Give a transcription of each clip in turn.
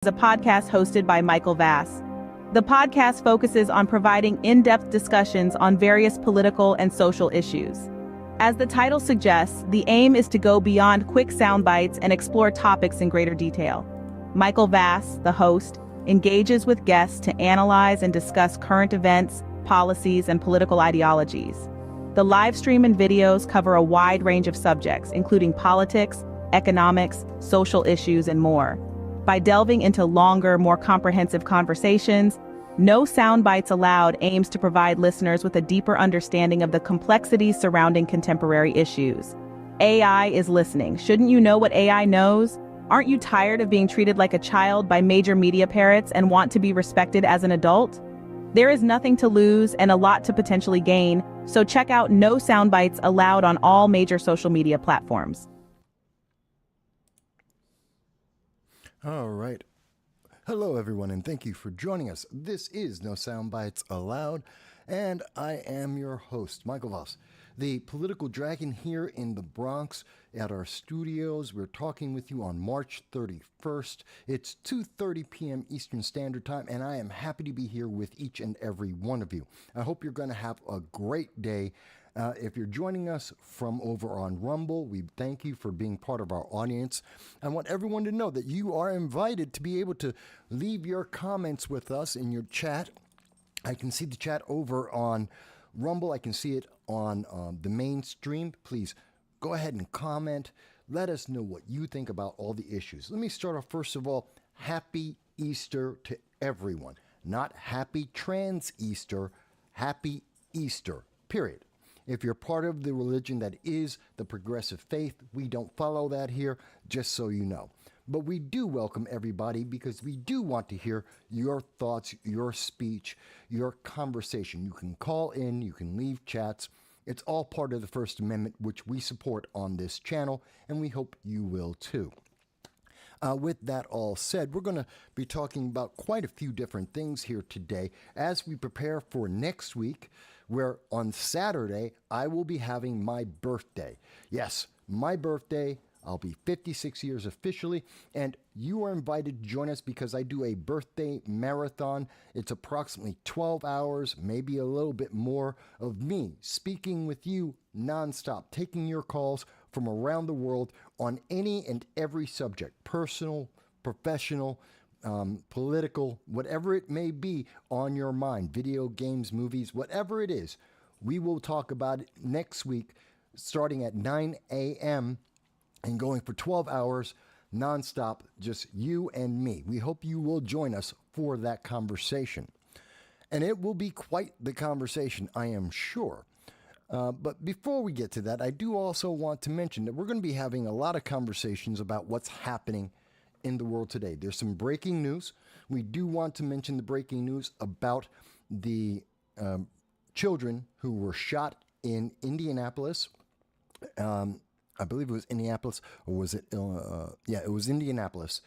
is a podcast hosted by Michael Vass. The podcast focuses on providing in-depth discussions on various political and social issues. As the title suggests, the aim is to go beyond quick sound bites and explore topics in greater detail. Michael Vass, the host, engages with guests to analyze and discuss current events, policies, and political ideologies. The live stream and videos cover a wide range of subjects, including politics, economics, social issues, and more. By delving into longer, more comprehensive conversations, No Soundbites Allowed aims to provide listeners with a deeper understanding of the complexities surrounding contemporary issues. AI is listening. Shouldn't you know what AI knows? Aren't you tired of being treated like a child by major media parrots and want to be respected as an adult? There is nothing to lose and a lot to potentially gain, so check out No Soundbites Allowed on all major social media platforms. All right. Hello, everyone, and thank you for joining us. This is No Soundbites Allowed, and I am your host, Michael Voss, the political dragon here in the Bronx at our studios. We're talking with you on March 31st. It's 2:30 p.m. Eastern Standard Time, and I am happy to be here with each and every one of you. I hope you're going to have a great day. If you're joining us from over on Rumble, we thank you for being part of our audience. I want everyone to know that you are invited to be able to leave your comments with us in your chat. I can see the chat over on Rumble. I can see it on the main stream. Please go ahead and comment. Let us know what you think about all the issues. Let me start off, first of all, happy Easter to everyone. Not happy trans Easter, happy Easter, period. If you're part of the religion that is the progressive faith, we don't follow that here, just so you know. But we do welcome everybody because we do want to hear your thoughts, your speech, your conversation. You can call in, you can leave chats. It's all part of the First Amendment, which we support on this channel, and we hope you will too. With that all said, we're going to be talking about quite a few different things here today as we prepare for next week, where on Saturday, I will be having my birthday. Yes, my birthday. I'll be 56 years officially, and you are invited to join us because I do a birthday marathon. It's approximately 12 hours, maybe a little bit more, of me speaking with you nonstop, taking your calls from around the world on any and every subject, personal, professional, political, whatever it may be on your mind, video games, movies, whatever it is. We will talk about it next week starting at 9 a.m. and going for 12 hours nonstop, just you and me. We hope you will join us for that conversation. And it will be quite the conversation, I am sure. But before we get to that, I do also want to mention that we're going to be having a lot of conversations about what's happening in the world today. There's some breaking news. We do want to mention the breaking news about the children who were shot in Indianapolis. I believe it was Indianapolis, or was it? It was Indianapolis.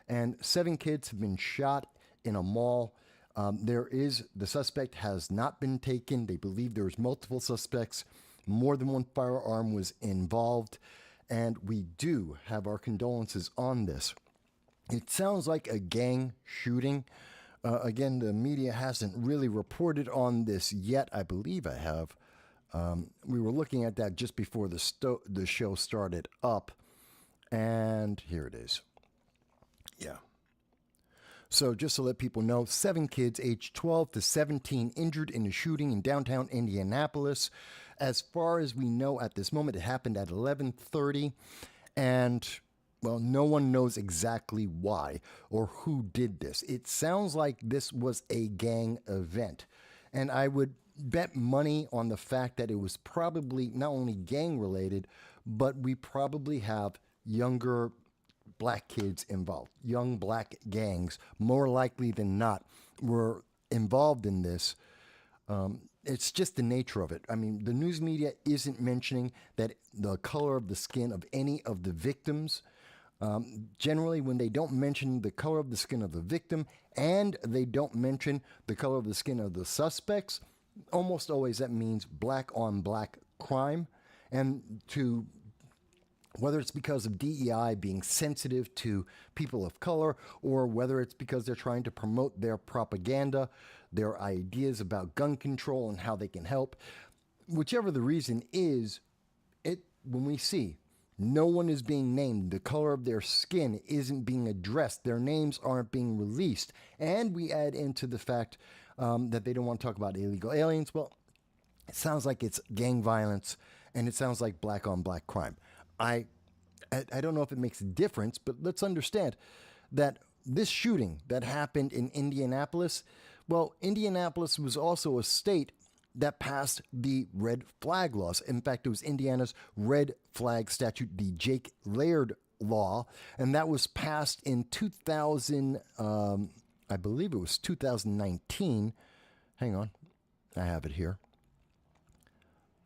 And 7 kids have been shot in a mall. The suspect has not been taken. They believe there's multiple suspects. More than one firearm was involved. And we do have our condolences on this. It sounds like a gang shooting. Again, the media hasn't really reported on this yet. I believe I have. We were looking at that just before the show started up, and here it is. Yeah. So just to let people know, 7 kids aged 12 to 17 injured in a shooting in downtown Indianapolis. As far as we know at this moment, it happened at 11:30, and well, no one knows exactly why or who did this. It sounds like this was a gang event, and I would bet money on the fact that it was probably not only gang related, but we probably have younger black kids involved. Young black gangs, more likely than not, were involved in this. It's just the nature of it. I mean, the news media isn't mentioning that the color of the skin of any of the victims. Generally, when they don't mention the color of the skin of the victim and they don't mention the color of the skin of the suspects, almost always that means black on black crime. And to whether it's because of DEI being sensitive to people of color, or whether it's because they're trying to promote their propaganda, their ideas about gun control and how they can help. Whichever the reason is, when we see no one is being named, the color of their skin isn't being addressed, their names aren't being released, and we add into the fact that they don't want to talk about illegal aliens, well, it sounds like it's gang violence, and it sounds like black on black crime. I don't know if it makes a difference, but let's understand that this shooting that happened in Indianapolis, well, Indianapolis was also a state that passed the red flag laws. In fact, it was Indiana's red flag statute, the Jake Laird law, and that was passed in 2000, I believe it was 2019. Hang on, I have it here.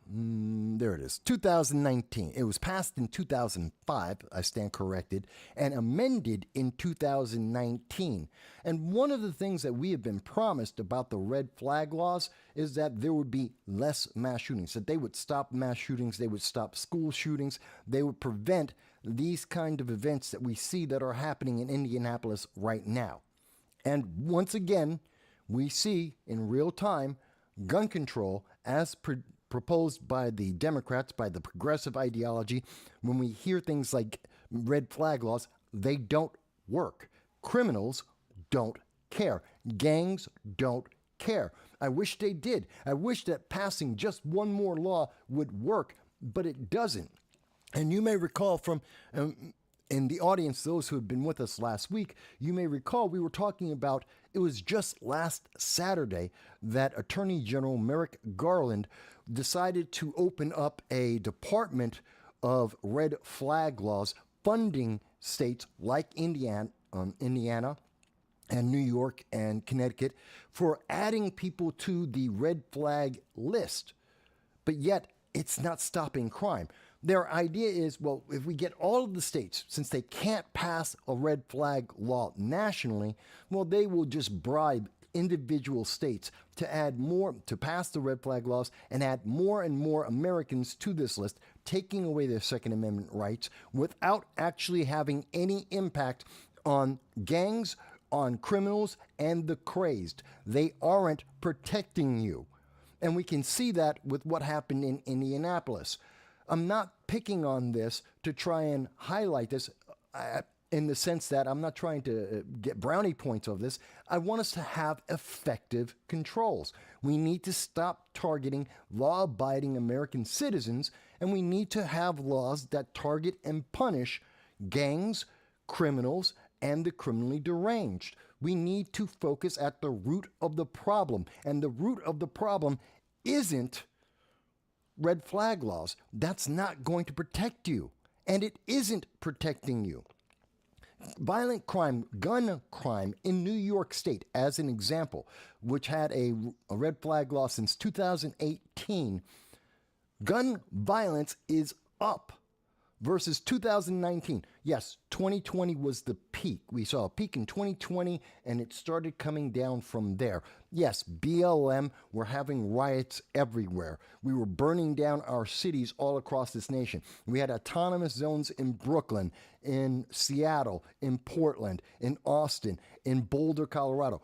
There it is, 2019. It was passed in 2005, I stand corrected, and amended in 2019. And one of the things that we have been promised about the red flag laws is that there would be less mass shootings, that they would stop mass shootings, they would stop school shootings, they would prevent these kind of events that we see that are happening in Indianapolis right now. And once again, we see in real time gun control as proposed by the Democrats, by the progressive ideology. When we hear things like red flag laws, they don't work. Criminals don't care. Gangs don't care. I wish they did. I wish that passing just one more law would work, but it doesn't. And you may recall from in the audience, those who have been with us last week, you may recall we were talking about, it was just last Saturday that Attorney General Merrick Garland decided to open up a department of red flag laws, funding states like Indiana and New York and Connecticut for adding people to the red flag list. But yet, it's not stopping crime. Their idea is, well, if we get all of the states, since they can't pass a red flag law nationally, well, they will just bribe individual states to add more, to pass the red flag laws and add more and more Americans to this list, taking away their Second Amendment rights without actually having any impact on gangs, on criminals, and the crazed. They aren't protecting you. And we can see that with what happened in Indianapolis. I'm not picking on this to try and highlight this in the sense that I'm not trying to get brownie points of this. I want us to have effective controls. We need to stop targeting law-abiding American citizens, and we need to have laws that target and punish gangs, criminals, and the criminally deranged. We need to focus at the root of the problem, and the root of the problem isn't red flag laws. That's not going to protect you, and it isn't protecting you. Violent crime, gun crime in New York State, as an example, which had a red flag law since 2018, gun violence is up versus 2019. Yes, 2020 was the peak. We saw a peak in 2020, and it started coming down from there. Yes, BLM were having riots everywhere. We were burning down our cities all across this nation. We had autonomous zones in Brooklyn, in Seattle, in Portland, in Austin, in Boulder, Colorado.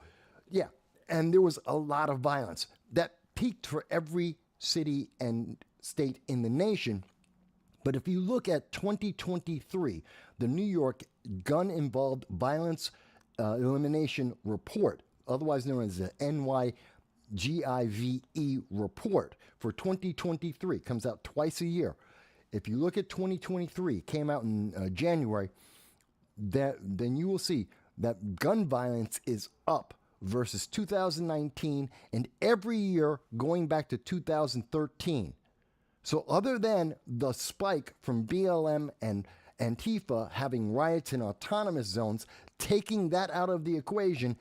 Yeah, and there was a lot of violence that peaked for every city and state in the nation. But if you look at 2023, the New York Gun-Involved Violence Elimination Report, otherwise known as the NYGIVE report for 2023, comes out twice a year. If you look at 2023, came out in January, then you will see that gun violence is up versus 2019 and every year going back to 2013. So other than the spike from BLM and Antifa having riots in autonomous zones, taking that out of the equation,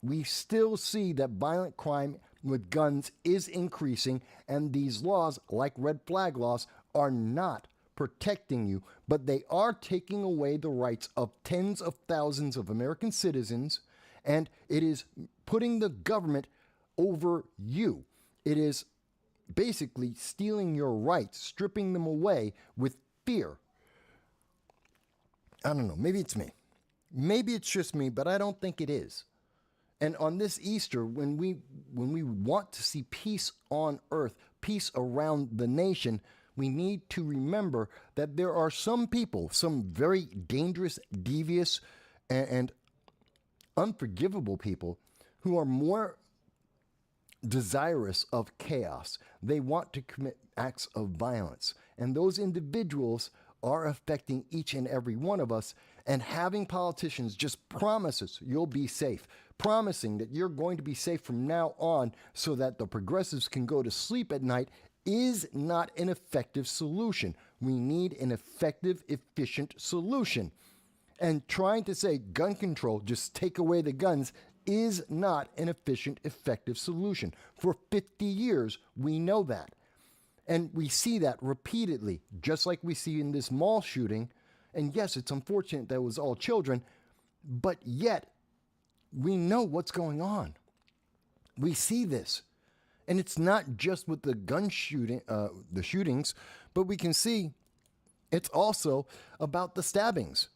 we still see that violent crime with guns is increasing, and these laws, like red flag laws, are not protecting you, but they are taking away the rights of tens of thousands of American citizens, and it is putting the government over you. It is basically stealing your rights, stripping them away with fear. I don't know, maybe it's me. Maybe it's just me, but I don't think it is. And on this Easter, when we want to see peace on earth, peace around the nation, we need to remember that there are some people, some very dangerous, devious, and unforgivable people who are more desirous of chaos. They want to commit acts of violence. And those individuals are affecting each and every one of us. And having politicians just promise us you'll be safe, promising that you're going to be safe from now on so that the progressives can go to sleep at night is not an effective solution. We need an effective, efficient solution. And trying to say gun control, just take away the guns, is not an efficient, effective solution. For 50 years, we know that. And we see that repeatedly, just like we see in this mall shooting. And yes, it's unfortunate that it was all children, but yet we know what's going on. We see this. And it's not just with the gun shooting, the shootings, but we can see it's also about the stabbings.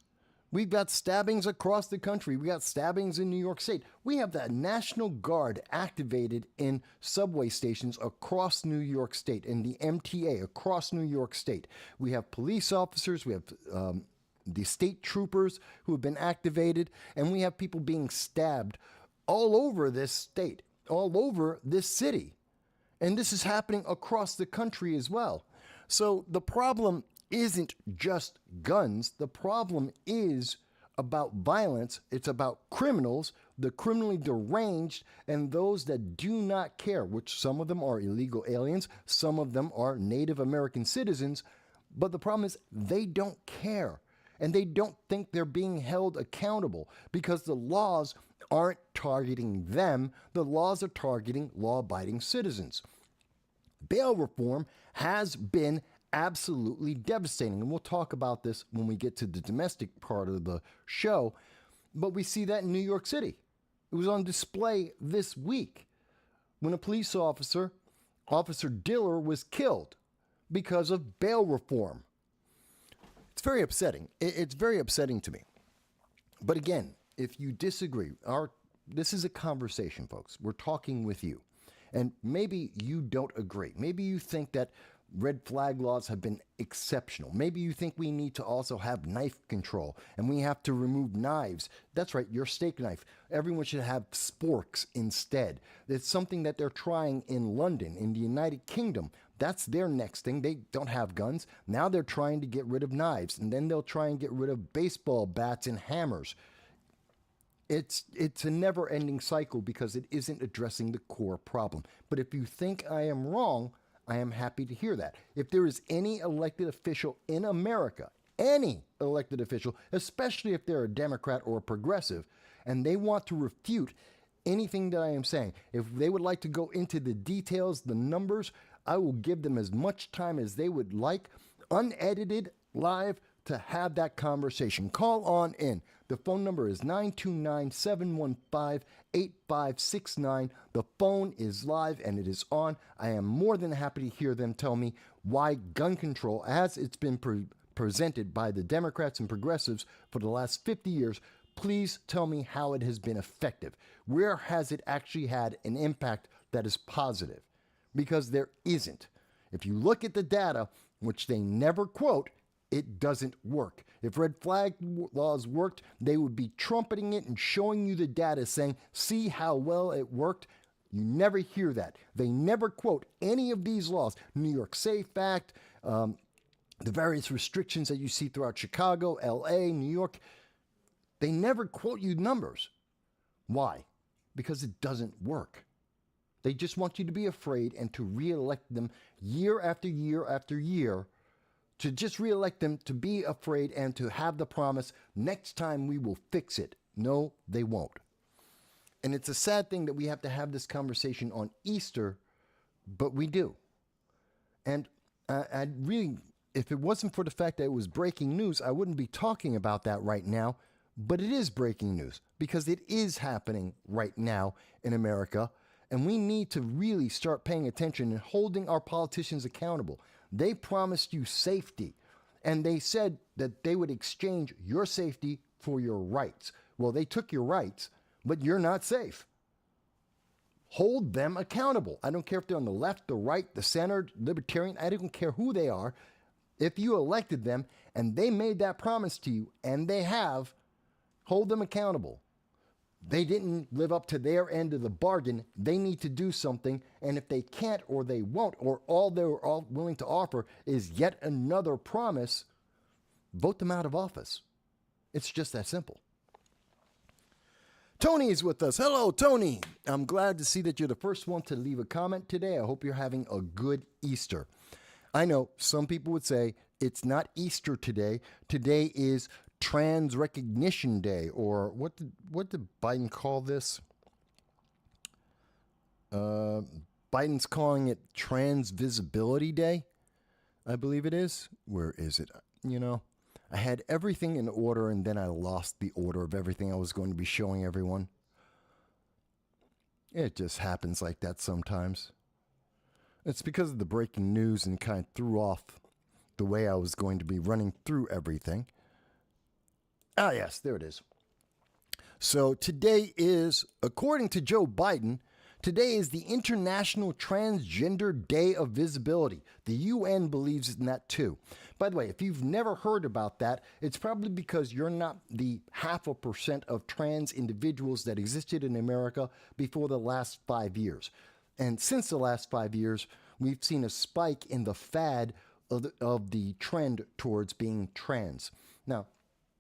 We've got stabbings across the country. We got stabbings in New York State. We have the National Guard activated in subway stations across New York State, and the MTA across New York State. We have police officers. We have the state troopers who have been activated, and we have people being stabbed all over this state, all over this city. And this is happening across the country as well. So the problem isn't just guns. The problem is about violence. It's about criminals, the criminally deranged, and those that do not care, which some of them are illegal aliens, some of them are Native American citizens. But the problem is they don't care, and they don't think they're being held accountable because the laws aren't targeting them. The laws are targeting law-abiding citizens. Bail reform has been absolutely devastating, and we'll talk about this when we get to the domestic part of the show, but we see that in New York City. It was on display this week when a police officer, Officer Diller, was killed because of bail reform. It's very upsetting. It's very upsetting to me. But again, if you disagree, this is a conversation, folks. We're talking with you. And maybe you don't agree. Maybe you think that red flag laws have been exceptional. Maybe you think we need to also have knife control and we have to remove knives. That's right, your steak knife. Everyone should have sporks instead. It's something that they're trying in London, in the United Kingdom. That's their next thing. They don't have guns. Now they're trying to get rid of knives, and then they'll try and get rid of baseball bats and hammers. It's a never-ending cycle because it isn't addressing the core problem. But if you think I am wrong, I am happy to hear that. If there is any elected official in America, any elected official, especially if they're a Democrat or a progressive, and they want to refute anything that I am saying, if they would like to go into the details, the numbers, I will give them as much time as they would like, unedited, live, to have that conversation. Call on in. The phone number is 929-715-8569. The phone is live and it is on. I am more than happy to hear them tell me why gun control, as it's been presented by the Democrats and progressives for the last 50 years, please tell me how it has been effective. Where has it actually had an impact that is positive? Because there isn't. If you look at the data, which they never quote, it doesn't work. If red flag laws worked, they would be trumpeting it and showing you the data saying, see how well it worked. You never hear that. They never quote any of these laws. New York Safe Act, the various restrictions that you see throughout Chicago, LA, New York. They never quote you numbers. Why? Because it doesn't work. They just want you to be afraid and to reelect them year after year after year, to just reelect them, to be afraid and to have the promise, next time we will fix it. No, they won't. And it's a sad thing that we have to have this conversation on Easter, but we do. And I really, if it wasn't for the fact that it was breaking news, I wouldn't be talking about that right now. But it is breaking news because it is happening right now in America. And we need to really start paying attention and holding our politicians accountable. They promised you safety. And they said that they would exchange your safety for your rights. Well, they took your rights, but you're not safe. Hold them accountable. I don't care if they're on the left, the right, the center, libertarian. I don't care who they are. If you elected them and they made that promise to you, and they have, hold them accountable. They didn't live up to their end of the bargain. They need to do something. And if they can't or they won't, or all they're all willing to offer is yet another promise, vote them out of office. It's just that simple. Tony is with us. Hello, Tony. I'm glad to see that you're the first one to leave a comment today. I hope you're having a good Easter. I know some people would say it's not Easter today. Today is Trans Recognition Day, or what did Biden call this? Biden's calling it Trans Visibility Day, I believe it is. Where is it? You know, I had everything in order, and then I lost the order of everything I was going to be showing everyone. It just happens like that sometimes. It's because of the breaking news and kind of threw off the way I was going to be running through everything. Ah, yes, there it is. So today is, according to Joe Biden, today is the International Transgender Day of Visibility. The UN believes in that too. By the way, if you've never heard about that, it's probably because you're not the 0.5% of trans individuals that existed in America before the last 5 years. And since the last 5 years, we've seen a spike in the fad of the trend towards being trans. Now,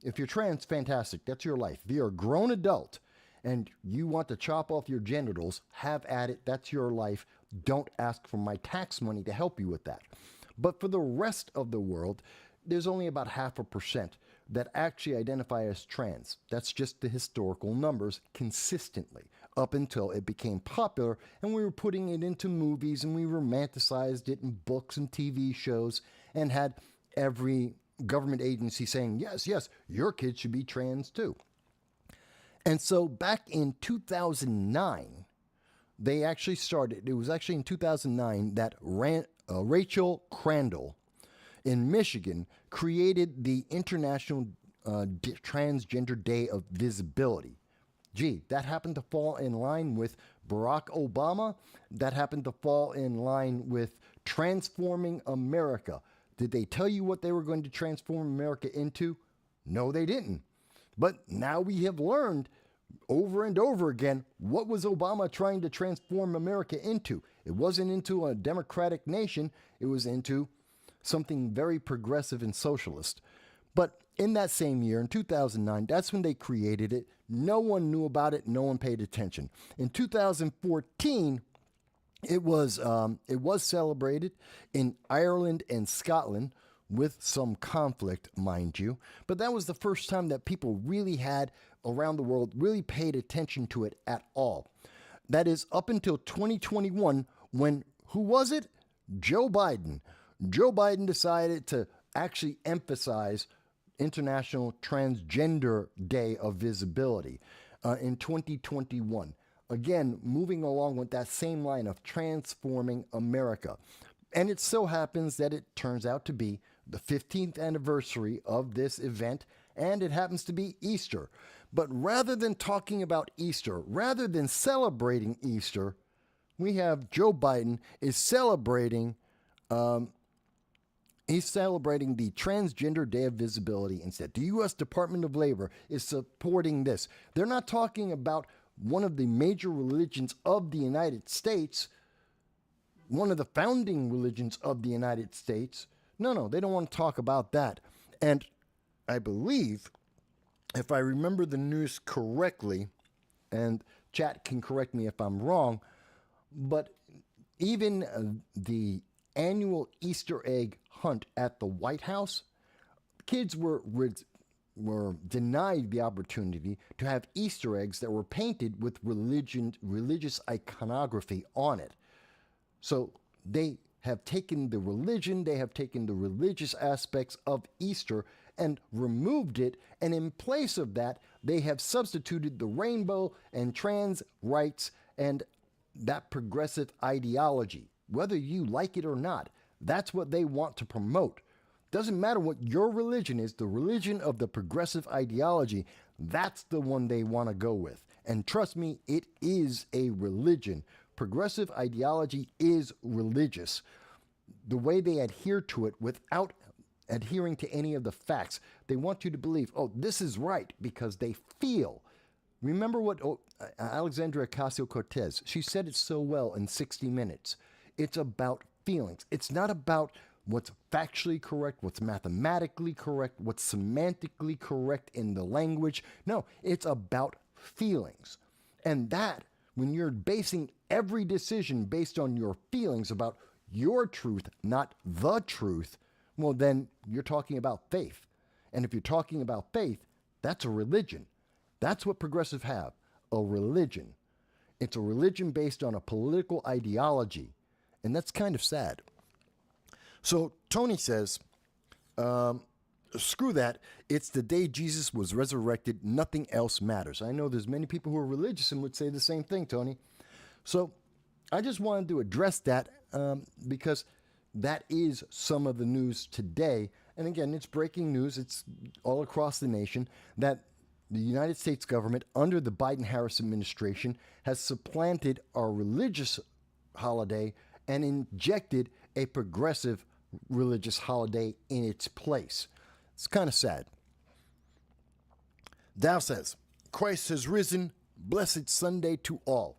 if you're trans, fantastic. That's your life. If you're a grown adult and you want to chop off your genitals, have at it. That's your life. Don't ask for my tax money to help you with that. But for the rest of the world, there's only about 0.5% that actually identify as trans. That's just the historical numbers consistently up until it became popular and we were putting it into movies and we romanticized it in books and TV shows and had every government agency saying, yes, yes, your kids should be trans too. And so back in 2009, they actually started, it was actually in 2009 that Rachel Crandall in Michigan created the International Transgender Day of Visibility. Gee, that happened to fall in line with Barack Obama. That happened to fall in line with Transforming America. Did they tell you what they were going to transform America into? No, they didn't. But now we have learned over and over again, what was Obama trying to transform America into? It wasn't into a democratic nation. It was into something very progressive and socialist. But in that same year, in 2009, that's when they created it. No one knew about it. No one paid attention. In 2014, it was celebrated in Ireland and Scotland with some conflict, mind you. But that was the first time that people really had, around the world, really paid attention to it at all. That is up until 2021 when, who was it? Joe Biden. Joe Biden decided to actually emphasize International Transgender Day of Visibility in 2021. Again, moving along with that same line of transforming America. And it so happens that it turns out to be the 15th anniversary of this event, and it happens to be Easter. But rather than talking about Easter, rather than celebrating Easter, we have Joe Biden is celebrating the Transgender Day of Visibility instead. The U.S. Department of Labor is supporting this. They're not talking about one of the major religions of the United States, one of the founding religions of the United States. No, they don't want to talk about that. And I believe, if I remember the news correctly, and chat can correct me if I'm wrong, but even the annual Easter egg hunt at the White House, kids were denied the opportunity to have Easter eggs that were painted with religious iconography on it. So they have taken the religion, they have taken the religious aspects of Easter and removed it, and in place of that, they have substituted the rainbow and trans rights and that progressive ideology. Whether you like it or not, that's what they want to promote. Doesn't matter what your religion is, the religion of the progressive ideology, that's the one they want to go with. And trust me, it is a religion. Progressive ideology is religious. The way they adhere to it without adhering to any of the facts, they want you to believe, oh, this is right because they feel. Remember what Alexandria Ocasio-Cortez, she said it so well in 60 Minutes. It's about feelings. It's not about what's factually correct, what's mathematically correct, what's semantically correct in the language. No, it's about feelings. And that, when you're basing every decision based on your feelings about your truth, not the truth, well, then you're talking about faith. And if you're talking about faith, that's a religion. That's what progressives have, a religion. It's a religion based on a political ideology. And that's kind of sad. So Tony says, screw that. It's the day Jesus was resurrected. Nothing else matters. I know there's many people who are religious and would say the same thing, Tony. So I just wanted to address that because that is some of the news today. And again, it's breaking news. It's all across the nation that the United States government under the Biden-Harris administration has supplanted our religious holiday and injected a progressive religious holiday in its place. It's kind of sad. Dow says, Christ has risen. Blessed Sunday to all.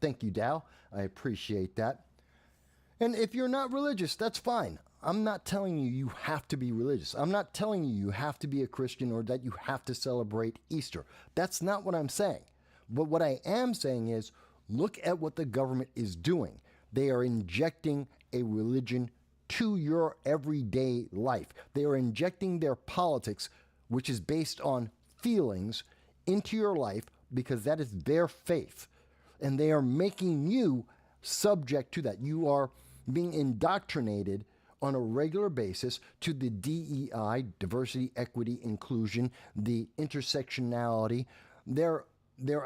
Thank you, Dow. I appreciate that. And if you're not religious, that's fine. I'm not telling you you have to be religious. I'm not telling you you have to be a Christian or that you have to celebrate Easter. That's not what I'm saying. But what I am saying is, look at what the government is doing. They are injecting a religion to your everyday life. They are injecting their politics, which is based on feelings, into your life because that is their faith. And they are making you subject to that. You are being indoctrinated on a regular basis to the DEI, diversity, equity, inclusion, the intersectionality, their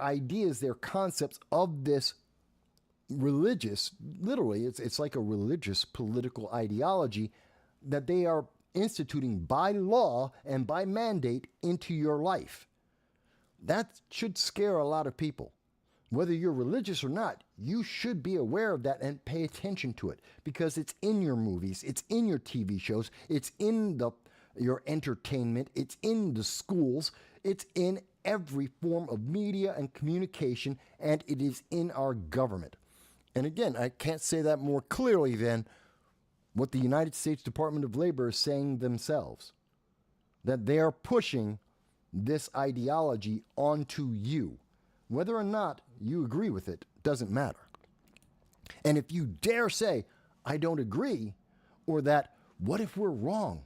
ideas, their concepts of this religious, literally, it's like a religious political ideology that they are instituting by law and by mandate into your life. That should scare a lot of people. Whether you're religious or not, you should be aware of that and pay attention to it because it's in your movies, it's in your TV shows, it's in your entertainment, it's in the schools, it's in every form of media and communication, and it is in our government. And again, I can't say that more clearly than what the United States Department of Labor is saying themselves, that they are pushing this ideology onto you. Whether or not you agree with it doesn't matter. And if you dare say, I don't agree, or that, what if we're wrong?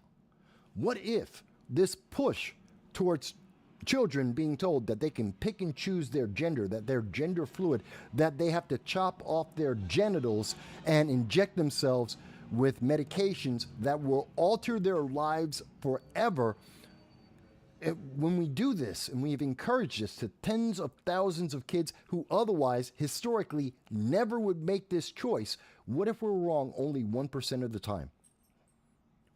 What if this push towards children being told that they can pick and choose their gender, that they're gender fluid, that they have to chop off their genitals and inject themselves with medications that will alter their lives forever? When we do this, and we've encouraged this to tens of thousands of kids who otherwise, historically, never would make this choice, what if we're wrong only 1% of the time?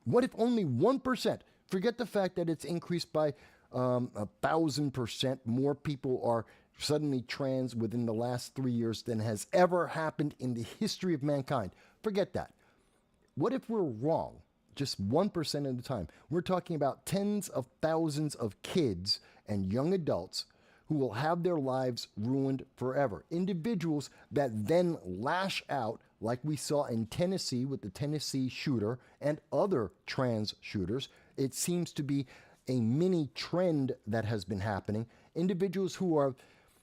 What if only 1%? Forget the fact that it's increased by 1,000%. More people are suddenly trans within the last 3 years than has ever happened in the history of mankind. Forget that. What if we're wrong? Just 1% of the time. We're talking about tens of thousands of kids and young adults who will have their lives ruined forever. Individuals that then lash out, like we saw in Tennessee with the Tennessee shooter and other trans shooters. It seems to be a mini trend that has been happening. Individuals who are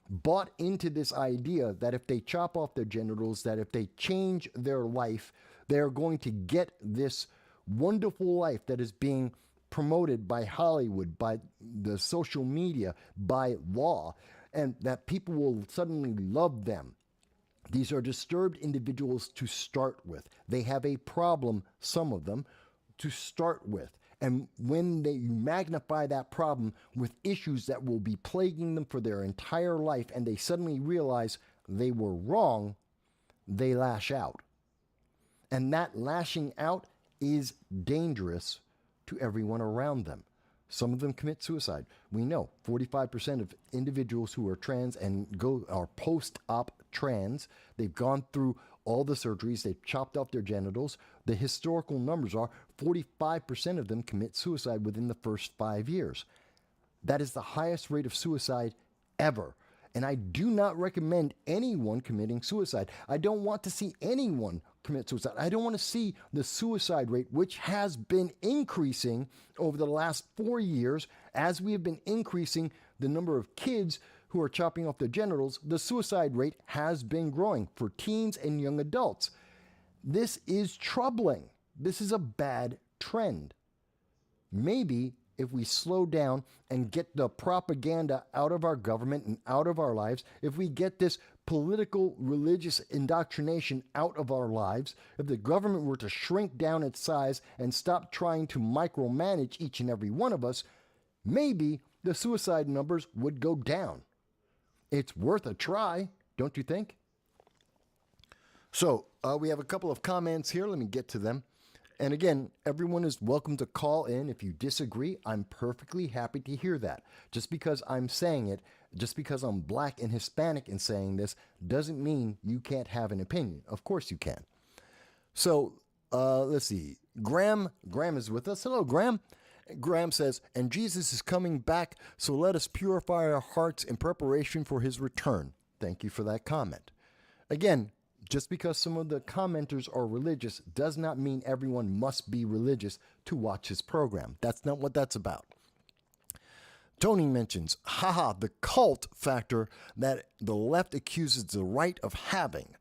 bought into this idea that if they chop off their genitals, that if they change their life, they're going to get this wonderful life that is being promoted by Hollywood, by the social media, by law, and that people will suddenly love them. These are disturbed individuals to start with. They have a problem, some of them, to start with. And when you magnify that problem with issues that will be plaguing them for their entire life, and they suddenly realize they were wrong, they lash out. And that lashing out is dangerous to everyone around them. Some of them commit suicide. We know 45% of individuals who are trans and are post-op trans, they've gone through all the surgeries, they've chopped off their genitals. The historical numbers are 45% of them commit suicide within the first 5 years. That is the highest rate of suicide ever. And I do not recommend anyone committing suicide. I don't want to see anyone commit suicide. I don't want to see the suicide rate, which has been increasing over the last 4 years. As we have been increasing the number of kids who are chopping off their genitals, the suicide rate has been growing for teens and young adults. This is troubling. This is a bad trend. Maybe if we slow down and get the propaganda out of our government and out of our lives, if we get this political religious indoctrination out of our lives, if the government were to shrink down its size and stop trying to micromanage each and every one of us, maybe the suicide numbers would go down. It's worth a try, don't you think? So we have a couple of comments here. Let me get to them. And again, everyone is welcome to call in. If you disagree, I'm perfectly happy to hear that. Just because I'm saying it, just because I'm black and Hispanic in saying this, doesn't mean you can't have an opinion. Of course you can. So let's see. Graham is with us. Hello, Graham. Graham says, and Jesus is coming back, so let us purify our hearts in preparation for his return. Thank you for that comment. Again, just because some of the commenters are religious does not mean everyone must be religious to watch his program. That's not what that's about. Tony mentions, the cult factor that the left accuses the right of having.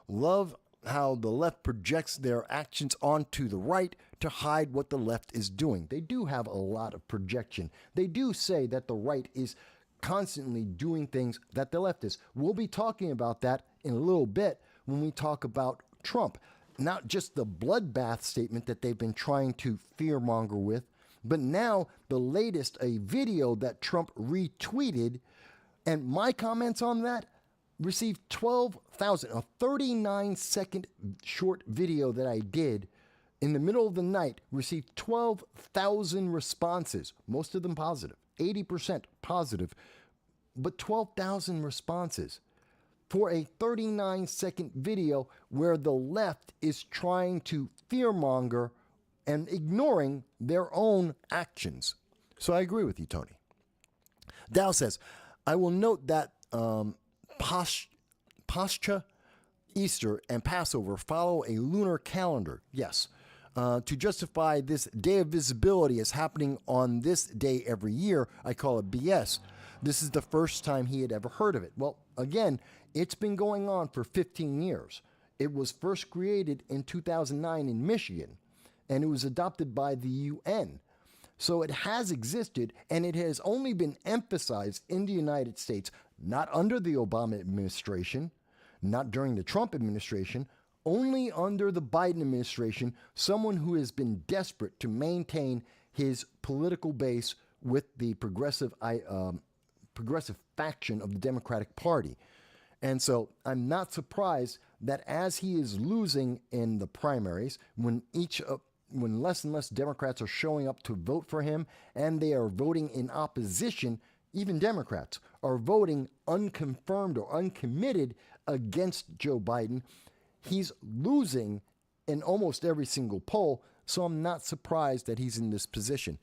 Love how the left projects their actions onto the right to hide what the left is doing. They do have a lot of projection. They do say that the right is constantly doing things that the left is. We'll be talking about that in a little bit when we talk about Trump. Not just the bloodbath statement that they've been trying to fearmonger with, but now the latest, a video that Trump retweeted, and my comments on that received 12,000, a 39-second short video that I did in the middle of the night, received 12,000 responses, most of them positive, 80% positive, but 12,000 responses for a 39-second video where the left is trying to fearmonger and ignoring their own actions. So I agree with you, Tony. Dow says, I will note that Pascha, Easter, and Passover follow a lunar calendar. Yes. To justify this day of visibility as happening on this day every year, I call it BS. This is the first time he had ever heard of it. Well, again, it's been going on for 15 years. It was first created in 2009 in Michigan, and it was adopted by the UN. So it has existed, and it has only been emphasized in the United States, not under the Obama administration, not during the Trump administration, only under the Biden administration, someone who has been desperate to maintain his political base with the progressive faction of the Democratic Party. And so I'm not surprised that as he is losing in the primaries, when less and less Democrats are showing up to vote for him and they are voting in opposition, even Democrats are voting unconfirmed or uncommitted against Joe Biden, he's losing in almost every single poll. So I'm not surprised that he's in this position.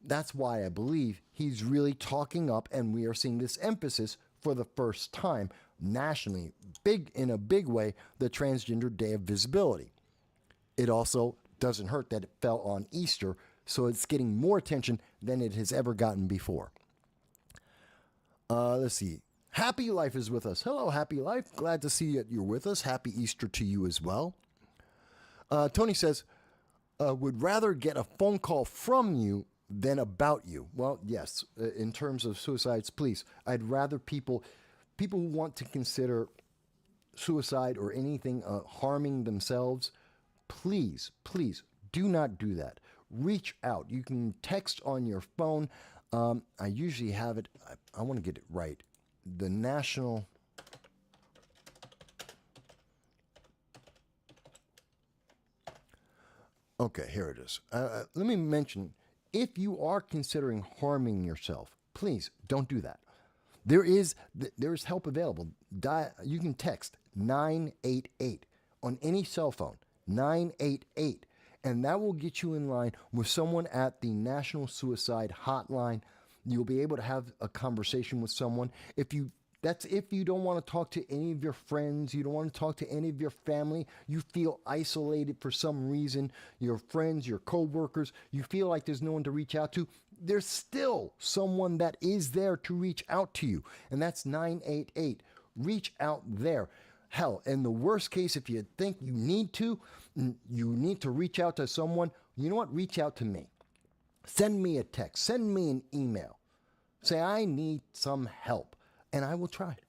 That's why I believe he's really talking up, and we are seeing this emphasis for the first time nationally, in a big way, the Transgender Day of Visibility. It also doesn't hurt that it fell on Easter, so it's getting more attention than it has ever gotten before. Let's see. Happy Life is with us. Hello, Happy Life. Glad to see that you're with us. Happy Easter to you as well. Tony says, would rather get a phone call from you than about you. Well, yes, in terms of suicides, please. I'd rather people who want to consider suicide or anything harming themselves, please do not do that. Reach out. You can text on your phone. I usually have it. I want to get it right. The National... Okay, here it is. Let me mention, if you are considering harming yourself, please don't do that. There's help available. You can text 988 on any cell phone, 988, and that will get you in line with someone at the National Suicide Hotline. You'll be able to have a conversation with someone. If you don't want to talk to any of your friends, you don't want to talk to any of your family, you feel isolated for some reason, your friends, your coworkers, you feel like there's no one to reach out to, there's still someone that is there to reach out to you, and that's 988. Reach out there. Hell, in the worst case, if you think you need to reach out to someone, you know what? Reach out to me. Send me a text. Send me an email. Say, I need some help, and I will try it.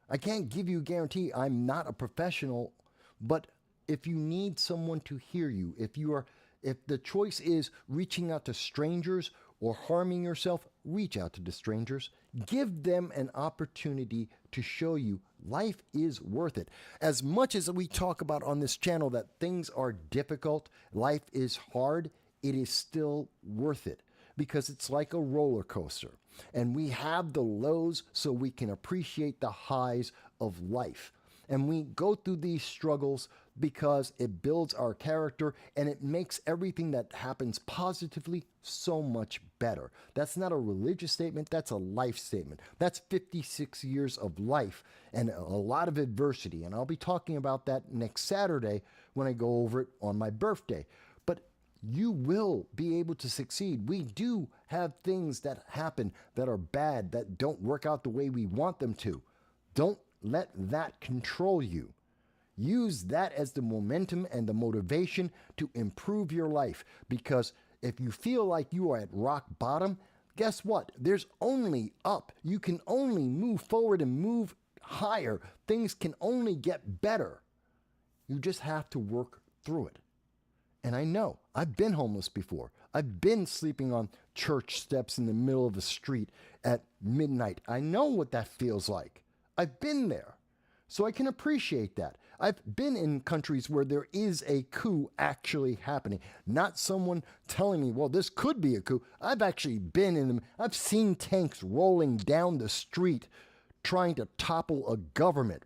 I can't give you a guarantee. I'm not a professional, but if you need someone to hear you, if the choice is reaching out to strangers or harming yourself, reach out to the strangers. Give them an opportunity to show you life is worth it. As much as we talk about on this channel that things are difficult, life is hard, it is still worth it because it's like a roller coaster. And we have the lows so we can appreciate the highs of life. And we go through these struggles because it builds our character and it makes everything that happens positively so much better. That's not a religious statement, that's a life statement. That's 56 years of life and a lot of adversity. And I'll be talking about that next Saturday when I go over it on my birthday. But you will be able to succeed. We do have things that happen that are bad, that don't work out the way we want them to. Don't let that control you. Use that as the momentum and the motivation to improve your life. Because if you feel like you are at rock bottom, guess what? There's only up. You can only move forward and move higher. Things can only get better. You just have to work through it. And I know, I've been homeless before. I've been sleeping on church steps in the middle of the street at midnight. I know what that feels like. I've been there. So I can appreciate that. I've been in countries where there is a coup actually happening. Not someone telling me, well, this could be a coup. I've actually been in them. I've seen tanks rolling down the street trying to topple a government.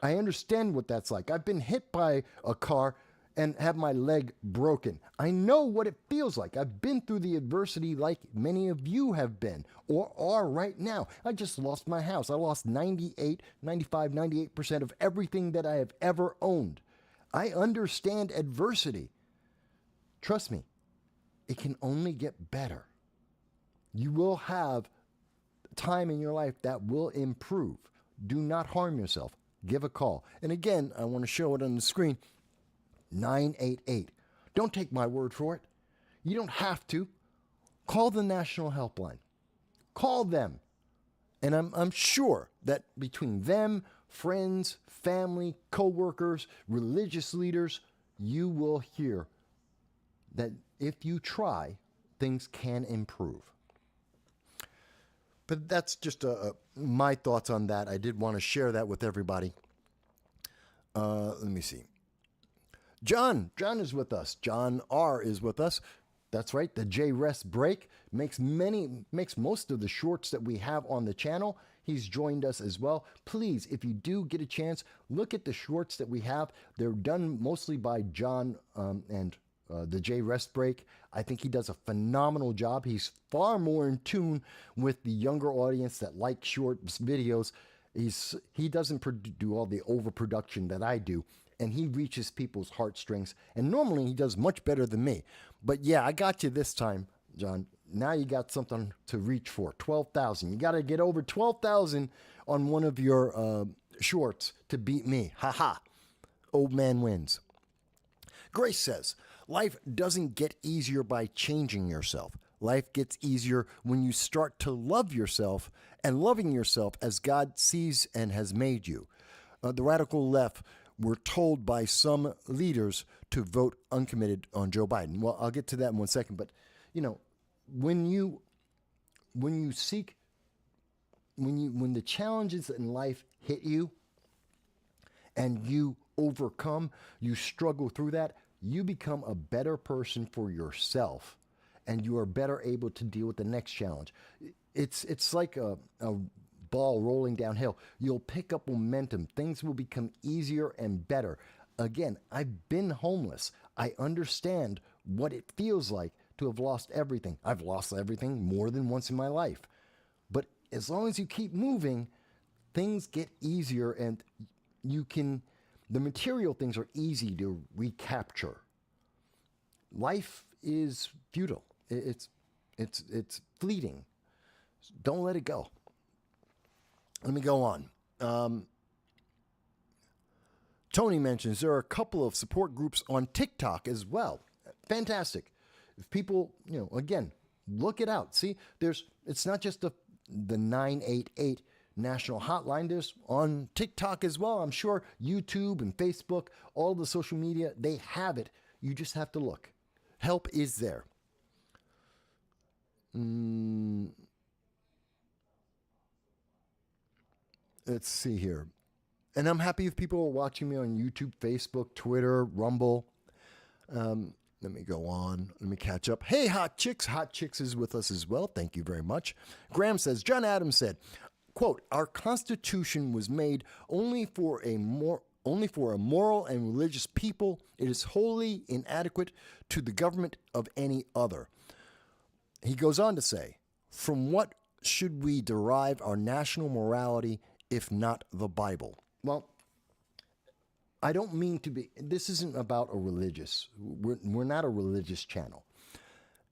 I understand what that's like. I've been hit by a car and have my leg broken. I know what it feels like. I've been through the adversity like many of you have been or are right now. I just lost my house. I lost 98% of everything that I have ever owned. I understand adversity. Trust me, it can only get better. You will have time in your life that will improve. Do not harm yourself. Give a call. And again, I want to show it on the screen. 988. Don't take my word for it. You don't have to. Call the National Helpline. Call them. And I'm sure that between them, friends, family, co-workers, religious leaders, you will hear that if you try, things can improve. But that's just my thoughts on that. I did want to share that with everybody. Let me see. John is with us. John R is with us. That's right. The J Rest Break makes most of the shorts that we have on the channel. He's joined us as well. Please, if you do get a chance, look at the shorts that we have. They're done mostly by John and the J Rest Break. I think he does a phenomenal job. He's far more in tune with the younger audience that like short videos. He doesn't do all the overproduction that I do. And he reaches people's heartstrings. And normally he does much better than me. But yeah, I got you this time, John. Now you got something to reach for. 12,000. You got to get over 12,000 on one of your shorts to beat me. Ha ha. Old man wins. Grace says, life doesn't get easier by changing yourself. Life gets easier when you start to love yourself and loving yourself as God sees and has made you. The radical left were told by some leaders to vote uncommitted on Joe Biden. Well, I'll get to that in 1 second. But, you know, when the challenges in life hit you and you overcome, you struggle through that, you become a better person for yourself. and you are better able to deal with the next challenge. It's like a ball rolling downhill. You'll pick up momentum. Things will become easier and better. Again, I've been homeless. I understand what it feels like to have lost everything. I've lost everything more than once in my life. But as long as you keep moving, things get easier, and the material things are easy to recapture. Life is futile. It's fleeting. Don't let it go. Let me go on. Tony mentions there are a couple of support groups on TikTok as well. Fantastic. If people, again, look it out. See, it's not just the 988 national hotline. There's on TikTok as well. I'm sure YouTube and Facebook, all the social media, they have it. You just have to look. Help is there. Let's see here. And I'm happy if people are watching me on YouTube, Facebook, Twitter, Rumble. Let me go on. Let me catch up. Hey, Hot Chicks. Hot Chicks is with us as well. Thank you very much. Graham says, John Adams said, quote, our Constitution was made only for a moral and religious people. It is wholly inadequate to the government of any other. He goes on to say, from what should we derive our national morality if not the Bible? Well, I don't mean to be, this isn't about a religious, we're not a religious channel.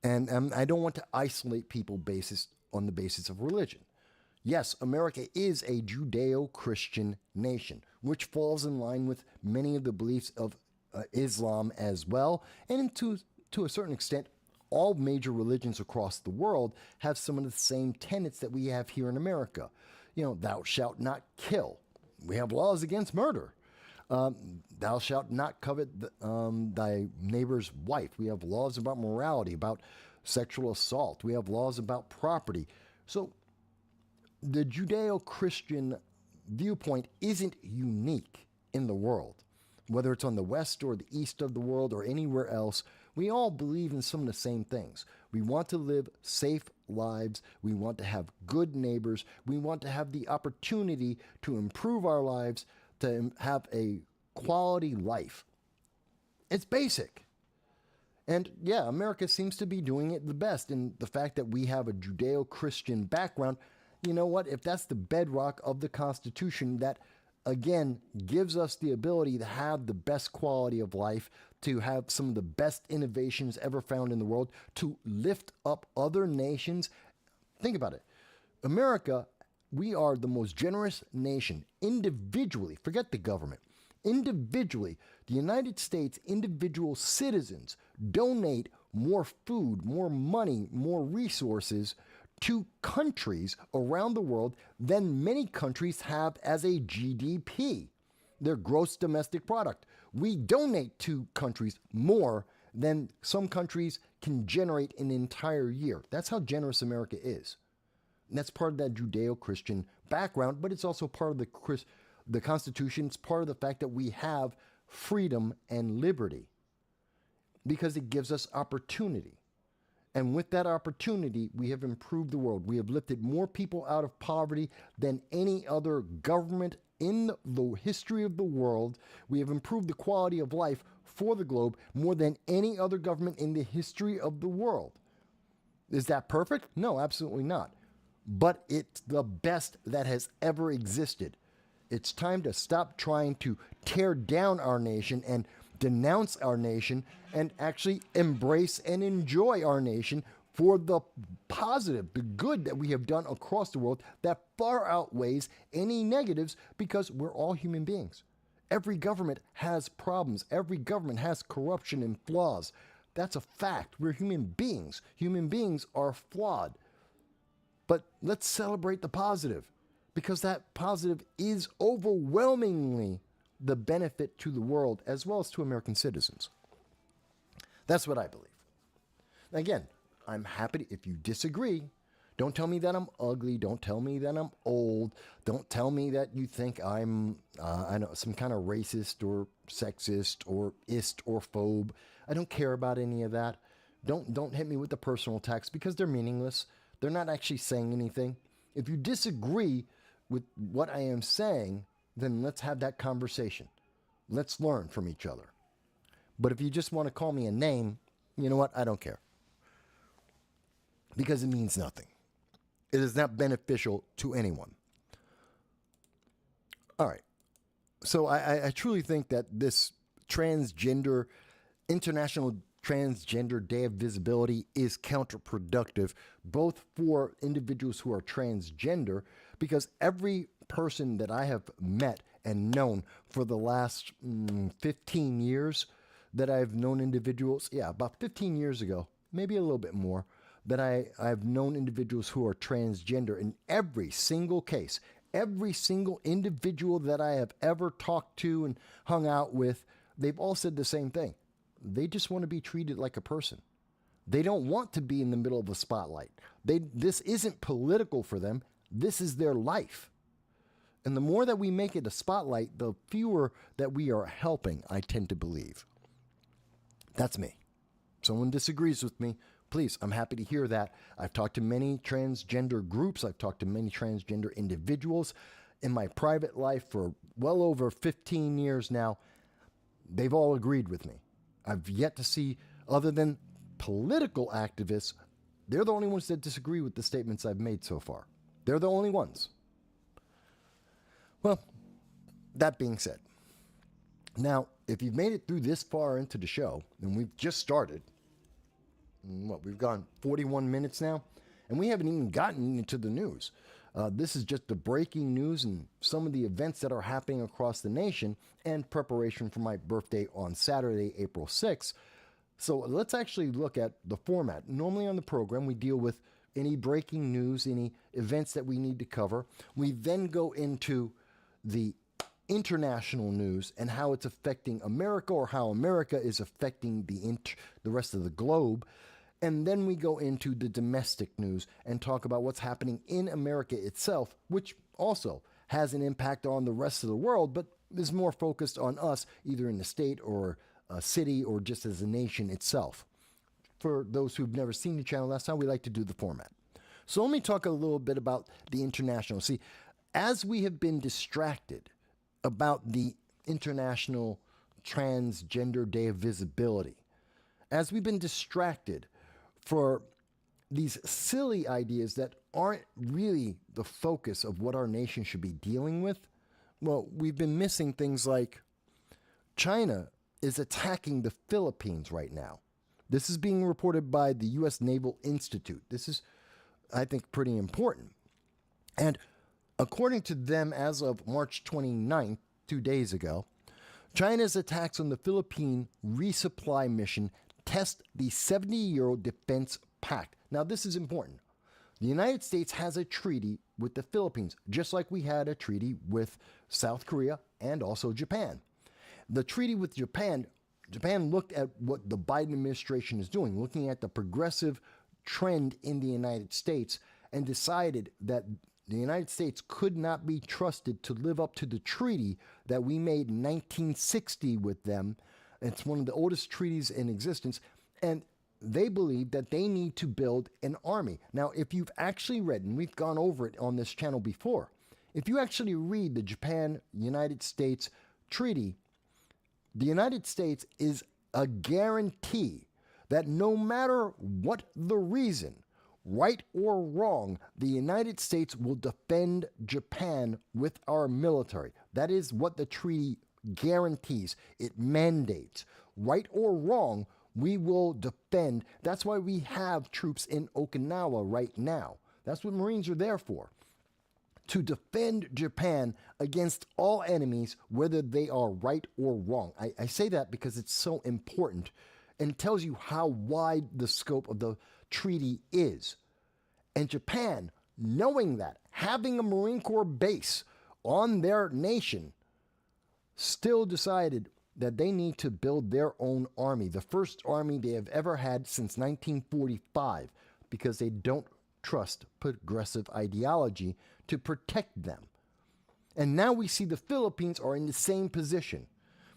And I don't want to isolate people on the basis of religion. Yes, America is a Judeo-Christian nation, which falls in line with many of the beliefs of Islam as well. And to a certain extent, all major religions across the world have some of the same tenets that we have here in America. Thou shalt not kill. We have laws against murder. Thou shalt not covet thy neighbor's wife. We have laws about morality, about sexual assault. We have laws about property. So the Judeo-Christian viewpoint isn't unique in the world. Whether it's on the west or the east of the world or anywhere else, we all believe in some of the same things. We want to live safe lives. We want to have good neighbors. We want to have the opportunity to improve our lives, to have a quality life. It's basic. And yeah, America seems to be doing it the best. And the fact that we have a Judeo-Christian background, you know what? If that's the bedrock of the Constitution, that again gives us the ability to have the best quality of life, to have some of the best innovations ever found in the world, to lift up other nations. Think about it. America, we are the most generous nation individually. Forget the government. Individually, the United States, individual citizens donate more food, more money, more resources to countries around the world than many countries have as a GDP, their gross domestic product. We donate to countries more than some countries can generate in an entire year. That's how generous America is. And that's part of that Judeo-Christian background, but it's also part of the Constitution. It's part of the fact that we have freedom and liberty because it gives us opportunity. And with that opportunity, we have improved the world. We have lifted more people out of poverty than any other government in the history of the world. We have improved the quality of life for the globe more than any other government in the history of the world. Is that perfect? No, absolutely not. But it's the best that has ever existed. It's time to stop trying to tear down our nation and denounce our nation and actually embrace and enjoy our nation for the positive, the good that we have done across the world that far outweighs any negatives because we're all human beings. Every government has problems. Every government has corruption and flaws. That's a fact. We're human beings. Human beings are flawed. But let's celebrate the positive because that positive is overwhelmingly the benefit to the world as well as to American citizens. That's what I believe. Again, I'm happy if you disagree. Don't tell me that I'm ugly. Don't tell me that I'm old. Don't tell me that you think I'm some kind of racist or sexist or ist or phobe. I don't care about any of that Don't hit me with the personal attacks because they're meaningless. They're not actually saying anything. If you disagree with what I am saying, then let's have that conversation. Let's learn from each other. But if you just want to call me a name, you know what? I don't care. Because it means nothing. It is not beneficial to anyone. All right. So I truly think that this International Transgender Day of Visibility is counterproductive, both for individuals who are transgender, because every person that I have met and known for the last 15 years that I've known individuals, about 15 years ago, maybe a little bit more, that I've known individuals who are transgender. In every single case, every single individual that I have ever talked to and hung out with, they've all said the same thing. They just want to be treated like a person. They don't want to be in the middle of a spotlight. This isn't political for them. This is their life. And the more that we make it a spotlight, the fewer that we are helping, I tend to believe. That's me. Someone disagrees with me, please, I'm happy to hear that. I've talked to many transgender groups. I've talked to many transgender individuals in my private life for well over 15 years now. They've all agreed with me. I've yet to see, other than political activists, they're the only ones that disagree with the statements I've made so far. They're the only ones. Well, that being said, now, if you've made it through this far into the show, and we've just started, we've gone 41 minutes now, and we haven't even gotten into the news. This is just the breaking news and some of the events that are happening across the nation and preparation for my birthday on Saturday, April 6th. So let's actually look at the format. Normally on the program, we deal with any breaking news, any events that we need to cover. We then go into the international news and how it's affecting America, or how America is affecting the rest of the globe. And then we go into the domestic news and talk about what's happening in America itself, which also has an impact on the rest of the world, but is more focused on us, either in the state or a city or just as a nation itself. For those who've never seen the channel, that's how we like to do the format. So let me talk a little bit about the international. See, as we have been distracted about the International Transgender Day of Visibility, as we've been distracted for these silly ideas that aren't really the focus of what our nation should be dealing with, well, we've been missing things like China is attacking the Philippines right now. This is being reported by the U.S. Naval Institute. This is, I think, pretty important. And according to them, as of March 29th, 2 days ago, China's attacks on the Philippine resupply mission test the 70-year defense pact. Now, this is important. The United States has a treaty with the Philippines, just like we had a treaty with South Korea and also Japan. The treaty with Japan looked at what the Biden administration is doing, looking at the progressive trend in the United States, and decided that the United States could not be trusted to live up to the treaty that we made in 1960 with them. It's one of the oldest treaties in existence, and they believe that they need to build an army. Now, if you've actually read, and we've gone over it on this channel before, if you actually read the Japan-United States treaty, the United States is a guarantee that no matter what the reason, right or wrong, the United States will defend Japan with our military. That is what the treaty guarantees. It mandates. Right or wrong, we will defend. That's why we have troops in Okinawa right now. That's what Marines are there for. To defend Japan against all enemies, whether they are right or wrong. I say that because it's so important and tells you how wide the scope of the treaty is. And Japan, knowing that, having a Marine Corps base on their nation, still decided that they need to build their own army, the first army they have ever had since 1945, because they don't trust progressive ideology to protect them. And now we see the Philippines are in the same position,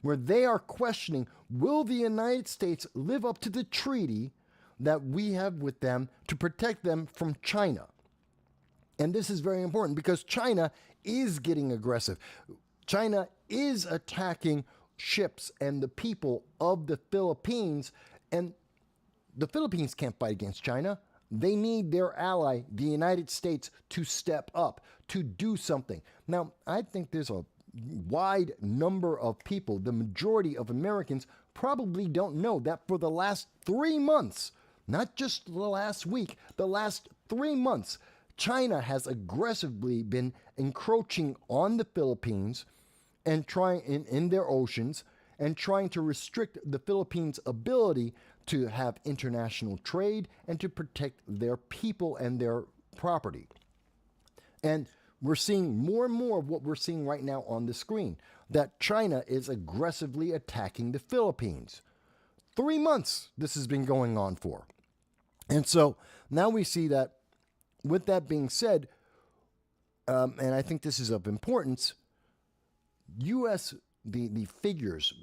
where they are questioning, will the United States live up to the treaty that we have with them to protect them from China. And this is very important because China is getting aggressive. China is attacking ships and the people of the Philippines, and the Philippines can't fight against China. They need their ally, the United States, to step up, to do something. Now, I think there's a wide number of people, the majority of Americans, probably don't know that for the last 3 months, not just the last week, the last 3 months, China has aggressively been encroaching on the Philippines and trying in their oceans and trying to restrict the Philippines' ability to have international trade and to protect their people and their property. And we're seeing more and more of what we're seeing right now on the screen, that China is aggressively attacking the Philippines. 3 months this has been going on for. And so now we see that, with that being said, and I think this is of importance, U.S., the figures,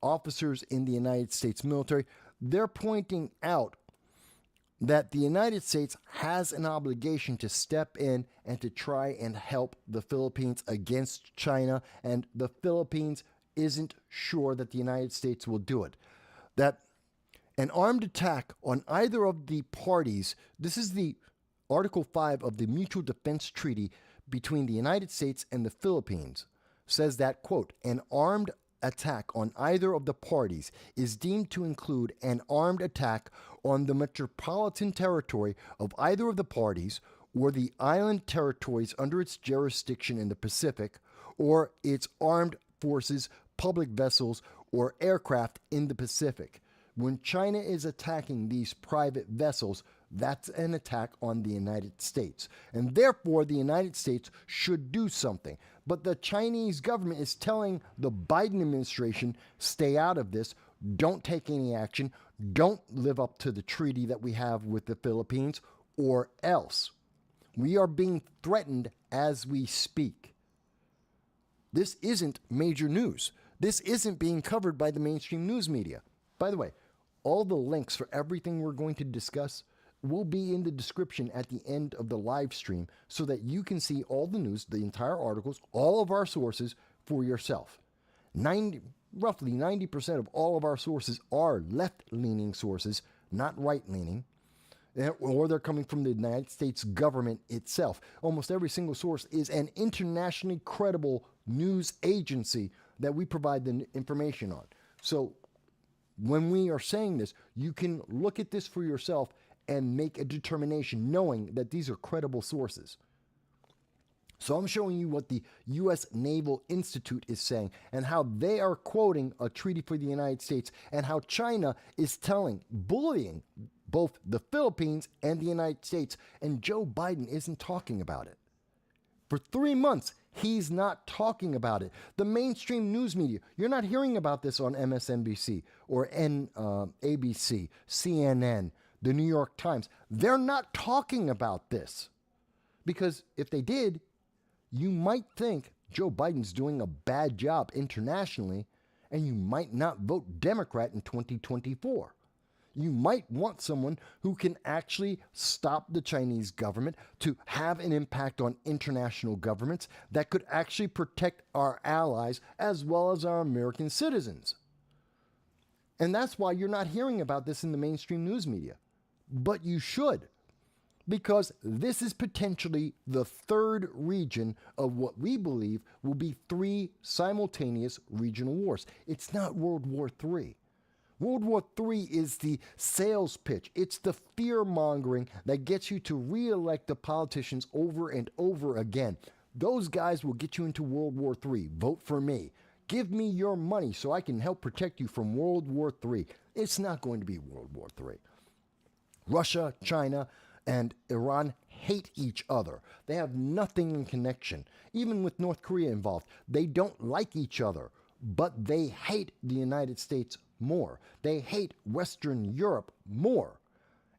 officers in the United States military, they're pointing out that the United States has an obligation to step in and to try and help the Philippines against China, and the Philippines isn't sure that the United States will do it. That an armed attack on either of the parties, this is the Article 5 of the Mutual Defense Treaty between the United States and the Philippines, says that, quote, an armed attack on either of the parties is deemed to include an armed attack on the metropolitan territory of either of the parties or the island territories under its jurisdiction in the Pacific, or its armed forces, public vessels, or aircraft in the Pacific. When China is attacking these private vessels, that's an attack on the United States. And therefore, the United States should do something. But the Chinese government is telling the Biden administration, stay out of this, don't take any action, don't live up to the treaty that we have with the Philippines, or else. We are being threatened as we speak. This isn't major news. This isn't being covered by the mainstream news media. By the way, all the links for everything we're going to discuss will be in the description at the end of the live stream so that you can see all the news, the entire articles, all of our sources for yourself. Roughly 90% of all of our sources are left-leaning sources, not right-leaning, or they're coming from the United States government itself. Almost every single source is an internationally credible news agency that we provide the information on. So when we are saying this, you can look at this for yourself and make a determination knowing that these are credible sources. So I'm showing you what the U.S. Naval Institute is saying and how they are quoting a treaty for the United States and how China is bullying both the Philippines and the United States, and Joe Biden isn't talking about it. For 3 months, he's not talking about it. The mainstream news media, you're not hearing about this on MSNBC or ABC, CNN, the New York Times. They're not talking about this. Because if they did, you might think Joe Biden's doing a bad job internationally, and you might not vote Democrat in 2024. You might want someone who can actually stop the Chinese government, to have an impact on international governments that could actually protect our allies as well as our American citizens. And that's why you're not hearing about this in the mainstream news media. But you should, because this is potentially the third region of what we believe will be 3 simultaneous regional wars. It's not World War III. World War III is the sales pitch. It's the fear-mongering that gets you to re-elect the politicians over and over again. Those guys will get you into World War III. Vote for me. Give me your money so I can help protect you from World War III. It's not going to be World War III. Russia, China, and Iran hate each other. They have nothing in connection. Even with North Korea involved, they don't like each other, but they hate the United States more. They hate Western Europe more.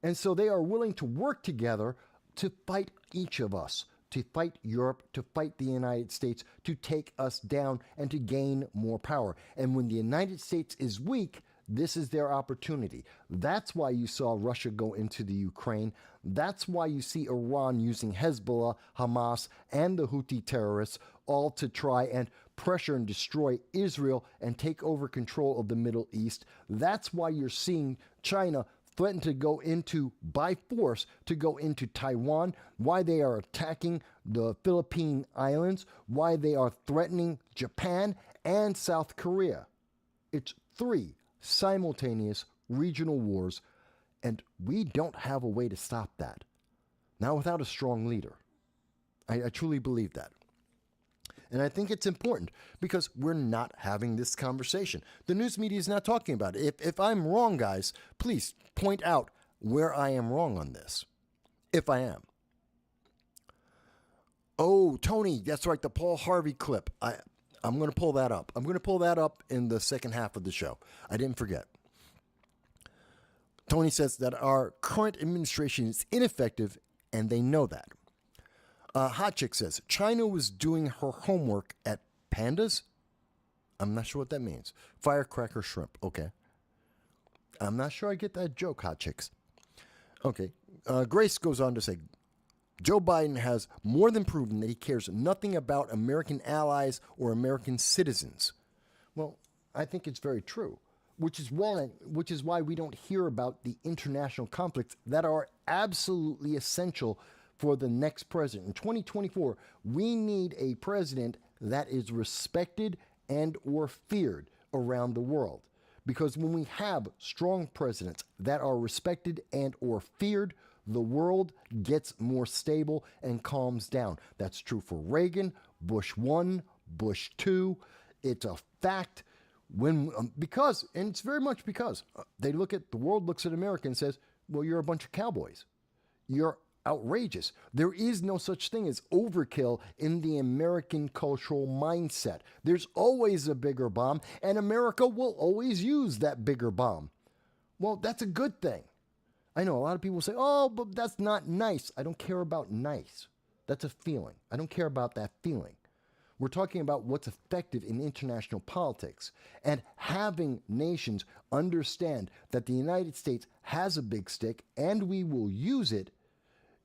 And so they are willing to work together to fight each of us, to fight Europe, to fight the United States, to take us down and to gain more power. And when the United States is weak, This is their opportunity. That's why you saw Russia go into the Ukraine. That's why you see Iran using Hezbollah, Hamas, and the Houthi terrorists all to try and pressure and destroy Israel and take over control of the Middle East. That's why you're seeing China threaten to go into, by force, to go into Taiwan, why they are attacking the Philippine Islands, why they are threatening Japan and South Korea. It's 3 simultaneous regional wars, and we don't have a way to stop that. Not without a strong leader. I truly believe that. And I think it's important because we're not having this conversation. The news media is not talking about it. If I'm wrong, guys, please point out where I am wrong on this, if I am. Oh, Tony, that's right, the Paul Harvey clip. I'm going to pull that up. I'm going to pull that up in the second half of the show. I didn't forget. Tony says that our current administration is ineffective, and they know that. Hot Chick says, China was doing her homework at pandas? I'm not sure what that means. Firecracker shrimp. Okay. I'm not sure I get that joke, Hot Chicks. Okay. Grace goes on to say, Joe Biden has more than proven that he cares nothing about American allies or American citizens. Well, I think it's very true, which is why we don't hear about the international conflicts that are absolutely essential for the next president. In 2024, we need a president that is respected and or feared around the world. Because when we have strong presidents that are respected and or feared, the world gets more stable and calms down. That's true for Reagan, Bush 1, Bush 2. It's a fact. Because it's very much because the world looks at America and says, well, you're a bunch of cowboys. You're outrageous. There is no such thing as overkill in the American cultural mindset. There's always a bigger bomb, and America will always use that bigger bomb. Well, that's a good thing. I know a lot of people say, oh, but that's not nice. I don't care about nice. That's a feeling. I don't care about that feeling. We're talking about what's effective in international politics, and having nations understand that the United States has a big stick and we will use it.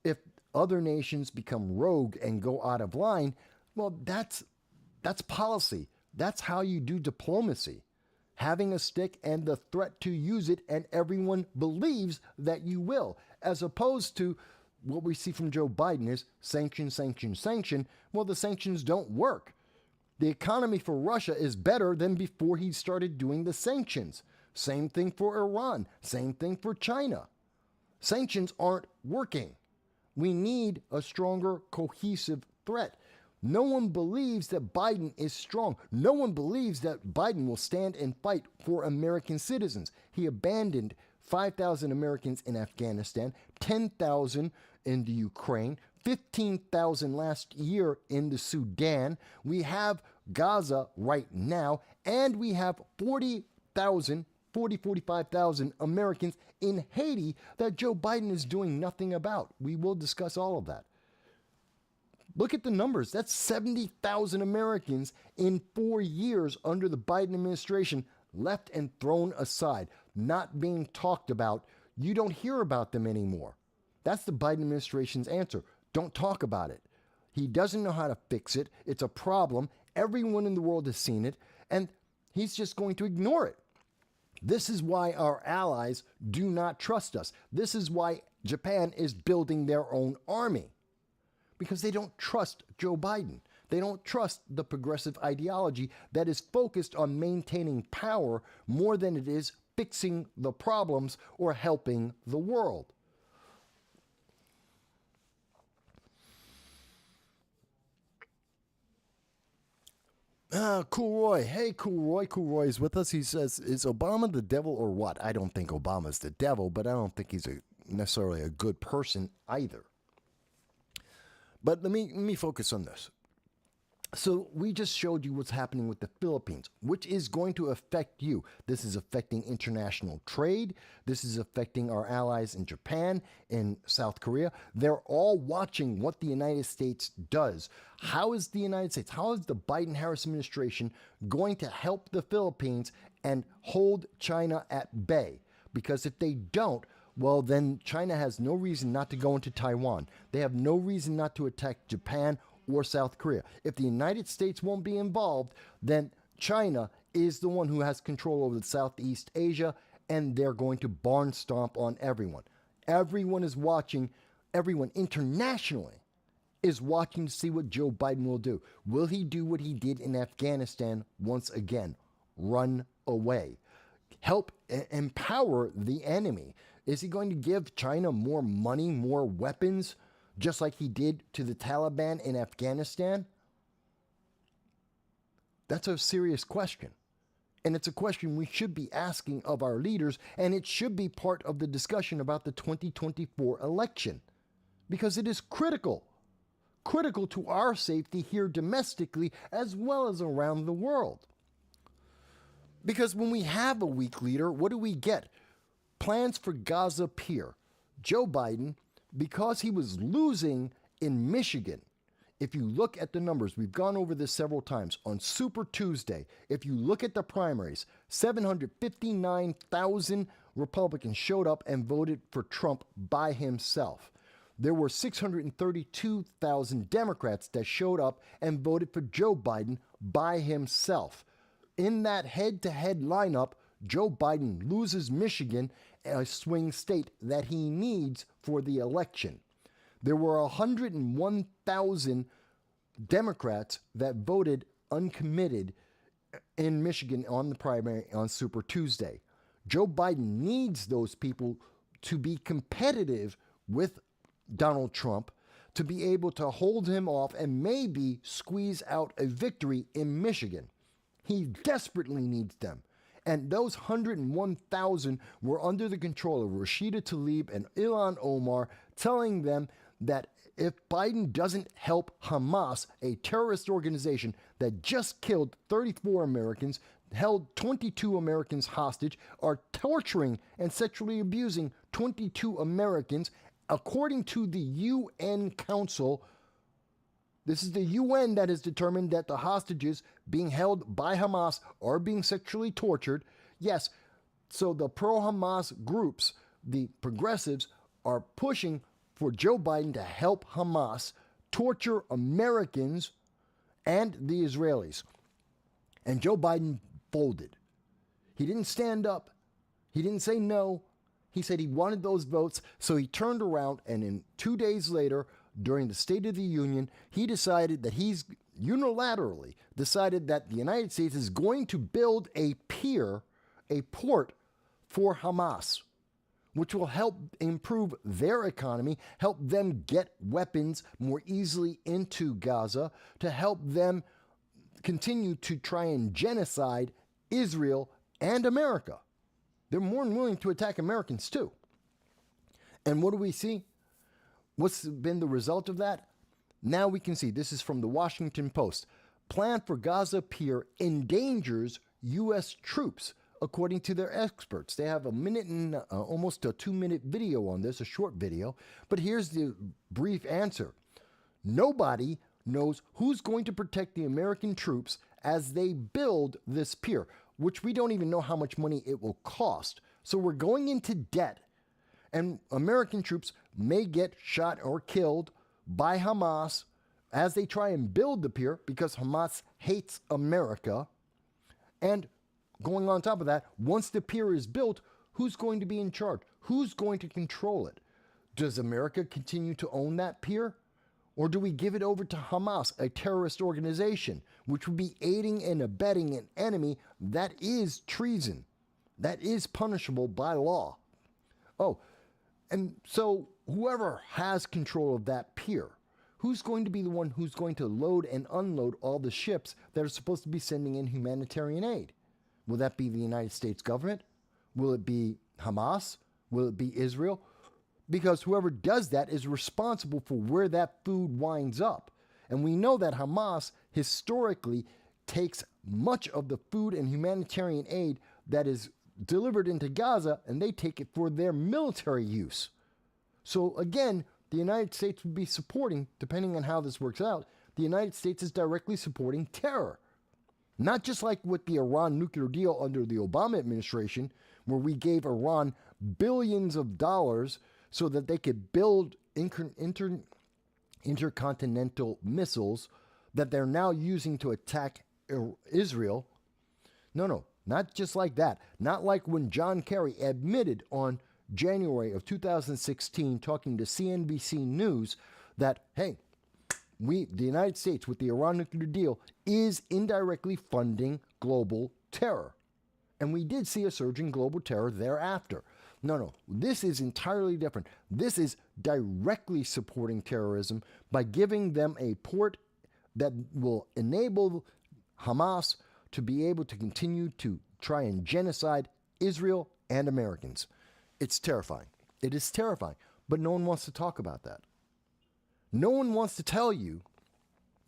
If other nations become rogue and go out of line, well, that's policy. That's how you do diplomacy. Having a stick and the threat to use it, and everyone believes that you will, as opposed to what we see from Joe Biden is sanction, sanction, sanction. Well, the sanctions don't work. The economy for Russia is better than before he started doing the sanctions. Same thing for Iran. Same thing for China. Sanctions aren't working. We need a stronger, cohesive threat. No one believes that Biden is strong. No one believes that Biden will stand and fight for American citizens. He abandoned 5,000 Americans in Afghanistan, 10,000 in the Ukraine, 15,000 last year in the Sudan. We have Gaza right now, and we have 45,000 Americans in Haiti that Joe Biden is doing nothing about. We will discuss all of that. Look at the numbers. That's 70,000 Americans in 4 years under the Biden administration left and thrown aside, not being talked about. You don't hear about them anymore. That's the Biden administration's answer. Don't talk about it. He doesn't know how to fix it. It's a problem. Everyone in the world has seen it, and he's just going to ignore it. This is why our allies do not trust us. This is why Japan is building their own army, because they don't trust Joe Biden. They don't trust the progressive ideology that is focused on maintaining power more than it is fixing the problems or helping the world. Cool Roy. Hey, Cool Roy. Cool Roy is with us. He says, is Obama the devil or what? I don't think Obama's the devil, but I don't think he's necessarily a good person either. But let me focus on this. So we just showed you what's happening with the Philippines, which is going to affect you. This is affecting international trade. This is affecting our allies in Japan, in South Korea. They're all watching what the United States does. How is the United States, how is the Biden-Harris administration going to help the Philippines and hold China at bay? Because if they don't, well, then China has no reason not to go into Taiwan. They have no reason not to attack Japan or South Korea. If the United States won't be involved, then China is the one who has control over Southeast Asia, and they're going to barn stomp on everyone. Everyone is watching, everyone internationally is watching to see what Joe Biden will do. Will he do what he did in Afghanistan once again? Run away. Help empower the enemy. Is he going to give China more money, more weapons, just like he did to the Taliban in Afghanistan? That's a serious question. And it's a question we should be asking of our leaders, and it should be part of the discussion about the 2024 election, because it is critical to our safety here domestically as well as around the world. Because when we have a weak leader, what do we get? Plans for Gaza Pier. Joe Biden, because he was losing in Michigan, if you look at the numbers, we've gone over this several times, on Super Tuesday, if you look at the primaries, 759,000 Republicans showed up and voted for Trump by himself. There were 632,000 Democrats that showed up and voted for Joe Biden by himself. In that head-to-head lineup, Joe Biden loses Michigan, a swing state that he needs for the election. There were 101,000 Democrats that voted uncommitted in Michigan on the primary on Super Tuesday. Joe Biden needs those people to be competitive with Donald Trump, to be able to hold him off and maybe squeeze out a victory in Michigan. He desperately needs them. And those 101,000 were under the control of Rashida Tlaib and Ilhan Omar, telling them that if Biden doesn't help Hamas, a terrorist organization that just killed 34 Americans, held 22 Americans hostage, are torturing and sexually abusing 22 Americans, according to the UN Council. This is the UN that has determined that the hostages being held by Hamas are being sexually tortured. Yes, so the pro-Hamas groups, the progressives, are pushing for Joe Biden to help Hamas torture Americans and the Israelis. And Joe Biden folded. He didn't stand up. He didn't say no. He said he wanted those votes, so he turned around, and in 2 days later, during the State of the Union, he decided that he's unilaterally decided that the United States is going to build a pier, a port for Hamas, which will help improve their economy, help them get weapons more easily into Gaza, to help them continue to try and genocide Israel and America. They're more than willing to attack Americans too. And what do we see? What's been the result of that? Now we can see, this is from the Washington Post. Plan for Gaza Pier endangers U.S. troops, according to their experts. They have a minute and almost a 2-minute video on this, a short video. But here's the brief answer. Nobody knows who's going to protect the American troops as they build this pier, which we don't even know how much money it will cost. So we're going into debt, and American troops may get shot or killed by Hamas as they try and build the pier, because Hamas hates America. And going on top of that, once the pier is built, who's going to be in charge? Who's going to control it? Does America continue to own that pier? Or do we give it over to Hamas, a terrorist organization, which would be aiding and abetting an enemy that is treason, that is punishable by law? Oh, and so whoever has control of that pier, who's going to be the one who's going to load and unload all the ships that are supposed to be sending in humanitarian aid? Will that be the United States government? Will it be Hamas? Will it be Israel? Because whoever does that is responsible for where that food winds up. And we know that Hamas historically takes much of the food and humanitarian aid that is delivered into Gaza, and they take it for their military use. So again, the United States would be supporting, depending on how this works out, the United States is directly supporting terror. Not just like with the Iran nuclear deal under the Obama administration, where we gave Iran billions of dollars so that they could build intercontinental missiles that they're now using to attack Israel. No, not just like that. Not like when John Kerry admitted on January of 2016, talking to CNBC News, that, hey, the United States, with the Iran nuclear deal, is indirectly funding global terror. And we did see a surge in global terror thereafter. No, this is entirely different. This is directly supporting terrorism by giving them a port that will enable Hamas to be able to continue to try and genocide Israel and Americans. It's terrifying. It is terrifying. But no one wants to talk about that. No one wants to tell you.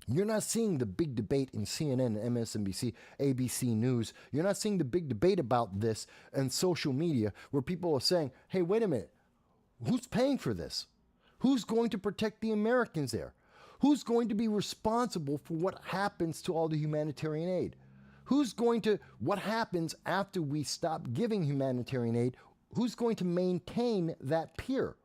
You're not seeing the big debate in CNN, MSNBC, ABC News. You're not seeing the big debate about this in social media where people are saying, hey, wait a minute. Who's paying for this? Who's going to protect the Americans there? Who's going to be responsible for what happens to all the humanitarian aid? What happens after we stop giving humanitarian aid? Who's going to maintain that pier?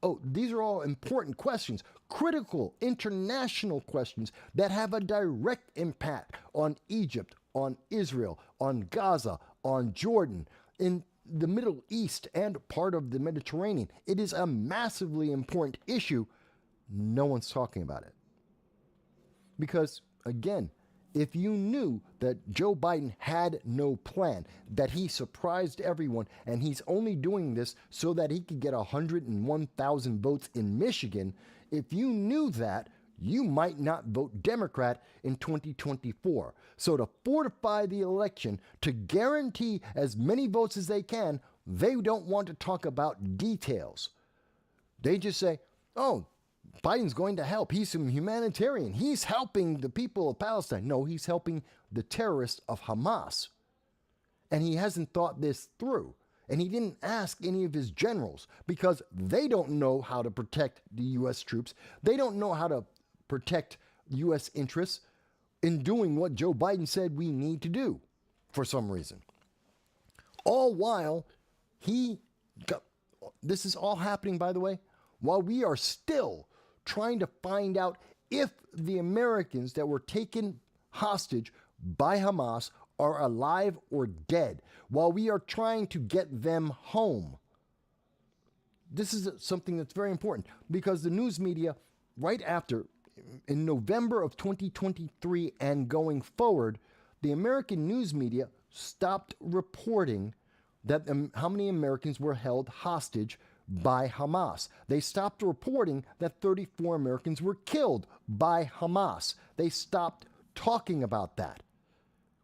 Oh, these are all important questions, critical international questions that have a direct impact on Egypt, on Israel, on Gaza, on Jordan, in the Middle East and part of the Mediterranean. It is a massively important issue. No one's talking about it. Because, again, if you knew that Joe Biden had no plan, that he surprised everyone, and he's only doing this so that he could get 101,000 votes in Michigan, if you knew that, you might not vote Democrat in 2024. So to fortify the election, to guarantee as many votes as they can, they don't want to talk about details. They just say, oh, Biden's going to help. He's some humanitarian. He's helping the people of Palestine. No, he's helping the terrorists of Hamas. And he hasn't thought this through. And he didn't ask any of his generals because they don't know how to protect the U.S. troops. They don't know how to protect U.S. interests in doing what Joe Biden said we need to do for some reason. All while this is all happening, by the way, while we are still trying to find out if the Americans that were taken hostage by Hamas are alive or dead, while we are trying to get them home. This is something that's very important because the news media, right after, in November of 2023 and going forward, the American news media stopped reporting that how many Americans were held hostage by Hamas. They stopped reporting that 34 Americans were killed by Hamas. They stopped talking about that.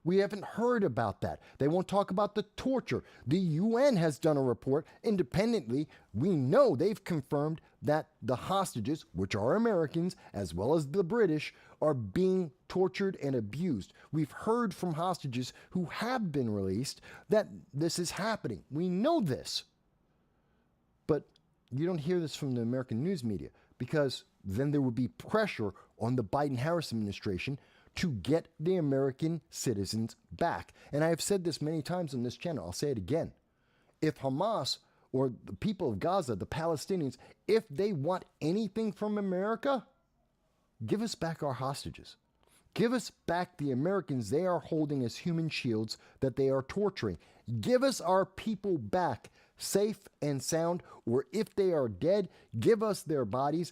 We haven't heard about that. They won't talk about the torture. The UN has done a report independently. We know they've confirmed that the hostages, which are Americans as well as the British, are being tortured and abused. We've heard from hostages who have been released that this is happening. We know this. But you don't hear this from the American news media because then there would be pressure on the Biden-Harris administration to get the American citizens back. And I have said this many times on this channel. I'll say it again. If Hamas or the people of Gaza, the Palestinians, if they want anything from America, give us back our hostages. Give us back the Americans they are holding as human shields that they are torturing. Give us our people back, safe and sound, or if they are dead, give us their bodies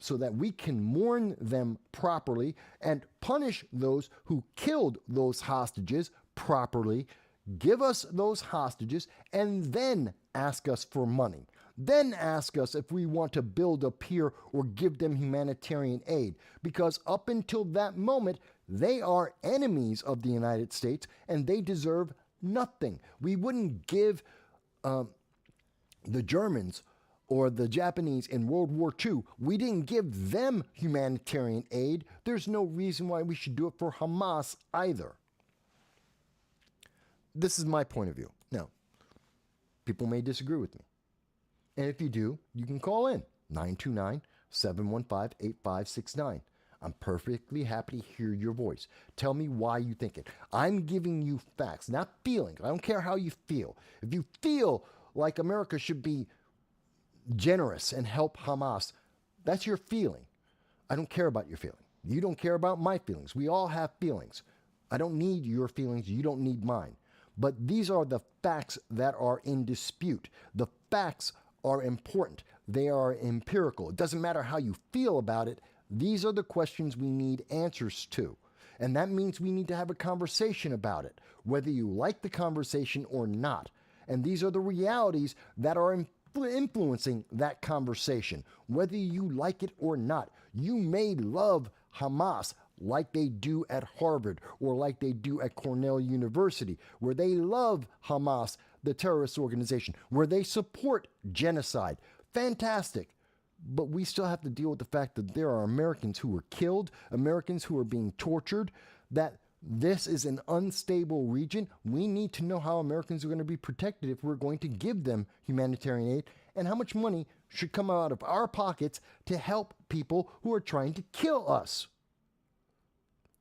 so that we can mourn them properly and punish those who killed those hostages properly. Give us those hostages and then ask us for money. Then ask us if we want to build a pier or give them humanitarian aid. Because up until that moment, they are enemies of the United States and they deserve nothing. We wouldn't give the Germans or the Japanese in World War II, we didn't give them humanitarian aid. There's no reason why we should do it for Hamas either. This is my point of view. Now, people may disagree with me. And if you do, you can call in 929-715-8569. I'm perfectly happy to hear your voice. Tell me why you think it. I'm giving you facts, not feelings. I don't care how you feel. If you feel like America should be generous and help Hamas, that's your feeling. I don't care about your feeling. You don't care about my feelings. We all have feelings. I don't need your feelings. You don't need mine. But these are the facts that are in dispute. The facts are important. They are empirical. It doesn't matter how you feel about it. These are the questions we need answers to. And that means we need to have a conversation about it, whether you like the conversation or not. And these are the realities that are influencing that conversation, whether you like it or not. You may love Hamas like they do at Harvard or like they do at Cornell University, where they love Hamas, the terrorist organization, where they support genocide. Fantastic. But we still have to deal with the fact that there are Americans who were killed, Americans who are being tortured, that this is an unstable region. We need to know how Americans are going to be protected if we're going to give them humanitarian aid, and how much money should come out of our pockets to help people who are trying to kill us.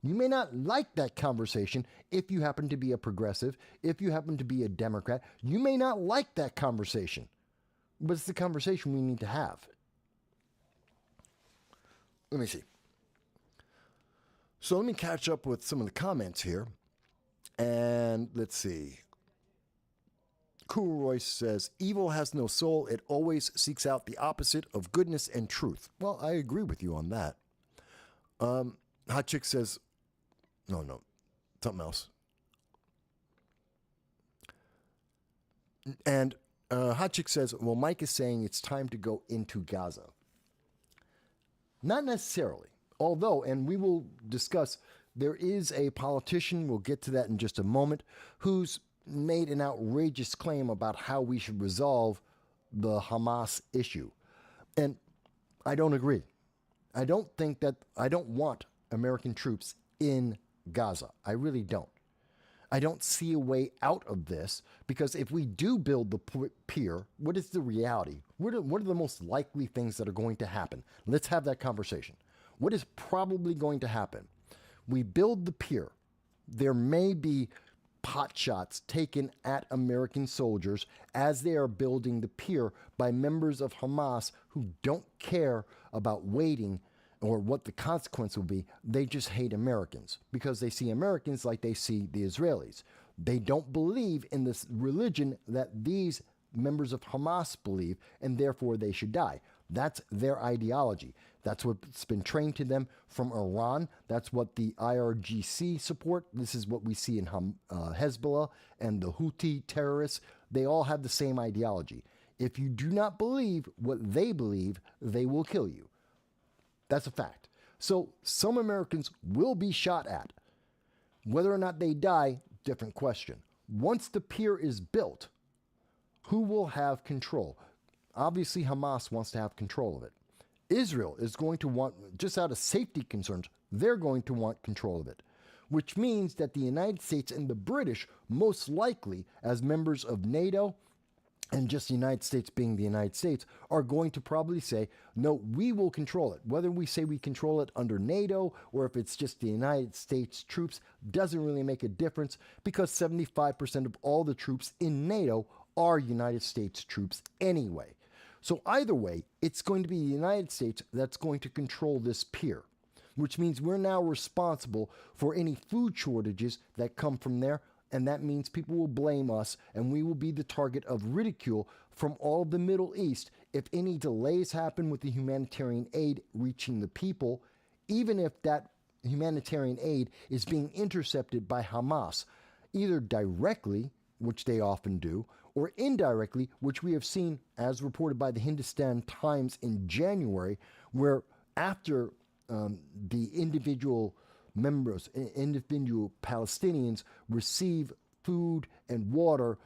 You may not like that conversation if you happen to be a progressive, if you happen to be a Democrat. You may not like that conversation, but it's the conversation we need to have. Let me see. So let me catch up with some of the comments here. And let's see. Cool Royce says, evil has no soul. It always seeks out the opposite of goodness and truth. Well, I agree with you on that. Hot Chick says, no, something else. And Hot Chick says, well, Mike is saying it's time to go into Gaza. Not necessarily. Although, and we will discuss, there is a politician, we'll get to that in just a moment, who's made an outrageous claim about how we should resolve the Hamas issue. And I don't agree. I don't want American troops in Gaza. I really don't. I don't see a way out of this, because if we do build the pier, what is the reality? What are the most likely things that are going to happen? Let's have that conversation. What is probably going to happen? We build the pier. There may be pot shots taken at American soldiers as they are building the pier by members of Hamas who don't care about waiting or what the consequence will be. They just hate Americans because they see Americans like they see the Israelis. They don't believe in this religion that these members of Hamas believe, and therefore they should die. That's their ideology. That's what's been trained to them from Iran. That's what the IRGC support. This is what we see in Hezbollah and the Houthi terrorists. They all have the same ideology. If you do not believe what they believe, they will kill you. That's a fact. So some Americans will be shot at. Whether or not they die, different question. Once the pier is built, who will have control? Obviously, Hamas wants to have control of it. Israel is going to want, just out of safety concerns, they're going to want control of it, which means that the United States and the British, most likely as members of NATO, and just the United States being the United States, are going to probably say, no, we will control it. Whether we say we control it under NATO or if it's just the United States troops doesn't really make a difference, because 75% of all the troops in NATO are United States troops anyway. So either way, it's going to be the United States that's going to control this pier, which means we're now responsible for any food shortages that come from there. And that means people will blame us, and we will be the target of ridicule from all of the Middle East if any delays happen with the humanitarian aid reaching the people, even if that humanitarian aid is being intercepted by Hamas, either directly, which they often do, or indirectly, which we have seen as reported by the Hindustan Times in January, where after the individual Palestinians receive food and water,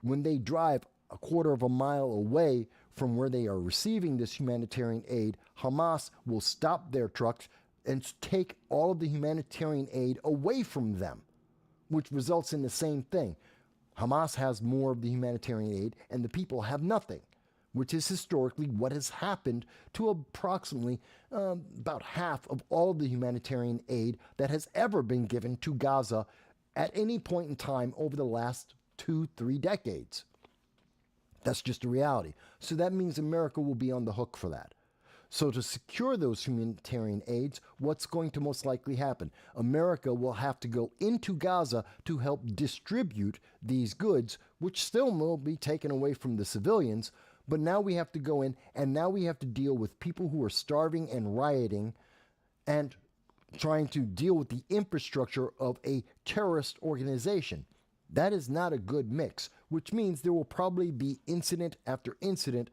when they drive a quarter of a mile away from where they are receiving this humanitarian aid, Hamas will stop their trucks and take all of the humanitarian aid away from them, which results in the same thing. Hamas has more of the humanitarian aid and the people have nothing, which is historically what has happened to approximately about half of all of the humanitarian aid that has ever been given to Gaza at any point in time over the last 2-3 decades. That's just a reality. So that means America will be on the hook for that. So to secure those humanitarian aids, what's going to most likely happen? America will have to go into Gaza to help distribute these goods, which still will be taken away from the civilians. But now we have to go in, and now we have to deal with people who are starving and rioting and trying to deal with the infrastructure of a terrorist organization. That is not a good mix, which means there will probably be incident after incident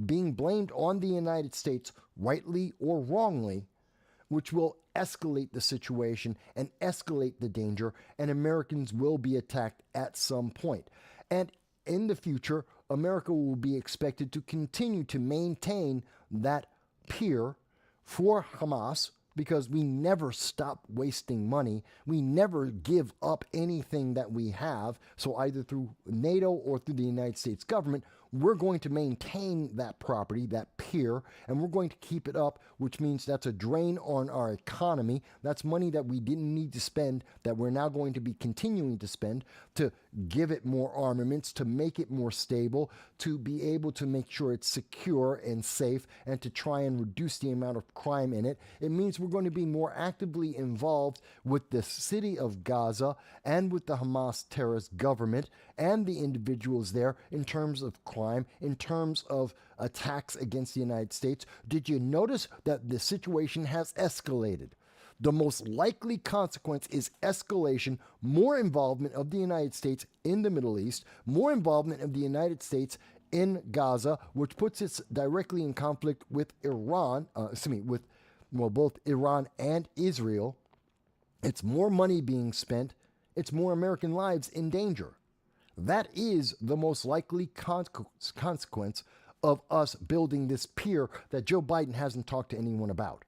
being blamed on the United States, rightly or wrongly, which will escalate the situation and escalate the danger, and Americans will be attacked at some point. And in the future, America will be expected to continue to maintain that pier for Hamas, because we never stop wasting money. We never give up anything that we have. So either through NATO or through the United States government, we're going to maintain that property, that pier, and we're going to keep it up, which means that's a drain on our economy. That's money that we didn't need to spend that we're now going to be continuing to spend to give it more armaments, to make it more stable, to be able to make sure it's secure and safe, and to try and reduce the amount of crime in it. It means we're going to be more actively involved with the city of Gaza and with the Hamas terrorist government and the individuals there in terms of crime, in terms of attacks against the United States. Did you notice that the situation has escalated? The most likely consequence is escalation, more involvement of the United States in the Middle East, more involvement of the United States in Gaza, which puts us directly in conflict with Iran, both Iran and Israel. It's more money being spent. It's more American lives in danger. That is the most likely consequence of us building this pier that Joe Biden hasn't talked to anyone about.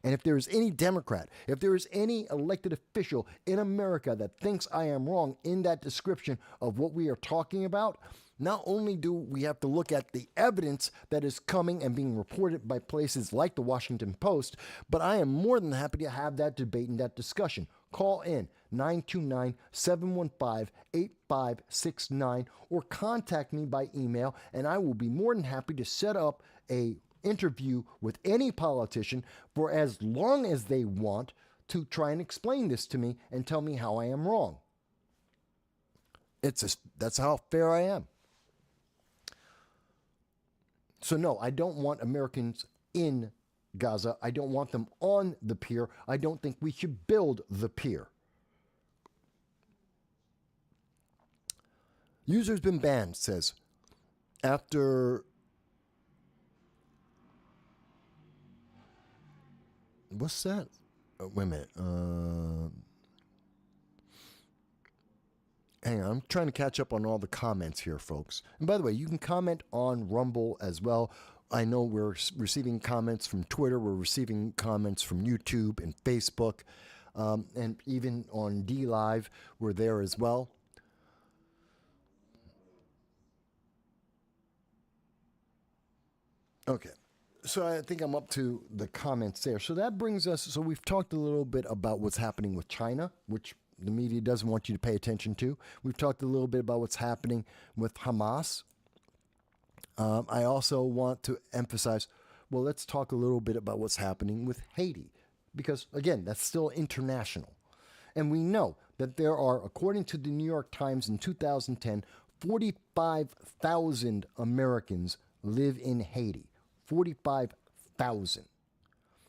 And if there is any Democrat, if there is any elected official in America that thinks I am wrong in that description of what we are talking about, not only do we have to look at the evidence that is coming and being reported by places like the Washington Post, but I am more than happy to have that debate and that discussion. Call in 929-715-8569 or contact me by email, and I will be more than happy to set up a interview with any politician for as long as they want to try and explain this to me and tell me how I am wrong. That's how fair I am. So no, I don't want Americans in Gaza. I don't want them on the pier. I don't think we should build the pier. User's been banned, says, after... What's that? Wait a minute. Hang on. I'm trying to catch up on all the comments here, folks. And by the way, you can comment on Rumble as well. I know we're receiving comments from Twitter. We're receiving comments from YouTube and Facebook. And even on DLive, we're there as well. Okay. So I think I'm up to the comments there. So that brings us, so we've talked a little bit about what's happening with China, which the media doesn't want you to pay attention to. We've talked a little bit about what's happening with Hamas. I also want to emphasize, well, let's talk a little bit about what's happening with Haiti, because again, that's still international. And we know that there are, according to the New York Times in 2010, 45,000 Americans live in Haiti. 45,000.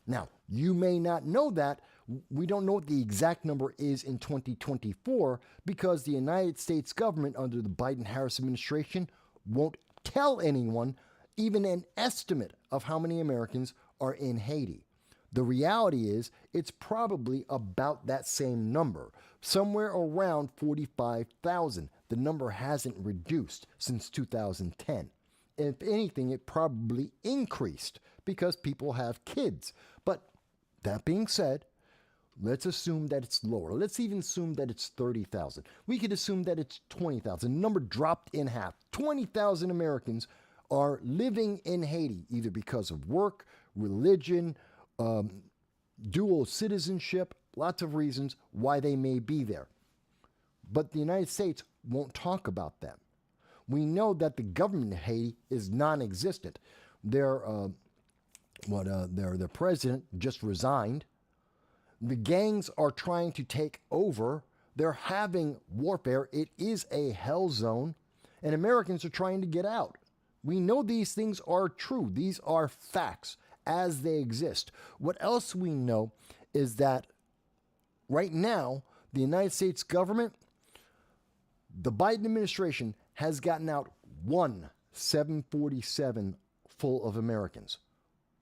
Now, you may not know that. We don't know what the exact number is in 2024 because the United States government under the Biden-Harris administration won't tell anyone even an estimate of how many Americans are in Haiti. The reality is it's probably about that same number, somewhere around 45,000. The number hasn't reduced since 2010. if anything, it probably increased because people have kids. But that being said, let's assume that it's lower. Let's even assume that it's 30,000. We could assume that it's 20,000. The number dropped in half. 20,000 Americans are living in Haiti, either because of work, religion, dual citizenship, lots of reasons why they may be there. But the United States won't talk about them. We know that the government of Haiti is non-existent. Their president just resigned. The gangs are trying to take over. They're having warfare. It is a hell zone, and Americans are trying to get out. We know these things are true. These are facts as they exist. What else we know is that right now, the United States government, the Biden administration, has gotten out one 747 full of Americans.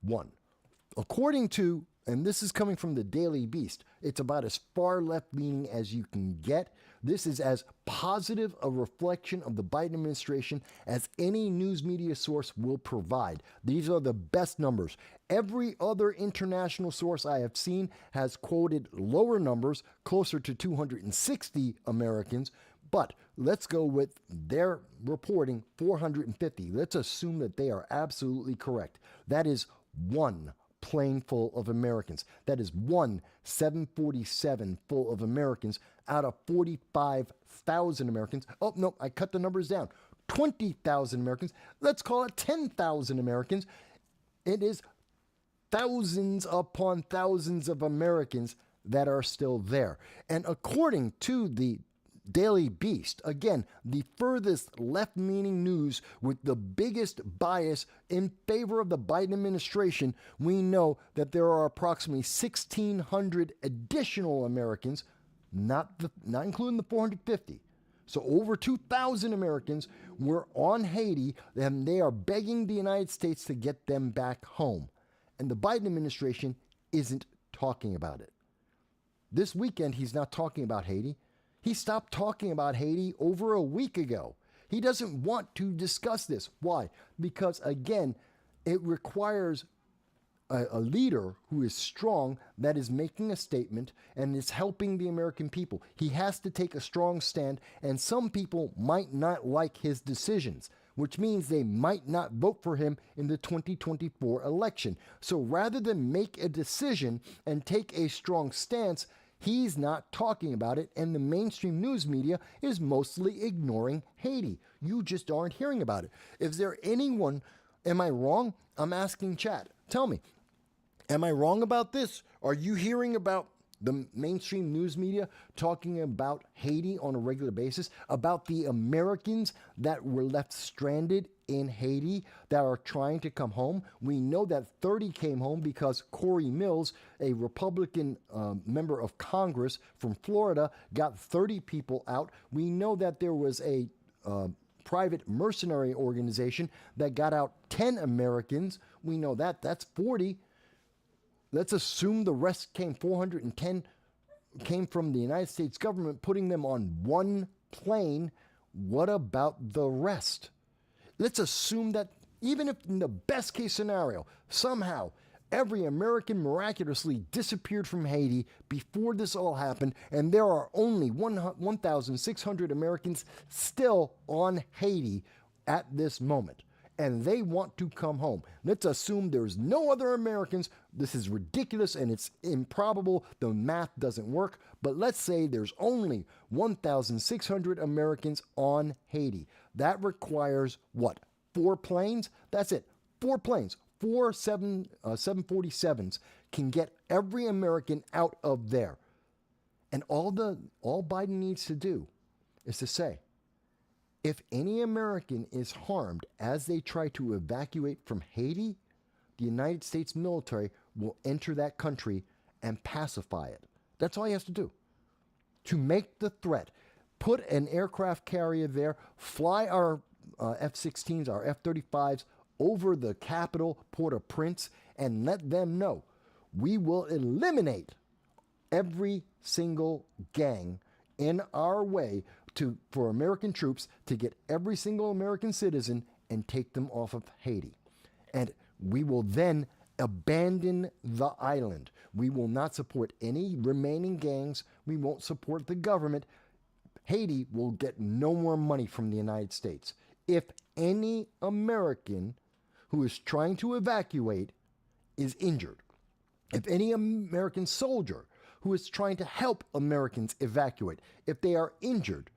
One. According to, and this is coming from the Daily Beast, it's about as far left-leaning as you can get. This is as positive a reflection of the Biden administration as any news media source will provide. These are the best numbers. Every other international source I have seen has quoted lower numbers, closer to 260 Americans, but let's go with their reporting 450. Let's assume that they are absolutely correct. That is one plane full of Americans. That is one 747 full of Americans out of 45,000 Americans. Oh, no, I cut the numbers down. 20,000 Americans. Let's call it 10,000 Americans. It is thousands upon thousands of Americans that are still there. And according to the Daily Beast, again, the furthest left-leaning news with the biggest bias in favor of the Biden administration, we know that there are approximately 1,600 additional Americans, not including the 450. So over 2,000 Americans were on Haiti, and they are begging the United States to get them back home. And the Biden administration isn't talking about it. This weekend, he's not talking about Haiti. He stopped talking about Haiti over a week ago. He doesn't want to discuss this. Why? Because, again, it requires a leader who is strong, that is making a statement and is helping the American people. He has to take a strong stand, and some people might not like his decisions, which means they might not vote for him in the 2024 election. So rather than make a decision and take a strong stance, he's not talking about it, and the mainstream news media is mostly ignoring Haiti. You just aren't hearing about it. Is there anyone, am I wrong? I'm asking chat. Tell me, am I wrong about this? Are you hearing about the mainstream news media talking about Haiti on a regular basis, about the Americans that were left stranded in Haiti that are trying to come home? We know that 30 came home because Corey Mills, a Republican member of Congress from Florida, got 30 people out. We know that there was a private mercenary organization that got out 10 Americans. We know that. That's 40. Let's assume the rest came, 410 came from the United States government, putting them on one plane. What about the rest? Let's assume that even if in the best case scenario, somehow every American miraculously disappeared from Haiti before this all happened, and there are only 1,600 Americans still on Haiti at this moment, and they want to come home. Let's assume there's no other Americans. This is ridiculous and it's improbable. The math doesn't work. But let's say there's only 1,600 Americans on Haiti. That requires what? 4 planes? That's it. 4 planes. 4 747s can get every American out of there. And all Biden needs to do is to say, if any American is harmed as they try to evacuate from Haiti, the United States military will enter that country and pacify it. That's all he has to do. To make the threat, put an aircraft carrier there, fly our F-16s, our F-35s over the capital, Port-au-Prince, and let them know we will eliminate every single gang in our way for American troops to get every single American citizen and take them off of Haiti. And we will then abandon the island. We will not support any remaining gangs. We won't support the government. Haiti will get no more money from the United States. If any American who is trying to evacuate is injured, if any American soldier who is trying to help Americans evacuate, if they are injured,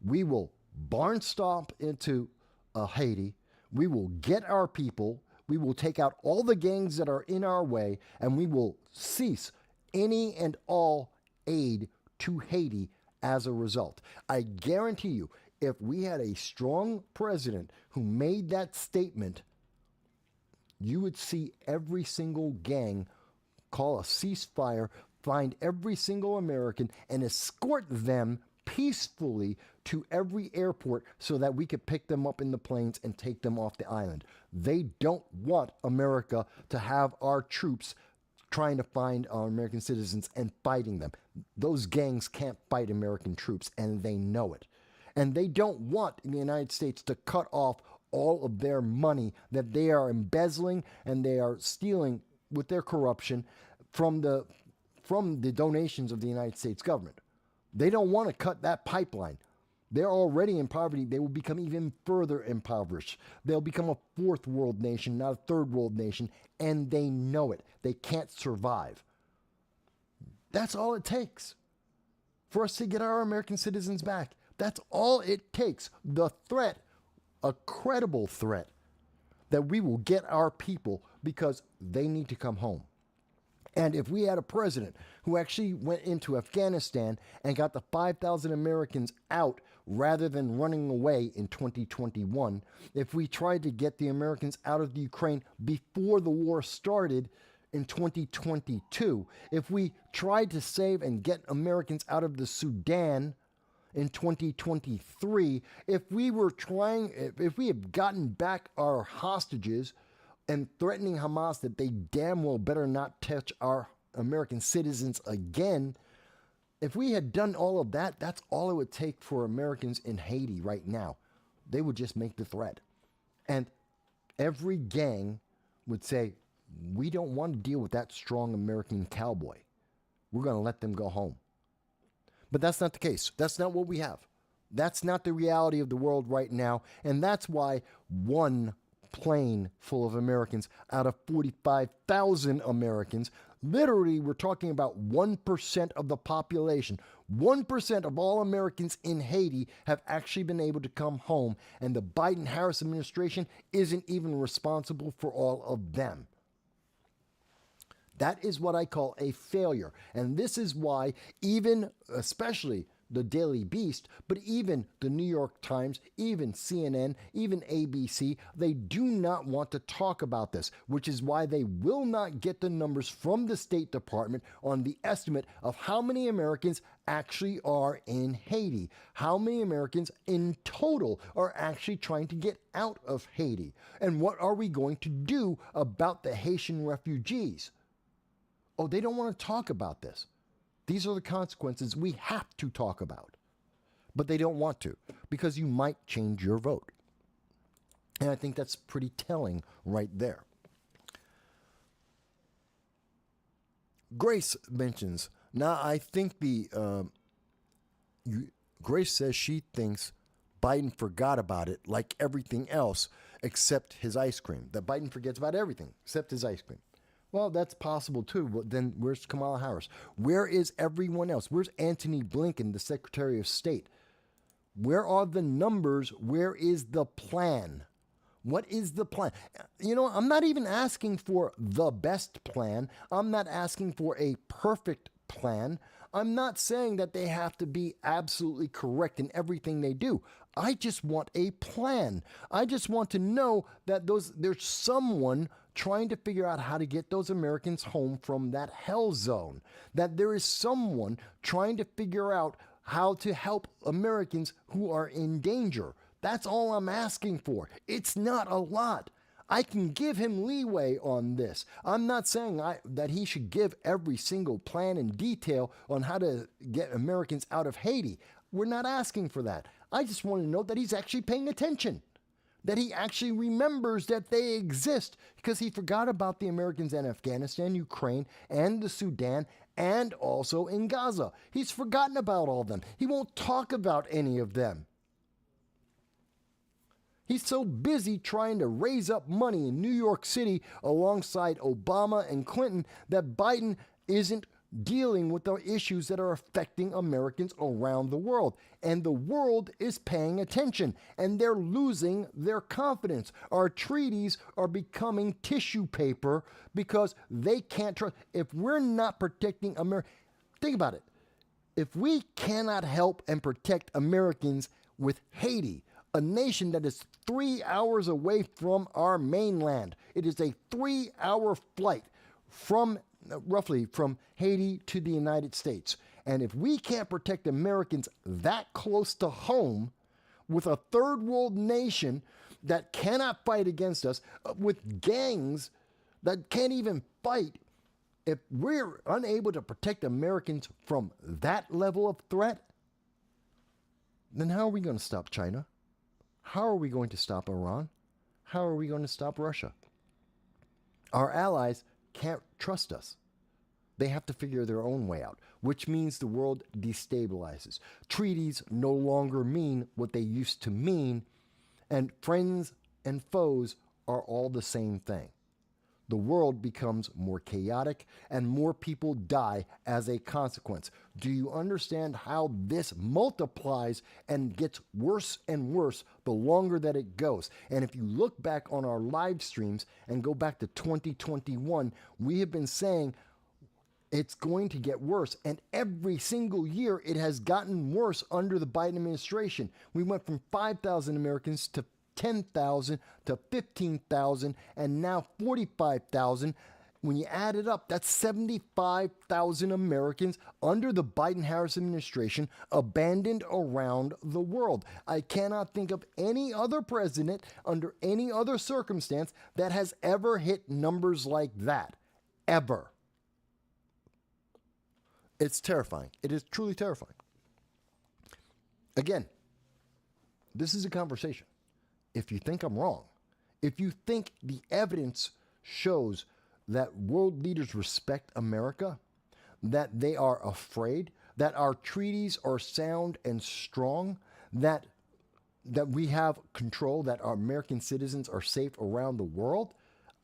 we will barnstomp into Haiti. We will get our people. We will take out all the gangs that are in our way, and we will cease any and all aid to Haiti as a result. I guarantee you, if we had a strong president who made that statement, you would see every single gang call a ceasefire, find every single American, and escort them peacefully to every airport so that we could pick them up in the planes and take them off the island. They don't want America to have our troops trying to find our American citizens and fighting them. Those gangs can't fight American troops, and they know it. And they don't want the United States to cut off all of their money that they are embezzling and they are stealing with their corruption from the donations of the United States government. They don't want to cut that pipeline. They're already in poverty. They will become even further impoverished. They'll become a fourth world nation, not a third world nation, and they know it. They can't survive. That's all it takes for us to get our American citizens back. That's all it takes. The threat, a credible threat, that we will get our people because they need to come home. And if we had a president who actually went into Afghanistan and got the 5,000 Americans out rather than running away in 2021, if we tried to get the Americans out of the Ukraine before the war started in 2022, if we tried to save and get Americans out of the Sudan in 2023, if we had gotten back our hostages and threatening Hamas that they damn well better not touch our American citizens again, if we had done all of that, that's all it would take for Americans in Haiti right now. They would just make the threat. And every gang would say, we don't want to deal with that strong American cowboy. We're going to let them go home. But that's not the case. That's not what we have. That's not the reality of the world right now. And that's why one plane full of Americans out of 45,000 Americans, literally we're talking about 1% of the population. 1% of all Americans in Haiti have actually been able to come home, and the Biden-Harris administration isn't even responsible for all of them. That is what I call a failure. And this is why even, especially the Daily Beast, but even the New York Times, even CNN, even ABC, they do not want to talk about this, which is why they will not get the numbers from the State Department on the estimate of how many Americans actually are in Haiti, how many Americans in total are actually trying to get out of Haiti, and what are we going to do about the Haitian refugees. Oh, they don't want to talk about this. These are the consequences we have to talk about. But they don't want to, because you might change your vote. And I think that's pretty telling right there. Grace mentions, now I think Grace says she thinks Biden forgot about it like everything else except his ice cream. That Biden forgets about everything except his ice cream. Well, that's possible too, but then where's Kamala Harris? Where is everyone else? Where's Antony Blinken, the Secretary of State? Where are the numbers? Where is the plan? What is the plan? You know, I'm not even asking for the best plan. I'm not asking for a perfect plan. I'm not saying that they have to be absolutely correct in everything they do. I just want a plan. I just want to know that there's someone trying to figure out how to get those Americans home from that hell zone. That there is someone trying to figure out how to help Americans who are in danger. That's all I'm asking for. It's not a lot. I can give him leeway on this. I'm not saying that he should give every single plan in detail on how to get Americans out of Haiti. We're not asking for that. I just want to know that he's actually paying attention. that he actually remembers that they exist, because he forgot about the Americans in Afghanistan, Ukraine, and the Sudan, and also in Gaza. He's forgotten about all of them. He won't talk about any of them. He's so busy trying to raise up money in New York City alongside Obama and Clinton that Biden isn't dealing with the issues that are affecting Americans around the world. And the world is paying attention, and they're losing their confidence. Our treaties are becoming tissue paper because they can't trust. If we're not protecting America, think about it. If we cannot help and protect Americans with Haiti, a nation that is 3 hours away from our mainland. It is a 3-hour flight from roughly from Haiti to the United States. And if we can't protect Americans that close to home with a third world nation that cannot fight against us, with gangs that can't even fight, if we're unable to protect Americans from that level of threat, then how are we going to stop China? How are we going to stop Iran? How are we going to stop Russia? Our allies can't trust us. They have to figure their own way out, which means the world destabilizes. Treaties no longer mean what they used to mean, and friends and foes are all the same thing. The world becomes more chaotic and more people die as a consequence. Do you understand how this multiplies and gets worse and worse the longer that it goes? And if you look back on our live streams and go back to 2021, we have been saying it's going to get worse. And every single year it has gotten worse under the Biden administration. We went from 5,000 Americans to 10,000 to 15,000 and now 45,000. When you add it up, that's 75,000 Americans under the Biden-Harris administration abandoned around the world. I cannot think of any other president under any other circumstance that has ever hit numbers like that. Ever. It's terrifying. It is truly terrifying. Again, this is a conversation. If you think I'm wrong, if you think the evidence shows that world leaders respect America, that they are afraid, that our treaties are sound and strong, that we have control, that our American citizens are safe around the world,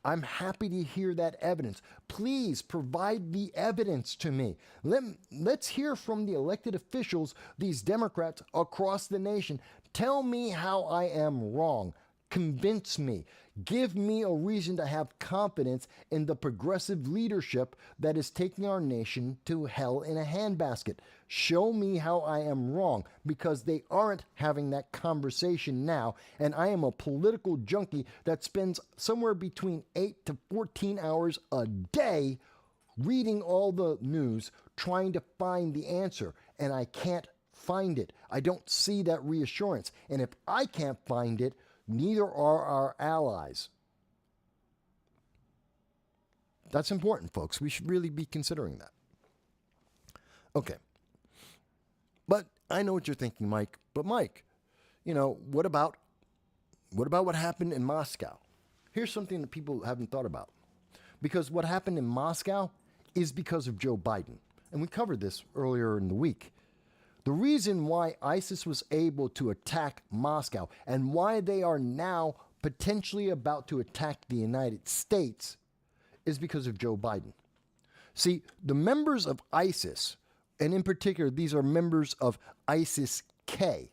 I'm happy to hear that evidence. Please provide the evidence to me. Let's hear from the elected officials, these Democrats across the nation. Tell me how I am wrong. Convince me. Give me a reason to have confidence in the progressive leadership that is taking our nation to hell in a handbasket. Show me how I am wrong, because they aren't having that conversation now, and I am a political junkie that spends somewhere between 8 to 14 hours a day reading all the news, trying to find the answer, and I can't find it. I don't see that reassurance, and if I can't find it, neither are our allies. That's important, folks. We should really be considering that. Okay. But I know what you're thinking, Mike. But Mike, what about what happened in Moscow? Here's something that people haven't thought about. Because what happened in Moscow is because of Joe Biden. And we covered this earlier in the week. The reason why ISIS was able to attack Moscow and why they are now potentially about to attack the United States is because of Joe Biden. See, the members of ISIS, and in particular, these are members of ISIS-K,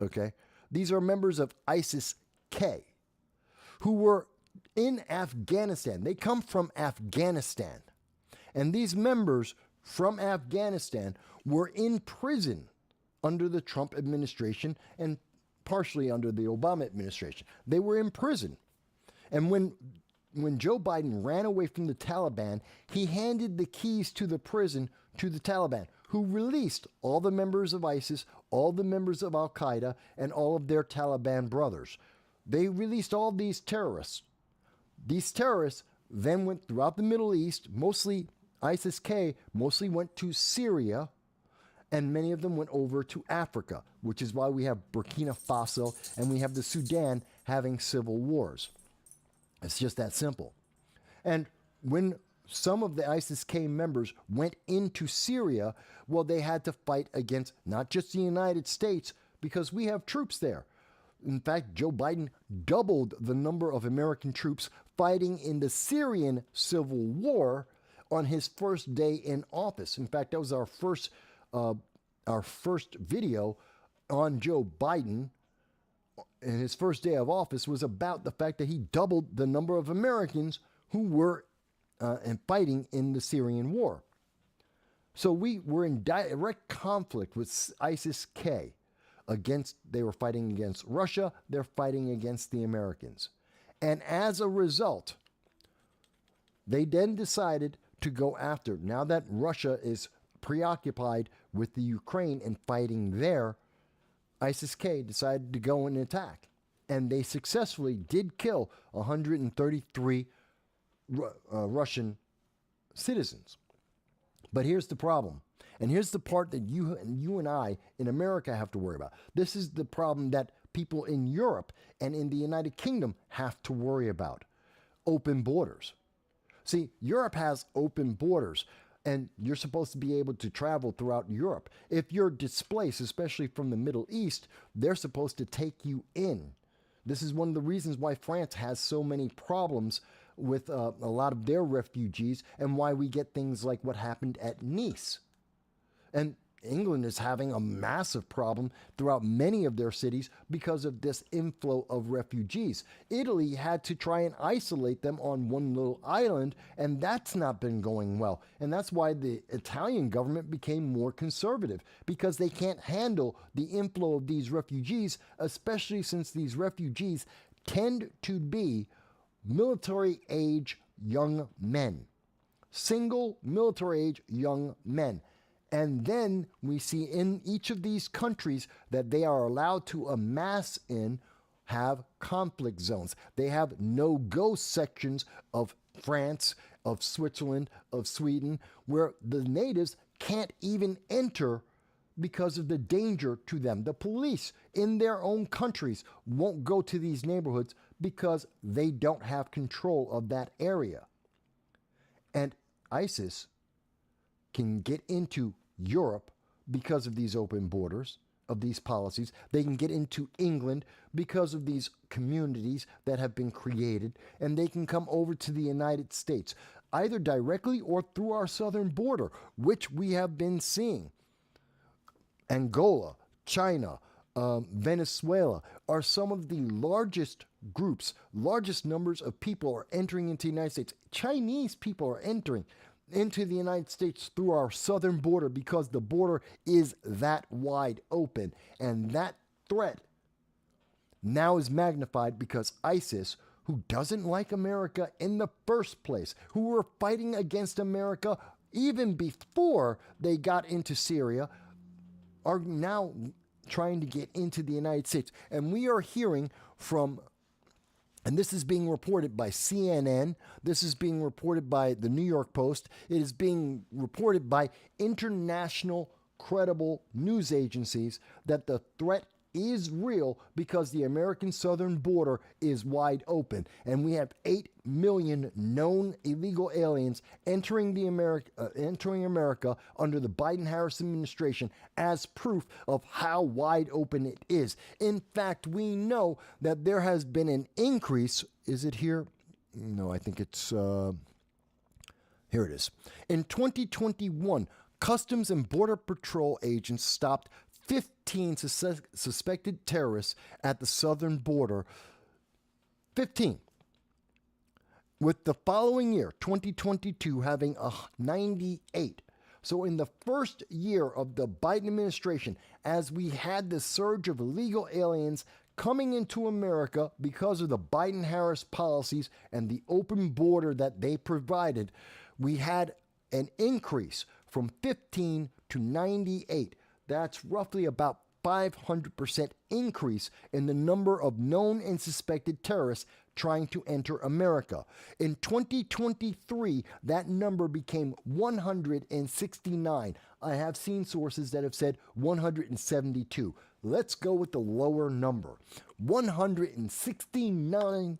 okay? These are members of ISIS-K who were in Afghanistan. They come from Afghanistan. And these members from Afghanistan were in prison under the Trump administration and partially under the Obama administration. They were in prison. And when Joe Biden ran away from the Taliban, he handed the keys to the prison to the Taliban, who released all the members of ISIS, all the members of Al-Qaeda, and all of their Taliban brothers. They released all these terrorists. These terrorists then went throughout the Middle East, mostly ISIS-K, mostly went to Syria, And many of them went over to Africa, which is why we have Burkina Faso and we have the Sudan having civil wars. It's just that simple. And when some of the ISIS-K members went into Syria, well, they had to fight against not just the United States, because we have troops there. In fact, Joe Biden doubled the number of American troops fighting in the Syrian civil war on his first day in office. In fact, that was our first video on Joe Biden in his first day of office, was about the fact that he doubled the number of Americans who were fighting in the Syrian war. So we were in direct conflict with ISIS-K. They were fighting against Russia, they're fighting against the Americans. And as a result, they then decided to go after, now that Russia is preoccupied with the Ukraine and fighting there, ISIS-K decided to go and attack. And they successfully did kill 133 Russian citizens. But here's the problem. And here's the part that you and I in America have to worry about. This is the problem that people in Europe and in the United Kingdom have to worry about. Open borders. See, Europe has open borders, and you're supposed to be able to travel throughout Europe. If you're displaced, especially from the Middle East, they're supposed to take you in. This is one of the reasons why France has so many problems with a lot of their refugees, and why we get things like what happened at Nice. And England is having a massive problem throughout many of their cities because of this inflow of refugees. Italy had to try and isolate them on one little island, and that's not been going well. And that's why the Italian government became more conservative, because they can't handle the inflow of these refugees, especially since these refugees tend to be military age young men. Single military age young men. And then we see in each of these countries that they are allowed to amass in have conflict zones. They have no-go sections of France, of Switzerland, of Sweden, where the natives can't even enter because of the danger to them. The police in their own countries won't go to these neighborhoods because they don't have control of that area. And ISIS can get into Europe because of these open borders, of these policies. They can get into England because of these communities that have been created, and they can come over to the United States, either directly or through our southern border, which we have been seeing. Angola, China, Venezuela are some of the largest groups, largest numbers of people are entering into the United States. Chinese people are entering into the United States through our southern border because the border is that wide open. And that threat now is magnified because ISIS, who doesn't like America in the first place, who were fighting against America even before they got into Syria, are now trying to get into the United States. And we are hearing from, and this is being reported by CNN, this is being reported by the New York Post, it is being reported by international credible news agencies that the threat is real because the American southern border is wide open, and we have 8 million known illegal aliens entering America under the Biden-Harris administration as proof of how wide open it is. In fact, we know that there has been an increase. Is it here? No, I think it's here it is. In 2021, Customs and Border Patrol agents stopped 15 suspected terrorists at the southern border. 15. With the following year, 2022, having 98. So in the first year of the Biden administration, as we had the surge of illegal aliens coming into America because of the Biden-Harris policies and the open border that they provided, we had an increase from 15 to 98. That's roughly about 500% increase in the number of known and suspected terrorists trying to enter America. In 2023, that number became 169. I have seen sources that have said 172. Let's go with the lower number. 169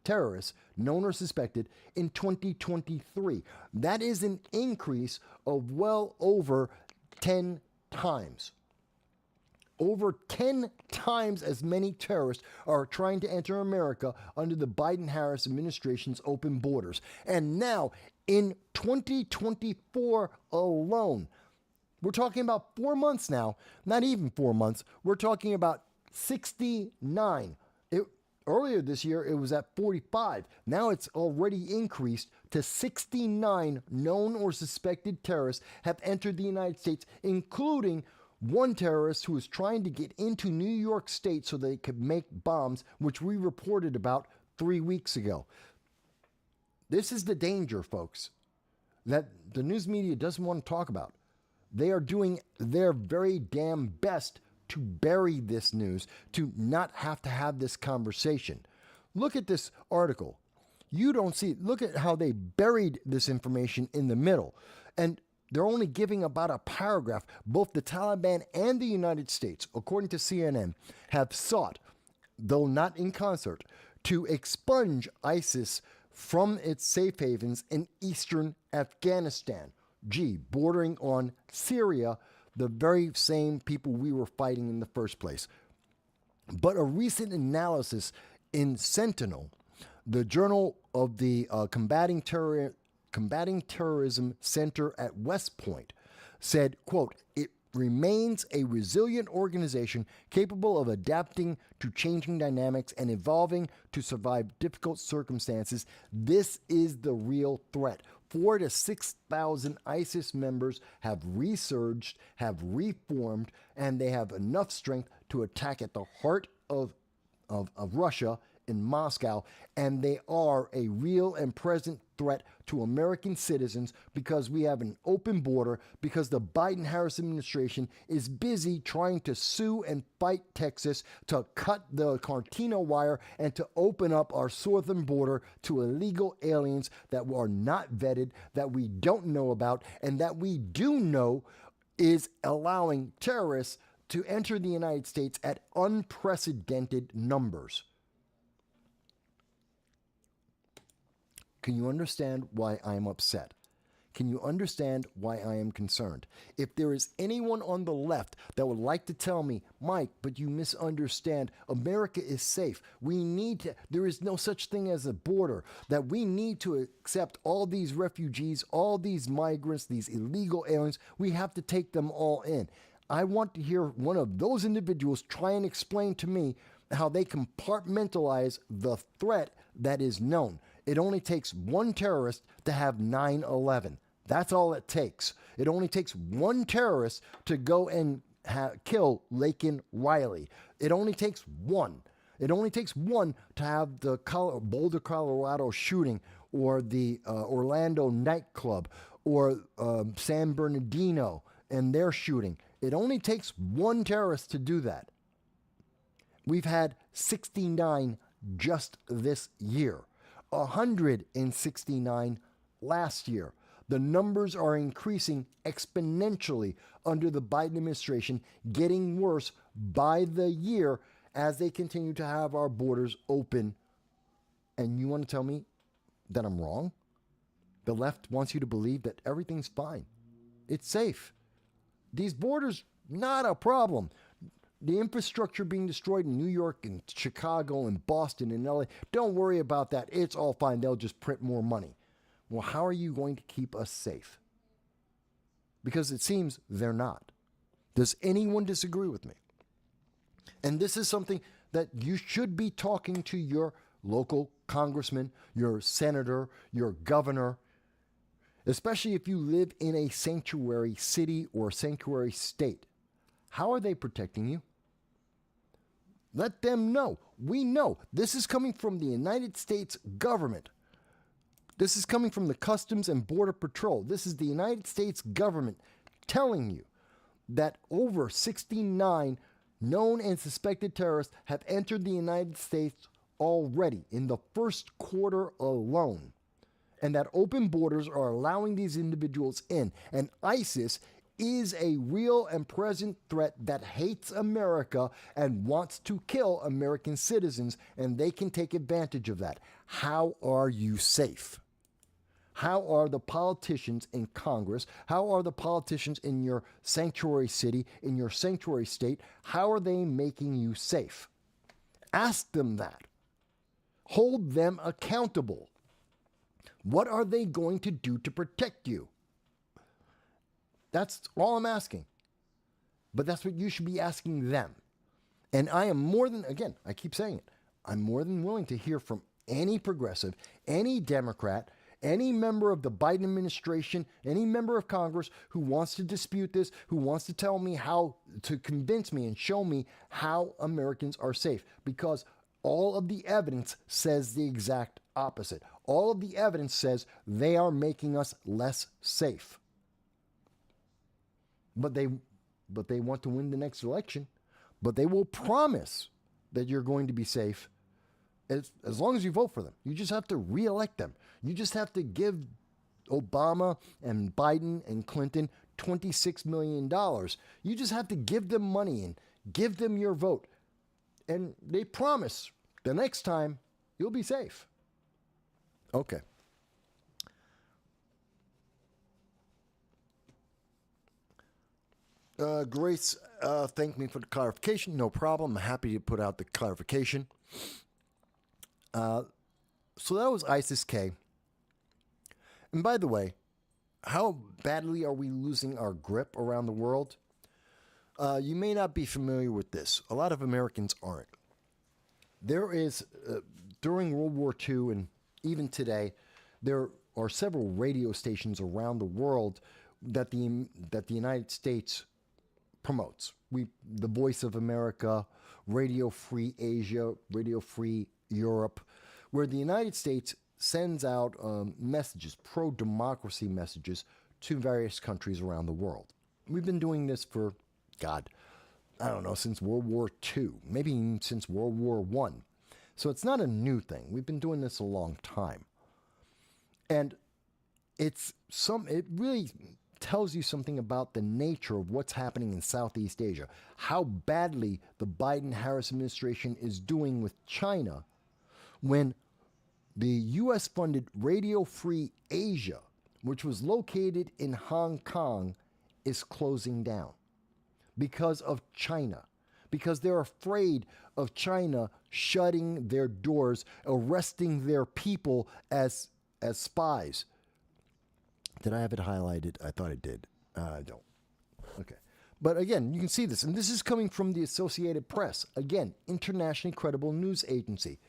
terrorists, known or suspected, in 2023. That is an increase of well over 10 times. Over 10 times as many terrorists are trying to enter America under the Biden-Harris administration's open borders. And now, in 2024 alone, we're talking about 4 months now, not even 4 months, we're talking about 69. Earlier this year, it was at 45. Now it's already increased to 69 known or suspected terrorists have entered the United States, including one terrorist who was trying to get into New York State so they could make bombs, which we reported about 3 weeks ago. This is the danger, folks, that the news media doesn't want to talk about. They are doing their very damn best to bury this news, to not have to have this conversation. Look at this article. You don't see, look at how they buried this information in the middle. And they're only giving about a paragraph. Both the Taliban and the United States, according to CNN, have sought, though not in concert, to expunge ISIS from its safe havens in eastern Afghanistan, bordering on Syria, the very same people we were fighting in the first place. But a recent analysis in Sentinel, the journal of the Combating Terrorism Center at West Point, said, quote, "It remains a resilient organization capable of adapting to changing dynamics and evolving to survive difficult circumstances. This is the real threat. 4,000 to 6,000 ISIS members have resurged, have reformed, and they have enough strength to attack at the heart of Russia in Moscow, and they are a real and present threat to American citizens because we have an open border, because the Biden-Harris administration is busy trying to sue and fight Texas to cut the Cortina wire and to open up our southern border to illegal aliens that are not vetted, that we don't know about, and that we do know is allowing terrorists to enter the United States at unprecedented numbers." Can you understand why I am upset? Can you understand why I am concerned? If there is anyone on the left that would like to tell me, Mike, but you misunderstand, America is safe. There is no such thing as a border, that we need to accept all these refugees, all these migrants, these illegal aliens. We have to take them all in. I want to hear one of those individuals try and explain to me how they compartmentalize the threat that is known. It only takes one terrorist to have 9/11. That's all it takes. It only takes one terrorist to go and kill Laken Riley. It only takes one. It only takes one to have the Boulder, Colorado shooting, or the Orlando nightclub, or San Bernardino and their shooting. It only takes one terrorist to do that. We've had 69 just this year. 169 last year. The numbers are increasing exponentially under the Biden administration, getting worse by the year as they continue to have our borders open. And you want to tell me that I'm wrong? The left wants you to believe that everything's fine. It's safe. These borders, not a problem. The infrastructure being destroyed in New York and Chicago and Boston and LA, don't worry about that. It's all fine. They'll just print more money. Well, how are you going to keep us safe? Because it seems they're not. Does anyone disagree with me? And this is something that you should be talking to your local congressman, your senator, your governor, especially if you live in a sanctuary city or sanctuary state. How are they protecting you? Let them know. We know this is coming from the United States government. This is coming from the Customs and Border Patrol. This is the United States government telling you that over 69 known and suspected terrorists have entered the United States already in the first quarter alone, and that open borders are allowing these individuals in. And ISIS is a real and present threat that hates America and wants to kill American citizens, and they can take advantage of that. How are you safe? How are the politicians in Congress? How are the politicians in your sanctuary city, in your sanctuary state? How are they making you safe? Ask them that. Hold them accountable. What are they going to do to protect you? That's all I'm asking. But that's what you should be asking them. And I am more than, again, I keep saying it, I'm more than willing to hear from any progressive, any Democrat, any member of the Biden administration, any member of Congress who wants to dispute this, who wants to tell me how to convince me and show me how Americans are safe. Because all of the evidence says the exact opposite. All of the evidence says they are making us less safe. But they want to win the next election. But they will promise that you're going to be safe as long as you vote for them. You just have to re-elect them. You just have to give Obama and Biden and Clinton $26 million. You just have to give them money and give them your vote. And they promise the next time you'll be safe. Okay. Grace thanked me for the clarification. No problem. I'm happy to put out the clarification. So that was ISIS-K. And by the way, how badly are we losing our grip around the world? You may not be familiar with this. A lot of Americans aren't. There is, during World War II and even today, there are several radio stations around the world that the United States promotes. The Voice of America, Radio Free Asia, Radio Free Europe, where the United States sends out messages, pro-democracy messages, to various countries around the world. We've been doing this for, God, I don't know, since World War II, maybe even since World War I. So it's not a new thing. We've been doing this a long time. And it really tells you something about the nature of what's happening in Southeast Asia, how badly the Biden-Harris administration is doing with China when the U.S.-funded Radio Free Asia, which was located in Hong Kong, is closing down because of China, because they're afraid of China shutting their doors, arresting their people as spies. Did I have it highlighted? I thought I did. I don't. Okay. But again, you can see this. And this is coming from the Associated Press. Again, internationally credible news agency.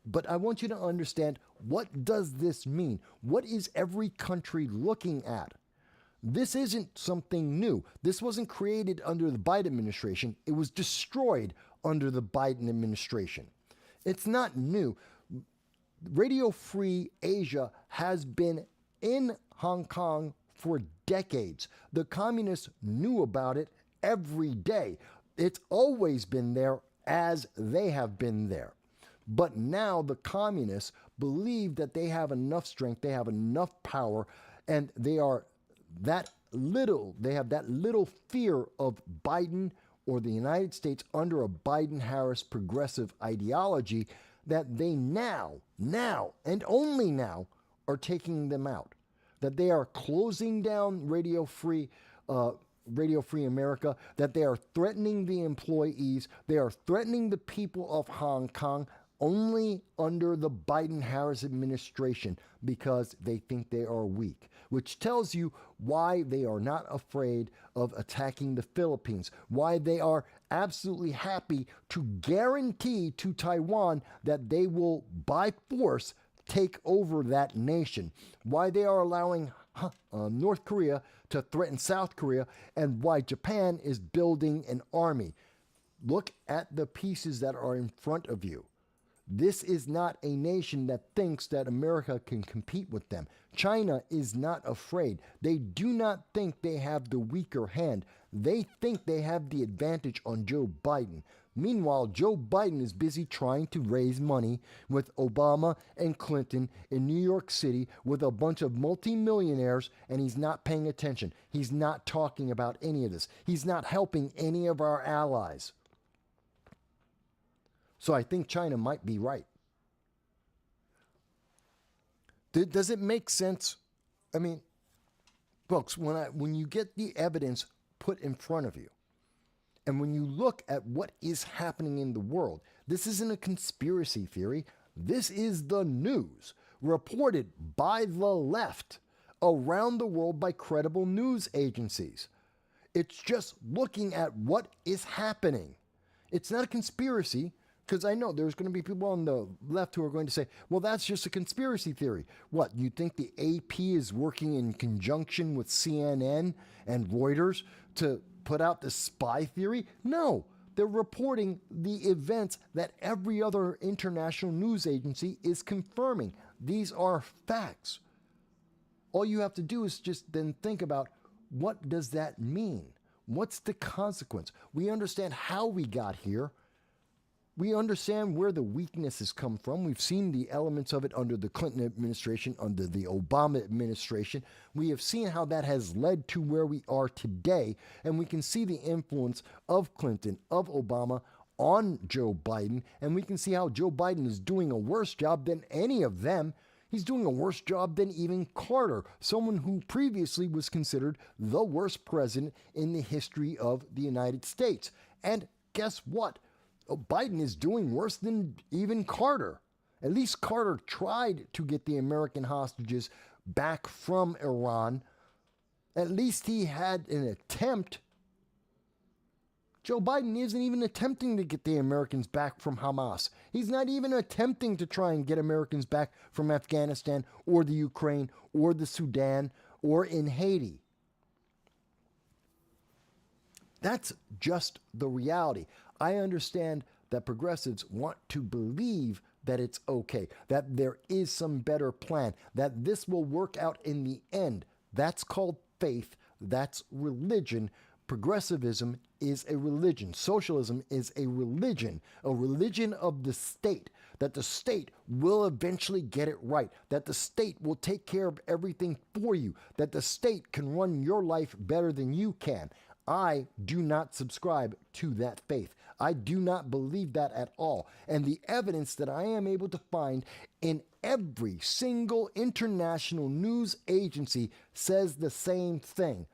But I want you to understand, what does this mean? What is every country looking at? This isn't something new. This wasn't created under the Biden administration. It was destroyed under the Biden administration. It's not new. Radio Free Asia has been in Hong Kong for decades. The communists knew about it every day. It's always been there as they have been there. But now the communists believe that they have enough strength, they have enough power, and they have that little fear of Biden or the United States under a Biden-Harris progressive ideology that they now, and only now, are taking them out. That they are closing down Radio Free America, that they are threatening the employees, they are threatening the people of Hong Kong only under the Biden-Harris administration because they think they are weak, which tells you why they are not afraid of attacking the Philippines, why they are absolutely happy to guarantee to Taiwan that they will, by force, take over that nation, why they are allowing North Korea to threaten South Korea, and why Japan is building an army. Look at the pieces that are in front of you. This is not a nation that thinks that America can compete with them. China is not afraid. They do not think they have the weaker hand. They think they have the advantage on Joe Biden. Meanwhile, Joe Biden is busy trying to raise money with Obama and Clinton in New York City with a bunch of multimillionaires, and he's not paying attention. He's not talking about any of this. He's not helping any of our allies. So I think China might be right. Does it make sense? I mean, folks, when you get the evidence put in front of you, and when you look at what is happening in the world, this isn't a conspiracy theory. This is the news reported by the left around the world by credible news agencies. It's just looking at what is happening. It's not a conspiracy, because I know there's going to be people on the left who are going to say, well, that's just a conspiracy theory. What, you think the AP is working in conjunction with CNN and Reuters to put out this spy theory? No, they're reporting the events that every other international news agency is confirming. These are facts. All you have to do is just then think about, what does that mean? What's the consequence? We understand how we got here. We understand where the weaknesses come from. We've seen the elements of it under the Clinton administration, under the Obama administration. We have seen how that has led to where we are today, and we can see the influence of Clinton, of Obama on Joe Biden, and we can see how Joe Biden is doing a worse job than any of them. He's doing a worse job than even Carter, someone who previously was considered the worst president in the history of the United States. And guess what? Biden is doing worse than even Carter. At least Carter tried to get the American hostages back from Iran. At least he had an attempt. Joe Biden isn't even attempting to get the Americans back from Hamas. He's not even attempting to try and get Americans back from Afghanistan or the Ukraine or the Sudan or in Haiti. That's just the reality. I understand that progressives want to believe that it's okay, that there is some better plan, that this will work out in the end. That's called faith. That's religion. Progressivism is a religion. Socialism is a religion of the state, that the state will eventually get it right, that the state will take care of everything for you, that the state can run your life better than you can. I do not subscribe to that faith. I do not believe that at all. And the evidence that I am able to find in every single international news agency says the same thing.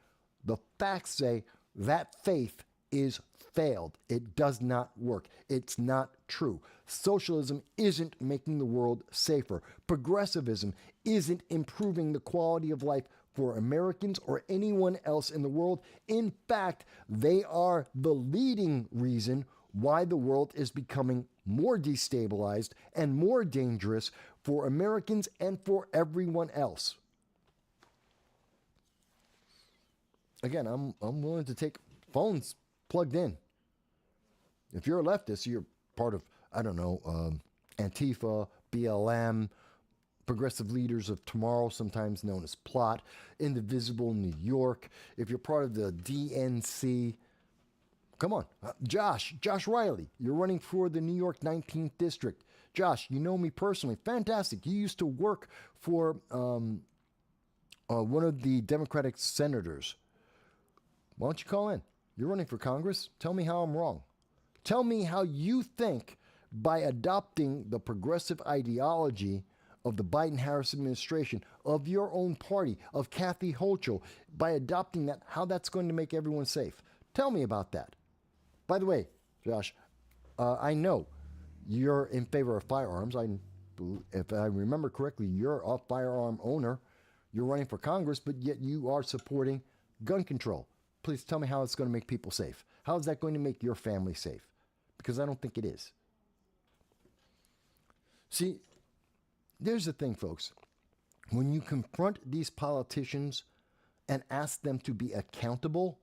The facts say that faith is failed. It does not work. It's not true. Socialism isn't making the world safer. Progressivism isn't improving the quality of life for Americans or anyone else in the world. In fact, they are the leading reason why the world is becoming more destabilized and more dangerous for Americans and for everyone else. Again, I'm willing to take phones plugged in. If you're a leftist, you're part of, I don't know, Antifa, BLM, Progressive Leaders of Tomorrow, sometimes known as Plot, Indivisible New York. If you're part of the DNC, come on. Josh Riley, you're running for the New York 19th District. Josh, you know me personally. Fantastic. You used to work for one of the Democratic senators. Why don't you call in? You're running for Congress. Tell me how I'm wrong. Tell me how you think by adopting the progressive ideology of the Biden-Harris administration, of your own party, of Kathy Hochul, by adopting that, how that's going to make everyone safe. Tell me about that. By the way, Josh, I know you're in favor of firearms. If I remember correctly, you're a firearm owner. You're running for Congress, but yet you are supporting gun control. Please tell me how it's going to make people safe. How is that going to make your family safe? Because I don't think it is. See, there's the thing, folks. When you confront these politicians and ask them to be accountable,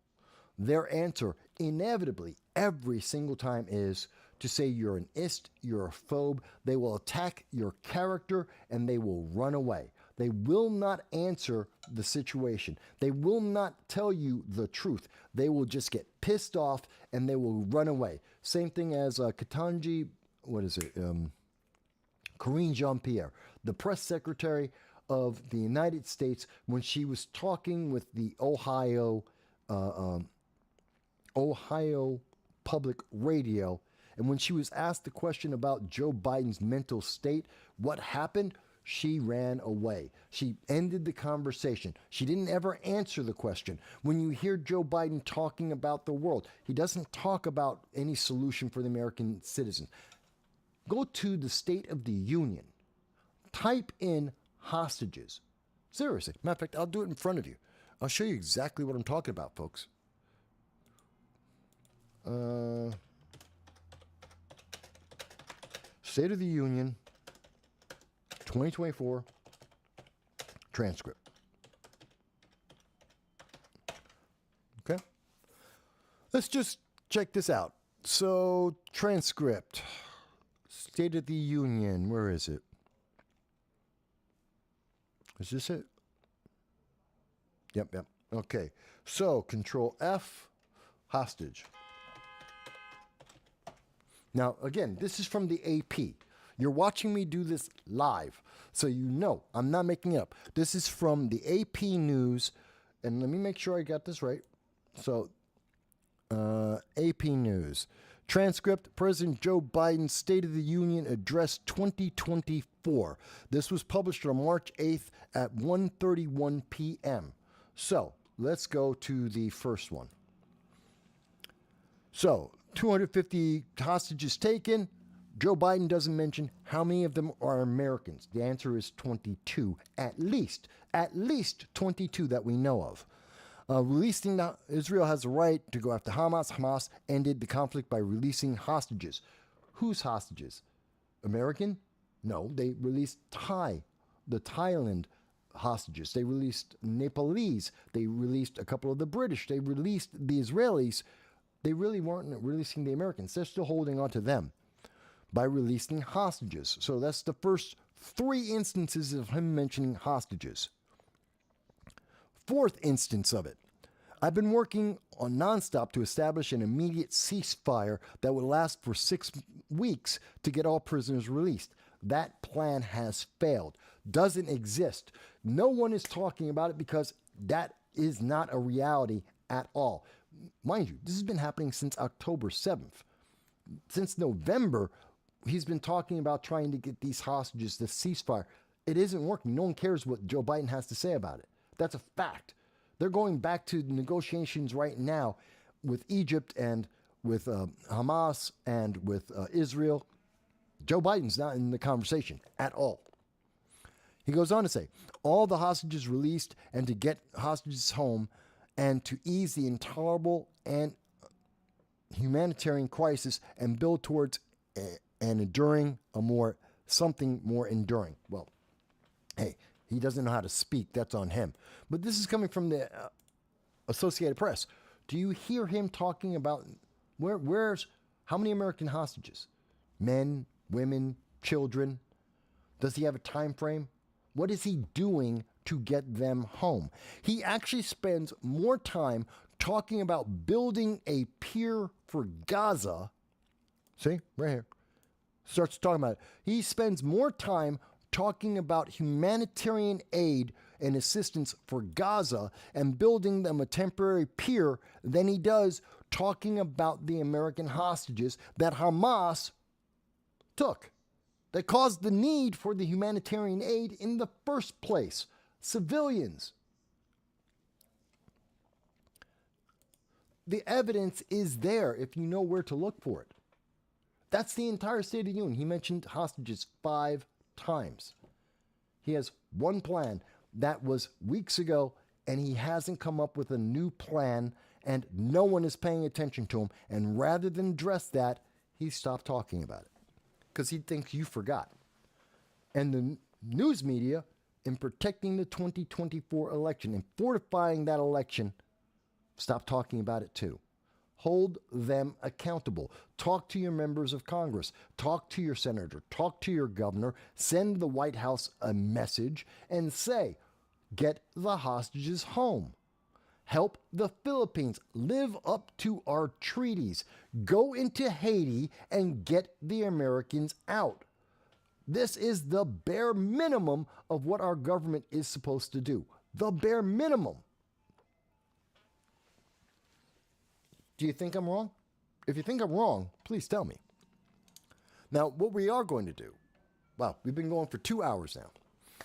their answer inevitably every single time is to say you're an ist, you're a phobe. They will attack your character and they will run away. They will not answer the situation. They will not tell you the truth. They will just get pissed off and they will run away. Same thing as Ketanji, Karine Jean-Pierre, the press secretary of the United States, when she was talking with the Ohio Public Radio, and when she was asked the question about Joe Biden's mental state, what happened? She ran away. She ended the conversation. She didn't ever answer the question. When you hear Joe Biden talking about the world, he doesn't talk about any solution for the American citizens. Go to the State of the Union. Type in hostages. Seriously. Matter of fact, I'll do it in front of you. I'll show you exactly what I'm talking about, folks. State of the Union 2024 transcript. Okay. Let's just check this out. So, transcript. State of the Union. Where is it? Is this it? Yep. Okay. So, Control F, hostage. Now, again, this is from the AP. You're watching me do this live, so you know I'm not making it up. This is from the AP News, and let me make sure I got this right. So, AP News. Transcript, President Joe Biden's State of the Union Address 2024. This was published on March 8th at 1:31 p.m. So, let's go to the first one. So, 250 hostages taken. Joe Biden doesn't mention how many of them are Americans. The answer is 22, at least 22 that we know of. Israel has the right to go after Hamas. Hamas ended the conflict by releasing hostages. Whose hostages? American? No, they released the Thailand hostages. They released Nepalese. They released a couple of the British. They released the Israelis. They really weren't releasing the Americans. They're still holding on to them by releasing hostages. So that's the first 3 instances of him mentioning hostages. 4th instance of it. I've been working on nonstop to establish an immediate ceasefire that would last for 6 weeks to get all prisoners released. That plan has failed. Doesn't exist. No one is talking about it because that is not a reality at all. Mind you, this has been happening since October 7th. Since November, he's been talking about trying to get these hostages, the ceasefire. It isn't working. No one cares what Joe Biden has to say about it. That's a fact. They're going back to negotiations right now with Egypt and with Hamas and with Israel. Joe Biden's not in the conversation at all. He goes on to say, all the hostages released and to get hostages home and to ease the intolerable and humanitarian crisis and build towards an enduring, something more enduring. Well, hey, he doesn't know how to speak. That's on him. But this is coming from the Associated Press. Do you hear him talking about how many American hostages? Men, women, children? Does he have a time frame? What is he doing to get them home? He actually spends more time talking about building a pier for Gaza. See, right here. Starts talking about it. He spends more time talking about humanitarian aid and assistance for Gaza and building them a temporary pier than he does talking about the American hostages that Hamas took, that caused the need for the humanitarian aid in the first place. Civilians. The evidence is there if you know where to look for it. That's the entire State of the Union. He mentioned hostages 5 times. He has one plan that was weeks ago, and he hasn't come up with a new plan, and no one is paying attention to him. And rather than address that, he stopped talking about it because he thinks you forgot. And the news media, in protecting the 2024 election and fortifying that election, stopped talking about it too. Hold them accountable. Talk to your members of Congress. Talk to your senator. Talk to your governor. Send the White House a message and say, get the hostages home. Help the Philippines live up to our treaties. Go into Haiti and get the Americans out. This is the bare minimum of what our government is supposed to do. The bare minimum. Do you think I'm wrong? If you think I'm wrong, please tell me. Now, what we are going to do, wow, we've been going for 2 hours now.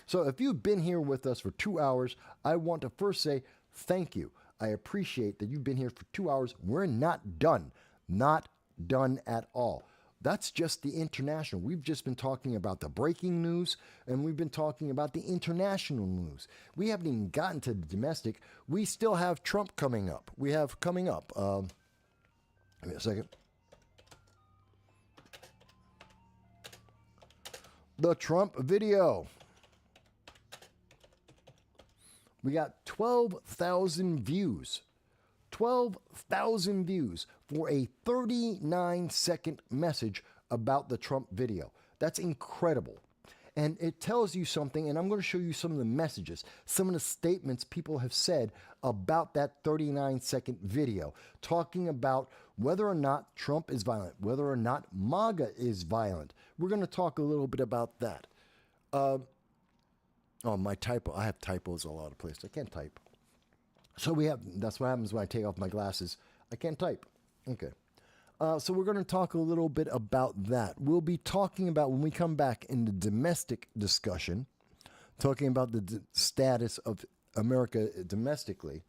So if you've been here with us for 2 hours, I want to first say thank you. I appreciate that you've been here for 2 hours. We're not done. Not done at all. That's just the international. We've just been talking about the breaking news, and we've been talking about the international news. We haven't even gotten to the domestic. We still have Trump coming up. We have coming up. Give me a second. The Trump video. We got 12,000 views. 12,000 views for a 39-second message about the Trump video. That's incredible. And it tells you something, and I'm going to show you some of the messages, some of the statements people have said about that 39-second video, talking about whether or not Trump is violent, whether or not MAGA is violent. We're going to talk a little bit about that. Oh, my typo. I have typos all over the place. I can't type. So that's what happens when I take off my glasses. I can't type. Okay. So we're going to talk a little bit about that. We'll be talking about, when we come back in the domestic discussion, talking about the status of America domestically,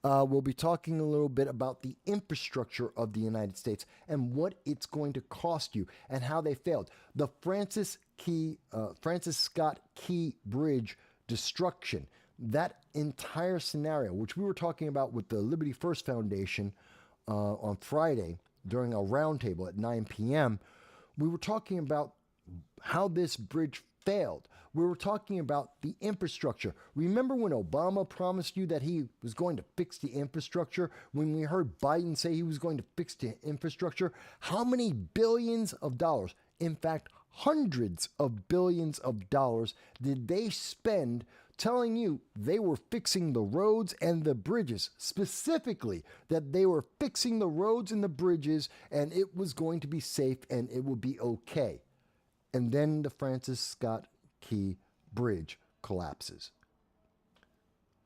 we'll be talking a little bit about the infrastructure of the United States and what it's going to cost you and how they failed. The Francis Scott Key Bridge destruction, that entire scenario, which we were talking about with the Liberty First Foundation on Friday during a roundtable at 9 p.m., we were talking about how this bridge failed. We were talking about the infrastructure. Remember when Obama promised you that he was going to fix the infrastructure? When we heard Biden say he was going to fix the infrastructure, how many billions of dollars, in fact, hundreds of billions of dollars, did they spend telling you they were fixing the roads and the bridges, specifically that they were fixing the roads and the bridges and it was going to be safe and it would be okay? And then the Francis Scott Key Bridge collapses.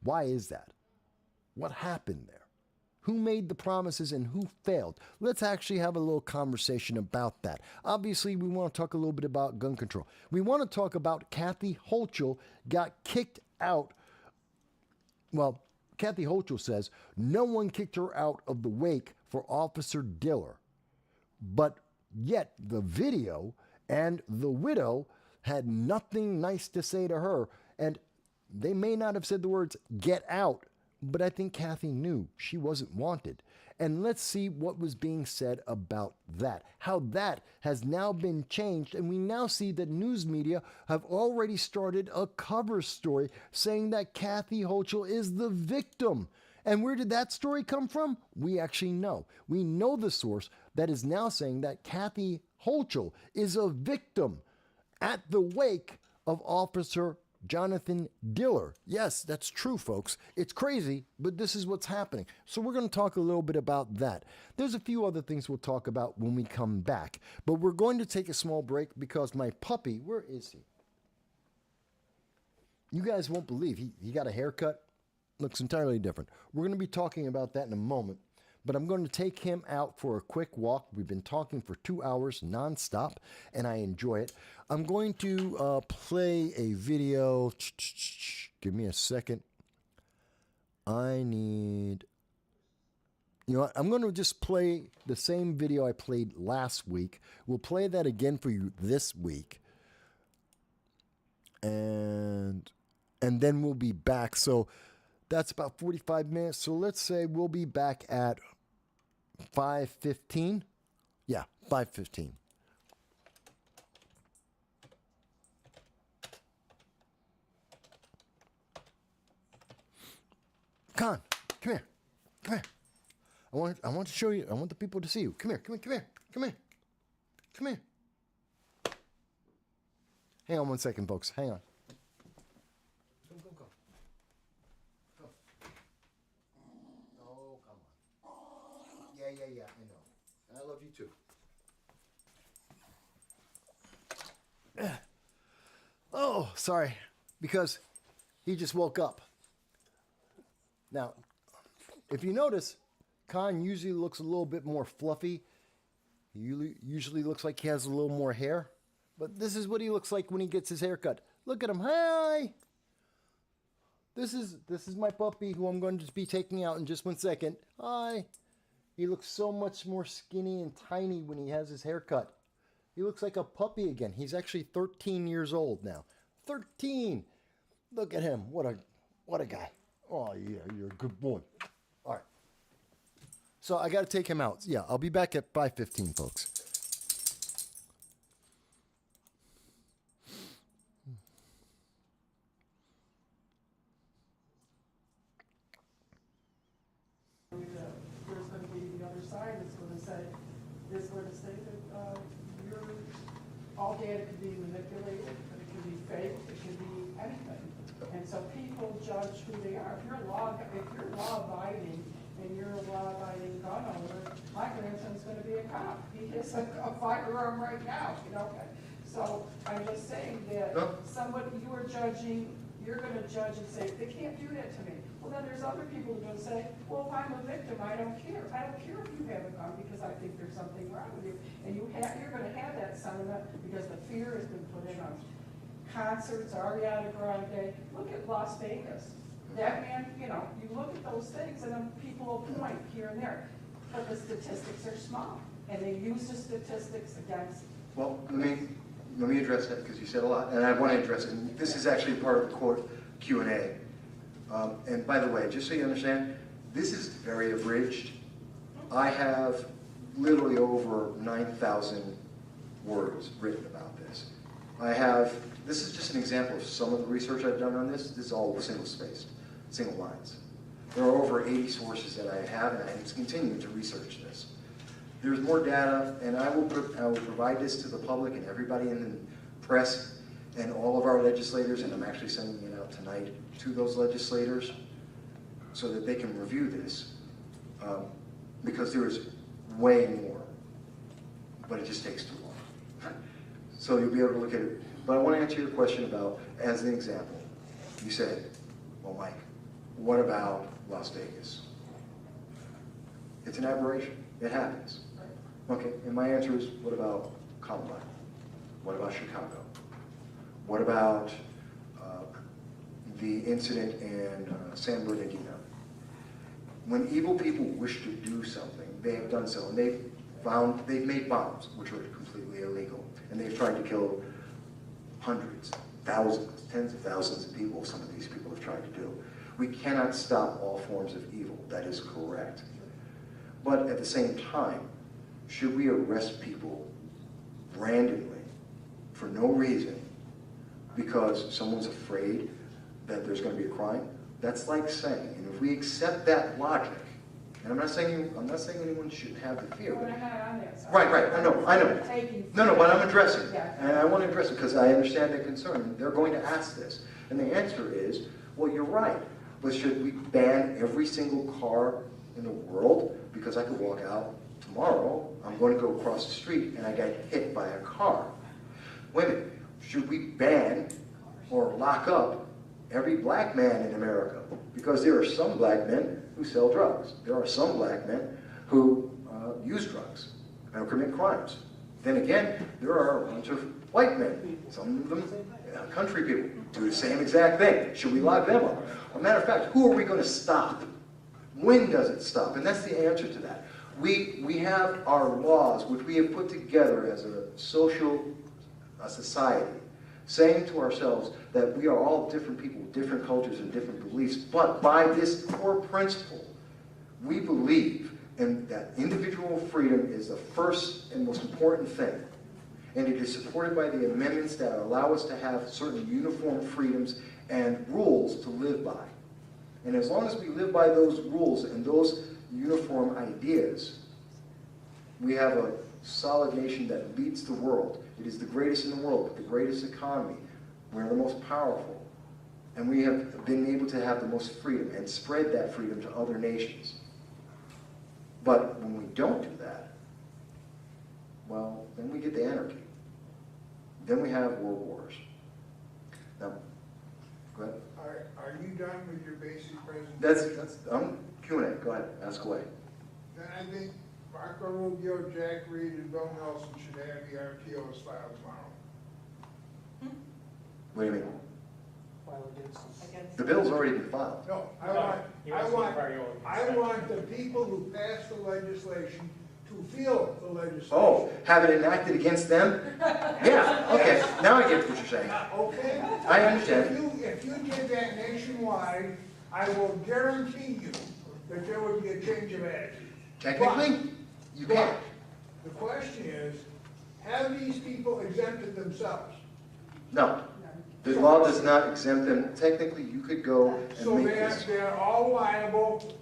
Why is that? What happened there? Who made the promises and who failed? Let's actually have a little conversation about that. Obviously, we want to talk a little bit about gun control. We want to talk about Kathy Hochul got kicked out. Well, Kathy Hochul says no one kicked her out of the wake for Officer Diller. But yet the video and the widow had nothing nice to say to her. And they may not have said the words, "get out," but I think Kathy knew she wasn't wanted. And let's see what was being said about that, how that has now been changed. And we now see that news media have already started a cover story saying that Kathy Hochul is the victim. And where did that story come from? We actually know. We know the source that is now saying that Kathy Hochul is a victim at the wake of Officer Jonathan Diller. Yes, that's true, folks. It's crazy, but this is what's happening. So we're going to talk a little bit about that. There's a few other things we'll talk about when we come back, but we're going to take a small break because my puppy, where is he? You guys won't believe he got a haircut. Looks entirely different. We're going to be talking about that in a moment, but I'm going to take him out for a quick walk. We've been talking for 2 hours nonstop, and I enjoy it. I'm going to play a video. Give me a second. I need... You know what? I'm going to just play the same video I played last week. We'll play that again for you this week. And then we'll be back. So that's about 45 minutes. So let's say we'll be back at 5:15. Yeah, 5:15. Con, come here. Come here. I want to show you. I want the people to see you. Come here. Come here. Come here. Come here. Come here. Hang on 1 second, folks. Hang on. Go. Go. Oh, come on. Yeah. I know. And I love you too. Oh, sorry. Because he just woke up. Now, if you notice, Khan usually looks a little bit more fluffy. He usually looks like he has a little more hair. But this is what he looks like when he gets his hair cut. Look at him. Hi! This is my puppy who I'm going to be taking out in just 1 second. Hi! He looks so much more skinny and tiny when he has his hair cut. He looks like a puppy again. He's actually 13 years old now. 13! Look at him. What a guy. Oh, yeah, you're a good boy. All right. So I got to take him out. Yeah, I'll be back at 5:15, folks. There's going to be the other side that's going to say that all data can be manipulated, it can be fake, it can be anything. And so people judge who they are. If you're law-abiding and you're a law-abiding gun owner, my grandson's going to be a cop. He has a firearm right now, So I'm just saying that somebody you're going to judge and say, they can't do that to me. Well, then there's other people who are going to say, well, if I'm a victim, I don't care. I don't care if you have a gun because I think there's something wrong with you. And you're going to have that sentiment because the fear has been put in on concerts, Ariana Grande. Look at Las Vegas. That man, you look at those things and then people will point here and there. But the statistics are small. And they use the statistics against. Well, let me address that because you said a lot, and I want to address it. And this is actually part of the court Q&A. And by the way, just so you understand, this is very abridged. I have literally over 9,000 words written about this. This is just an example of some of the research I've done on this. This is all single-spaced, single lines. There are over 80 sources that I have, and I'm continuing to research this. There's more data, and I will provide this to the public and everybody in the press and all of our legislators, and I'm actually sending it out tonight to those legislators so that they can review this, because there is way more, but it just takes too long. So you'll be able to look at it. But I want to answer your question about, as an example, you said, well, Mike, what about Las Vegas? It's an aberration. It happens. Okay, and my answer is, what about Columbine? What about Chicago? What about the incident in San Bernardino? When evil people wish to do something, they have done so, and they've made bombs, which are completely illegal, and they've tried to kill hundreds, thousands, tens of thousands of people. Some of these people have tried to do. We cannot stop all forms of evil. That is correct. But at the same time, should we arrest people randomly for no reason because someone's afraid that there's going to be a crime? That's like saying, and if we accept that logic, and I'm not saying anyone should have the fear. But I'm not on that side. Right. I know. No, but I'm addressing it. Yeah. And I want to address it because I understand the concern. They're going to ask this. And the answer is, well, you're right. But should we ban every single car in the world? Because I could walk out tomorrow, I'm going to go across the street and I get hit by a car. Wait a minute, should we ban or lock up every black man in America? Because there are some black men who sell drugs. There are some black men who use drugs and commit crimes. Then again, there are a bunch of white men, some of them country people, do the same exact thing. Should we lock them up? As a matter of fact, who are we going to stop? When does it stop? And that's the answer to that. We have our laws, which we have put together as a society, saying to ourselves that we are all different people, different cultures, and different beliefs. But by this core principle, we believe in that individual freedom is the first and most important thing. And it is supported by the amendments that allow us to have certain uniform freedoms and rules to live by. And as long as we live by those rules and those uniform ideas, we have a solid nation that leads the world. It is the greatest in the world, with the greatest economy. We're the most powerful. And we have been able to have the most freedom and spread that freedom to other nations. But when we don't do that, well, then we get the anarchy. Then we have world wars. Now, go ahead. Are you done with your basic presentation? That's Q&A. Go ahead, ask away. Then I think Marco Rubio, Jack Reed, and Bill Nelson should have the RTOs filed tomorrow. What do you mean? File against. The bill's already been filed. No, I want the people who passed the legislation to feel the legislation. Oh, have it enacted against them? Yeah, okay. Now I get what you're saying. Okay? I understand. If you did that nationwide, I will guarantee you that there would be a change of attitude. Technically, you can't. The question is, have these people exempted themselves? No. The law does not exempt them. Technically, you could go and So make this. they're all liable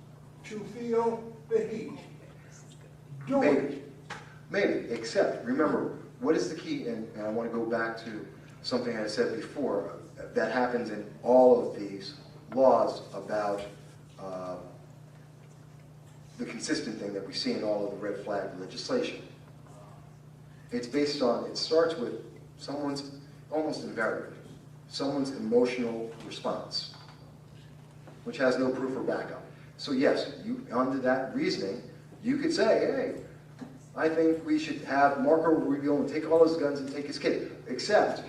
to feel the heat. Do it. Maybe, except, remember, what is the key, and I want to go back to something I said before, that happens in all of these laws about the consistent thing that we see in all of the red flag legislation. It's based on, it starts with someone's, almost invariably, someone's emotional response, which has no proof or backup. So yes, you, under that reasoning, you could say, hey, I think we should have Marco Rubio and take all his guns and take his kid. Except,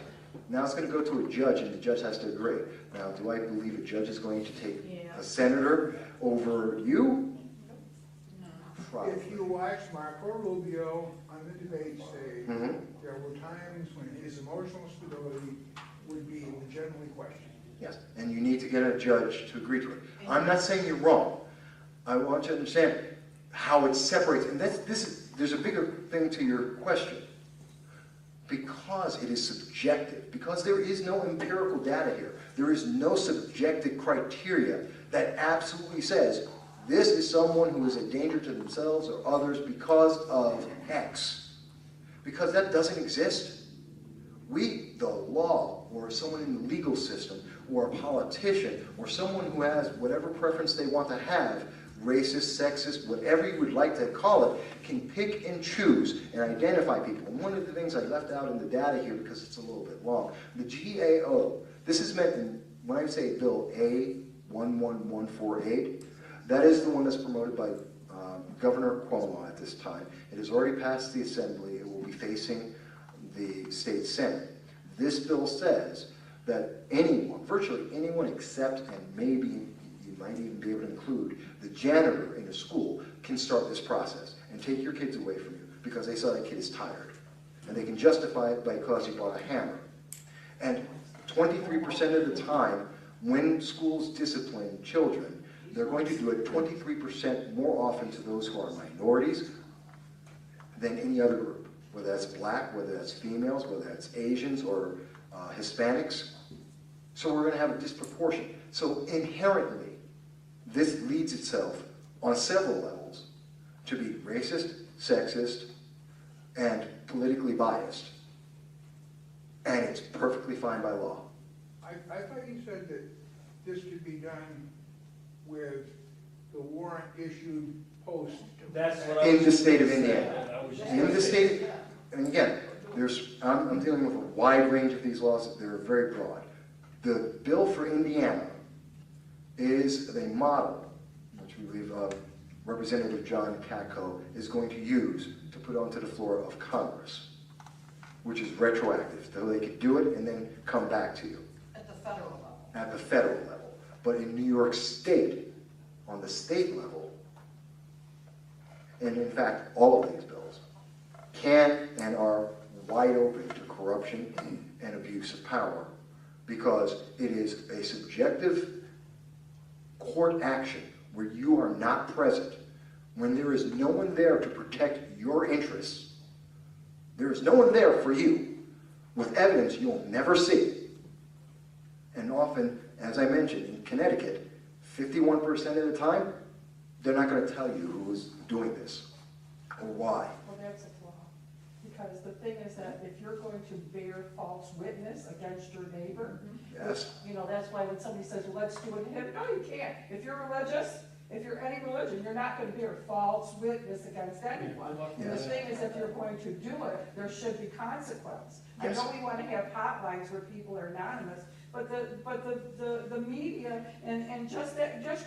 now it's going to go to a judge, and the judge has to agree. Now, do I believe a judge is going to take a senator over you? No. Probably. If you watch Marco Rubio on the debate stage, there were times when his emotional stability would be legitimately questioned. Yes, and you need to get a judge to agree to it. I'm not saying you're wrong. I want you to understand how it separates, and there's a bigger thing to your question. Because it is subjective, because there is no empirical data here, there is no subjective criteria that absolutely says this is someone who is a danger to themselves or others because of X. Because that doesn't exist. We, the law, or someone in the legal system, or a politician, or someone who has whatever preference they want to have, racist, sexist, whatever you would like to call it, can pick and choose and identify people. And one of the things I left out in the data here, because it's a little bit long, the GAO, this is meant, in, when I say Bill A11148, that is the one that's promoted by Governor Cuomo at this time. It has already passed the Assembly. It will be facing the state Senate. This bill says that anyone, virtually anyone except, and maybe you might even be able to include, the janitor in a school can start this process and take your kids away from you because they saw that kid is tired. And they can justify it because you bought a hammer. And 23% of the time, when schools discipline children, they're going to do it 23% more often to those who are minorities than any other group, whether that's black, whether that's females, whether that's Asians or Hispanics. So we're going to have a disproportion. So inherently, this leads itself on several levels to be racist, sexist, and politically biased. And it's perfectly fine by law. I thought you said that this could be done with the warrant issued post. That's what I In was the state of gonna say. Indiana. I was just In gonna the say. state, and again, I'm dealing with a wide range of these laws. They're very broad. The bill for Indiana is a model, which we believe Representative John Katko is going to use to put onto the floor of Congress, which is retroactive, so they could do it and then come back to you. At the federal level. At the federal level. But in New York State, on the state level, and in fact, all of these bills can and are wide open to corruption and abuse of power because it is a subjective court action where you are not present, when there is no one there to protect your interests. There is no one there for you with evidence you'll never see. And often, as I mentioned, in Connecticut, 51% of the time, they're not going to tell you who's doing this or why. Well, that's a flaw. Because the thing is that if you're going to bear false witness against your neighbor, Yes. you know, that's why when somebody says, well, let's do it to him, no, you can't. If you're religious, if you're any religion, you're not going to bear false witness against anyone. And the Yes. thing is, if you're going to do it, there should be consequence. Yes. I know we want to have hotlines where people are anonymous, but the media and just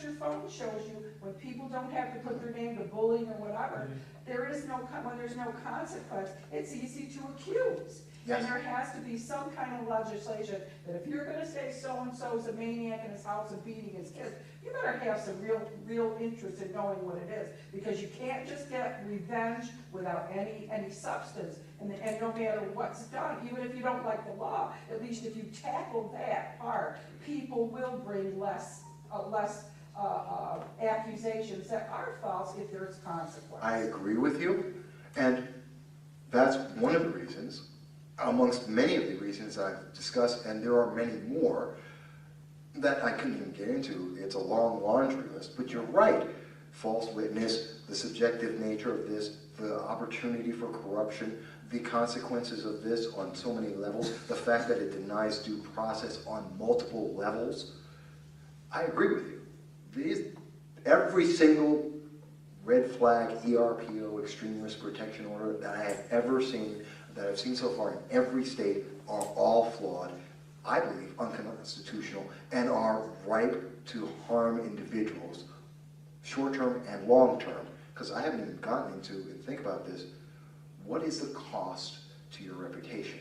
your phone shows you when people don't have to put their name to bullying or whatever, when there's no consequence, it's easy to accuse. Yes. And there has to be some kind of legislation that if you're gonna say so-and-so is a maniac in his house and beating his kids, you better have some real interest in knowing what it is. Because you can't just get revenge without any substance. And no matter what's done, even if you don't like the law, at least if you tackle that part, people will bring less accusations that are false if there's consequence. I agree with you, and that's one of the reasons, amongst many of the reasons I've discussed, and there are many more, that I couldn't even get into. It's a long laundry list, but you're right. False witness, the subjective nature of this, the opportunity for corruption, the consequences of this on so many levels, the fact that it denies due process on multiple levels. I agree with you. Every single red flag, ERPO, extreme risk protection order that I have ever seen, that I've seen so far in every state, are all flawed, I believe unconstitutional, and are ripe to harm individuals, short-term and long-term. Because I haven't even gotten into, and think about this, what is the cost to your reputation?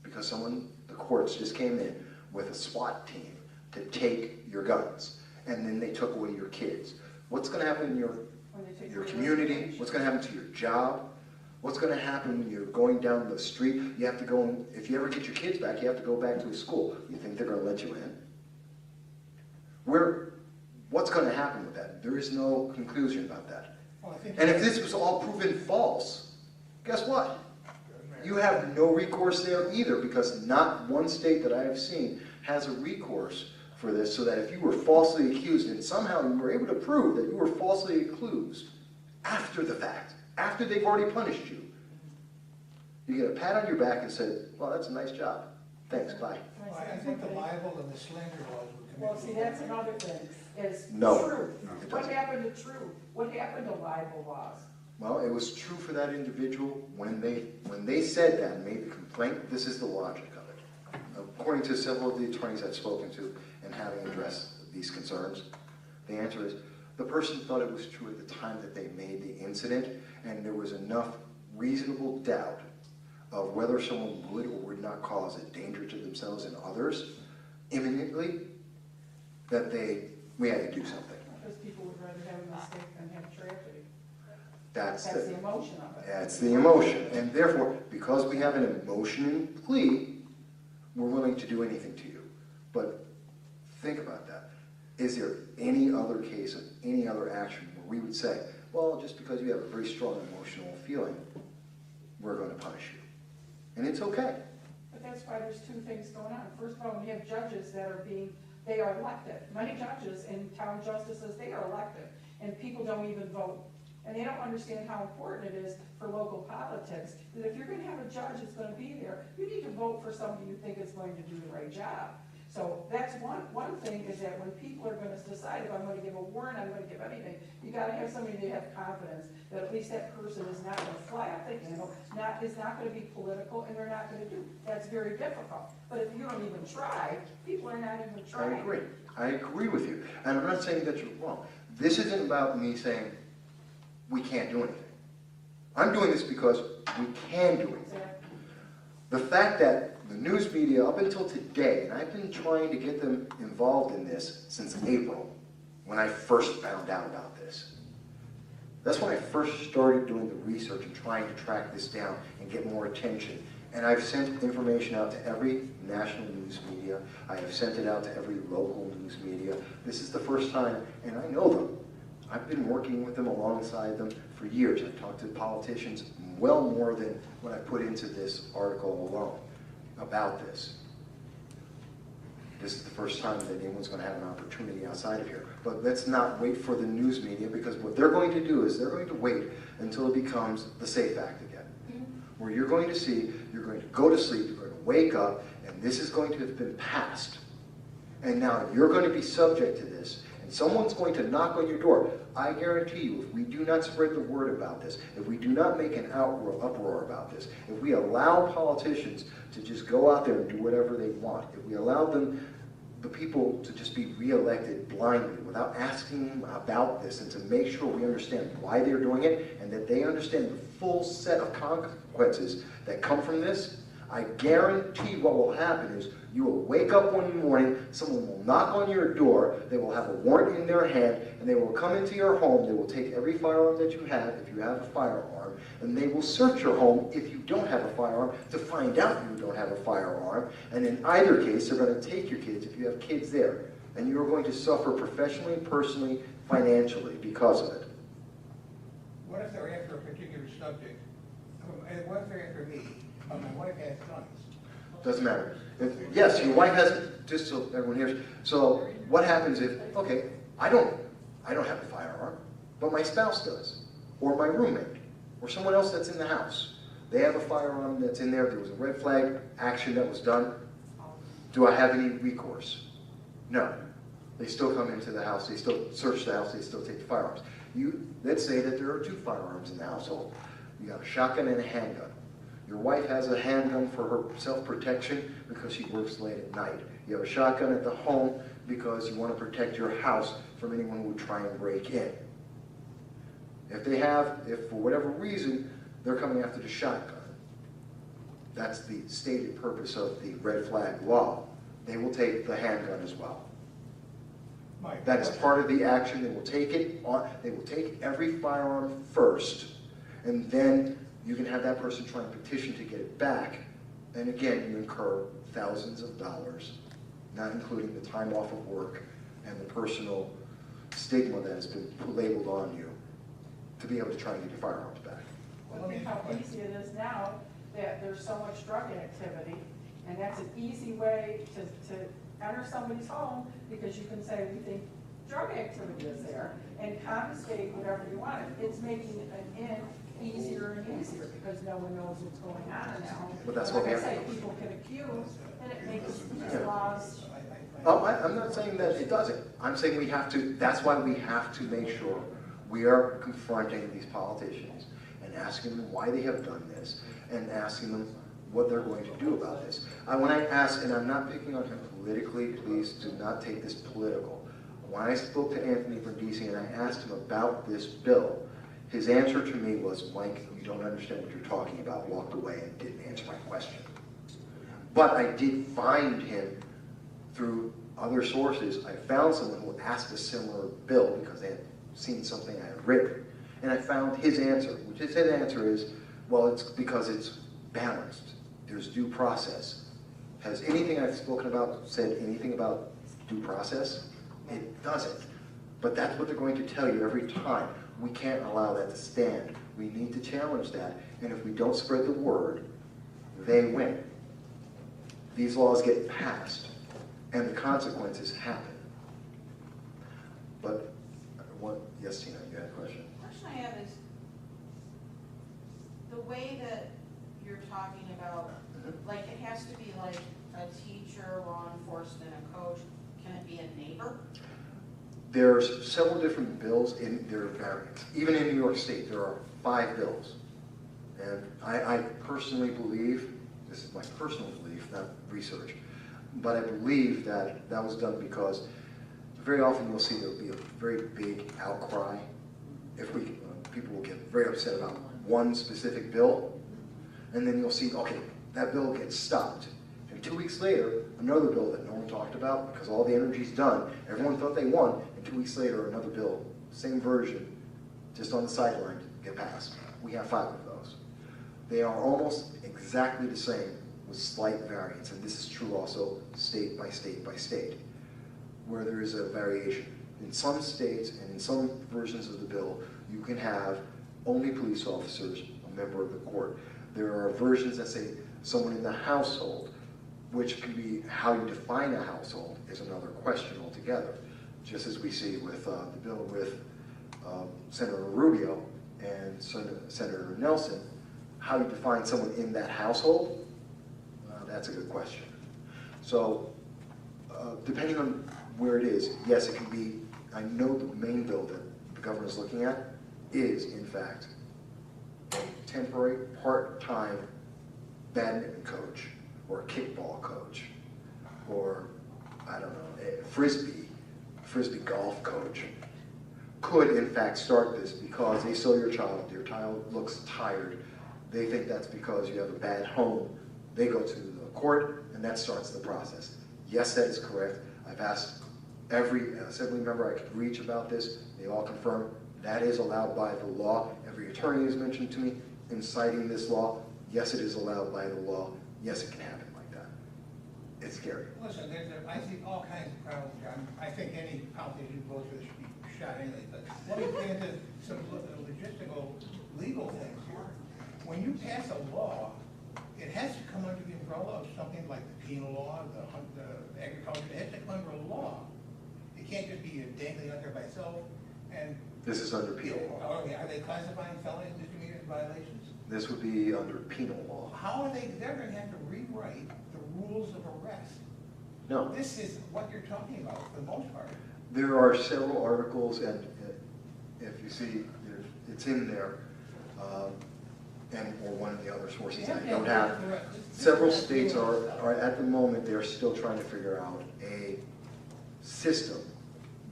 Because the courts just came in with a SWAT team to take your guns, and then they took away your kids. What's going to happen in your community? What's going to happen to your job? What's going to happen when you're going down the street? You have to go, and if you ever get your kids back, you have to go back to a school. You think they're going to let you in? What's going to happen with that? There is no conclusion about that. Well, I think And if this was all proven false, guess what? You have no recourse there either, because not one state that I have seen has a recourse for this, so that if you were falsely accused and somehow you were able to prove that you were falsely accused after the fact, after they've already punished you, you get a pat on your back and said, well, that's a nice job. Thanks, bye. Well, I think the libel and the slander laws would come Well, into see, that's another thing, is No, truth. it What doesn't. happened to truth? What happened to libel laws? Well, it was true for that individual when they said that and made the complaint. This is the logic of it. According to several of the attorneys I've spoken to and having addressed these concerns, the answer is the person thought it was true at the time that they made the incident, and there was enough reasonable doubt of whether someone would or would not cause a danger to themselves and others imminently that we had to do something. Because people would rather have a mistake than have tragedy. That's That's the emotion of it. That's the emotion. And therefore, because we have an emotion plea, we're willing to do anything to you. But think about that. Is there any other case of any other action where we would say, well, just because you have a very strong emotional feeling, we're going to punish you? And it's okay. But that's why there's two things going on. First of all, we have judges that they are elected. Many judges and town justices, they are elected, and people don't even vote. And they don't understand how important it is for local politics, that if you're going to have a judge that's going to be there, you need to vote for somebody you think is going to do the right job. So that's one thing, is that when people are going to decide if I'm going to give a warrant, I'm going to give anything, you got to have somebody to have confidence that at least that person is not going to fly up the handle, is not going to be political, and they're not going to do. That's very difficult. But if you don't even try, people are not even trying. I agree with you. And I'm not saying that you're wrong. This isn't about me saying we can't do anything. I'm doing this because we can do anything. Exactly. The fact that the news media, up until today, and I've been trying to get them involved in this since April, when I first found out about this. That's when I first started doing the research and trying to track this down and get more attention. And I've sent information out to every national news media. I have sent it out to every local news media. This is the first time, and I know them. I've been working with them alongside them for years. I've talked to politicians well more than what I put into this article alone about this. This is the first time that anyone's going to have an opportunity outside of here. But let's not wait for the news media, because what they're going to do is they're going to wait until it becomes the SAFE Act again, where you're going to see, you're going to go to sleep, you're going to wake up, and this is going to have been passed. And now you're going to be subject to this, and someone's going to knock on your door. I guarantee you, if we do not spread the word about this, if we do not make an uproar about this, if we allow politicians to just go out there and do whatever they want, if we allow them, the people, to just be reelected blindly without asking them about this, and to make sure we understand why they're doing it and that they understand the full set of consequences that come from this, I guarantee what will happen is you will wake up one morning, someone will knock on your door, they will have a warrant in their hand, and they will come into your home, they will take every firearm that you have, if you have a firearm, and they will search your home if you don't have a firearm to find out you don't have a firearm, and in either case, they're going to take your kids if you have kids there, and you're going to suffer professionally, personally, financially because of it. What if they're after a particular subject? And what if they're after me? My wife has guns. Doesn't matter. Yes, your wife has, just so everyone hears. So what happens if, okay, I don't have a firearm, but my spouse does, or my roommate, or someone else that's in the house. They have a firearm that's in there, there was a red flag action that was done. Do I have any recourse? No. They still come into the house, they still search the house, they still take the firearms. Let's say that there are 2 firearms in the household. You got a shotgun and a handgun. Your wife has a handgun for her self-protection because she works late at night. You have a shotgun at the home because you want to protect your house from anyone who would try and break in. If for whatever reason, they're coming after the shotgun, that's the stated purpose of the red flag law, they will take the handgun as well. That is part of the action. They will take it on, they will take every firearm first, and then you can have that person try and petition to get it back, and again, you incur thousands of dollars, not including the time off of work and the personal stigma that has been labeled on you to be able to try and get your firearms back. Well, think how easy it is now that there's so much drug activity, and that's an easy way to enter somebody's home, because you can say, we think drug activity is there, and confiscate whatever you want. It's making an in easier and easier because no one knows what's going on now. But that's what like I say, people can accuse, and it makes these laws. Oh, I'm not saying that it doesn't. I'm saying we have to, that's why we have to make sure we are confronting these politicians and asking them why they have done this and asking them what they're going to do about this. When I ask, and I'm not picking on him politically, please do not take this political. When I spoke to Anthony from DC and I asked him about this bill, his answer to me was, Mike, you don't understand what you're talking about, walked away and didn't answer my question. But I did find him through other sources. I found someone who asked a similar bill because they had seen something I had written. And I found his answer, which his answer is, well, it's because it's balanced. There's due process. Has anything I've spoken about said anything about due process? It doesn't. But that's what they're going to tell you every time. We can't allow that to stand. We need to challenge that. And if we don't spread the word, they win. These laws get passed, and the consequences happen. But, yes, Tina, you had a question? The question I have is, the way that you're talking about, like, it has to be like a teacher, law enforcement, a coach. Can it be a neighbor? There's several different bills in their variants. Even in New York State, there are 5 bills. And I personally believe, this is my personal belief, not research, but I believe that that was done because very often you'll see there'll be a very big outcry. People will get very upset about one specific bill, and then you'll see, okay, that bill gets stopped. And 2 weeks later, another bill that no one talked about because all the energy's done, everyone thought they won, and 2 weeks later, another bill, same version, just on the sideline, get passed. We have 5 of those. They are almost exactly the same with slight variance, and this is true also state by state by state, where there is a variation. In some states and in some versions of the bill, you can have only police officers, a member of the court. There are versions that say someone in the household. which can be how you define a household is another question altogether. Just as we see with the bill with Senator Rubio and Senator Nelson, how you define someone in that household, that's a good question. So depending on where it is, yes, it can be, I know the main bill that the governor is looking at is, in fact, a temporary part-time badminton coach or a kickball coach or, I don't know, a frisbee golf coach could, in fact, start this because they saw your child looks tired. They think that's because you have a bad home. They go to the court, and that starts the process. Yes, that is correct. I've asked every assembly member I could reach about this. They all confirm that is allowed by the law. Every attorney has mentioned to me in citing this law, yes, it is allowed by the law. Yes, it can happen like that. It's scary. Listen, I see all kinds of problems. I think any politician who goes for this should be shot anyway, but let me get into some logistical, legal things here. When you pass a law, it has to come under the umbrella of something like the penal law, the agriculture. It has to come under a law. It can't just be dangling out there by itself. And This is under penal law. are they classifying felonies, misdemeanors, violations? This would be under penal law. How are they're going to have to rewrite the rules of arrest. No. This is what you're talking about for the most part. There are several articles, and if you see, it's in there, or one of the other sources I don't have. Several states are at the moment, they're still trying to figure out a system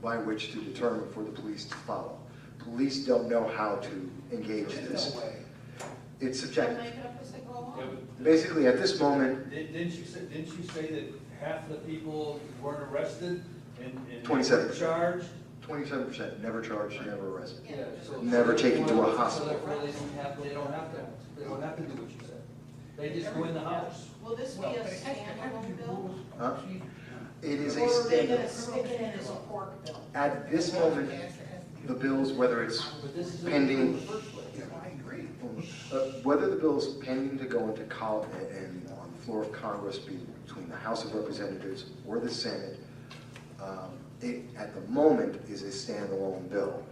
by which to determine for the police to follow. Police don't know how to engage this. No way. It's They'll subjective. make it up as they go along. Yeah, but Basically, at this moment, Didn't you say that half the people weren't arrested and 27%. charged? 27% never charged, never arrested. Yeah. Never taken to a hospital. So therefore, they don't have to do what you said. They just go in the house. Will this be Well, a but it has to have to be standalone bill? rules Huh? of procedure. It is a Or are they gonna standard. stick it in as a pork bill? At this moment, the bills, whether it's But this is pending, in the first place. Yeah, I agree. whether the bill is pending to go into Congress and on the floor of Congress, between the House of Representatives or the Senate, it at the moment is a standalone bill,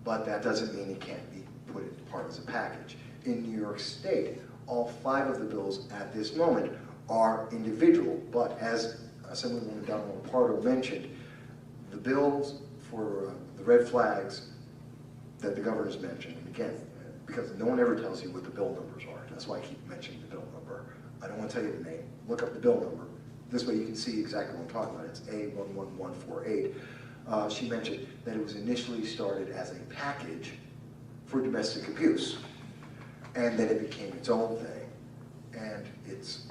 but that doesn't mean it can't be put in part as a package. In New York State, all 5 of the bills at this moment are individual, but as Assemblywoman Donald Pardo mentioned, the bills for the red flags that the governor's mentioned, and again, because no one ever tells you what the bill numbers are, that's why I keep mentioning the bill number. I don't want to tell you the name. Look up the bill number. This way you can see exactly what I'm talking about. It's A11148. She mentioned that it was initially started as a package for domestic abuse, and then it became its own thing, and it's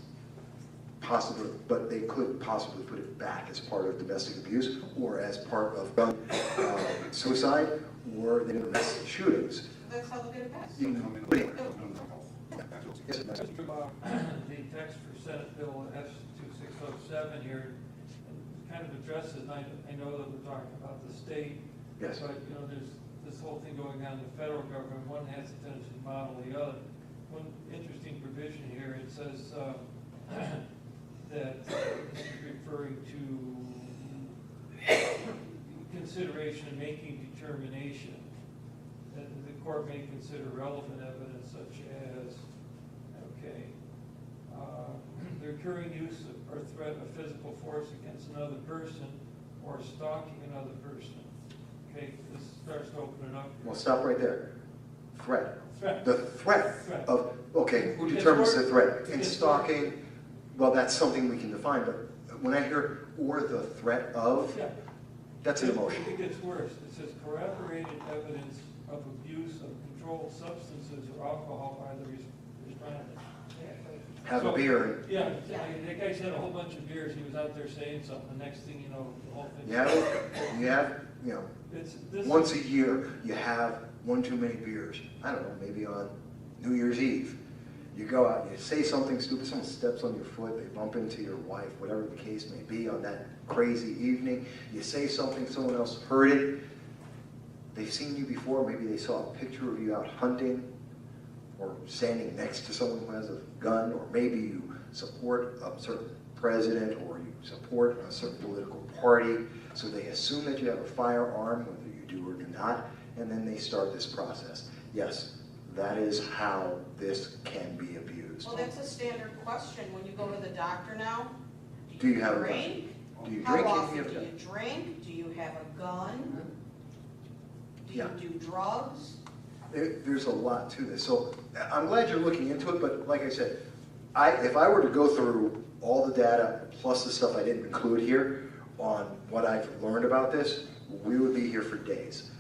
possible, but they could possibly put it back as part of domestic abuse or as part of gun suicide or the mass shootings. That's how they'll get it passed. You can put it- Yes, The text for Senate Bill S2607 here kind of addresses, and I know that we're talking about the state. Yes. But, you know, there's this whole thing going on in the federal government. One has a tendency to model the other. One interesting provision here, it says that this is referring to consideration of making determination that the court may consider relevant evidence such as, the recurring use or threat of physical force against another person or stalking another person. Okay, this starts to open it up. Well, stop right there. Threat. Threat. The threat Threat. of, okay, who Because determines the we're- threat? And because- stalking, well, that's something we can define, but when I hear or the threat of, Yeah. that's an emotion. It gets worse. It says corroborated evidence of abuse of controlled substances or alcohol by the respondent. Have a So- beer, and Yeah, that guy's had a whole bunch of beers, he was out there saying something, the next thing you know, the whole thing. you have, you know, This once a year, you have one too many beers. I don't know, maybe on New Year's Eve. You go out, you say something stupid, someone steps on your foot, they bump into your wife, whatever the case may be on that crazy evening. You say something, someone else heard it. They've seen you before, maybe they saw a picture of you out hunting or standing next to someone who has a gun, or maybe you support a certain president or you support a certain political party. So they assume that you have a firearm, whether you do or do not, and then they start this process. Yes, that is how this can be abused. Well, that's a standard question when you go to the doctor now. Do you have a gun? drink? Do you How drink? often You have do a you gun. drink? Do you have a gun? Do you Yeah. do drugs? There's a lot to this. So I'm glad you're looking into it, but like I said, if I were to go through all the data plus the stuff I didn't include here on what I've learned about this, we would be here for days.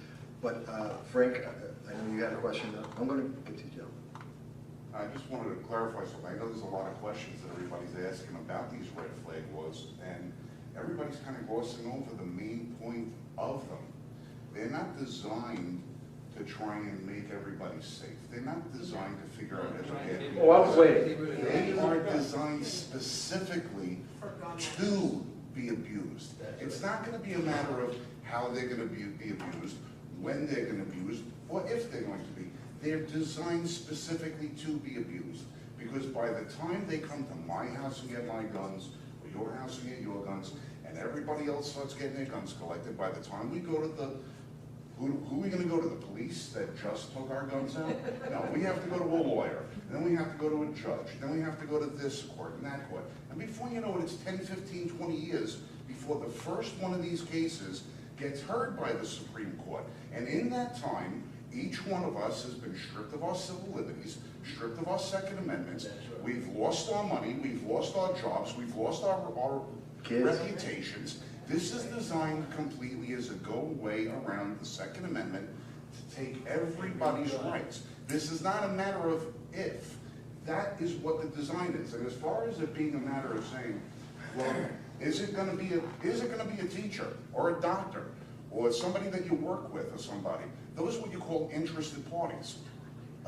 But Frank, I know you had a question. I'm going to get to you, Joe. I just wanted to clarify something. I know there's a lot of questions that everybody's asking about these red flag laws, and everybody's kind of glossing over the main point of them. They're not designed to try and make everybody safe. They're not designed to figure out education. Oh, I was waiting. They aren't designed specifically For gun to be abused. It's not going to be a matter of how they're going to be abused, when they're going to be abused, or if they're going to be. They're designed specifically to be abused. Because by the time they come to my house and get my guns, or your house and get your guns, and everybody else starts getting their guns collected, by the time we go to the who are we going to go to? The police that just took our guns out? No, we have to go to a lawyer. Then we have to go to a judge. Then we have to go to this court and that court. And before you know it, it's 10, 15, 20 years before the first one of these cases gets heard by the Supreme Court. And in that time, each one of us has been stripped of our civil liberties, stripped of our Second Amendments. We've lost our money. We've lost our jobs. We've lost our reputations. This is designed completely as a go-away around the Second Amendment to take everybody's rights. This is not a matter of if. That is what the design is. And as far as it being a matter of saying, well, is it going to be a teacher or a doctor or somebody that you work with or somebody? Those are what you call interested parties.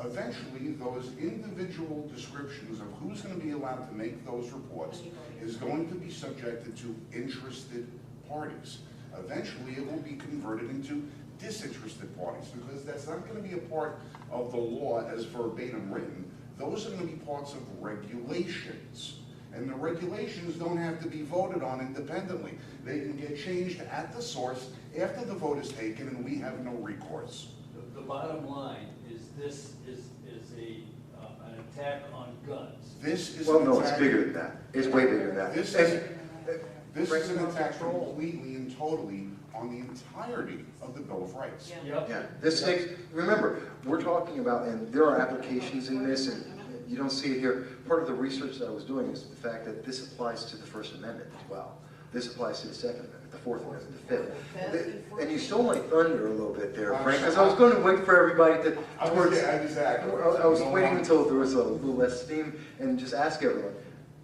Eventually, those individual descriptions of who's going to be allowed to make those reports is going to be subjected to interested parties. Eventually, it will be converted into disinterested parties because that's not going to be a part of the law as verbatim written. Those are going to be parts of regulations. And the regulations don't have to be voted on independently. They can get changed at the source after the vote is taken and we have no recourse. The bottom line is this is an attack on guns. This is Well, an no, attack. it's bigger than that. It's way bigger than that. This is an attack completely and totally on the entirety of the Bill of Rights. Yep. Yeah, this takes, remember, we're talking about, and there are applications in this, and you don't see it here. Part of the research that I was doing is the fact that this applies to the First Amendment as well. This applies to the Second Amendment, the Fourth Amendment, the Fifth. And you stole my thunder a little bit there, Frank, because I was going to wait for everybody to, I I was waiting until there was a little less steam and just ask everyone.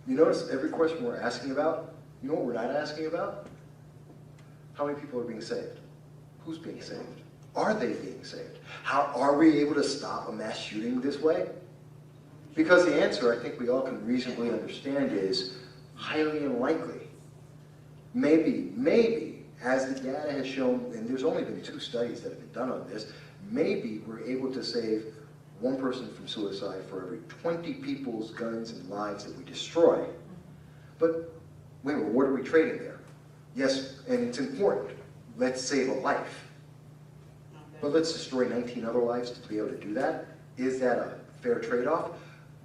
You notice every question we're asking about, you know what we're not asking about? How many people are being saved? Who's being saved? Are they being saved? How are we able to stop a mass shooting this way? Because the answer, I think we all can reasonably understand, is highly unlikely. Maybe, as the data has shown, and there's only been 2 studies that have been done on this, maybe we're able to save 1 person from suicide for every 20 people's guns and lives that we destroy. But wait a minute, what are we trading there? Yes, and it's important. Let's save a life. But let's destroy 19 other lives to be able to do that. Is that a fair trade-off?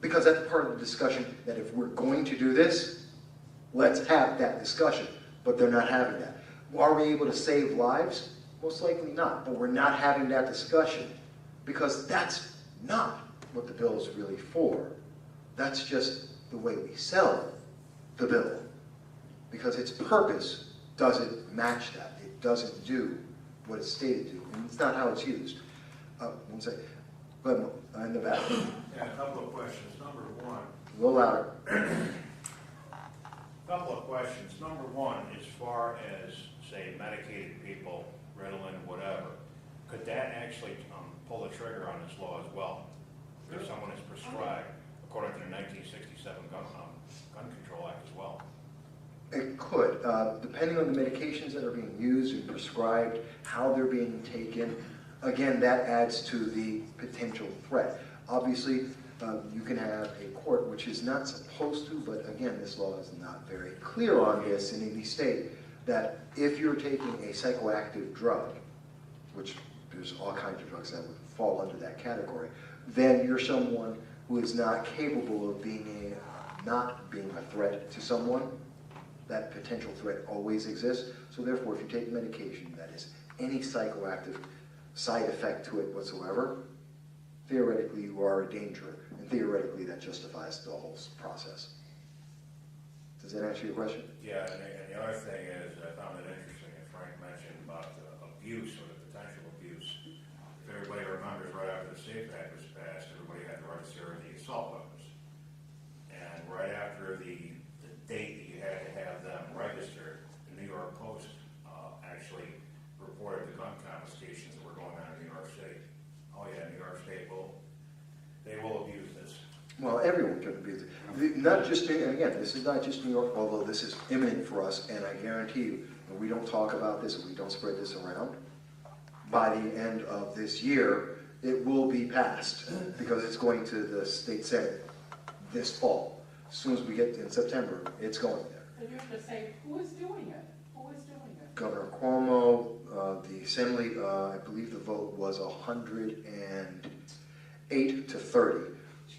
Because that's part of the discussion that if we're going to do this, let's have that discussion. But they're not having that. Are we able to save lives? Most likely not. But we're not having that discussion because that's not what the bill is really for. That's just the way we sell the bill. Because its purpose doesn't match that. It doesn't do what it's stated to. And it's not how it's used. One second. Go ahead, in the back. Yeah, a couple of questions. Number one. A little louder. Couple of questions. Number one, as far as, say, medicated people, Ritalin, whatever, could that actually pull the trigger on this law as well? If someone is prescribed, according to the 1967 Gun Control Act as well? It could, depending on the medications that are being used and prescribed, how they're being taken. Again, that adds to the potential threat. Obviously, You can have a court which is not supposed to, but again, this law is not very clear on this in any state, that if you're taking a psychoactive drug, which there's all kinds of drugs that would fall under that category, then you're someone who is not capable of not being a threat to someone. That potential threat always exists. So therefore, if you take medication that is any psychoactive side effect to it whatsoever, theoretically you are a danger, and theoretically that justifies the whole process. Does that answer your question? Yeah, and the other thing is, I found it interesting that Frank mentioned about the abuse or the potential abuse. If everybody remembers, right after the setback was passed, everybody had the right to serve the assault weapons. And right after the date that you had to have them registered, the New York Post actually reported the gun confiscations that were going on in New York State. Oh yeah, New York State they will abuse this. Well, everyone can abuse it. Not just, and again, this is not just New York, although this is imminent for us, and I guarantee you, if we don't talk about this, if we don't spread this around, by the end of this year, it will be passed, because it's going to the state senate this fall. As soon as we get in September, it's going there. And you have to say, who is doing it? Who is doing it? Governor Cuomo, the assembly, I believe the vote was 108 to 30.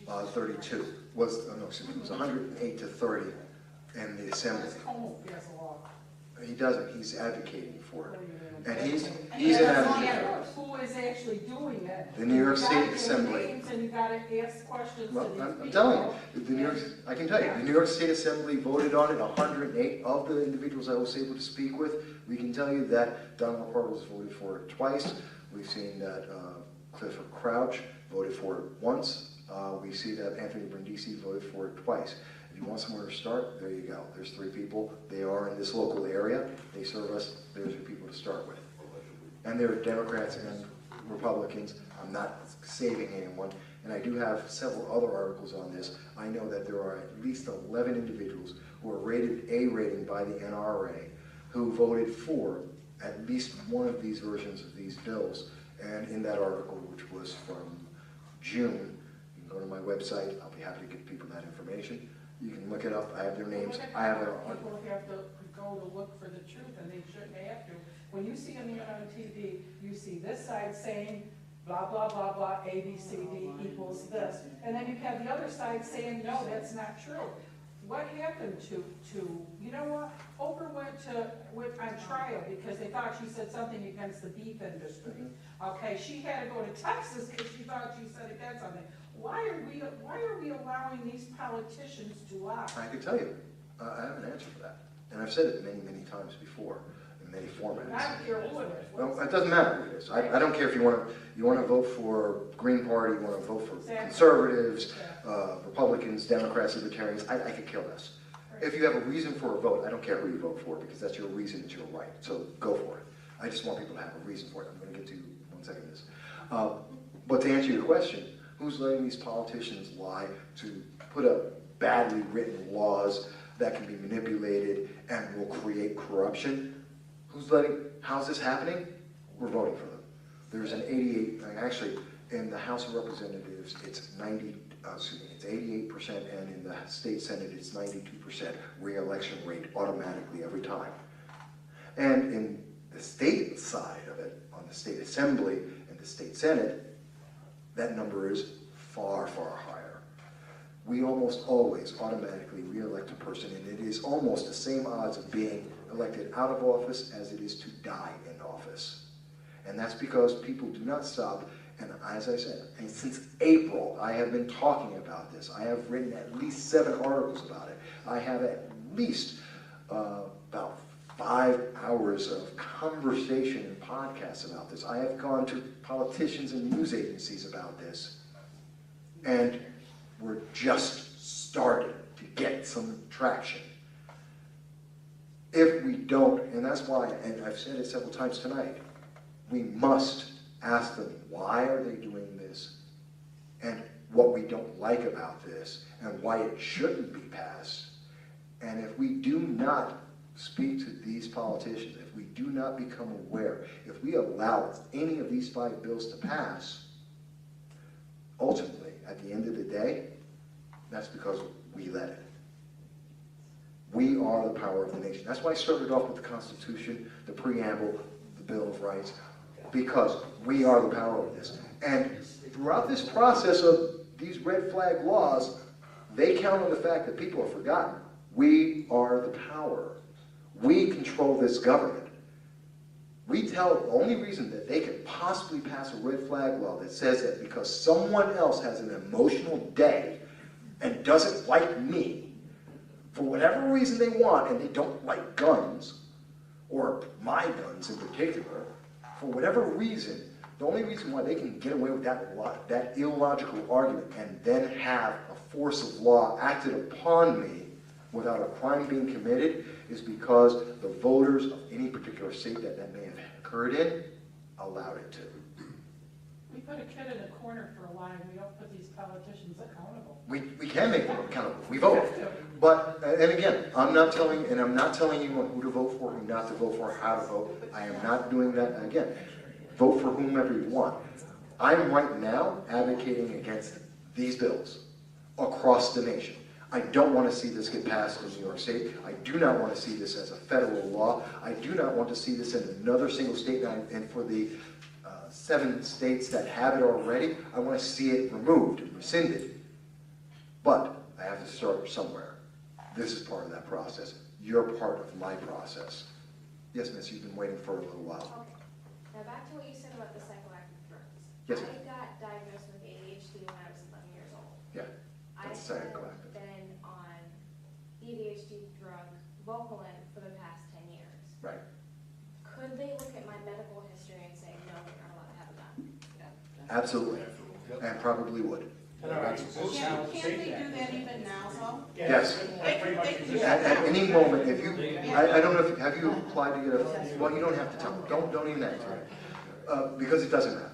32 was, no, excuse me, it was 108 to 30 in the assembly. Cuomo pass a law. He doesn't, he's advocating for it. And he's an Yeah, advocate. who is actually doing it? The New York You State gotta give Assembly. names and you gotta ask questions. Well, to these I'm people. telling you, the New York, I can tell you, the New York State Assembly voted on it, 108 of the individuals I was able to speak with. We can tell you that Donald McCarthy's voted for it twice. We've seen that Clifford Crouch voted for it once. We see that Anthony Brindisi voted for it twice. If you want somewhere to start, there you go. There's 3 people. They are in this local area. They serve us. There's your people to start with. And there are Democrats and Republicans. I'm not saving anyone. And I do have several other articles on this. I know that there are at least 11 individuals who are rated A rating by the NRA who voted for at least one of these versions of these bills. And in that article, which was from June, you can go to my website. I'll be happy to give people that information. You can look it up. I have their names. I have their. People have to go to look for the truth, and they shouldn't have to. When you see on TV, you see this side saying blah, blah, blah, blah, A, B, C, D equals this. And then you have the other side saying, no, that's not true. What happened to you know what? Oprah went on trial because they thought she said something against the beef industry. Okay, she had to go to Texas because she thought she said against something. Why are we allowing these politicians to lie? I can tell you. I have an answer for that. And I've said it many, many times before in many formats. I don't care who it is. Well, it doesn't matter who it is. I don't care if you want to vote for Green Party, you want to vote for conservatives, Republicans, Democrats, Libertarians. I could care less. If you have a reason for a vote, I don't care who you vote for because that's your reason, it's your right. So go for it. I just want people to have a reason for it. I'm going to get to one second this. But to answer your question, who's letting these politicians lie to put up badly written laws that can be manipulated and will create corruption? How's this happening? We're voting for them. There's an 88, actually, in the House of Representatives, it's 88%, and in the state Senate, it's 92% re-election rate automatically every time. And in the state side of it, on the state assembly and the state Senate, that number is far, far higher. We almost always automatically re-elect a person, and it is almost the same odds of being elected out of office as it is to die in office. And that's because people do not stop. And as I said, and since April, I have been talking about this. I have written at least 7 articles about it. I have at least about 5 hours of conversation and podcasts about this. I have gone to politicians and news agencies about this. And we're just starting to get some traction. If we don't, and that's why, and I've said it several times tonight, we must ask them, why are they doing this? And what we don't like about this, and why it shouldn't be passed. And if we do not speak to these politicians, if we do not become aware, if we allow any of these 5 bills to pass, ultimately, at the end of the day, that's because we let it. We are the power of the nation. That's why I started off with the Constitution, the preamble, the Bill of Rights, because we are the power of this. And throughout this process of these red flag laws, they count on the fact that people have forgotten. We are the power. We control this government. We tell the only reason that they could possibly pass a red flag law that says that because someone else has an emotional day and doesn't like me, for whatever reason they want, and they don't like guns, or my guns in particular, for whatever reason, the only reason why they can get away with that illogical argument and then have a force of law acted upon me without a crime being committed is because the voters of any particular state that may have occurred in allowed it to. We put a kid in a corner for a lie, we don't put these politicians accountable. We can make them accountable. We vote. But, and again, I'm not telling you who to vote for, who not to vote for, how to vote. I am not doing that. And again, vote for whomever you want. I'm right now advocating against these bills across the nation. I don't want to see this get passed in New York State. I do not want to see this as a federal law. I do not want to see this in another single state. And for the 7 states that have it already, I want to see it removed and rescinded. But I have to start somewhere. This is part of that process. You're part of my process. Yes, miss, you've been waiting for a little while. Okay. Now back to what you said about the psychoactive drugs. Yes, I ma'am. got diagnosed with ADHD when I was 11 years old. Yeah, I that's have psychoactive. been on the ADHD drug Vocalin for the past 10 years. Right. Could they look at my medical history and say, no, you're not allowed to have a gun? Absolutely. And probably would. Can't they do that even now, though? Yes. At any moment, if you, I don't know if, have you applied to get a, well, you don't have to tell me. Don't even answer it. Because it doesn't matter.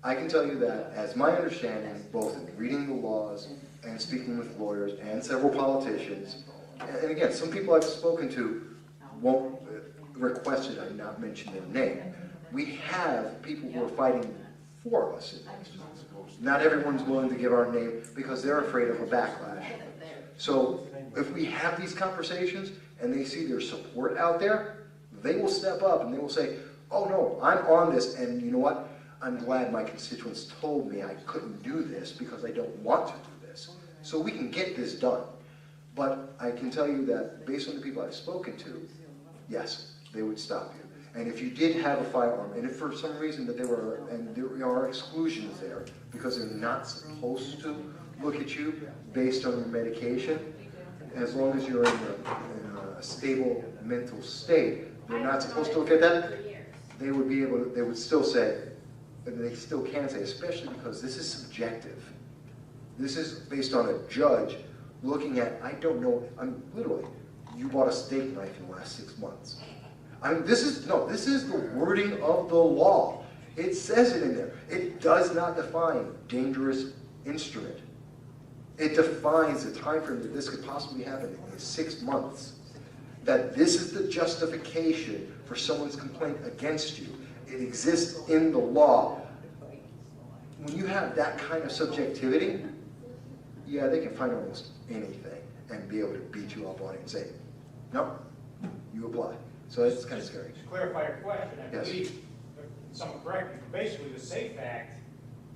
I can tell you that, as my understanding, both in reading the laws and speaking with lawyers and several politicians, and again, some people I've spoken to won't request that I not mention their name. We have people who are fighting for us in this. Not everyone's willing to give our name because they're afraid of a backlash. So if we have these conversations and they see their support out there, they will step up and they will say, oh no, I'm on this, and you know what? I'm glad my constituents told me I couldn't do this because I don't want to do this. So we can get this done. But I can tell you that based on the people I've spoken to, yes, they would stop you. And if you did have a firearm, and if for some reason that there are exclusions there, because they're not supposed to look at you based on your medication, as long as you're in a stable mental state, they're not supposed to look at that. They would be able to, they would still say, and they still can say, especially because this is subjective. This is based on a judge looking at, I don't know, I'm literally, you bought a steak knife in the last 6 months. I mean, this is the wording of the law. It says it in there. It does not define dangerous instrument. It defines the time frame that this could possibly happen in 6 months. That this is the justification for someone's complaint against you. It exists in the law. When you have that kind of subjectivity, yeah, they can find almost anything and be able to beat you up on it and say, no, you apply. So it's kind of scary. To clarify your question, I Yes. believe, if someone correct me, basically the SAFE Act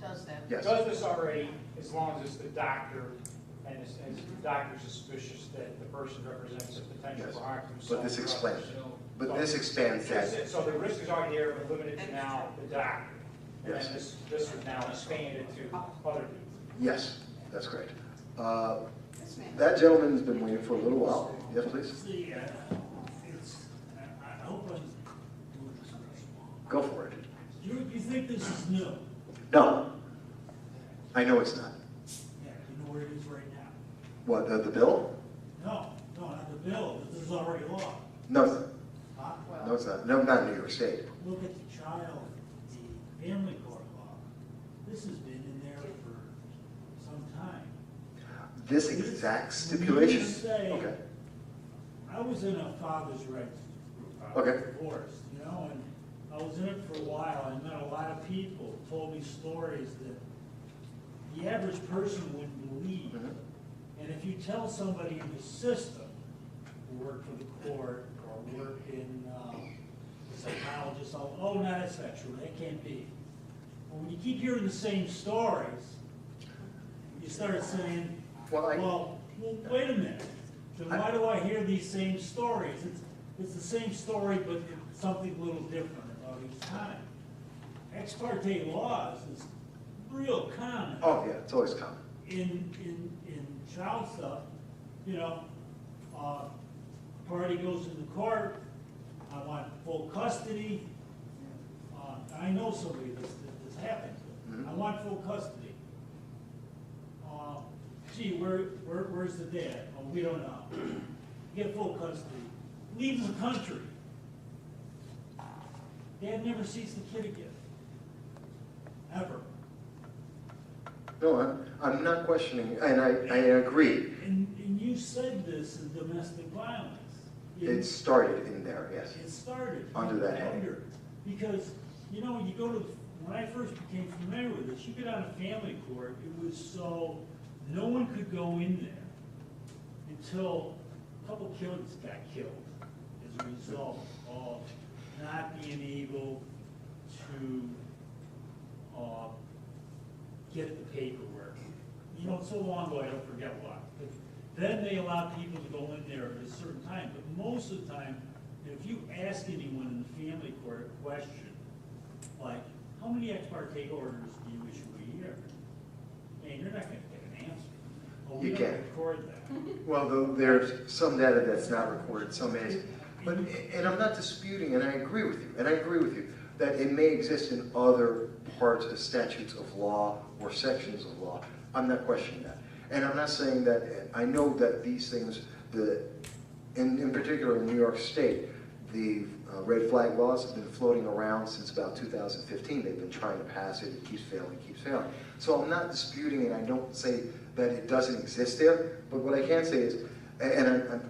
Does that? Yes. does this already, as long as it's the doctor, and as the doctor's suspicious that the person represents a potential Yes. for harm to himself. But this or expands. others. But this expands that. So the risk is already there, but limited to now the doctor. And Yes. then this would now expand it to other people. Yes, that's great. Yes, ma'am. That gentleman's been waiting for a little while. Yes, please. I hope I'm doing this right. Go for it. You think this is new? No. I know it's not. Yeah, you know where it is right now? What, the bill? No, not the bill, but there's already law. No, it's not. Huh? No, it's not. No, not in New York State. Look at the child, the family court law. This has been in there for some time. This exact stipulation? When you say, Okay. I was in a father's rights Okay. divorce, you know, and I was in it for a while. I met a lot of people, told me stories that the average person wouldn't believe. And if you tell somebody in the system, who work for the court or work in a psychologist, oh, not a sexual, that can't be. Well, when you keep hearing the same stories, you start saying, well, wait a minute. Then why do I hear these same stories? It's the same story, but something a little different about each time. Ex parte laws is real common. Oh, yeah, it's always common. In child stuff, you know, party goes into court, I want full custody. I know somebody this happened to. I want full custody. Gee, where's the dad? Oh, we don't know. Get full custody. Leaves the country. Dad never sees the kid again. Ever. No, I'm not questioning, and I agree. And you said this in domestic violence. It started in there, yes. It started. Under that heading. Because, you know, you go to, when I first became familiar with this, you get out of family court, it was so, no one could go in there until a couple kids got killed as a result of not being able to get the paperwork. You know, it's so long ago, I don't forget what. But then they allowed people to go in there at a certain time. But most of the time, if you ask anyone in the family court a question, like, how many ex parte orders do you issue a year? Man, you're not going to get an answer. Oh, we You don't can't. record that. Well, there's some data that's not recorded, some is. But, and I'm not disputing, and I agree with you, that it may exist in other parts of statutes of law or sections of law. I'm not questioning that. And I'm not saying that, I know that these things, in particular in New York State, the red flag laws have been floating around since about 2015. They've been trying to pass it, it keeps failing. So I'm not disputing it, I don't say that it doesn't exist there, but what I can say is, and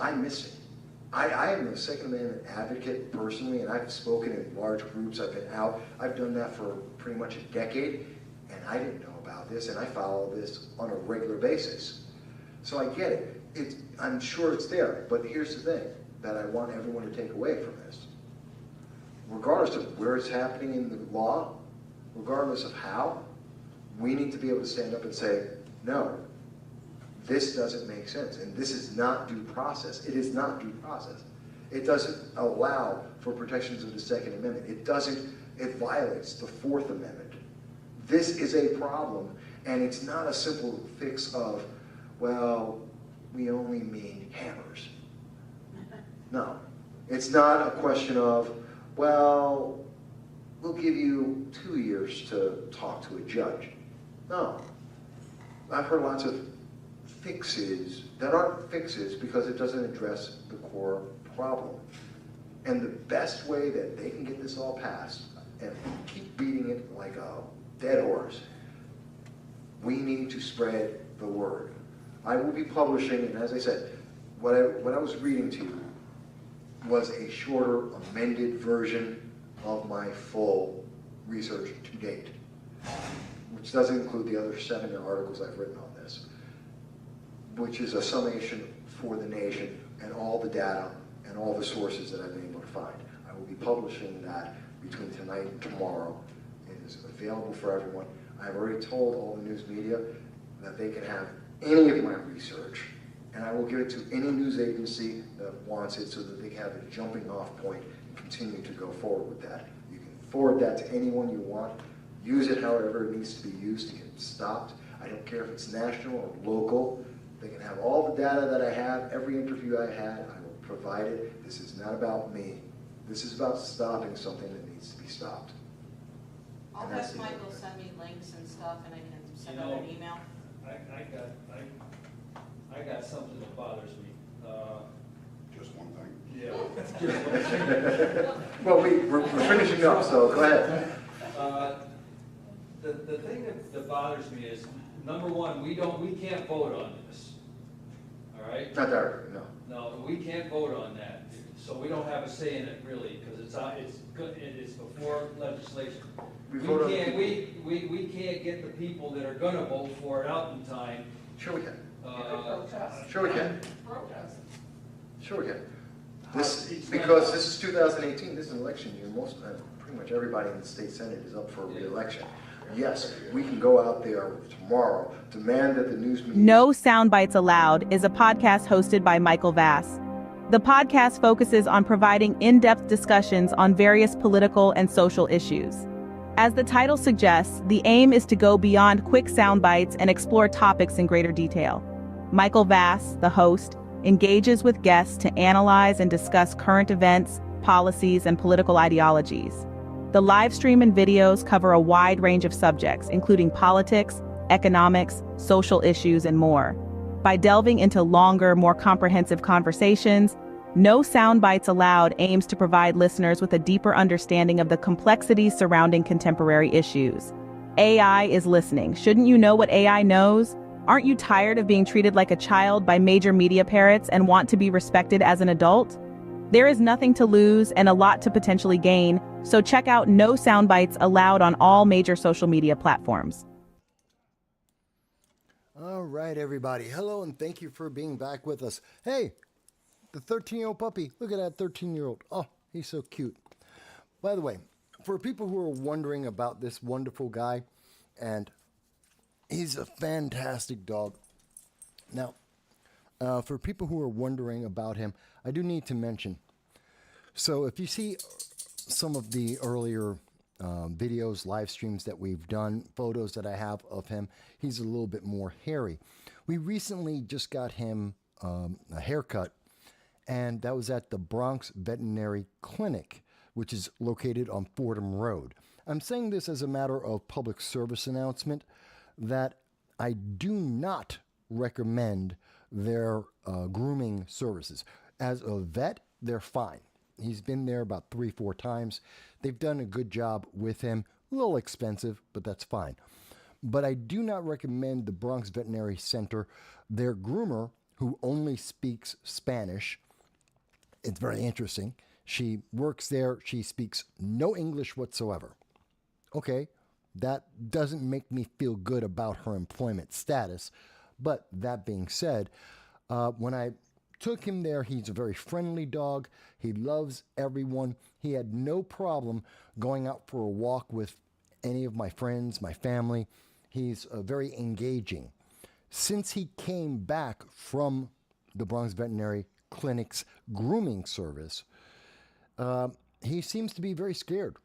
I miss it. I am a Second Amendment advocate personally, and I've spoken in large groups, I've been out, I've done that for pretty much a decade, and I didn't know about this, and I follow this on a regular basis. So I get it. I'm sure it's there, but here's the thing that I want everyone to take away from this. Regardless of where it's happening in the law, regardless of how, we need to be able to stand up and say, no, this doesn't make sense, and this is not due process. It is not due process. It doesn't allow for protections of the Second Amendment. It violates the Fourth Amendment. This is a problem, and it's not a simple fix of, well, we only mean hammers. No. It's not a question of, well, we'll give you 2 years to talk to a judge. No. I've heard lots of fixes that aren't fixes because it doesn't address the core problem. And the best way that they can get this all passed, and keep beating it like a dead horse, we need to spread the word. I will be publishing, and as I said, what I was reading to you was a shorter, amended version of my full research to date, which doesn't include the other 7 articles I've written on this, which is a summation for the nation and all the data and all the sources that I've been able to find. I will be publishing that between tonight and tomorrow. It is available for everyone. I've already told all the news media that they can have any of my research, and I will give it to any news agency that wants it so that they can have a jumping off point and continue to go forward with that. You can forward that to anyone you want. Use it however it needs to be used to get it stopped. I don't care if it's national or local. They can have all the data that I have, every interview I had, I will provide it. This is not about me. This is about stopping something that needs to be stopped. I'll have Michael send me links and stuff, and I can send out an email. I got something that bothers me. Just one thing. Yeah. Well, we're finishing up, so go ahead. The thing that bothers me is, number one, we can't vote on this. All right? Not directly, no. No, we can't vote on that. So we don't have a say in it really, because it's before legislation. We We vote on can't, the we can't get the people that are gonna vote for it out in time. Sure we can. Protest. Sure we can. Protest. Sure we can. Because this is 2018, this is an election year, pretty much everybody in the state senate is up for re-election. Yes, we can go out there tomorrow, demand that the news media... No Soundbites Allowed is a podcast hosted by Michael Vass. The podcast focuses on providing in-depth discussions on various political and social issues. As the title suggests, the aim is to go beyond quick sound bites and explore topics in greater detail. Michael Vass, the host, engages with guests to analyze and discuss current events, policies, and political ideologies. The live stream and videos cover a wide range of subjects, including politics, economics, social issues, and more. By delving into longer, more comprehensive conversations, No Soundbites Allowed aims to provide listeners with a deeper understanding of the complexities surrounding contemporary issues. AI is listening. Shouldn't you know what AI knows? Aren't you tired of being treated like a child by major media parrots and want to be respected as an adult? There is nothing to lose and a lot to potentially gain, so check out No Soundbites Allowed on all major social media platforms. All right, everybody. Hello, and thank you for being back with us. Hey, the 13-year-old puppy. Look at that 13-year-old. Oh, he's so cute. By the way, for people who are wondering about this wonderful guy, and he's a fantastic dog. Now, for people who are wondering about him, I do need to mention. So if you see some of the earlier videos, live streams that we've done, photos that I have of him, he's a little bit more hairy. We recently just got him a haircut, and that was at the Bronx Veterinary Clinic, which is located on Fordham Road. I'm saying this as a matter of public service announcement that I do not recommend their grooming services. As a vet, they're fine. He's been there about 3-4 times. They've done a good job with him. A little expensive, but that's fine. But I do not recommend the Bronx Veterinary Center. Their groomer, who only speaks Spanish, it's very interesting. She works there. She speaks no English whatsoever. Okay, that doesn't make me feel good about her employment status. But that being said, when I took him there, he's a very friendly dog. He loves everyone. He had no problem going out for a walk with any of my friends, my family. He's very engaging. Since he came back from the Bronx Veterinary Clinic's grooming service, he seems to be very scared.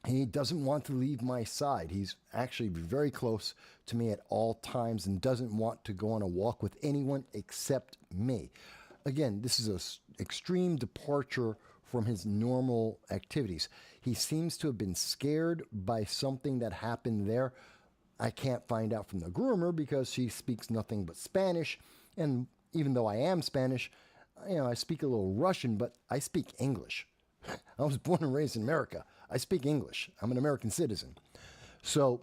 He doesn't want to leave my side. He's actually very close to me at all times and doesn't want to go on a walk with anyone except me. Again, this is an extreme departure from his normal activities. He seems to have been scared by something that happened there. I can't find out from the groomer because she speaks nothing but Spanish. And even though I am Spanish, I speak a little Russian, but I speak English. I was born and raised in America. I speak English. I'm an American citizen. So,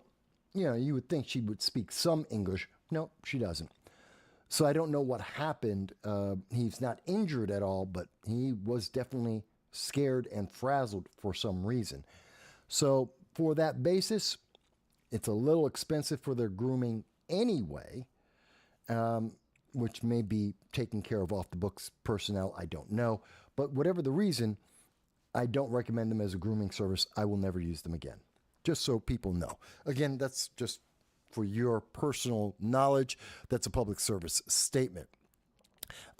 you would think she would speak some English. No, she doesn't. So I don't know what happened. He's not injured at all, but he was definitely scared and frazzled for some reason. So for that basis, it's a little expensive for their grooming anyway, which may be taken care of off the books personnel. I don't know. But whatever the reason, I don't recommend them as a grooming service. I will never use them again, just so people know. Again, that's just for your personal knowledge. That's a public service statement.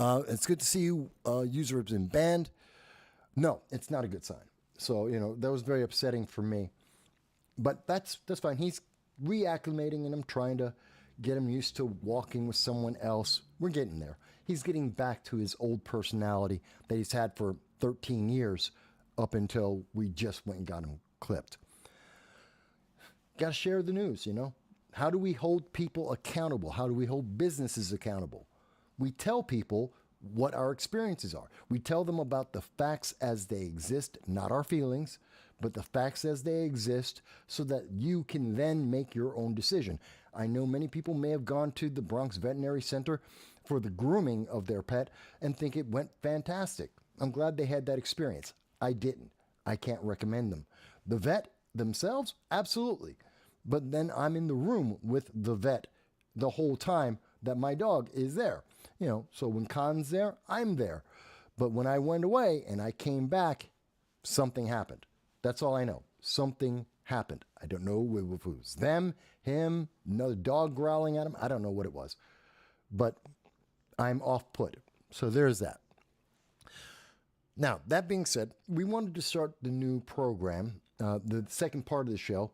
It's good to see you. User has been banned. No, it's not a good sign. So, that was very upsetting for me. But that's fine. He's reacclimating, and I'm trying to get him used to walking with someone else. We're getting there. He's getting back to his old personality that he's had for 13 years up until we just went and got him clipped. Got to share the news, How do we hold people accountable? How do we hold businesses accountable? We tell people what our experiences are. We tell them about the facts as they exist, not our feelings, but the facts as they exist so that you can then make your own decision. I know many people may have gone to the Bronx Veterinary Center for the grooming of their pet and think it went fantastic. I'm glad they had that experience. I didn't. I can't recommend them. The vet themselves, absolutely. But then I'm in the room with the vet the whole time that my dog is there. So when Khan's there, I'm there. But when I went away and I came back, something happened. That's all I know. Something happened. I don't know if it was them, him, another dog growling at him. I don't know what it was. But I'm off put. So there's that. Now, that being said, we wanted to start the new program, the second part of the show.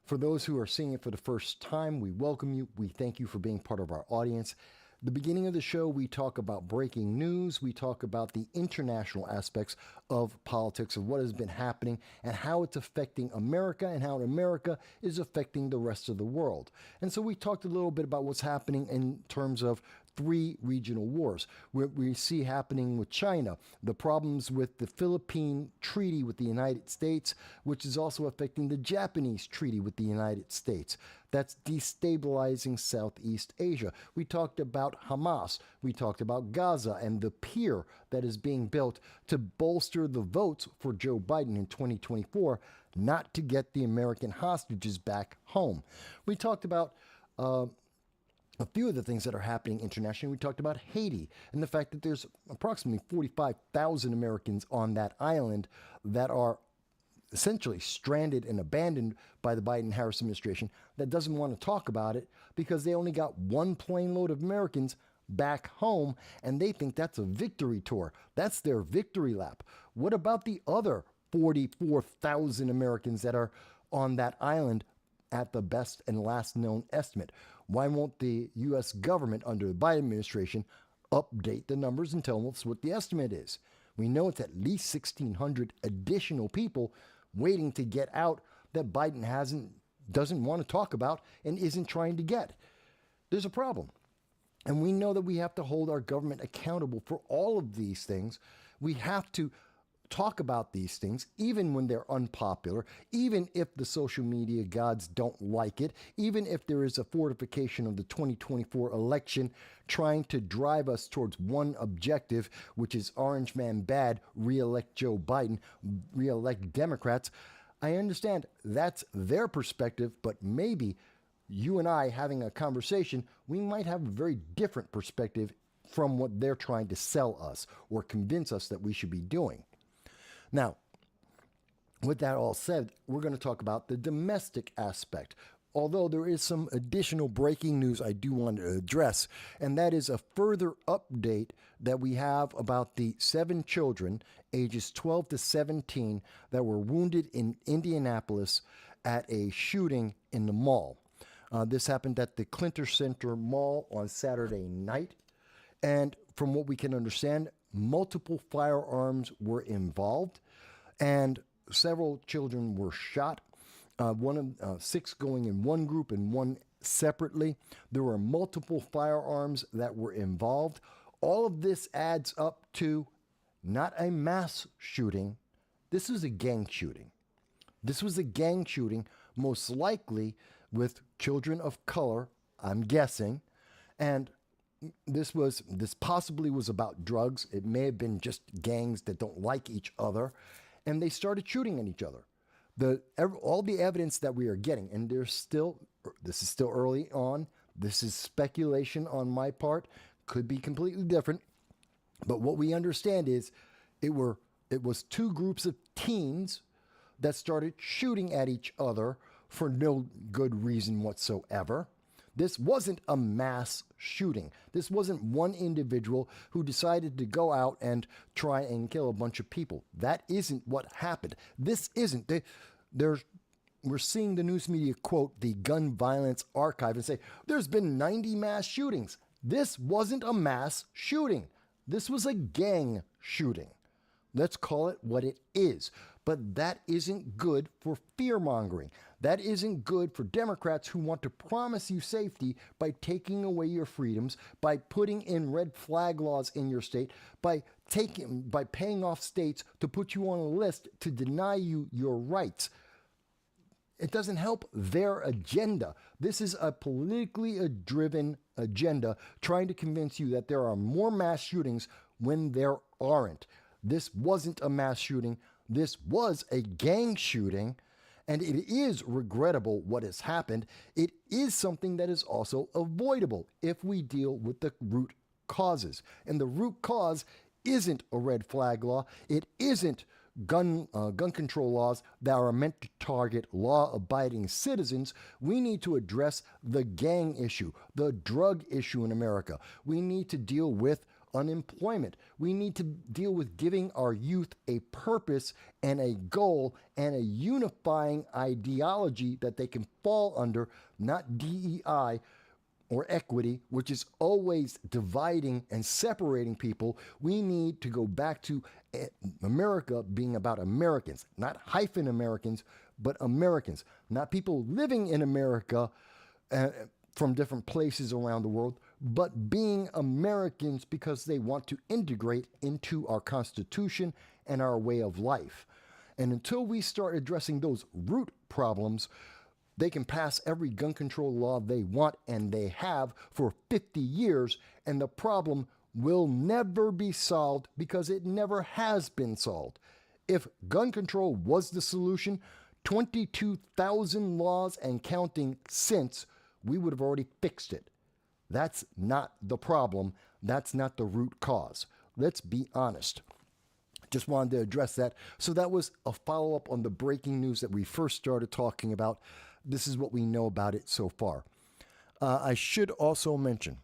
For those who are seeing it for the first time, we welcome you. We thank you for being part of our audience. The beginning of the show, we talk about breaking news. We talk about the international aspects of politics, of what has been happening and how it's affecting America and how America is affecting the rest of the world. And so we talked a little bit about what's happening in terms of 3 regional wars. We see happening with China, the problems with the Philippine treaty with the United States, which is also affecting the Japanese treaty with the United States. That's destabilizing Southeast Asia. We talked about Hamas. We talked about Gaza and the pier that is being built to bolster the votes for Joe Biden in 2024, not to get the American hostages back home. We talked about a few of the things that are happening internationally. We talked about Haiti and the fact that there's approximately 45,000 Americans on that island that are essentially stranded and abandoned by the Biden-Harris administration that doesn't want to talk about it because they only got one plane load of Americans back home, and they think that's a victory tour. That's their victory lap. What about the other 44,000 Americans that are on that island at the best and last known estimate? Why won't the U.S. government under the Biden administration update the numbers and tell us what the estimate is? We know it's at least 1,600 additional people waiting to get out that Biden doesn't want to talk about and isn't trying to get. There's a problem. And we know that we have to hold our government accountable for all of these things. We have to talk about these things, even when they're unpopular, even if the social media gods don't like it, even if there is a fortification of the 2024 election trying to drive us towards one objective, which is Orange Man bad, re-elect Joe Biden, re-elect Democrats. I understand that's their perspective, but maybe you and I having a conversation, we might have a very different perspective from what they're trying to sell us or convince us that we should be doing. Now, with that all said, we're going to talk about the domestic aspect. Although there is some additional breaking news I do want to address, and that is a further update that we have about the 7 children, ages 12 to 17, that were wounded in Indianapolis at a shooting in the mall. This happened at the Clinton Center Mall on Saturday night, and from what we can understand, multiple firearms were involved, and several children were shot. 6 going in one group and 1 separately. There were multiple firearms that were involved. All of this adds up to not a mass shooting. This was a gang shooting. This was a gang shooting, most likely with children of color, I'm guessing, and this possibly was about drugs. It may have been just gangs that don't like each other, and they started shooting at each other. All the evidence that we are getting, and this is still early on. This is speculation on my part. Could be completely different, but what we understand is it was 2 groups of teens that started shooting at each other for no good reason whatsoever. This wasn't a mass shooting. This wasn't one individual who decided to go out and try and kill a bunch of people. That isn't what happened. This isn't. We're seeing the news media quote the gun violence archive and say, there's been 90 mass shootings. This wasn't a mass shooting. This was a gang shooting. Let's call it what it is. But that isn't good for fear-mongering. That isn't good for Democrats who want to promise you safety by taking away your freedoms, by putting in red flag laws in your state, by paying off states to put you on a list to deny you your rights. It doesn't help their agenda. This is a politically driven agenda trying to convince you that there are more mass shootings when there aren't. This wasn't a mass shooting. This was a gang shooting. And it is regrettable what has happened. It is something that is also avoidable if we deal with the root causes. And the root cause isn't a red flag law. It isn't gun control laws that are meant to target law-abiding citizens. We need to address the gang issue, the drug issue in America. We need to deal with unemployment. We need to deal with giving our youth a purpose and a goal and a unifying ideology that they can fall under, not DEI or equity, which is always dividing and separating people. We need to go back to America being about Americans, not hyphen Americans, but Americans, not people living in America from different places around the world, but being Americans because they want to integrate into our Constitution and our way of life. And until we start addressing those root problems, they can pass every gun control law they want, and they have for 50 years, and the problem will never be solved because it never has been solved. If gun control was the solution, 22,000 laws and counting since, we would have already fixed it. That's not the problem. That's not the root cause. Let's be honest. Just wanted to address that. So that was a follow-up on the breaking news that we first started talking about. This is what we know about it so far. I should also mention,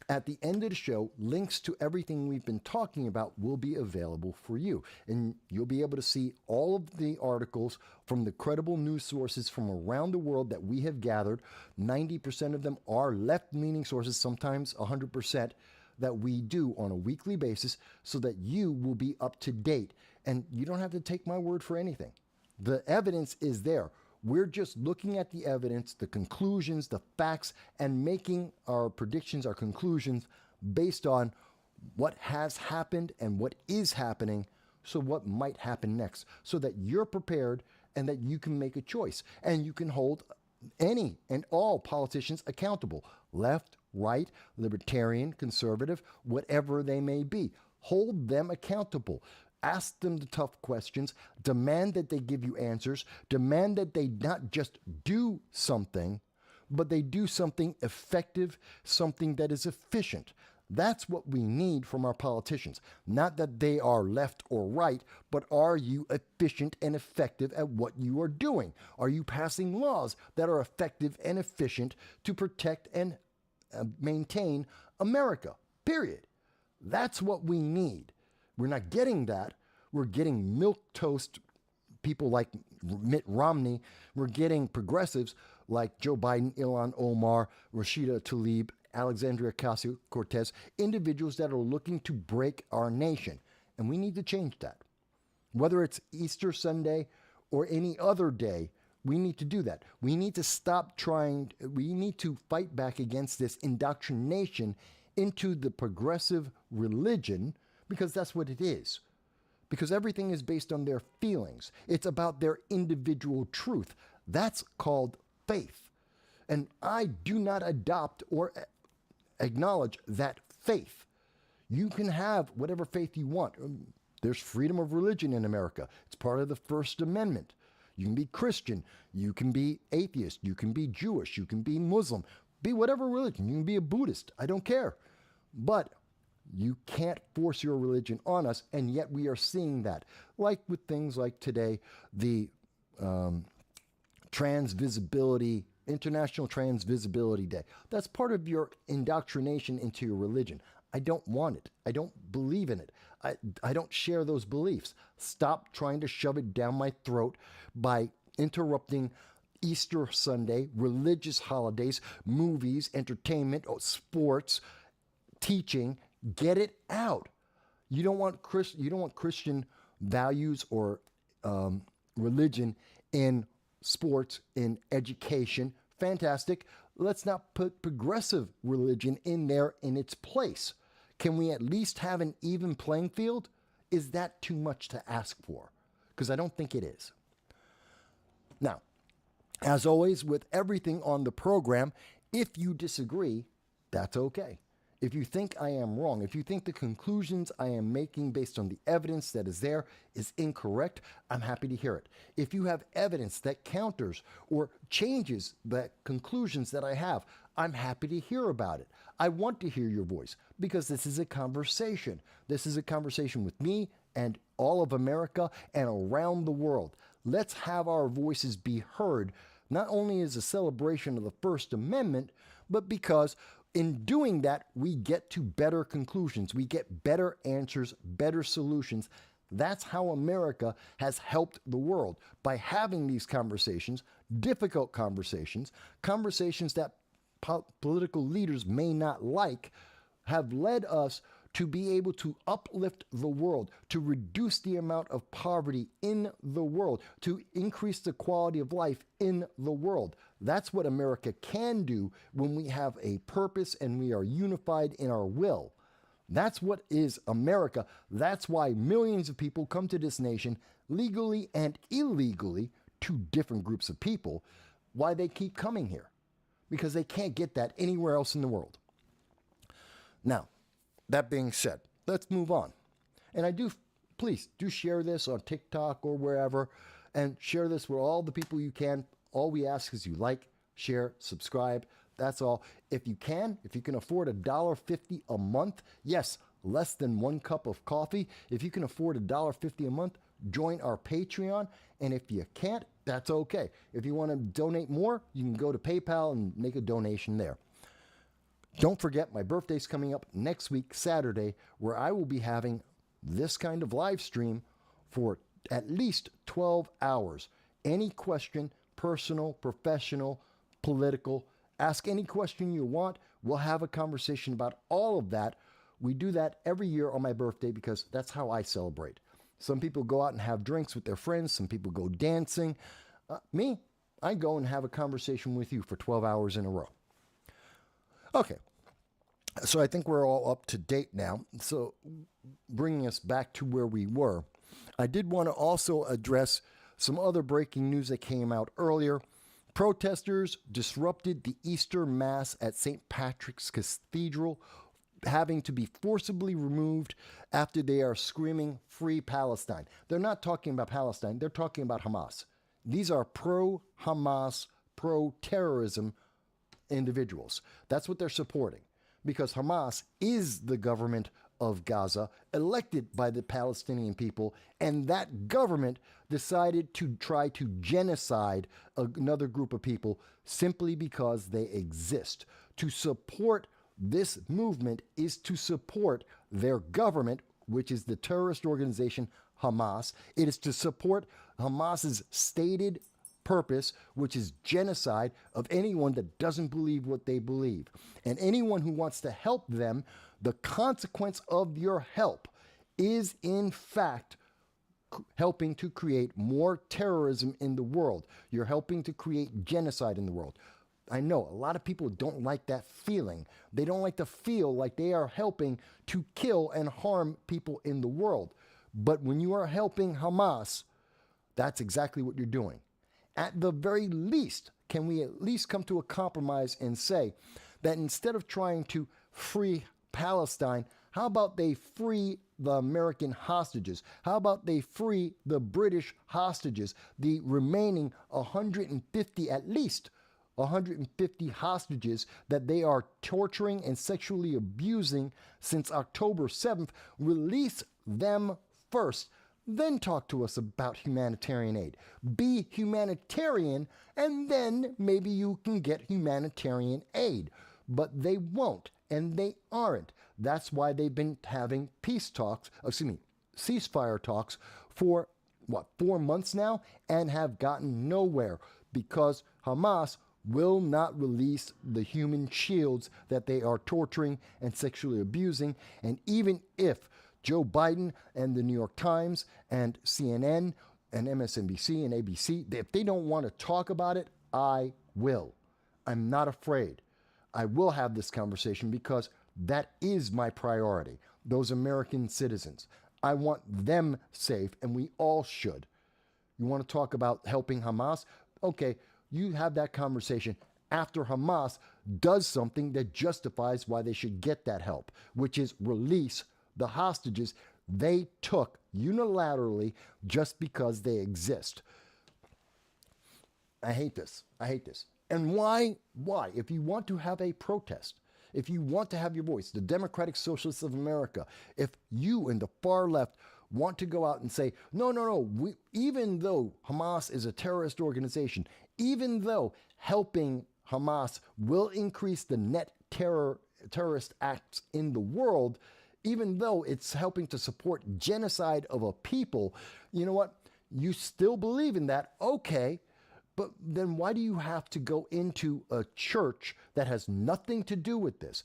at the end of the show, links to everything we've been talking about will be available for you. And you'll be able to see all of the articles from the credible news sources from around the world that we have gathered. 90% of them are left-leaning sources, sometimes 100%, that we do on a weekly basis so that you will be up to date. And you don't have to take my word for anything. The evidence is there. We're just looking at the evidence, the conclusions, the facts, and making our predictions, our conclusions based on what has happened and what is happening, so what might happen next, so that you're prepared and that you can make a choice. And you can hold any and all politicians accountable, left, right, libertarian, conservative, whatever they may be. Hold them accountable. Ask them the tough questions, demand that they give you answers, demand that they not just do something, but they do something effective, something that is efficient. That's what we need from our politicians. Not that they are left or right, but are you efficient and effective at what you are doing? Are you passing laws that are effective and efficient to protect and maintain America? Period. That's what we need. We're not getting that. We're getting milquetoast people like Mitt Romney. We're getting progressives like Joe Biden, Ilhan Omar, Rashida Tlaib, Alexandria Ocasio-Cortez, individuals that are looking to break our nation. And we need to change that. Whether it's Easter Sunday or any other day, we need to do that. We need to stop trying, we need to fight back against this indoctrination into the progressive religion, because that's what it is. Because everything is based on their feelings. It's about their individual truth. That's called faith. And I do not adopt or acknowledge that faith. You can have whatever faith you want. There's freedom of religion in America. It's part of the First Amendment. You can be Christian. You can be atheist. You can be Jewish. You can be Muslim. Be whatever religion. You can be a Buddhist. I don't care. But you can't force your religion on us, and yet we are seeing that. Like with things like today, the International Trans Visibility Day. That's part of your indoctrination into your religion. I don't want it. I don't believe in it. I don't share those beliefs. Stop trying to shove it down my throat by interrupting Easter Sunday, religious holidays, movies, entertainment, sports, teaching. Get it out. You don't want Christian values or religion in sports, in education. Fantastic. Let's not put progressive religion in there in its place. Can we at least have an even playing field? Is that too much to ask for? Because I don't think it is. Now, as always, with everything on the program, if you disagree, that's okay. If you think I am wrong, if you think the conclusions I am making based on the evidence that is there is incorrect, I'm happy to hear it. If you have evidence that counters or changes the conclusions that I have, I'm happy to hear about it. I want to hear your voice because this is a conversation. This is a conversation with me and all of America and around the world. Let's have our voices be heard, not only as a celebration of the First Amendment, but because in doing that, we get to better conclusions. We get better answers, better solutions. That's how America has helped the world, by having these conversations, difficult conversations, conversations that political leaders may not like, have led us to be able to uplift the world, to reduce the amount of poverty in the world, to increase the quality of life in the world. That's what America can do when we have a purpose and we are unified in our will. That's what is America. That's why millions of people come to this nation, legally and illegally, two different groups of people, why they keep coming here. Because they can't get that anywhere else in the world. Now, that being said, let's move on. And please do share this on TikTok or wherever, and share this with all the people you can. All we ask is you like, share, subscribe. That's all. If you can afford $1.50 a month, yes, less than 1 cup of coffee. If you can afford $1.50 a month, join our Patreon. And if you can't, that's okay. If you want to donate more, you can go to PayPal and make a donation there. Don't forget, my birthday's coming up next week, Saturday, where I will be having this kind of live stream for at least 12 hours. Any question, personal, professional, political, ask any question you want. We'll have a conversation about all of that. We do that every year on my birthday because that's how I celebrate. Some people go out and have drinks with their friends. Some people go dancing. Me, I go and have a conversation with you for 12 hours in a row. Okay, so I think we're all up to date now. So bringing us back to where we were, I did want to also address some other breaking news that came out earlier. Protesters disrupted the Easter Mass at St. Patrick's Cathedral, having to be forcibly removed after they are screaming "Free Palestine." They're not talking about Palestine, they're talking about Hamas. These are pro-Hamas, pro-terrorism individuals. That's what they're supporting, because Hamas is the government of Gaza, elected by the Palestinian people, and that government decided to try to genocide another group of people simply because they exist. To support this movement is to support their government, which is the terrorist organization Hamas. It is to support Hamas's stated purpose, which is genocide of anyone that doesn't believe what they believe. And anyone who wants to help them, the consequence of your help is in fact helping to create more terrorism in the world. You're helping to create genocide in the world. I know a lot of people don't like that feeling. They don't like to feel like they are helping to kill and harm people in the world. But when you are helping Hamas, that's exactly what you're doing. At the very least, can we at least come to a compromise and say that instead of trying to free Palestine, how about they free the American hostages? How about they free the British hostages, the remaining 150, at least 150 hostages that they are torturing and sexually abusing since October 7th? Release them first. Then talk to us about humanitarian aid. Be humanitarian, and then maybe you can get humanitarian aid. But they won't, and they aren't. That's why they've been having ceasefire talks for, 4 months now, and have gotten nowhere, because Hamas will not release the human shields that they are torturing and sexually abusing. And even if Joe Biden and the New York Times and CNN and MSNBC and ABC, if they don't want to talk about it, I will. I'm not afraid. I will have this conversation because that is my priority. Those American citizens. I want them safe, and we all should. You want to talk about helping Hamas? Okay, you have that conversation after Hamas does something that justifies why they should get that help, which is release the hostages they took unilaterally just because they exist. I hate this. I hate this. And why? Why? If you want to have a protest, if you want to have your voice, the Democratic Socialists of America, if you in the far left want to go out and say, no, even though Hamas is a terrorist organization, even though helping Hamas will increase the net terrorist acts in the world, even though it's helping to support genocide of a people, you know what? You still believe in that, okay, but then why do you have to go into a church that has nothing to do with this?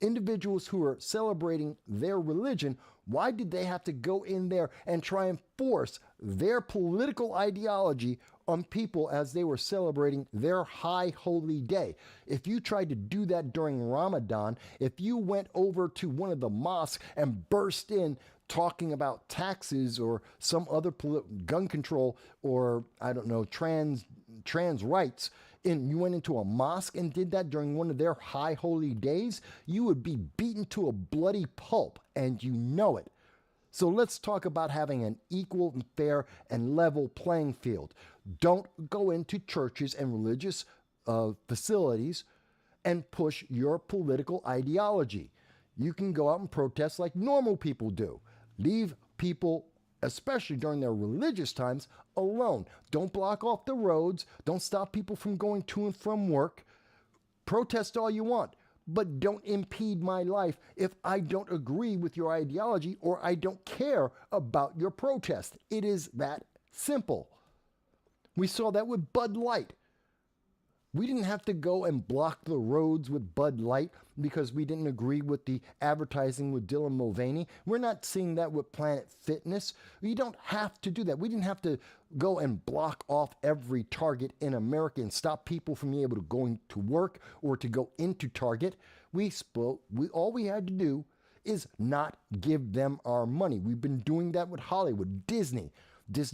Individuals who are celebrating their religion, why did they have to go in there and try and force their political ideology on people as they were celebrating their high holy day? If you tried to do that during Ramadan, if you went over to one of the mosques and burst in talking about taxes or some other gun control or, I don't know, trans rights, and you went into a mosque and did that during one of their high holy days, you would be beaten to a bloody pulp, and you know it. So let's talk about having an equal and fair and level playing field. Don't go into churches and religious facilities and push your political ideology. You can go out and protest like normal people do. Leave people, especially during their religious times, alone. Don't block off the roads. Don't stop people from going to and from work. Protest all you want, but don't impede my life if I don't agree with your ideology or I don't care about your protest. It is that simple. We saw that with Bud Light. We didn't have to go and block the roads with Bud Light because we didn't agree with the advertising with Dylan Mulvaney. We're not seeing that with Planet Fitness. We don't have to do that. We didn't have to go and block off every Target in America and stop people from being able to go to work or to go into Target. All we had to do is not give them our money. We've been doing that with Hollywood, Disney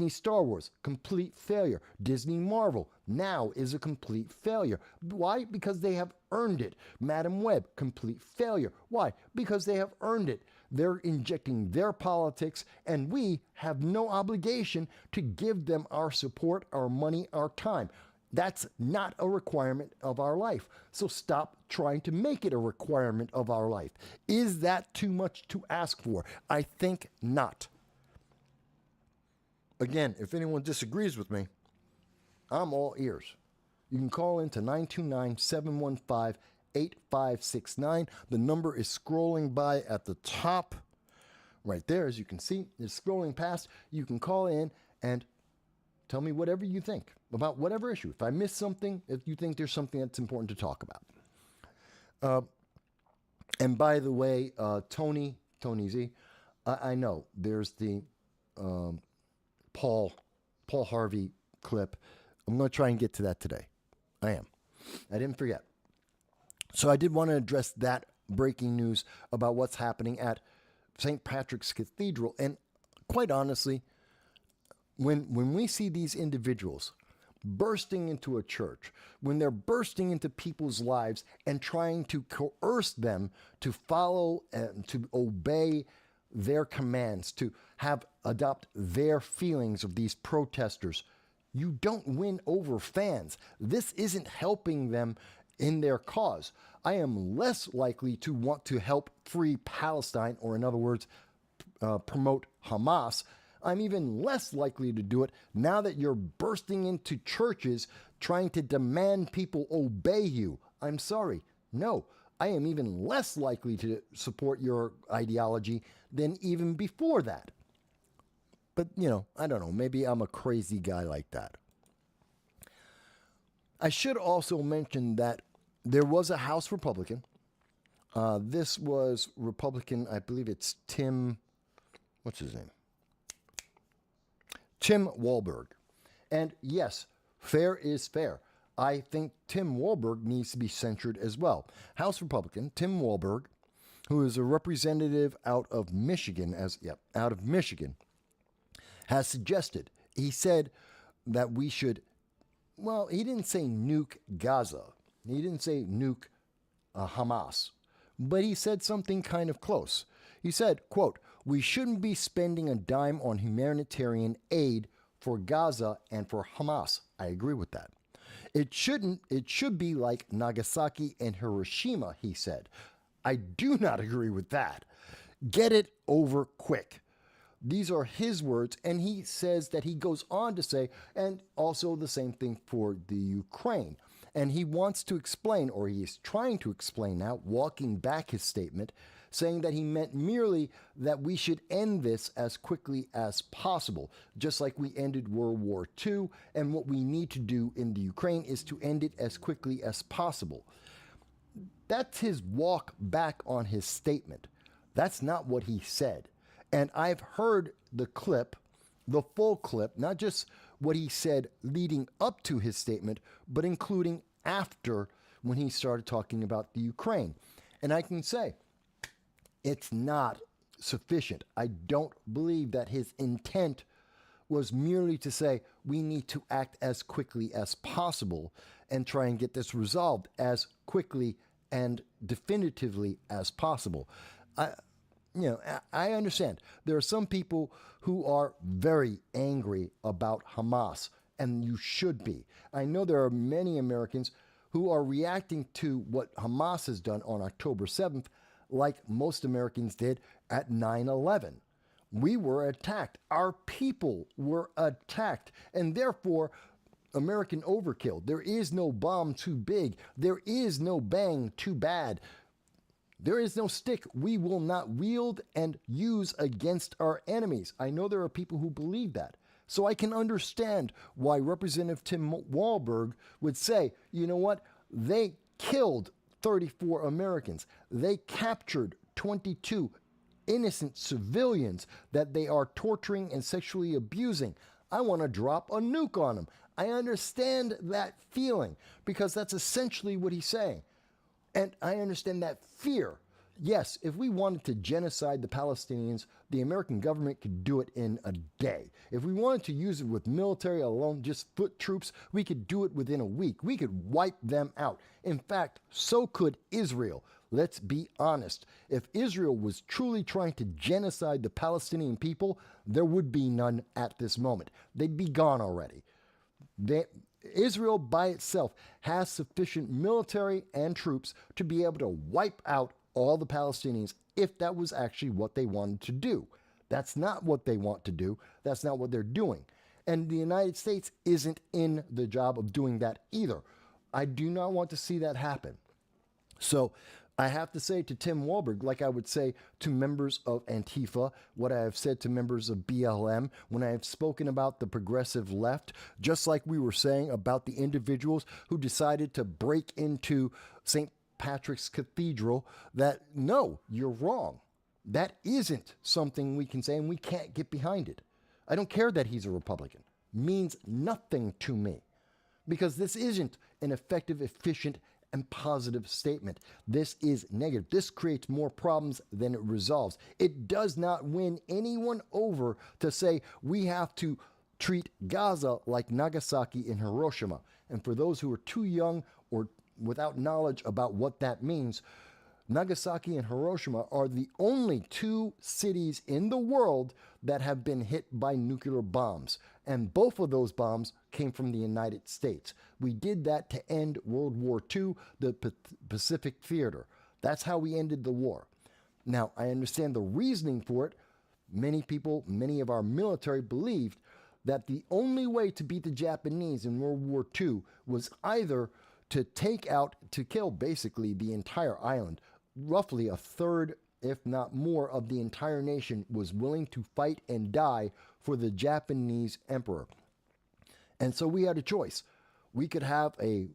Star Wars, complete failure. Disney Marvel now is a complete failure. Why? Because they have earned it. Madam Web, complete failure. Why? Because they have earned it. They're injecting their politics, and we have no obligation to give them our support, our money, our time. That's not a requirement of our life. So stop trying to make it a requirement of our life. Is that too much to ask for? I think not. Again, if anyone disagrees with me, I'm all ears. You can call in to 929-715-8569. The number is scrolling by at the top right there, as you can see. It's scrolling past. You can call in and tell me whatever you think about whatever issue. If I missed something, if you think there's something that's important to talk about. And by the way, Tony Z, I know there's the Paul Harvey clip. I'm going to try and get to that today. I am. I didn't forget. So I did want to address that breaking news about what's happening at St. Patrick's Cathedral. And quite honestly, when we see these individuals bursting into a church, when they're bursting into people's lives and trying to coerce them to follow and to obey their commands, to adopt their feelings of these protesters, you don't win over fans. This isn't helping them in their cause. I am less likely to want to help free Palestine, or in other words, promote Hamas. I'm even less likely to do it now that you're bursting into churches trying to demand people obey you. I'm sorry. No, I am even less likely to support your ideology than even before that. But, I don't know. Maybe I'm a crazy guy like that. I should also mention that there was a House Republican. This was Republican, I believe it's Tim, what's his name? Tim Walberg. And yes, fair is fair. I think Tim Walberg needs to be censured as well. House Republican Tim Walberg, who is a representative out of Michigan, has suggested, he said that we should, well, he didn't say nuke Gaza. He didn't say nuke Hamas, but he said something kind of close. He said, quote, "We shouldn't be spending a dime on humanitarian aid for Gaza and for Hamas." I agree with that. It should be like Nagasaki and Hiroshima, he said. I do not agree with that. Get it over quick. These are his words, and he says that he goes on to say, and also the same thing for the Ukraine. And he wants to explain, or he is trying to explain now, walking back his statement, saying that he meant merely that we should end this as quickly as possible, just like we ended World War II, and what we need to do in the Ukraine is to end it as quickly as possible. That's his walk back on his statement. That's not what he said. And I've heard the clip, the full clip, not just what he said leading up to his statement, but including after when he started talking about the Ukraine. And I can say, it's not sufficient. I don't believe that his intent was merely to say we need to act as quickly as possible and try and get this resolved as quickly and definitively as possible. I understand there are some people who are very angry about Hamas, and you should be. I know there are many Americans who are reacting to what Hamas has done on October 7th like most Americans did at 9/11. We were attacked. Our people were attacked, and therefore American overkill. There is no bomb too big. There is no bang too bad. There is no stick we will not wield and use against our enemies. I know there are people who believe that. So I can understand why Representative Tim Walberg would say, you know what? They killed 34 Americans. They captured 22 innocent civilians that they are torturing and sexually abusing. I want to drop a nuke on them. I understand that feeling because that's essentially what he's saying. And I understand that fear. Yes, if we wanted to genocide the Palestinians, the American government could do it in a day. If we wanted to use it with military alone, just foot troops, we could do it within a week. We could wipe them out. In fact, so could Israel. Let's be honest. If Israel was truly trying to genocide the Palestinian people, there would be none at this moment. They'd be gone already. Israel by itself has sufficient military and troops to be able to wipe out all the Palestinians if that was actually what they wanted to do. That's not what they want to do. That's not what they're doing. And the United States isn't in the job of doing that either. I do not want to see that happen. So I have to say to Tim Walberg, like I would say to members of Antifa, what I have said to members of BLM, when I have spoken about the progressive left, just like we were saying about the individuals who decided to break into St. Patrick's Cathedral, that no, you're wrong. That isn't something we can say, and we can't get behind it. I don't care that he's a Republican. Means nothing to me. Because this isn't an effective, efficient, and positive statement. This is negative. This creates more problems than it resolves. It does not win anyone over to say we have to treat Gaza like Nagasaki and Hiroshima. And for those who are too young or without knowledge about what that means, Nagasaki and Hiroshima are the only two cities in the world that have been hit by nuclear bombs. And both of those bombs came from the United States. We did that to end World War II, the Pacific Theater. That's how we ended the war. Now, I understand the reasoning for it. Many people, many of our military believed that the only way to beat the Japanese in World War II was either to take out, to kill basically the entire island. Roughly a third, if not more, of the entire nation was willing to fight and die for the Japanese emperor. And so we had a choice. We could have a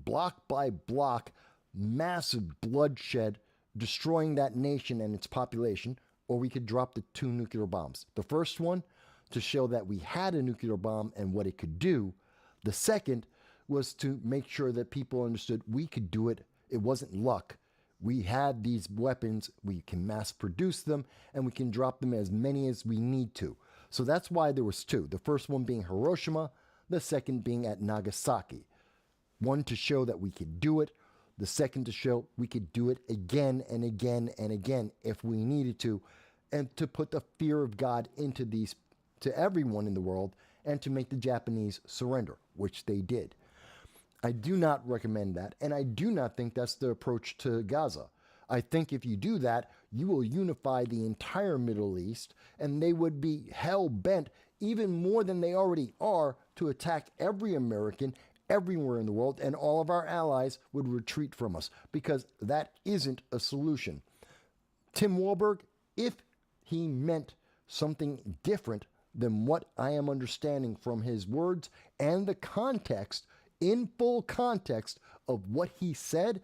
block by block, massive bloodshed destroying that nation and its population, or we could drop the two nuclear bombs. The first one, to show that we had a nuclear bomb and what it could do. The second was to make sure that people understood we could do it. It wasn't luck. We had these weapons, we can mass produce them, and we can drop them as many as we need to. So that's why there was two. The first one being Hiroshima, the second being at Nagasaki. One, to show that we could do it. The second, to show we could do it again and again and again if we needed to, and to put the fear of God into these, to everyone in the world, and to make the Japanese surrender, which they did. I do not recommend that, and I do not think that's the approach to Gaza. I think if you do that, you will unify the entire Middle East, and they would be hell-bent, even more than they already are, to attack every American everywhere in the world, and all of our allies would retreat from us, because that isn't a solution. Tim Walberg, if he meant something different than what I am understanding from his words and the context, in full context of what he said,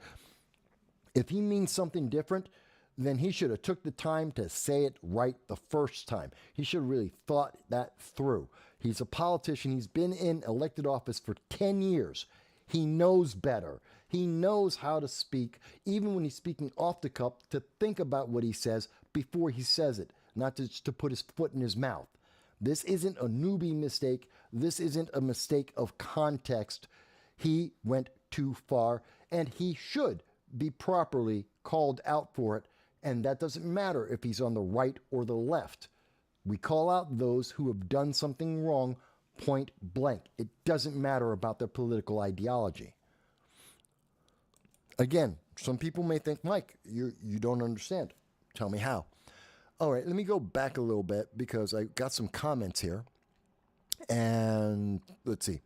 if he means something different, then he should have took the time to say it right the first time. He should have really thought that through. He's a politician. He's been in elected office for 10 years. He knows better. He knows how to speak, even when he's speaking off the cuff, to think about what he says before he says it, not just to put his foot in his mouth. This isn't a newbie mistake. This isn't a mistake of context. He went too far, and he should be properly called out for it. And that doesn't matter if he's on the right or the left. We call out those who have done something wrong point blank. It doesn't matter about their political ideology. Again, some people may think, Mike, you don't understand. Tell me how. All right, let me go back a little bit because I got some comments here. And let's see.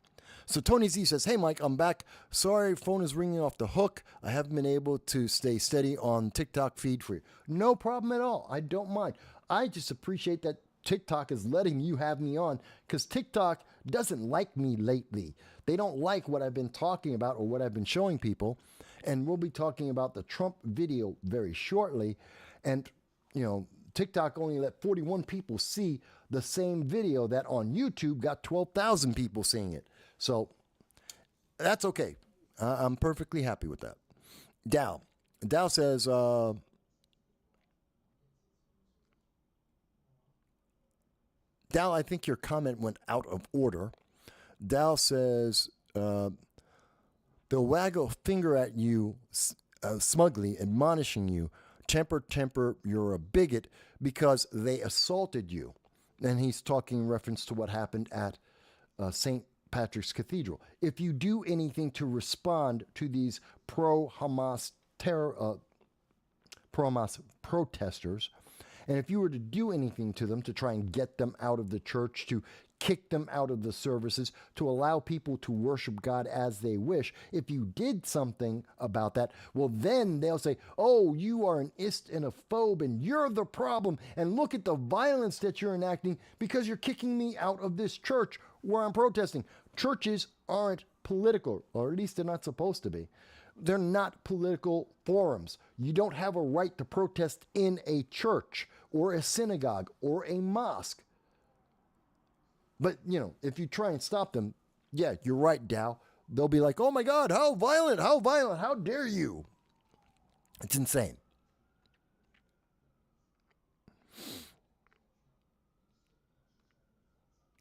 So Tony Z says, hey, Mike, I'm back. Sorry, phone is ringing off the hook. I haven't been able to stay steady on TikTok feed for you. No problem at all. I don't mind. I just appreciate that TikTok is letting you have me on, because TikTok doesn't like me lately. They don't like what I've been talking about or what I've been showing people. And we'll be talking about the Trump video very shortly. And, you know, TikTok only let 41 people see the same video that on YouTube got 12,000 people seeing it. So that's okay. I'm perfectly happy with that. Dow says, Dow, I think your comment went out of order. Dow says, they'll wag a finger at you smugly, admonishing you, temper, you're a bigot, because they assaulted you. And he's talking in reference to what happened at St. Patrick's Cathedral. If you do anything to respond to these pro-Hamas protesters, and if you were to do anything to them to try and get them out of the church, to kick them out of the services, to allow people to worship God as they wish, if you did something about that, well, then they'll say, oh, you are an ist and a phobe, and you're the problem, and look at the violence that you're enacting because you're kicking me out of this church where I'm protesting. Churches aren't political, or at least they're not supposed to be. They're not political forums. You don't have a right to protest in a church or a synagogue or a mosque. But, you know, if you try and stop them, yeah, you're right, Dow. They'll be like, oh my God, how violent, how dare you? It's insane.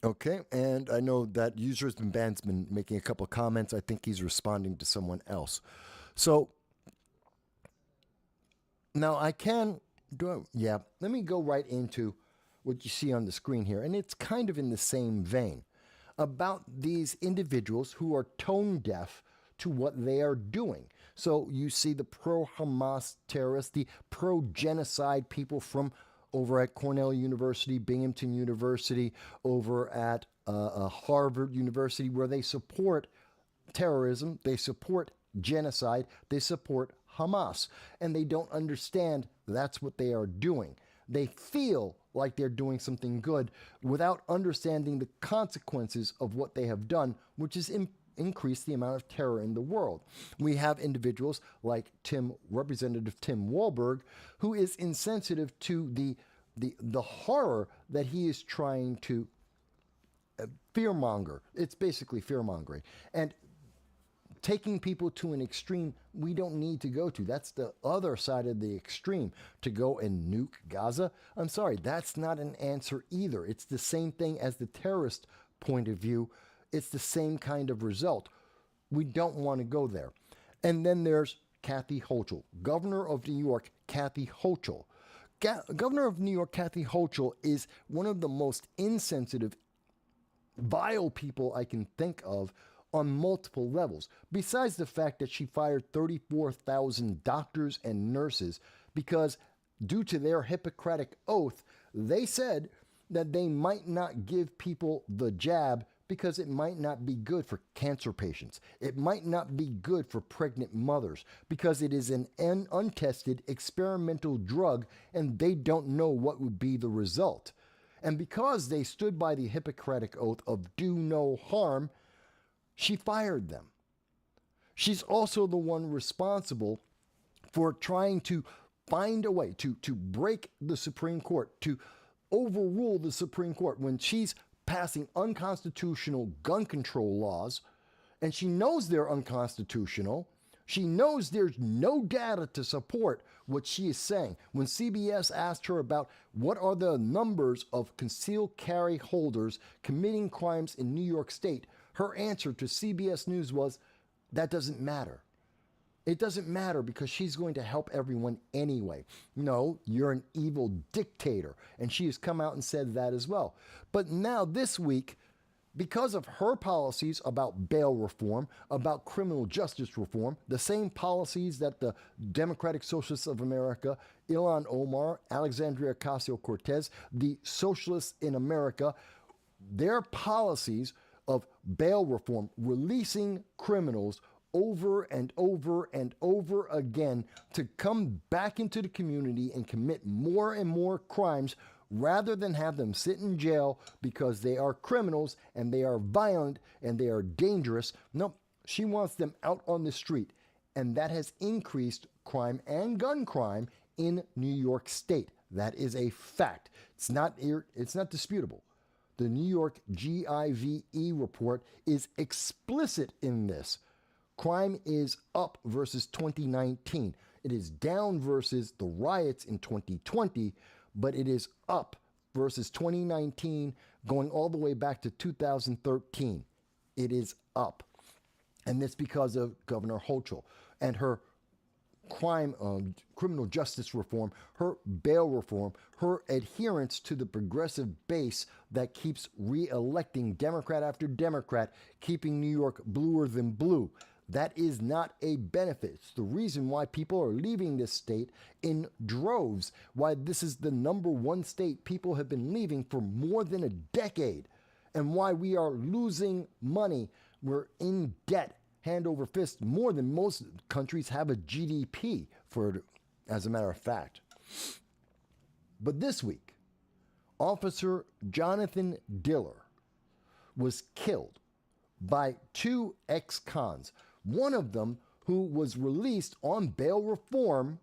Okay, and I know that user has been making a couple of comments. I think he's responding to someone else. So now let me go right into what you see on the screen here, and it's kind of in the same vein about these individuals who are tone deaf to what they are doing. So you see the pro-Hamas terrorists, the pro-genocide people from over at Cornell University, Binghamton University, over at Harvard University, where they support terrorism, they support genocide, they support Hamas, and they don't understand that's what they are doing. They feel like they're doing something good without understanding the consequences of what they have done, which is increase the amount of terror in the world. We have individuals like Representative Tim Walberg, who is insensitive to the horror that he is trying to fearmonger. It's basically fearmongering. And taking people to an extreme we don't need to go to. That's the other side of the extreme. To go and nuke Gaza, I'm sorry, that's not an answer either. It's the same thing as the terrorist point of view. It's the same kind of result. We don't want to go there. And then there's Kathy Hochul, governor of New York, Kathy Hochul. Governor of New York, Kathy Hochul is one of the most insensitive, vile people I can think of on multiple levels. Besides the fact that she fired 34,000 doctors and nurses because due to their Hippocratic oath, they said that they might not give people the jab because it might not be good for cancer patients. It might not be good for pregnant mothers because it is an untested experimental drug and they don't know what would be the result. And because they stood by the Hippocratic oath of do no harm, she fired them. She's also the one responsible for trying to find a way to break the Supreme Court, to overrule the Supreme Court when she's passing unconstitutional gun control laws, and she knows they're unconstitutional. She knows there's no data to support what she is saying. When CBS asked her about what are the numbers of concealed carry holders committing crimes in New York State, her answer to CBS News was, that doesn't matter. It doesn't matter because she's going to help everyone anyway. No, you're an evil dictator. And she has come out and said that as well. But now this week, because of her policies about bail reform, about criminal justice reform, the same policies that the Democratic Socialists of America, Ilhan Omar, Alexandria Ocasio-Cortez, the socialists in America, their policies of bail reform, releasing criminals over and over and over again to come back into the community and commit more and more crimes rather than have them sit in jail because they are criminals and they are violent and they are dangerous. No, she wants them out on the street. And that has increased crime and gun crime in New York State. That is a fact. It's not disputable. The New York GIVE report is explicit in this. Crime is up versus 2019. It is down versus the riots in 2020, but it is up versus 2019, going all the way back to 2013. It is up. And that's because of Governor Hochul and her criminal justice reform, her bail reform, her adherence to the progressive base that keeps re-electing Democrat after Democrat, keeping New York bluer than blue. That is not a benefit. It's the reason why people are leaving this state in droves, why this is the #1 state people have been leaving for more than a decade, and why we are losing money. We're in debt, hand over fist, more than most countries have a GDP, as a matter of fact. But this week, Officer Jonathan Diller was killed by 2 ex-cons. One of them who was released on bail reform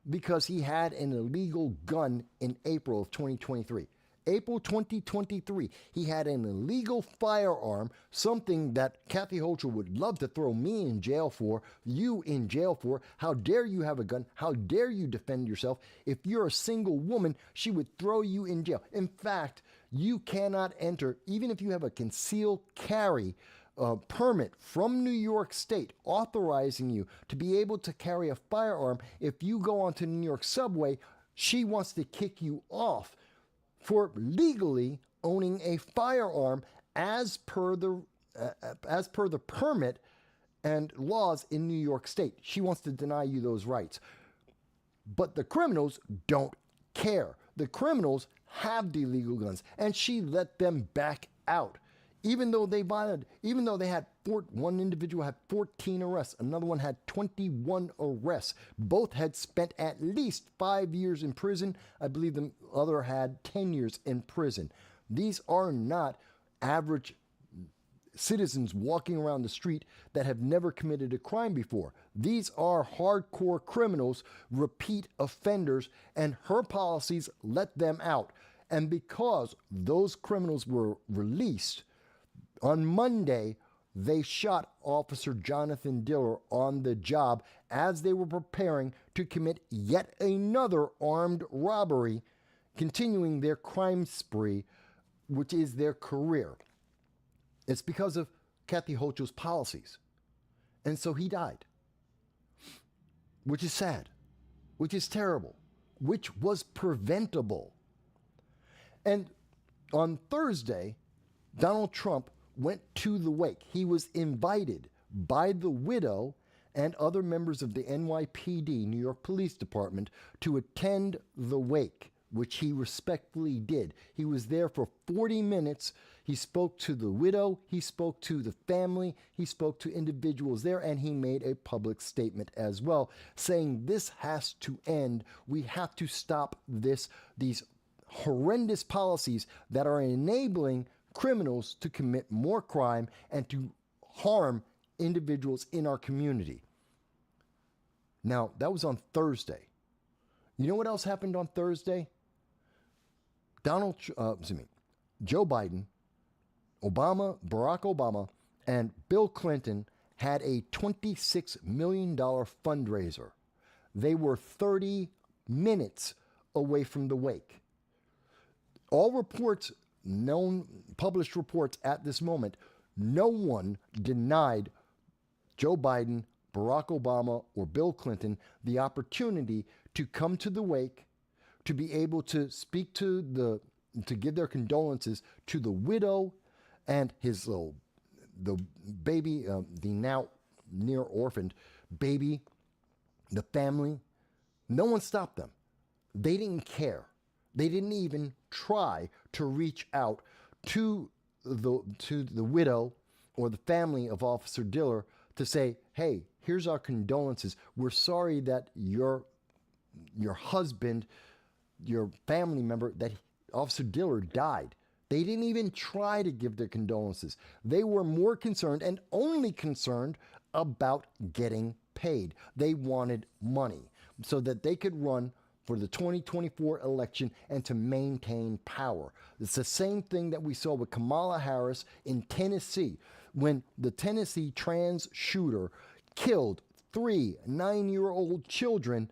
because he had an illegal gun in April of 2023. April 2023, he had an illegal firearm, something that Kathy Hochul would love to throw me in jail for, you in jail for. How dare you have a gun? How dare you defend yourself? If you're a single woman, she would throw you in jail. In fact, you cannot enter, even if you have a concealed carry permit from New York State authorizing you to be able to carry a firearm. If you go onto the New York subway, she wants to kick you off for legally owning a firearm as per the permit and laws in New York State. She wants to deny you those rights. But the criminals don't care. The criminals have the illegal guns, and she let them back out. Even though they had one individual had 14 arrests, another one had 21 arrests. Both had spent at least 5 years in prison. I believe the other had 10 years in prison. These are not average citizens walking around the street that have never committed a crime before. These are hardcore criminals, repeat offenders, and her policies let them out. And because those criminals were released, on Monday, they shot Officer Jonathan Diller on the job as they were preparing to commit yet another armed robbery, continuing their crime spree, which is their career. It's because of Kathy Hochul's policies. And so he died, which is sad, which is terrible, which was preventable. And on Thursday, Donald Trump went to the wake. He was invited by the widow and other members of the NYPD, New York Police Department, to attend the wake, which he respectfully did. He was there for 40 minutes. He spoke to the widow, he spoke to the family, he spoke to individuals there, and he made a public statement as well, saying this has to end. We have to stop these horrendous policies that are enabling criminals to commit more crime and to harm individuals in our community. Now, that was on Thursday. You know what else happened on Thursday? Joe Biden, Barack Obama, and Bill Clinton had a $26 million fundraiser. They were 30 minutes away from the wake. All reports, published reports at this moment, no one denied Joe Biden, Barack Obama, or Bill Clinton the opportunity to come to the wake, to be able to speak to give their condolences to the widow and the baby, the now near orphaned baby, the family. No one stopped them. They didn't care. They didn't even try to reach out to the widow or the family of Officer Diller to say, hey, here's our condolences. We're sorry that your husband, your family member, that Officer Diller died. They didn't even try to give their condolences. They were more concerned and only concerned about getting paid. They wanted money so that they could run for the 2024 election and to maintain power. It's the same thing that we saw with Kamala Harris in Tennessee when the Tennessee trans shooter killed 3 9-year-old children.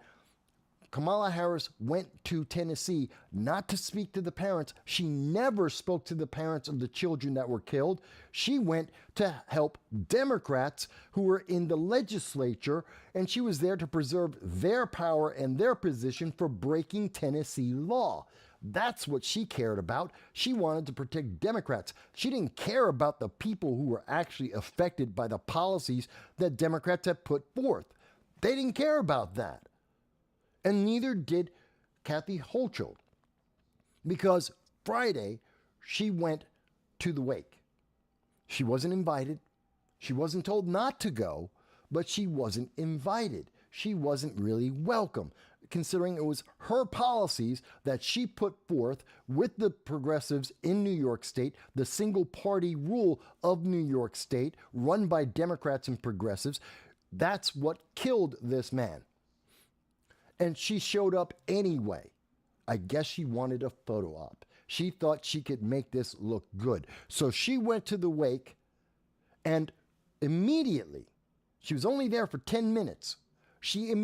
Kamala Harris went to Tennessee not to speak to the parents. She never spoke to the parents of the children that were killed. She went to help Democrats who were in the legislature, and she was there to preserve their power and their position for breaking Tennessee law. That's what she cared about. She wanted to protect Democrats. She didn't care about the people who were actually affected by the policies that Democrats have put forth. They didn't care about that. And neither did Kathy Hochul, because Friday she went to the wake. She wasn't invited. She wasn't told not to go, but she wasn't invited. She wasn't really welcome, considering it was her policies that she put forth with the progressives in New York State, the single party rule of New York State, run by Democrats and progressives. That's what killed this man. And she showed up anyway. I guess she wanted a photo op. She thought she could make this look good. So she went to the wake, and immediately, she was only there for 10 minutes. She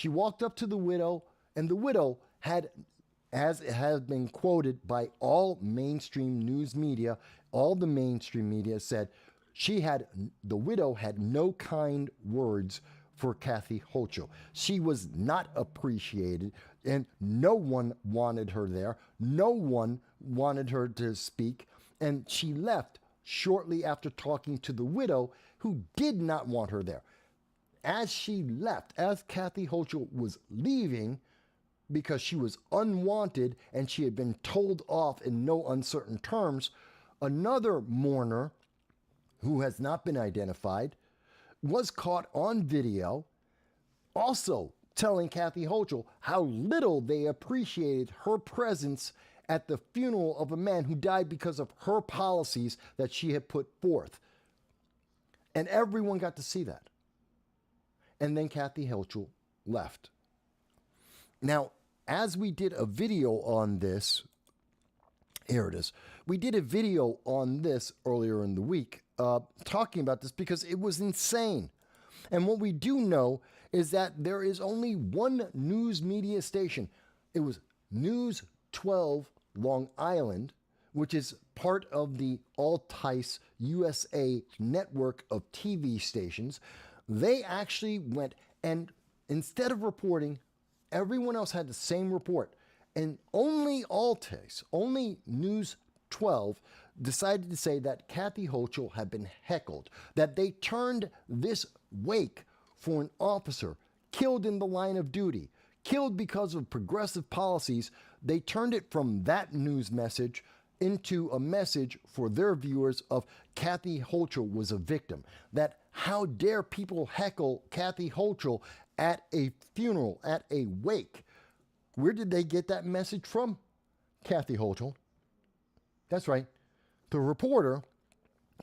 walked up to the widow, and the widow had, as it has been quoted by all mainstream news media, all the mainstream media said, the widow had no kind words for Kathy Hochul. She was not appreciated, and no one wanted her there. No one wanted her to speak, and she left shortly after talking to the widow, who did not want her there. As she left, as Kathy Hochul was leaving, because she was unwanted and she had been told off in no uncertain terms, another mourner, who has not been identified, was caught on video also telling Kathy Hochul how little they appreciated her presence at the funeral of a man who died because of her policies that she had put forth. And everyone got to see that. And then Kathy Hochul left. Now, as we did a video on this, here it is. We did a video on this earlier in the week, talking about this because it was insane. And what we do know is that there is only one news media station. It was News 12 Long Island, which is part of the Altice USA network of TV stations, they actually went and instead of reporting, everyone else had the same report. And only Altice, only News 12 decided to say that Kathy Hochul had been heckled, that they turned this wake for an officer killed in the line of duty, killed because of progressive policies. They turned it from that news message into a message for their viewers of Kathy Hochul was a victim. That how dare people heckle Kathy Hochul at a funeral, at a wake. Where did they get that message from? Kathy Hochul. That's right. The reporter,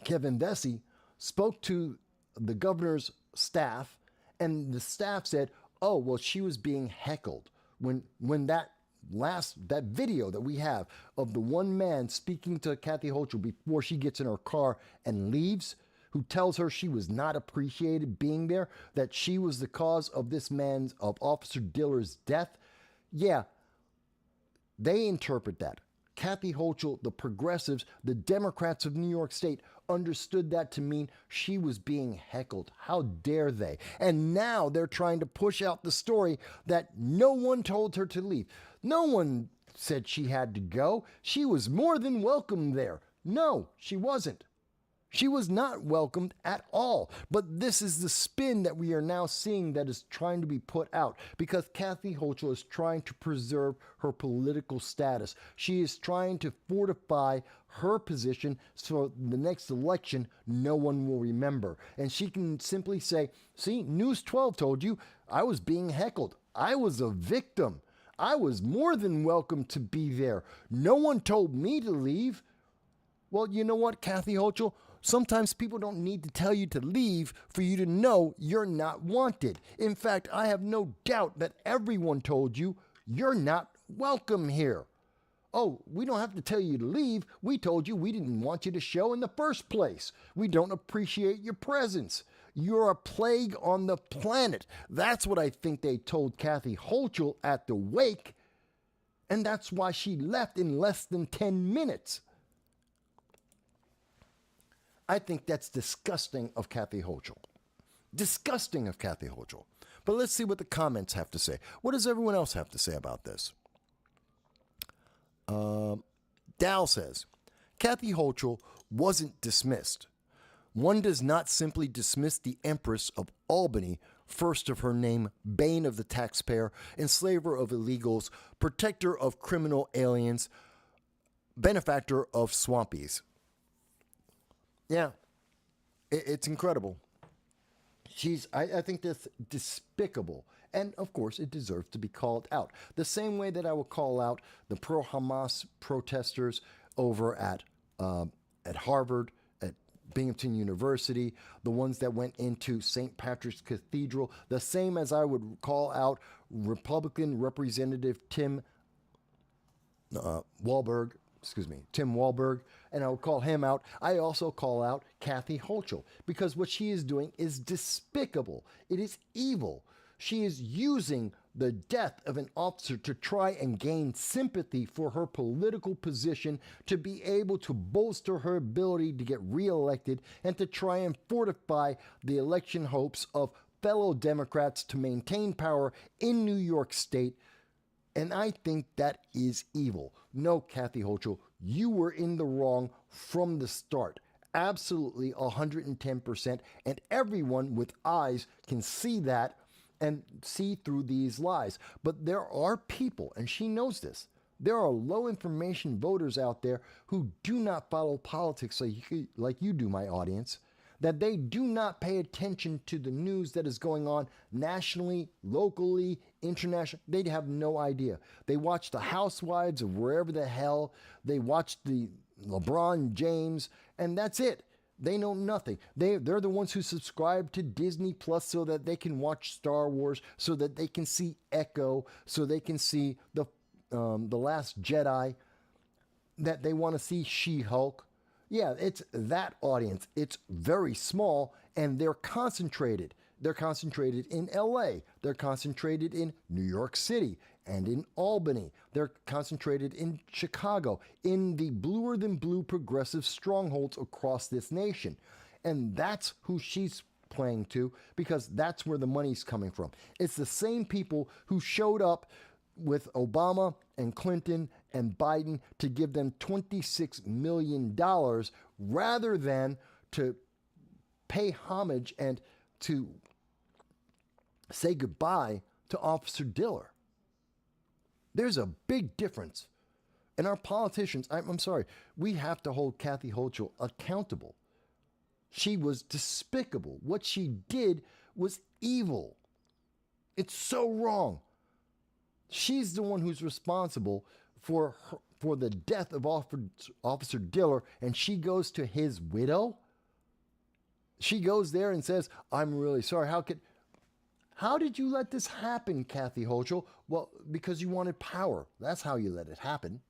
Kevin Vesey, spoke to the governor's staff, and the staff said, oh, well, she was being heckled. When that video that we have of the one man speaking to Kathy Hochul before she gets in her car and leaves, who tells her she was not appreciated being there, that she was the cause of this man's, of Officer Diller's death. Yeah, they interpret that. Kathy Hochul, the progressives, the Democrats of New York State understood that to mean she was being heckled. How dare they? And now they're trying to push out the story that no one told her to leave. No one said she had to go. She was more than welcome there. No, she wasn't. She was not welcomed at all. But this is the spin that we are now seeing that is trying to be put out because Kathy Hochul is trying to preserve her political status. She is trying to fortify her position so the next election no one will remember. And she can simply say, see, News 12 told you I was being heckled. I was a victim. I was more than welcome to be there. No one told me to leave. Well, you know what, Kathy Hochul? Sometimes people don't need to tell you to leave for you to know you're not wanted. In fact, I have no doubt that everyone told you you're not welcome here. Oh, we don't have to tell you to leave. We told you we didn't want you to show in the first place. We don't appreciate your presence. You're a plague on the planet. That's what I think they told Kathy Hochul at the wake. And that's why she left in less than 10 minutes. I think that's disgusting of Kathy Hochul. Disgusting of Kathy Hochul. But let's see what the comments have to say. What does everyone else have to say about this? Dal says, Kathy Hochul wasn't dismissed. One does not simply dismiss the Empress of Albany, first of her name, bane of the taxpayer, enslaver of illegals, protector of criminal aliens, benefactor of swampies. Yeah, it's incredible. I think that's despicable. And of course, it deserves to be called out. The same way that I will call out the pro-Hamas protesters over at Harvard, at Binghamton University, the ones that went into St. Patrick's Cathedral, the same as I would call out Republican Representative Tim Walberg, and I would call him out. I also call out Kathy Hochul because what she is doing is despicable. It is evil. She is using the death of an officer to try and gain sympathy for her political position, to be able to bolster her ability to get reelected, and to try and fortify the election hopes of fellow Democrats to maintain power in New York State. And I think that is evil. No, Kathy Hochul, you were in the wrong from the start. Absolutely 110%. And everyone with eyes can see that and see through these lies. But there are people, and she knows this, there are low information voters out there who do not follow politics like you do, my audience, that they do not pay attention to the news that is going on nationally, locally, internationally. They have no idea. They watch the Housewives of wherever the hell. They watch the LeBron James, and that's it. They know nothing. They're the ones who subscribe to Disney Plus so that they can watch Star Wars, so that they can see Echo, so they can see the Last Jedi, that they want to see She-Hulk. Yeah, it's that audience. It's very small, and they're concentrated. They're concentrated in LA. They're concentrated in New York City and in Albany. They're concentrated in Chicago, in the bluer than blue progressive strongholds across this nation. And that's who she's playing to, because that's where the money's coming from. It's the same people who showed up with Obama and Clinton and Biden to give them $26 million rather than to pay homage and to say goodbye to Officer Diller. There's a big difference. And our politicians, I'm sorry, we have to hold Kathy Hochul accountable. She was despicable. What she did was evil. It's so wrong. She's the one who's responsible for the death of Officer Diller, and she goes to his widow. She goes there and says, "I'm really sorry. How did you let this happen, Kathy Hochul?" Well, because you wanted power. That's how you let it happen.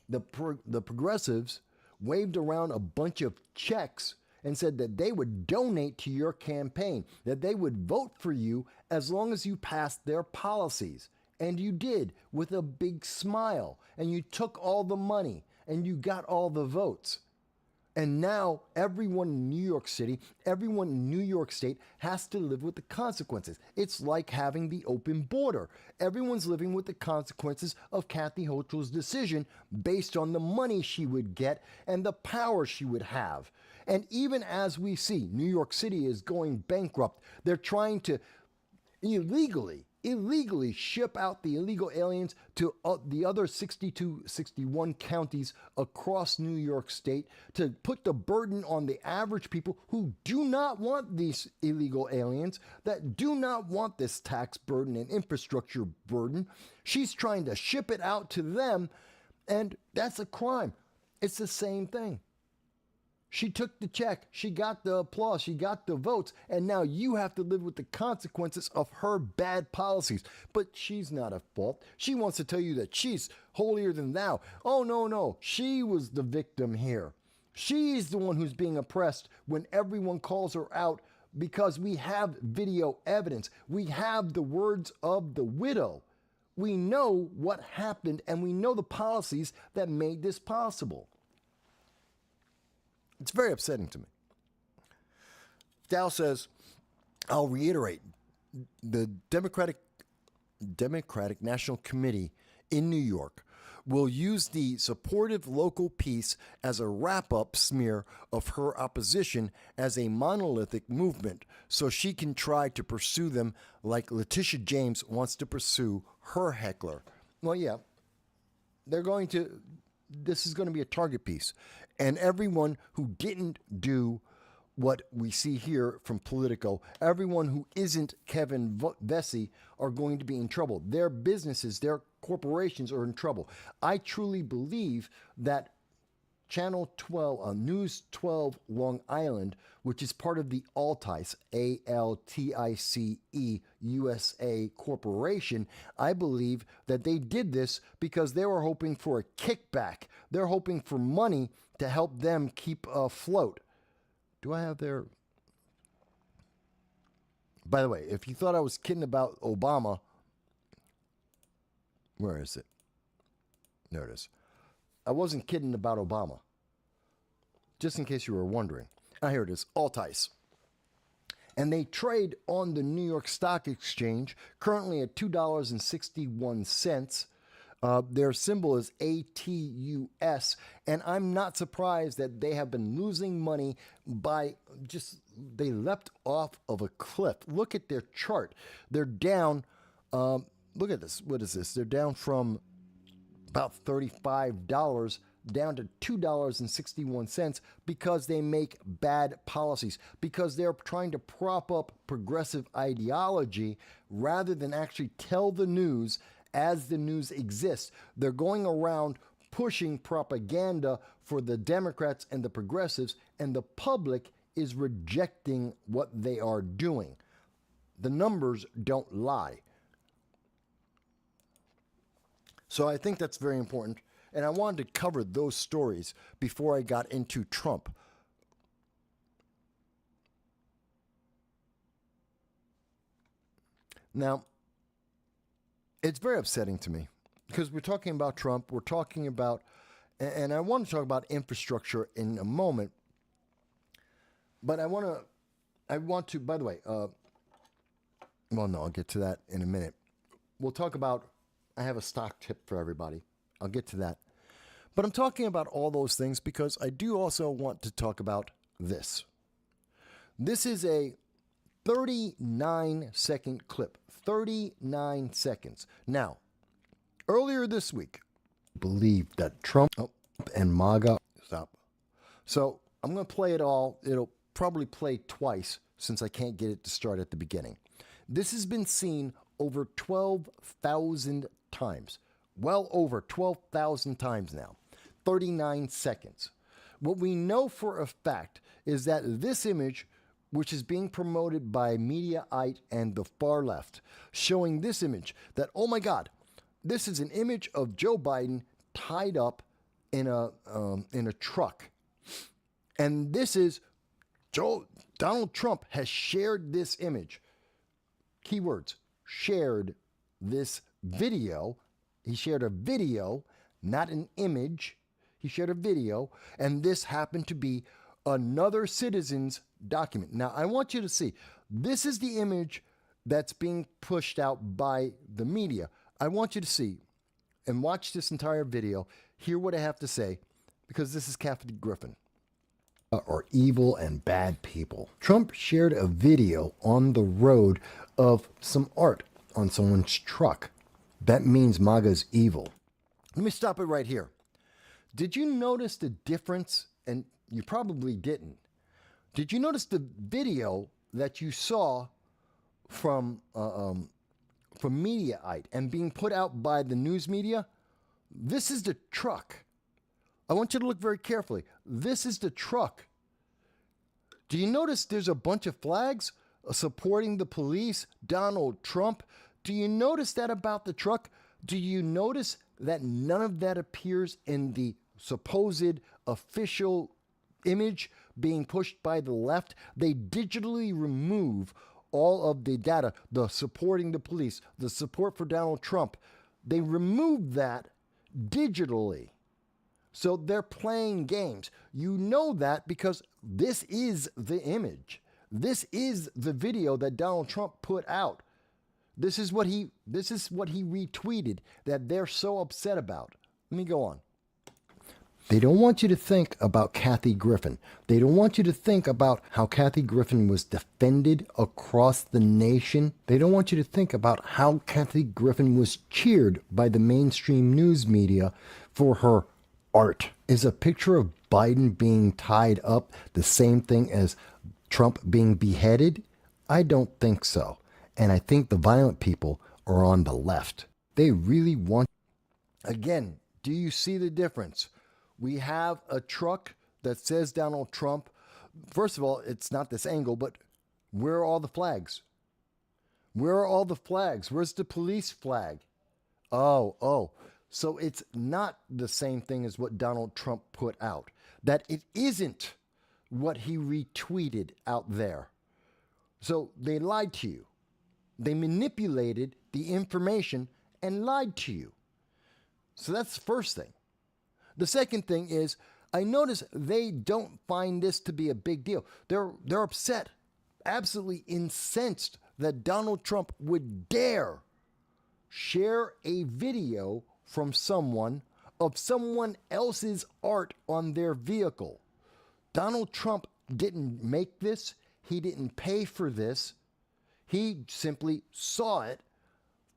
The progressives waved around a bunch of checks and said that they would donate to your campaign, that they would vote for you as long as you passed their policies. And you did, with a big smile. And you took all the money and you got all the votes. And now everyone in New York City, everyone in New York State has to live with the consequences. It's like having the open border. Everyone's living with the consequences of Kathy Hochul's decision based on the money she would get and the power she would have. And even as we see, New York City is going bankrupt. They're trying to illegally ship out the illegal aliens to the other 61 counties across New York State, to put the burden on the average people who do not want these illegal aliens, that do not want this tax burden and infrastructure burden. She's trying to ship it out to them, and that's a crime. It's the same thing. She took the check, she got the applause, she got the votes, and now you have to live with the consequences of her bad policies. But she's not at fault. She wants to tell you that she's holier than thou. Oh, no, she was the victim here. She's the one who's being oppressed when everyone calls her out, because we have video evidence. We have the words of the widow. We know what happened, and we know the policies that made this possible. It's very upsetting to me. Dow says, I'll reiterate, the Democratic National Committee in New York will use the supportive local piece as a wrap-up smear of her opposition as a monolithic movement, so she can try to pursue them like Letitia James wants to pursue her heckler. Well, yeah, this is going to be a target piece. And everyone who didn't do what we see here from Politico, everyone who isn't Kevin Vesey, are going to be in trouble. Their businesses, their corporations are in trouble. I truly believe that Channel 12, News 12 Long Island, which is part of the Altice, ALTICE USA Corporation, I believe that they did this because they were hoping for a kickback. They're hoping for money to help them keep afloat. Do I have their... By the way, if you thought I was kidding about Obama, where is it? There it is. I wasn't kidding about Obama. Just in case you were wondering. Here it is, Altice. And they trade on the New York Stock Exchange, currently at $2.61. Their symbol is ATUS, and I'm not surprised that they have been losing money they leapt off of a cliff. Look at their chart. They're down, look at this. What is this? They're down from about $35 down to $2.61 because they make bad policies, because they're trying to prop up progressive ideology rather than actually tell the news as the news exists. They're going around pushing propaganda for the Democrats and the progressives, and the public is rejecting what they are doing. The numbers don't lie. So I think that's very important. And I wanted to cover those stories before I got into Trump. Now, it's very upsetting to me because we're talking about Trump. We're talking about, and I want to talk about infrastructure in a moment. But I want to, by the way, well, no, I'll get to that in a minute. We'll talk about, I have a stock tip for everybody. I'll get to that. But I'm talking about all those things because I do also want to talk about this. This is a 39-second clip. 39 seconds. Now, earlier this week, I believe that Trump and MAGA, stop. So I'm going to play it all. It'll probably play twice since I can't get it to start at the beginning. This has been seen over 12,000 times. Well over 12,000 times now. 39 seconds. What we know for a fact is that this image, which is being promoted by Mediaite and the far left, showing this image that, oh my God, this is an image of Joe Biden tied up in a truck. And this is Donald Trump has shared this image. Keywords, shared this video. He shared a video, not an image. He shared a video, and this happened to be another citizen's document. Now, I want you to see, this is the image that's being pushed out by the media. I want you to see and watch this entire video, hear what I have to say, because this is Kathy Griffin. Are evil and bad people. Trump shared a video on the road of some art on someone's truck. That means MAGA's evil. Let me stop it right here. Did you notice the difference? And you probably didn't. Did you notice the video that you saw from Mediaite and being put out by the news media? This is the truck. I want you to look very carefully. This is the truck. Do you notice there's a bunch of flags supporting the police, Donald Trump? Do you notice that about the truck? Do you notice that none of that appears in the supposed official image being pushed by the left? They digitally remove all of the data, the supporting the police, the support for Donald Trump. They remove that digitally. So they're playing games. You know that because this is the image. This is the video that Donald Trump put out. This is what he retweeted that they're so upset about. Let me go on. They don't want you to think about Kathy Griffin. They don't want you to think about how Kathy Griffin was defended across the nation. They don't want you to think about how Kathy Griffin was cheered by the mainstream news media for her art. Is a picture of Biden being tied up the same thing as Trump being beheaded? I don't think so. And I think the violent people are on the left. They really want... Again, do you see the difference? We have a truck that says Donald Trump. First of all, it's not this angle, but where are all the flags? Where are all the flags? Where's the police flag? Oh. So it's not the same thing as what Donald Trump put out. That it isn't what he retweeted out there. So they lied to you. They manipulated the information and lied to you. So that's the first thing. The second thing is, I notice they don't find this to be a big deal. They're upset, absolutely incensed that Donald Trump would dare share a video from someone of someone else's art on their vehicle. Donald Trump didn't make this. He didn't pay for this. He simply saw it,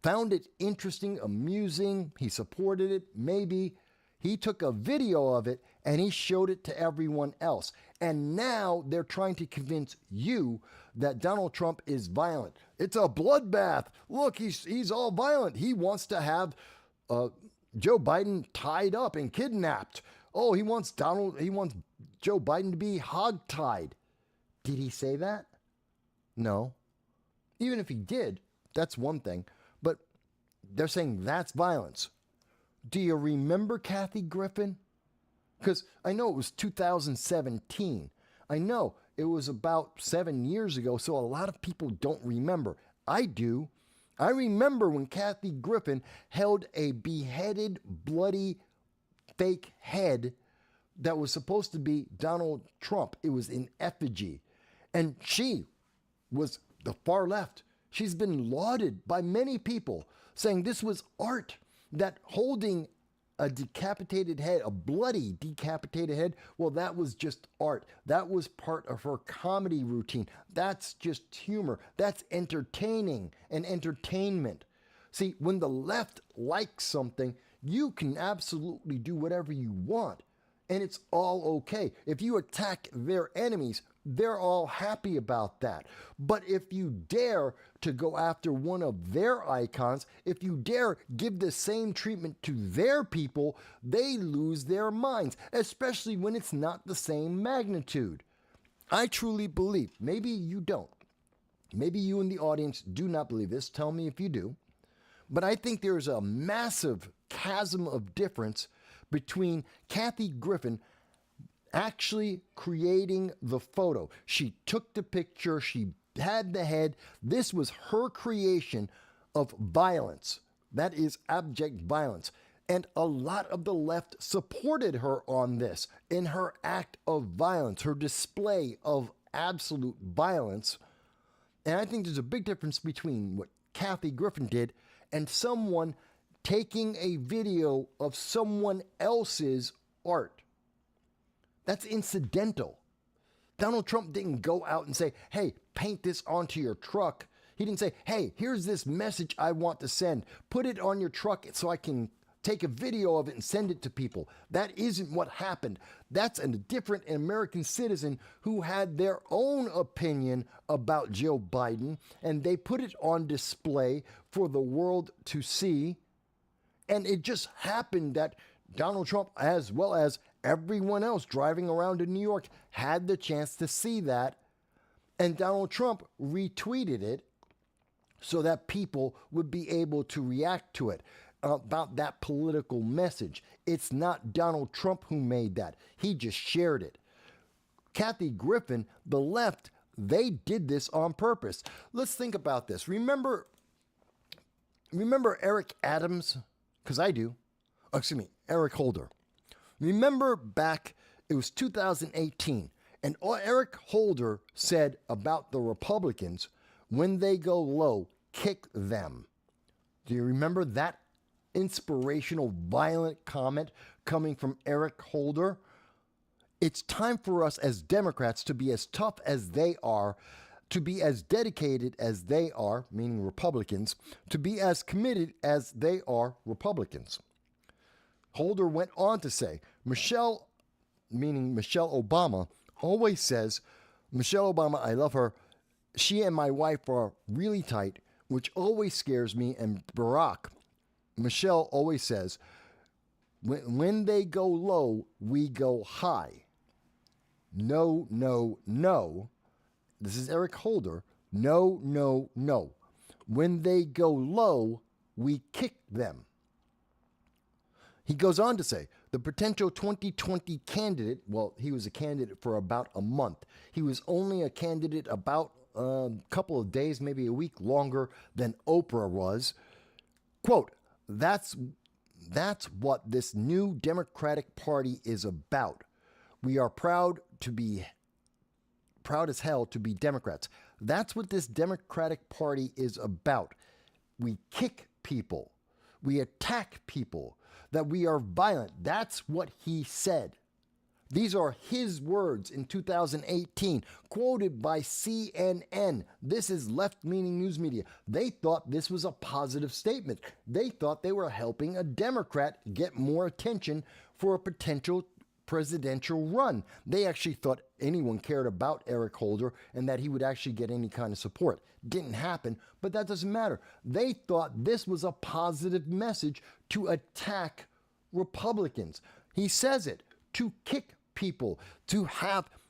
found it interesting, amusing. He supported it, maybe. He took a video of it and he showed it to everyone else. And now they're trying to convince you that Donald Trump is violent. It's a bloodbath. Look, he's all violent. He wants to have Joe Biden tied up and kidnapped. Oh, he wants Joe Biden to be hogtied. Did he say that? No. Even if he did, that's one thing. But they're saying that's violence. Do you remember Kathy Griffin? Because I know it was 2017. I know it was about 7 years ago, so a lot of people don't remember. I do. I remember when Kathy Griffin held a beheaded, bloody, fake head that was supposed to be Donald Trump. It was in effigy. And she was the far left. She's been lauded by many people saying this was art, that holding a decapitated head, a bloody decapitated head, well, that was just art. That was part of her comedy routine. That's just humor. That's entertaining and entertainment. See, when the left likes something, you can absolutely do whatever you want, and it's all okay. If you attack their enemies, they're all happy about that. But if you dare to go after one of their icons, if you dare give the same treatment to their people, they lose their minds, especially when it's not the same magnitude. I truly believe, maybe you don't, maybe you in the audience do not believe this, tell me if you do, but I think there's a massive chasm of difference between Kathy Griffin actually creating the photo. She took the picture, she had the head. This was her creation of violence. That is abject violence. And a lot of the left supported her on this, in her act of violence, her display of absolute violence. And I think there's a big difference between what Kathy Griffin did and someone taking a video of someone else's art. That's incidental. Donald Trump didn't go out and say, hey, paint this onto your truck. He didn't say, hey, here's this message I want to send. Put it on your truck so I can take a video of it and send it to people. That isn't what happened. That's a different American citizen who had their own opinion about Joe Biden, and they put it on display for the world to see. And it just happened that Donald Trump, as well as everyone else driving around in New York, had the chance to see that. And Donald Trump retweeted it so that people would be able to react to it about that political message. It's not Donald Trump who made that. He just shared it. Kathy Griffin, the left, they did this on purpose. Let's think about this. Remember Eric Adams? Because I do. Eric Holder. Remember back, it was 2018, and Eric Holder said about the Republicans, when they go low, kick them. Do you remember that inspirational, violent comment coming from Eric Holder? It's time for us as Democrats to be as tough as they are, to be as dedicated as they are, meaning Republicans, to be as committed as they are, Republicans. Holder went on to say, Michelle, meaning Michelle Obama, always says, Michelle Obama, I love her. She and my wife are really tight, which always scares me. And Barack, Michelle always says, when they go low, we go high. No, no, no. This is Eric Holder. No, no, no. When they go low, we kick them. He goes on to say, the potential 2020 candidate, well, he was a candidate for about a month. He was only a candidate about a couple of days, maybe a week longer than Oprah was. Quote, that's what this new Democratic Party is about. We are proud as hell to be Democrats. That's what this Democratic Party is about. We kick people. We attack people. That we are violent. That's what he said. These are his words in 2018, quoted by CNN. This is left-leaning news media. They thought this was a positive statement. They thought they were helping a Democrat get more attention for a potential presidential run. They actually thought anyone cared about Eric Holder and that he would actually get any kind of support. Didn't happen, but that doesn't matter. They thought this was a positive message to attack Republicans. He says it, to kick people,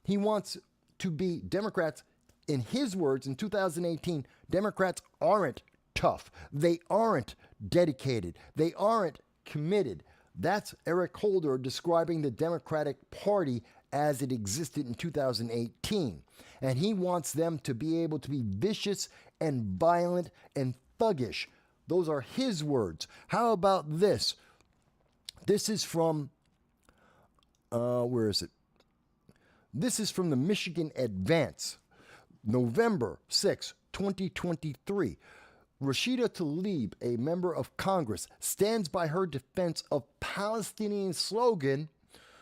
he wants to be Democrats. In his words, in 2018, Democrats aren't tough. They aren't dedicated. They aren't committed. That's Eric Holder describing the Democratic Party as it existed in 2018. And he wants them to be able to be vicious and violent and thuggish. Those are his words. How about this? This is from, where is it? This is from the Michigan Advance, November 6, 2023. Rashida Tlaib, a member of Congress, stands by her defense of Palestinian slogan,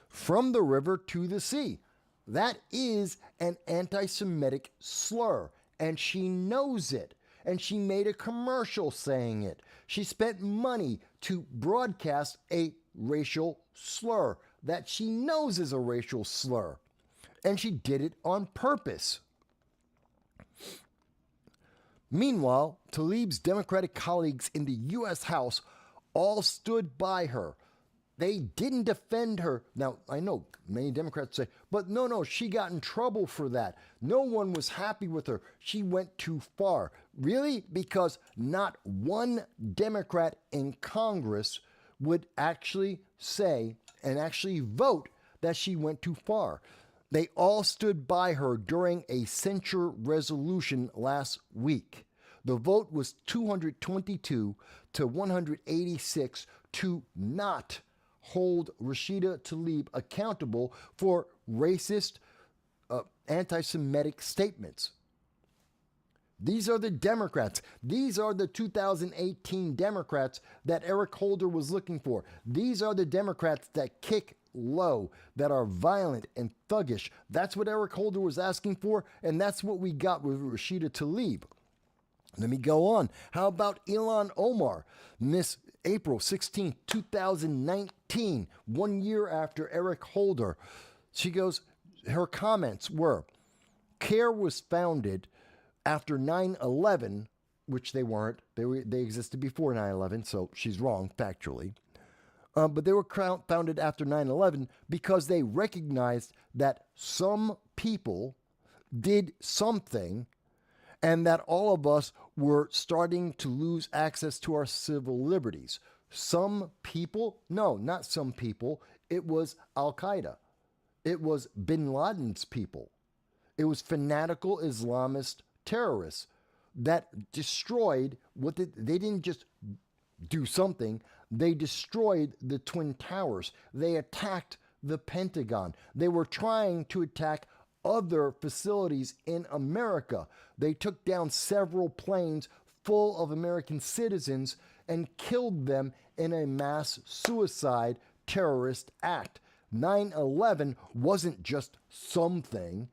"From the river to the sea." That is an anti-Semitic slur, and she knows it. And she made a commercial saying it. She spent money to broadcast a racial slur that she knows is a racial slur. And she did it on purpose. Meanwhile, Tlaib's Democratic colleagues in the U.S. House all stood by her. They didn't defend her. Now, I know many Democrats say, but no, she got in trouble for that. No one was happy with her. She went too far. Really? Because not one Democrat in Congress would actually say and actually vote that she went too far. They all stood by her during a censure resolution last week. The vote was 222 to 186 to not hold Rashida Tlaib accountable for racist, anti-Semitic statements. These are the Democrats. These are the 2018 Democrats that Eric Holder was looking for. These are the Democrats that kick low, that are violent and thuggish. That's what Eric Holder was asking for, and that's what we got with Rashida Tlaib. Let me go on. How about Ilhan Omar? Miss April 16, 2019, 1 year after Eric Holder. She goes, her comments were, CARE was founded after 9/11, which they weren't. They existed before 9/11, so she's wrong factually. But they were founded after 9/11 because they recognized that some people did something and that all of us were starting to lose access to our civil liberties. Some people? No, not some people. It was Al-Qaeda. It was bin Laden's people. It was fanatical Islamist terrorists that destroyed they didn't just do something. They destroyed the Twin Towers. They attacked the Pentagon. They were trying to attack other facilities in America. They took down several planes full of American citizens and killed them in a mass suicide terrorist act. 9/11 wasn't just something.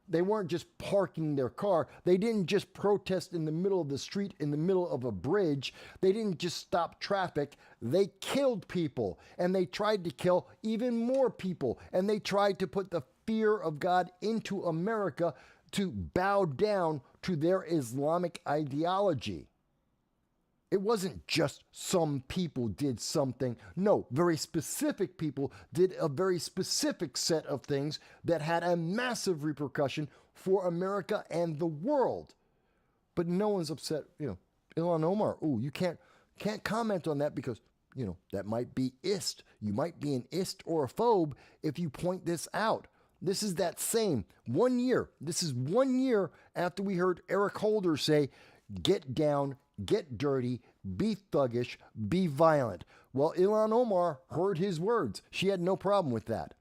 They weren't just parking their car. They didn't just protest in the middle of the street, in the middle of a bridge. They didn't just stop traffic. They killed people, and they tried to kill even more people, and they tried to put the fear of God into America to bow down to their Islamic ideology. It wasn't just some people did something. No, very specific people did a very specific set of things that had a massive repercussion for America and the world. But no one's upset, Ilhan Omar, you can't comment on that because, that might be ist. You might be an ist or a phobe if you point this out. This is that same 1 year. This is 1 year after we heard Eric Holder say, get down, get dirty, be thuggish, be violent. Well, Ilhan Omar heard his words. She had no problem with that.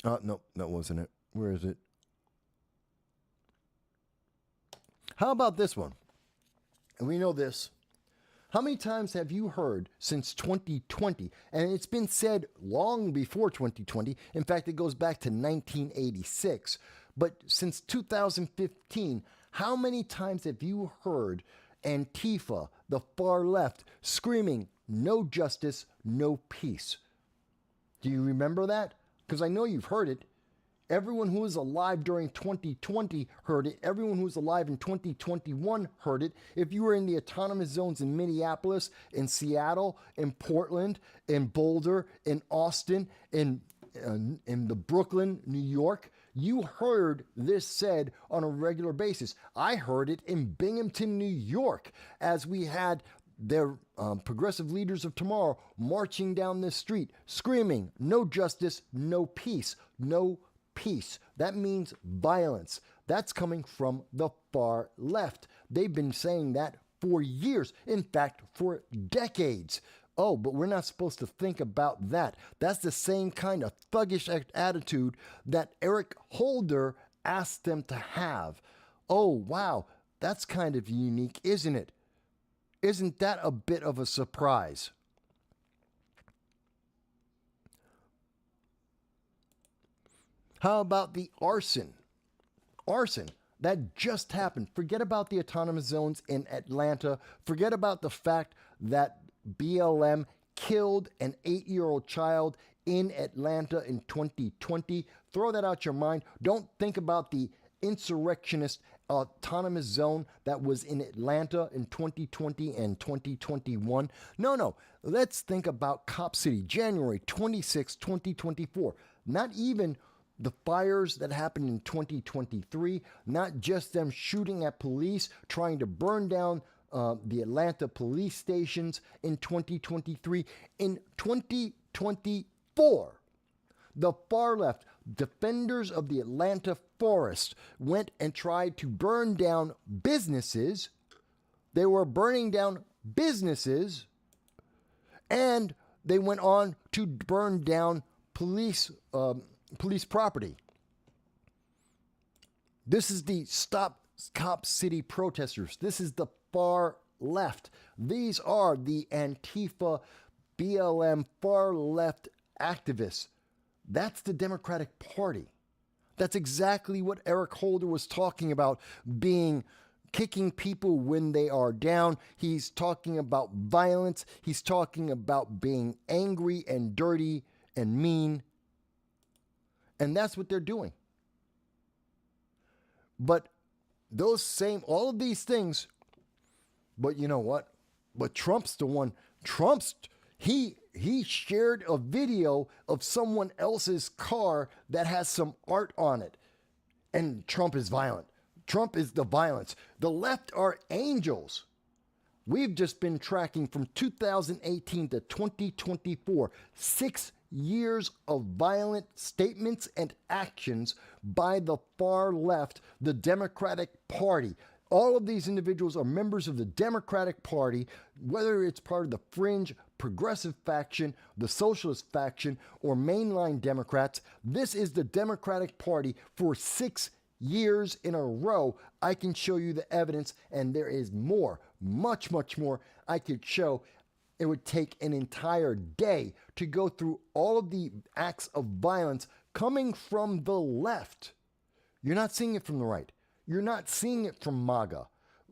No, that wasn't it. Where is it? How about this one? And we know this. How many times have you heard since 2020, and it's been said long before 2020, in fact, it goes back to 1986, but since 2015, how many times have you heard Antifa, the far left, screaming, no justice, no peace? Do you remember that? Because I know you've heard it. Everyone who was alive during 2020 heard it. Everyone who was alive in 2021 heard it. If you were in the autonomous zones in Minneapolis, in Seattle, in Portland, in Boulder, in Austin, in the Brooklyn, New York, you heard this said on a regular basis. I heard it in Binghamton, New York, as we had their progressive leaders of tomorrow marching down this street, screaming, no justice, no peace, no peace. That means violence. That's coming from the far left. They've been saying that for years. In fact, for decades. Oh, but we're not supposed to think about that. That's the same kind of thuggish attitude that Eric Holder asked them to have. Oh, wow, that's kind of unique, isn't it? Isn't that a bit of a surprise? How about the arson? Arson. That just happened. Forget about the autonomous zones in Atlanta. Forget about the fact that BLM killed an 8-year-old child in Atlanta in 2020. Throw that out your mind. Don't think about the insurrectionist autonomous zone that was in Atlanta in 2020 and 2021. No. Let's think about Cop City, January 26, 2024. Not even the fires that happened in 2023, not just them shooting at police, trying to burn down the Atlanta police stations in 2023. In 2024, the far left, defenders of the Atlanta forest, went and tried to burn down businesses. They were burning down businesses, and they went on to burn down police property. This is the Stop Cop City protesters. This is the far left. These are the Antifa, BLM, far left activists. That's the Democratic Party. That's exactly what Eric Holder was talking about, kicking people when they are down. He's talking about violence. He's talking about being angry and dirty and mean. And that's what they're doing. But all of these things, but you know what? But Trump's the one. He shared a video of someone else's car that has some art on it. And Trump is violent. Trump is the violence. The left are angels. We've just been tracking from 2018 to 2024, 6 years of violent statements and actions by the far left, the Democratic Party. All of these individuals are members of the Democratic Party, whether it's part of the fringe progressive faction, the socialist faction, or mainline Democrats. This is the Democratic Party for 6 years in a row. I can show you the evidence, and there is more, much more I could show. It would take an entire day to go through all of the acts of violence coming from the left. You're not seeing it from the right. You're not seeing it from MAGA,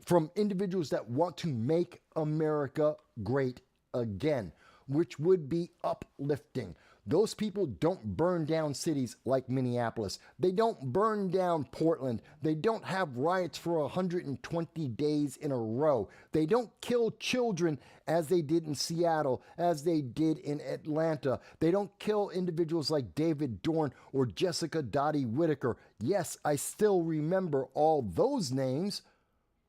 from individuals that want to make America great again, which would be uplifting. Those people don't burn down cities like Minneapolis. They don't burn down Portland. They don't have riots for 120 days in a row. They don't kill children as they did in Seattle, as they did in Atlanta. They don't kill individuals like David Dorn or Jessica Dottie Whitaker. Yes, I still remember all those names.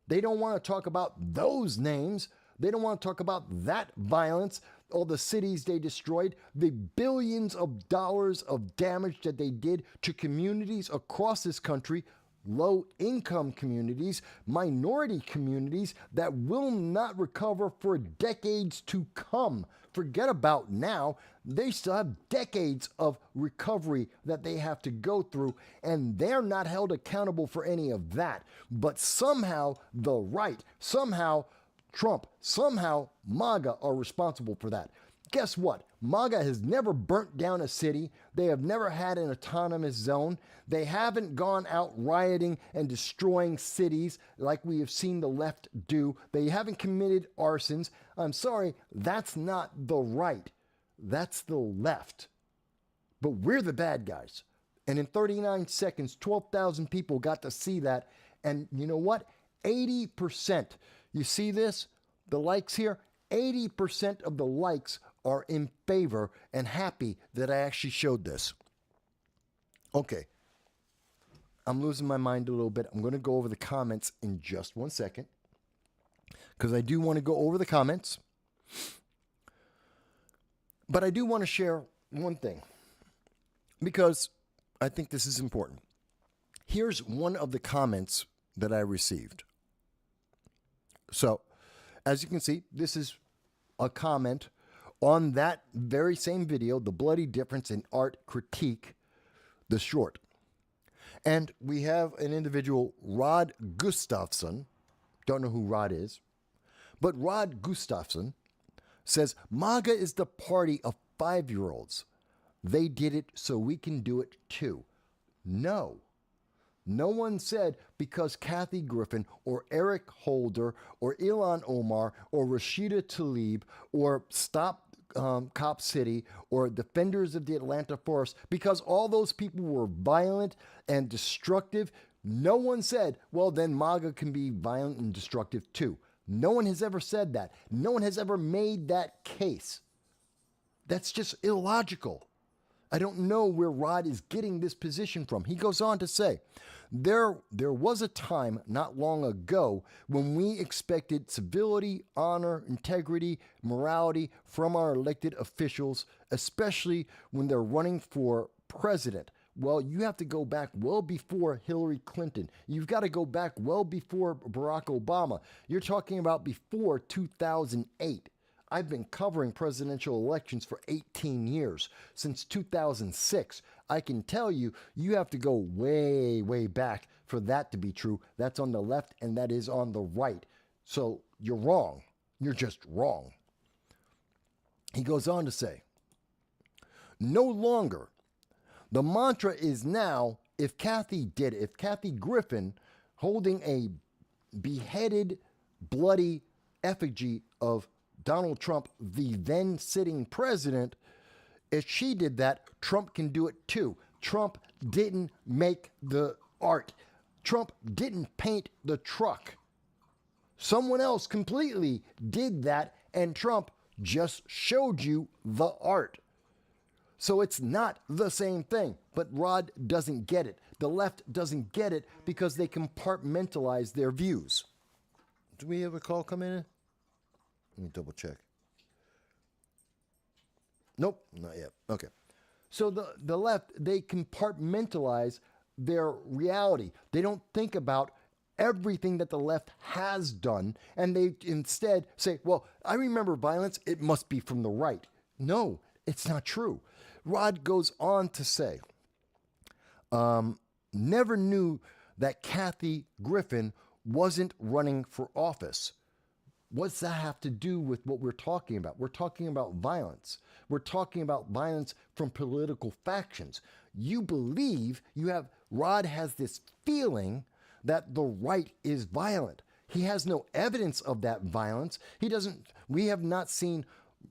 They don't want to talk about those names. They don't want to talk about that violence, all the cities they destroyed, the billions of dollars of damage that they did to communities across this country, low-income communities, minority communities that will not recover for decades to come. Forget about now. They still have decades of recovery that they have to go through, and they're not held accountable for any of that. But somehow the right, somehow Trump, somehow MAGA are responsible for that. Guess what? MAGA has never burnt down a city. They have never had an autonomous zone. They haven't gone out rioting and destroying cities like we have seen the left do. They haven't committed arsons. I'm sorry, that's not the right. That's the left. But we're the bad guys. And in 39 seconds, 12,000 people got to see that. And you know what? 80%. You see this? The likes here? 80% of the likes are in favor and happy that I actually showed this. Okay. I'm losing my mind a little bit. I'm going to go over the comments in just 1 second, because I do want to go over the comments. But I do want to share one thing, because I think this is important. Here's one of the comments that I received. So, as you can see, this is a comment on that very same video, The Bloody Difference in Art Critique, the short. And we have an individual, Rod Gustafson. Don't know who Rod is. But Rod Gustafson says, MAGA is the party of 5-year-olds. They did it so we can do it too. No. No one said because Kathy Griffin or Eric Holder or Ilhan Omar or Rashida Tlaib or Stop Cop City or Defenders of the Atlanta Forest, because all those people were violent and destructive. No one said, well, then MAGA can be violent and destructive too. No one has ever said that. No one has ever made that case. That's just illogical. I don't know where Rod is getting this position from. He goes on to say, there was a time not long ago when we expected civility, honor, integrity, morality from our elected officials, especially when they're running for president. Well, you have to go back well before Hillary Clinton. You've got to go back well before Barack Obama. You're talking about before 2008. I've been covering presidential elections for 18 years, since 2006. I can tell you, you have to go way, way back for that to be true. That's on the left and that is on the right. So you're wrong. You're just wrong. He goes on to say, no longer. The mantra is now, if Kathy did it, if Kathy Griffin holding a beheaded, bloody effigy of Donald Trump, the then sitting president, if she did that, Trump can do it too. Trump didn't make the art. Trump didn't paint the truck. Someone else completely did that, and Trump just showed you the art. So it's not the same thing, but Rod doesn't get it. The left doesn't get it because they compartmentalize their views. Do we have a call come in? Let me double check. Nope, not yet. Okay. So the left, they compartmentalize their reality. They don't think about everything that the left has done, and they instead say, well, I remember violence, it must be from the right. No, it's not true. Rod goes on to say, never knew that Kathy Griffin wasn't running for office. What's that have to do with what we're talking about? We're talking about violence. We're talking about violence from political factions. You believe Rod has this feeling that the right is violent. He has no evidence of that violence. We have not seen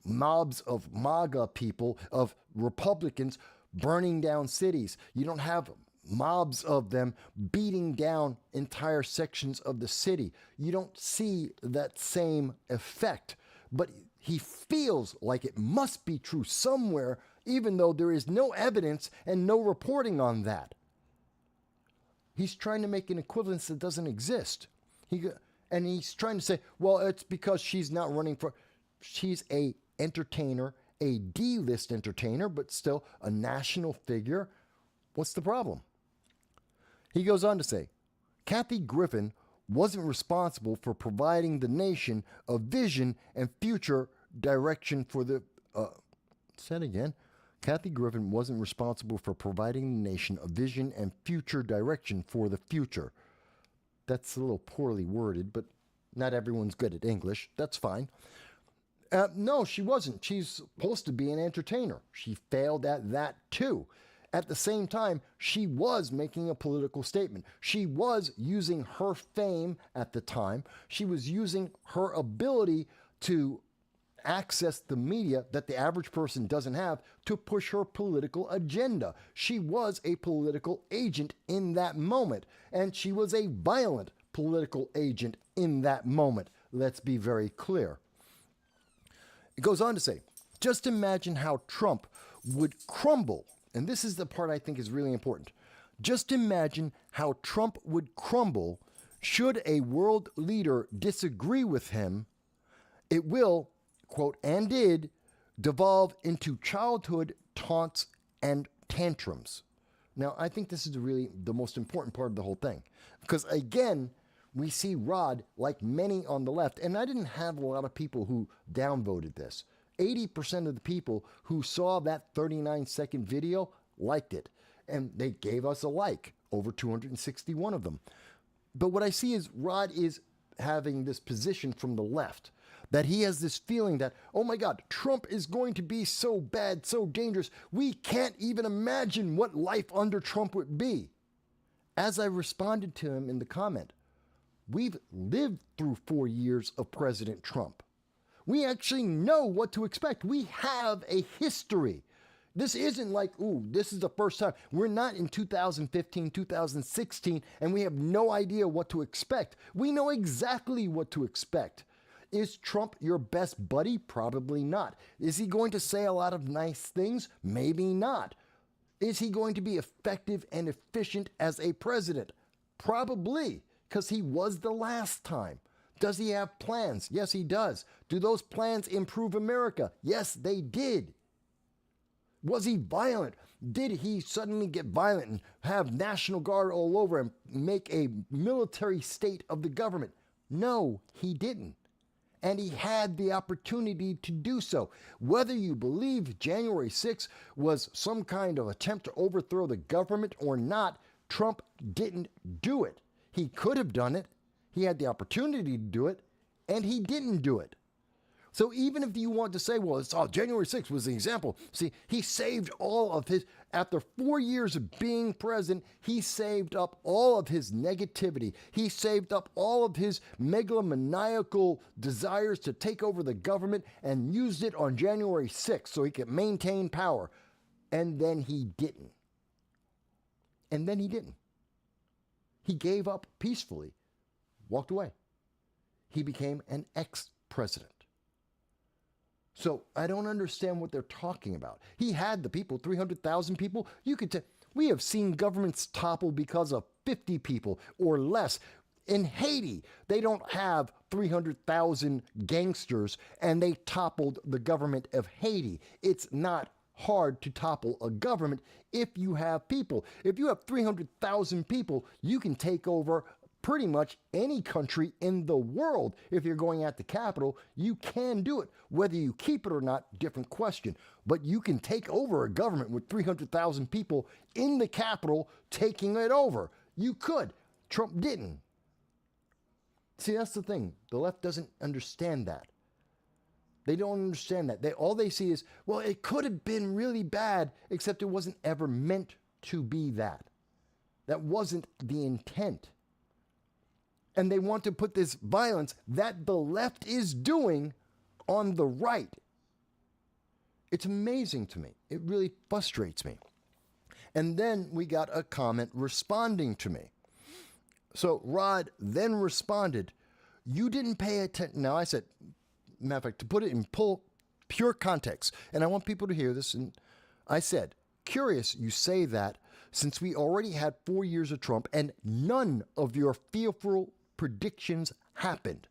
mobs of MAGA people, of Republicans burning down cities. You don't have mobs of them beating down entire sections of the city. You don't see that same effect, but he feels like it must be true somewhere, even though there is no evidence and no reporting on that. He's trying to make an equivalence that doesn't exist. And he's trying to say, well, it's because she's not running for, she's a entertainer, a D-list entertainer, but still a national figure. What's the problem? He goes on to say, Kathy Griffin wasn't responsible for providing the nation a vision and future direction for the, say it again. Kathy Griffin wasn't responsible for providing the nation a vision and future direction for the future. That's a little poorly worded, but not everyone's good at English. That's fine. No, she wasn't. She's supposed to be an entertainer. She failed at that too. At the same time, she was making a political statement. She was using her fame at the time. She was using her ability to access the media that the average person doesn't have to push her political agenda. She was a political agent in that moment, and she was a violent political agent in that moment. Let's be very clear. It goes on to say, just imagine how Trump would crumble. And this is the part I think is really important. Just imagine how Trump would crumble should a world leader disagree with him. It will, quote, and did, devolve into childhood taunts and tantrums. Now, I think this is really the most important part of the whole thing. Because again, we see Rod, like many on the left, and I didn't have a lot of people who downvoted this. 80% of the people who saw that 39-second video liked it. And they gave us a like, over 261 of them. But what I see is Rod is having this position from the left, that he has this feeling that, oh my God, Trump is going to be so bad, so dangerous, we can't even imagine what life under Trump would be. As I responded to him in the comment, we've lived through 4 years of President Trump. We actually know what to expect. We have a history. This isn't like, ooh, this is the first time. We're not in 2015, 2016, and we have no idea what to expect. We know exactly what to expect. Is Trump your best buddy? Probably not. Is he going to say a lot of nice things? Maybe not. Is he going to be effective and efficient as a president? Probably, because he was the last time. Does he have plans? Yes, he does. Do those plans improve America? Yes, they did. Was he violent? Did he suddenly get violent and have National Guard all over and make a military state of the government? No, he didn't. And he had the opportunity to do so. Whether you believe January 6th was some kind of attempt to overthrow the government or not, Trump didn't do it. He could have done it. He had the opportunity to do it, and he didn't do it. So even if you want to say, well, January 6th was the example. See, he saved all of his, after 4 years of being president, he saved up all of his negativity. He saved up all of his megalomaniacal desires to take over the government and used it on January 6th so he could maintain power. And then he didn't. And then he didn't. He gave up peacefully, walked away. He became an ex-president. So I don't understand what they're talking about. He had the people, 300,000 people. You could we have seen governments topple because of 50 people or less. In Haiti, they don't have 300,000 gangsters, and they toppled the government of Haiti. It's not hard to topple a government if you have people. If you have 300,000 people, you can take over pretty much any country in the world. If you're going at the capital, you can do it. Whether you keep it or not, different question. But you can take over a government with 300,000 people in the capital taking it over. You could. Trump didn't. See, that's the thing. The left doesn't understand that. They don't understand that. All they see is, well, it could have been really bad, except it wasn't ever meant to be that. That wasn't the intent. And they want to put this violence that the left is doing on the right. It's amazing to me. It really frustrates me. And then we got a comment responding to me. So Rod then responded, you didn't pay attention. Now I said, matter of fact, to put it in pure context, and I want people to hear this, and I said, curious you say that since we already had 4 years of Trump and none of your fearful predictions happened.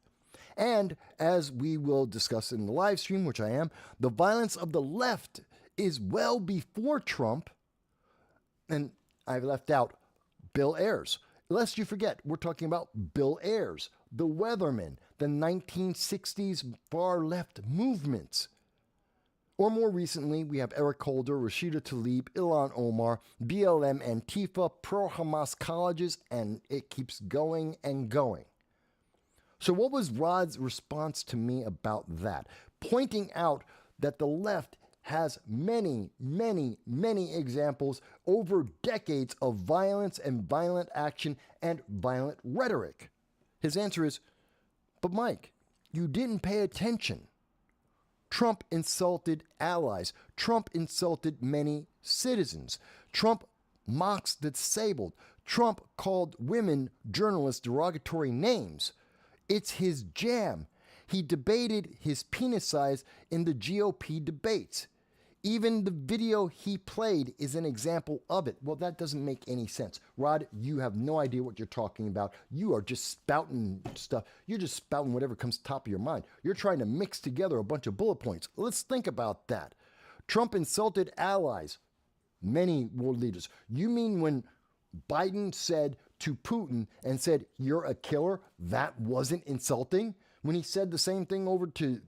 And as we will discuss in the live stream, which I am, the violence of the left is well before Trump. And I've left out Bill Ayers. Lest you forget, we're talking about Bill Ayers, the Weatherman, the 1960s far left movements. Or more recently, we have Eric Holder, Rashida Tlaib, Ilhan Omar, BLM, Antifa, pro-Hamas colleges, and it keeps going and going. So what was Rod's response to me about that? Pointing out that the left has many, many, many examples over decades of violence and violent action and violent rhetoric. His answer is, but Mike, you didn't pay attention. Trump insulted allies. Trump insulted many citizens. Trump mocks the disabled. Trump called women journalists derogatory names. It's his jam. He debated his penis size in the GOP debates. Even the video he played is an example of it. Well, that doesn't make any sense. Rod, you have no idea what you're talking about. You are just spouting stuff. You're just spouting whatever comes to the top of your mind. You're trying to mix together a bunch of bullet points. Let's think about that. Trump insulted allies. many world leaders. You mean when Biden said to Putin and said, "You're a killer," that wasn't insulting? When he said the same thing over to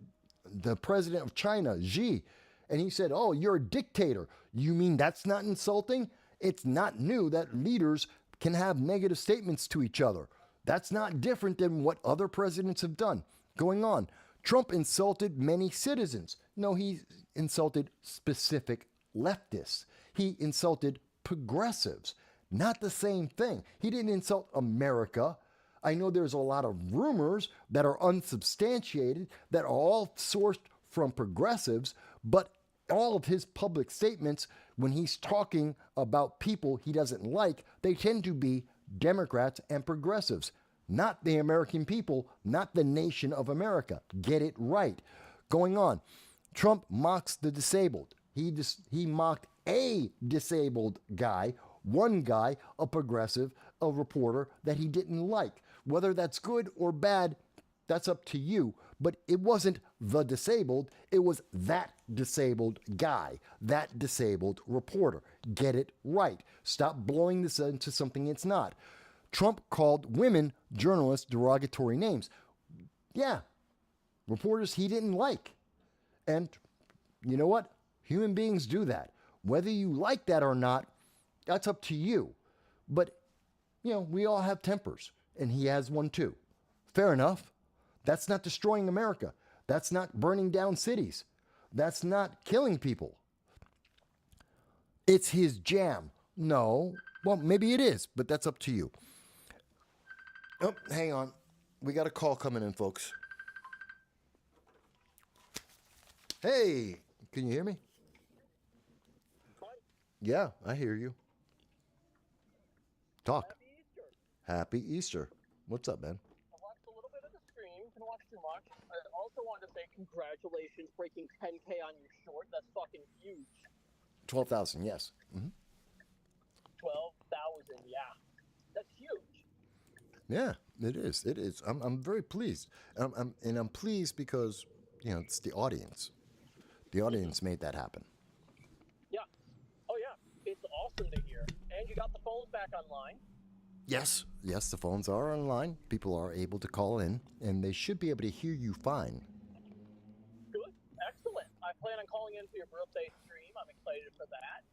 the president of China, Xi, and he said, "Oh, you're a dictator," you mean that's not insulting? It's not new that leaders can have negative statements to each other. That's not different than what other presidents have done. Going on, Trump insulted many citizens. No, he insulted specific leftists. He insulted progressives. Not the same thing. He didn't insult America. I know there's a lot of rumors that are unsubstantiated that are all sourced from progressives, but all of his public statements, when he's talking about people he doesn't like, they tend to be Democrats and progressives, not the American people, not the nation of America. Get it right. Going on, Trump mocks the disabled. He mocked a disabled guy, one guy, a progressive, a reporter that he didn't like. Whether that's good or bad, that's up to you. But it wasn't the disabled. It was that disabled guy, that disabled reporter. Get it right. Stop blowing this into something it's not. Trump called women journalists derogatory names. Yeah, reporters he didn't like. And you know what? Human beings do that. Whether you like that or not, that's up to you. But, we all have tempers, and he has one too. Fair enough. That's not destroying America. That's not burning down cities. That's not killing people. It's his jam. No. Well, maybe it is, but that's up to you. Oh, hang on. We got a call coming in, folks. Hey, can you hear me? Yeah, I hear you. Talk. Happy Easter. Happy Easter. What's up, man? I watched a little bit of the stream. Couldn't watch too much. I also wanted to say congratulations breaking 10K on your short. That's fucking huge. 12,000, yes. Mm-hmm. 12,000, yeah. That's huge. Yeah, it is. It is. I'm very pleased. I'm pleased because, it's the audience. The audience made that happen. Yeah. Oh, yeah. It's awesome to hear. And you got the phones back online. Yes, the phones are online. People are able to call in, and they should be able to hear you fine. Good. Excellent. I plan on calling in for your birthday stream. I'm excited for that.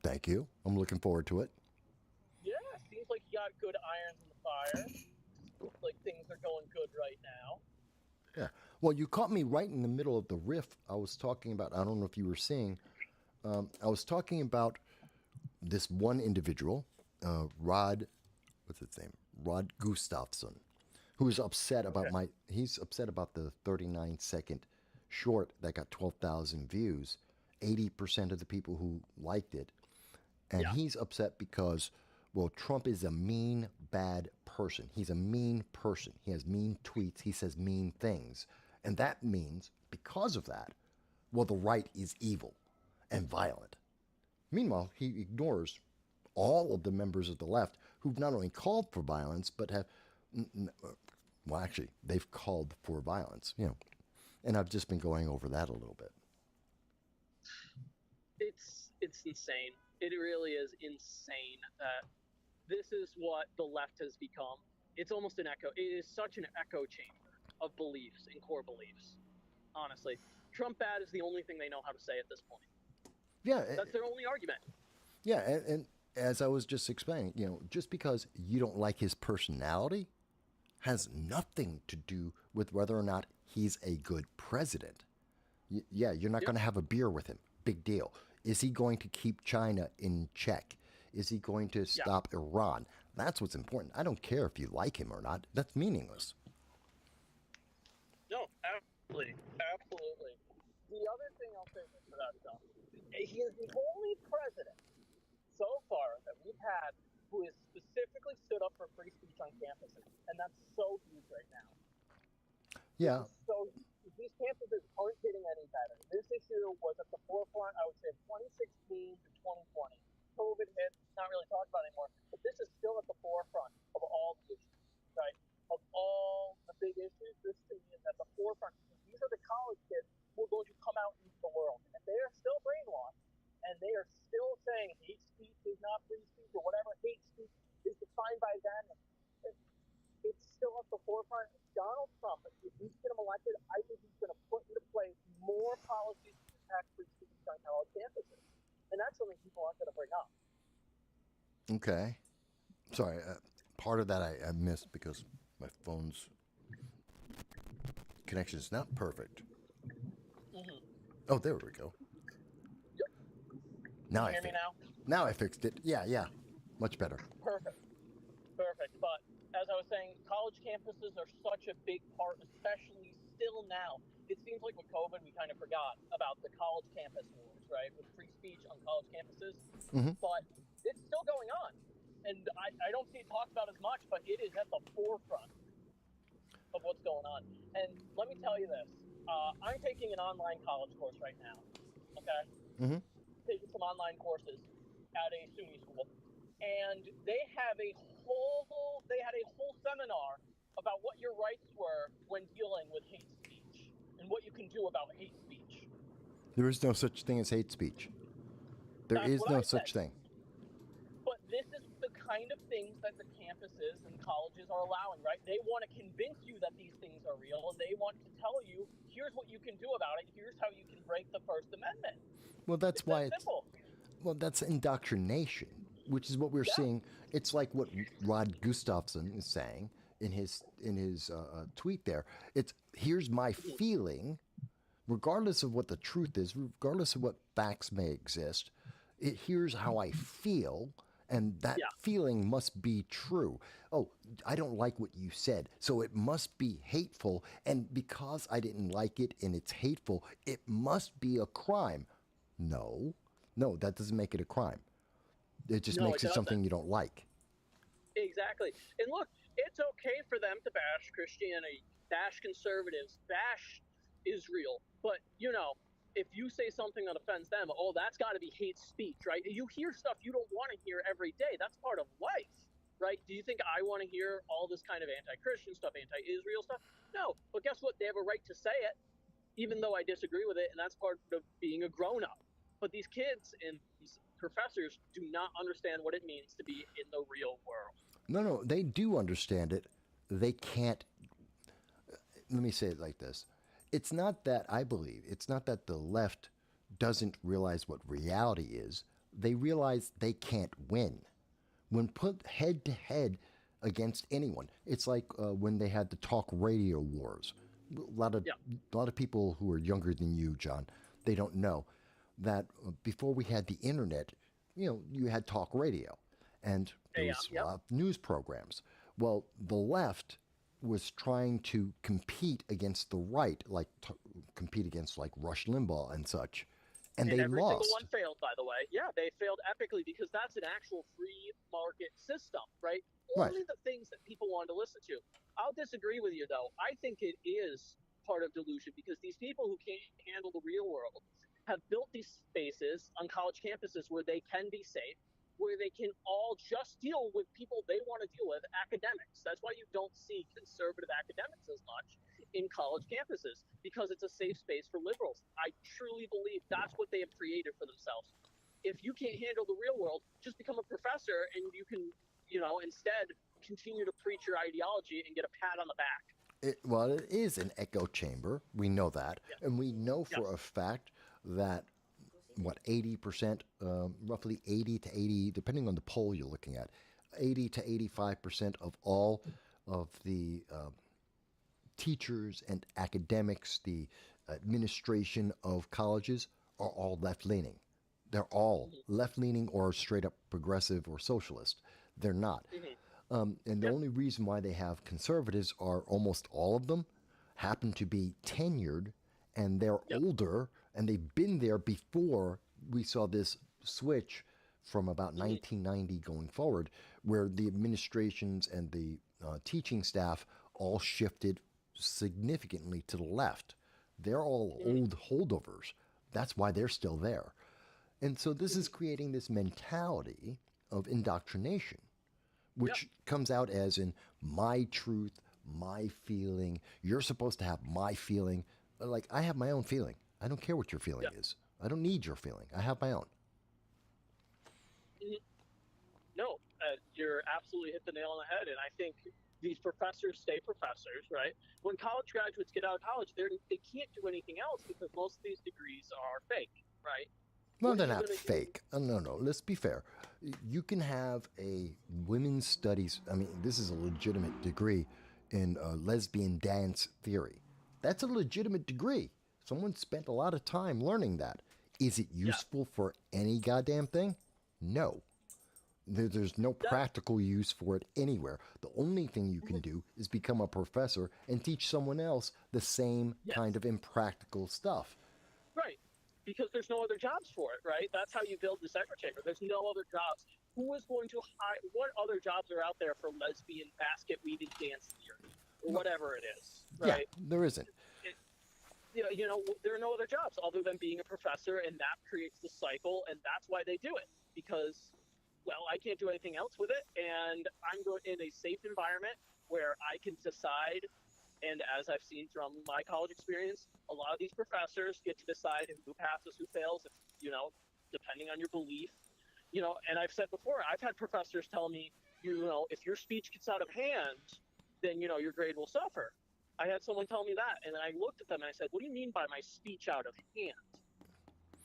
Thank you. I'm looking forward to it. Yeah, seems like you got good irons in the fire. Looks like things are going good right now. Yeah. Well, you caught me right in the middle of the riff I was talking about. I don't know if you were seeing. I was talking about this one individual, Rod Gustafson, who is upset about he's upset about the 39-second short that got 12,000 views, 80% of the people who liked it. And he's upset because, well, Trump is a mean, bad person. He's a mean person. He has mean tweets. He says mean things. And that means, because of that, well, the right is evil and violent. Meanwhile, he ignores all of the members of the left who've not only called for violence, but have, well, actually, they've called for violence, And I've just been going over that a little bit. It's insane. It really is insane that this is what the left has become. It's almost an echo. It is such an echo chamber of beliefs and core beliefs. Honestly, Trump bad is the only thing they know how to say at this point. Yeah. That's their only argument. Yeah. And as I was just explaining, just because you don't like his personality has nothing to do with whether or not he's a good president. Yeah. You're not going to have a beer with him. Big deal. Is he going to keep China in check? Is he going to stop Iran? That's what's important. I don't care if you like him or not. That's meaningless. No, absolutely. Absolutely. The other thing I'll say for that stuff, he is the only president so far that we've had who has specifically stood up for free speech on campuses. And that's so huge right now. Yeah. So these campuses aren't getting any better. This issue was at the forefront, I would say, 2016 to 2020. COVID hit, not really talked about anymore, but this is still at the forefront of all the issues, right? Of all the big issues, this to me is at the forefront. These are the college kids who are going to come out into the world, and they are still brainwashed, and they are still saying saying hate speech is not free speech or whatever hate speech is defined by them, it's still at the forefront. Donald Trump, if we get him elected, I think he's going to put into place more policies to protect free speech on college campuses. And that's something people aren't going to bring up. Okay. Sorry, part of that I missed because my phone's connection is not perfect. Mm-hmm. Oh, there we go. Yep. Now Can you hear me now? Now I fixed it. Yeah. Much better. Perfect. But as I was saying, college campuses are such a big part, especially still now. It seems like with COVID, we kind of forgot about the college campus wars, right? With free speech on college campuses. Mm-hmm. But it's still going on. And I don't see it talked about as much, but it is at the forefront of what's going on. And let me tell you this. I'm taking an online college course right now, okay? Mm-hmm. Taking some online courses at a SUNY school. And they had a whole seminar about what your rights were when dealing with hate speech and what you can do about hate speech. There is no such thing as hate speech. There That's is what no I such said. thing. But this is the kind of things that the campuses and colleges are allowing, right? They want to convince you that these things are real, and they want to tell you, here's what you can do about it. Here's how you can break the First Amendment. Well, that's why it's simple. Well, that's indoctrination, which is what we're seeing. It's like what Rod Gustafson is saying in his tweet there. It's here's my feeling, regardless of what the truth is, regardless of what facts may exist. Here's how I feel, and that feeling must be true. Oh, I don't like what you said, so it must be hateful, and because I didn't like it and it's hateful, it must be a crime. No, that doesn't make it a crime. It just makes it something you don't like. Exactly. And look, it's okay for them to bash Christianity, bash conservatives, bash Israel, but, if you say something that offends them, that's got to be hate speech, right? You hear stuff you don't want to hear every day. That's part of life, right? Do you think I want to hear all this kind of anti-Christian stuff, anti-Israel stuff? No, but guess what? They have a right to say it, even though I disagree with it, and that's part of being a grown-up. But these kids and these professors do not understand what it means to be in the real world. No, they do understand it. They can't. Let me say it like this. It's not that the left doesn't realize what reality is. They realize they can't win. When put head to head against anyone, it's like when they had the talk radio wars. A lot of people who are younger than you, John, they don't know that before we had the internet, you had talk radio and there was news programs. Well, the left was trying to compete against the right, compete against Rush Limbaugh and such, and they every lost. Single one failed, by the way. Yeah, they failed epically because that's an actual free market system, right? Only the things that people wanted to listen to. I'll disagree with you, though. I think it is part of delusion because these people who can't handle the real world have built these spaces on college campuses where they can be safe, where they can all just deal with people they want to deal with, academics. That's why you don't see conservative academics as much in college campuses, because it's a safe space for liberals. I truly believe that's what they have created for themselves. If you can't handle the real world, just become a professor and you can, instead continue to preach your ideology and get a pat on the back. It is an echo chamber. We know that. Yeah. And we know for a fact that 80%, roughly 80 to 80, depending on the poll you're looking at, 80 to 85% of all of the teachers and academics, the administration of colleges are all left-leaning. They're all left-leaning or straight up progressive or socialist. They're not. And the only reason why they have conservatives are almost all of them happen to be tenured and they're older and they've been there before we saw this switch from about 1990 going forward, where the administrations and the teaching staff all shifted significantly to the left. They're all old holdovers. That's why they're still there. And so this is creating this mentality of indoctrination, which comes out as in my truth, my feeling. You're supposed to have my feeling. I have my own feeling. I don't care what your feeling is. I don't need your feeling. I have my own. You're absolutely hit the nail on the head. And I think these professors stay professors, right? When college graduates get out of college, they can't do anything else because most of these degrees are fake, right? No, they're not fake. No. Let's be fair. You can have a women's studies. I mean, this is a legitimate degree in lesbian dance theory. That's a legitimate degree. Someone spent a lot of time learning that. Is it useful for any goddamn thing? No. There's no practical use for it anywhere. The only thing you can do is become a professor and teach someone else the same kind of impractical stuff. Right. Because there's no other jobs for it, right? That's how you build the echo chamber. There's no other jobs. Who is going to hire? What other jobs are out there for lesbian basket weaving dance theory or whatever it is, right? Yeah, there isn't. There are no other jobs other than being a professor, and that creates the cycle, and that's why they do it. Because, well, I can't do anything else with it, and I'm going in a safe environment where I can decide. And as I've seen from my college experience, a lot of these professors get to decide who passes, who fails, depending on your belief. And I've said before, I've had professors tell me, if your speech gets out of hand, then, your grade will suffer. I had someone tell me that, and I looked at them and I said, what do you mean by my speech out of hand?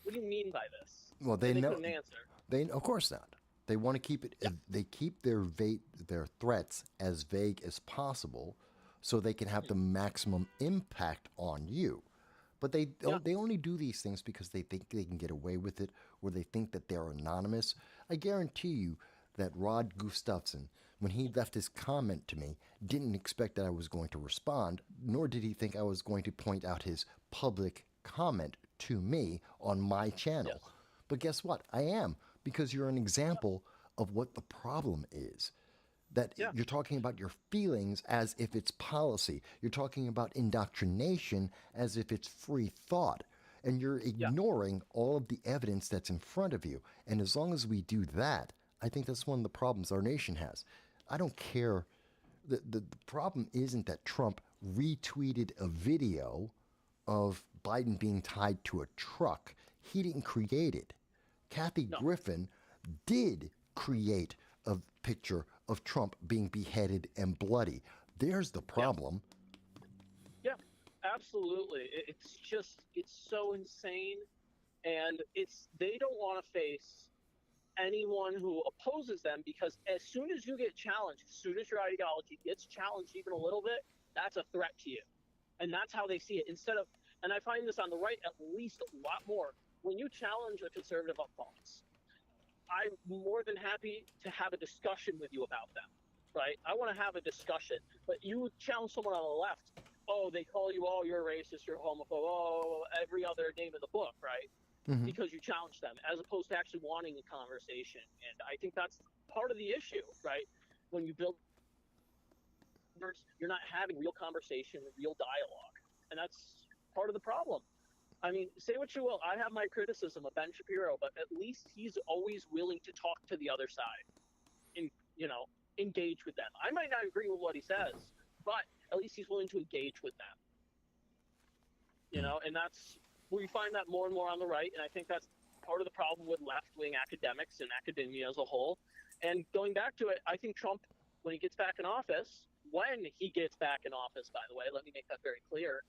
What do you mean by this? Well, they know. Couldn't answer. Of course not. They want to keep it. They keep their threats as vague as possible, so they can have the maximum impact on you. But they only do these things because they think they can get away with it, or they think that they're anonymous. I guarantee you that Rod Gustafson, when he left his comment to me, didn't expect that I was going to respond, nor did he think I was going to point out his public comment to me on my channel. Yes. But guess what? I am, because you're an example of what the problem is. That you're talking about your feelings as if it's policy. You're talking about indoctrination as if it's free thought. And you're ignoring all of the evidence that's in front of you. And as long as we do that, I think that's one of the problems our nation has. I don't care. The problem isn't that Trump retweeted a video of Biden being tied to a truck. He didn't create it. Kathy Griffin did create a picture of Trump being beheaded and bloody. There's the problem. Yeah, absolutely. It's so insane. And they don't want to face anyone who opposes them, because as soon as you get challenged, as soon as your ideology gets challenged even a little bit, that's a threat to you. And that's how they see it. And I find this on the right at least a lot more. When you challenge a conservative on thoughts, I'm more than happy to have a discussion with you about them, right? I want to have a discussion. But you challenge someone on the left, they call you, you're a racist, you're a homophobe, every other name in the book, right? Mm-hmm. Because you challenge them, as opposed to actually wanting a conversation. And I think that's part of the issue, right? When you build, you're not having real conversation, real dialogue. And that's part of the problem. I mean, say what you will. I have my criticism of Ben Shapiro, but at least he's always willing to talk to the other side and, engage with them. I might not agree with what he says, but at least he's willing to engage with them. And that's, we find that more and more on the right. And I think that's part of the problem with left-wing academics and academia as a whole. And going back to it, I think Trump, when he gets back in office, by the way, let me make that very clear.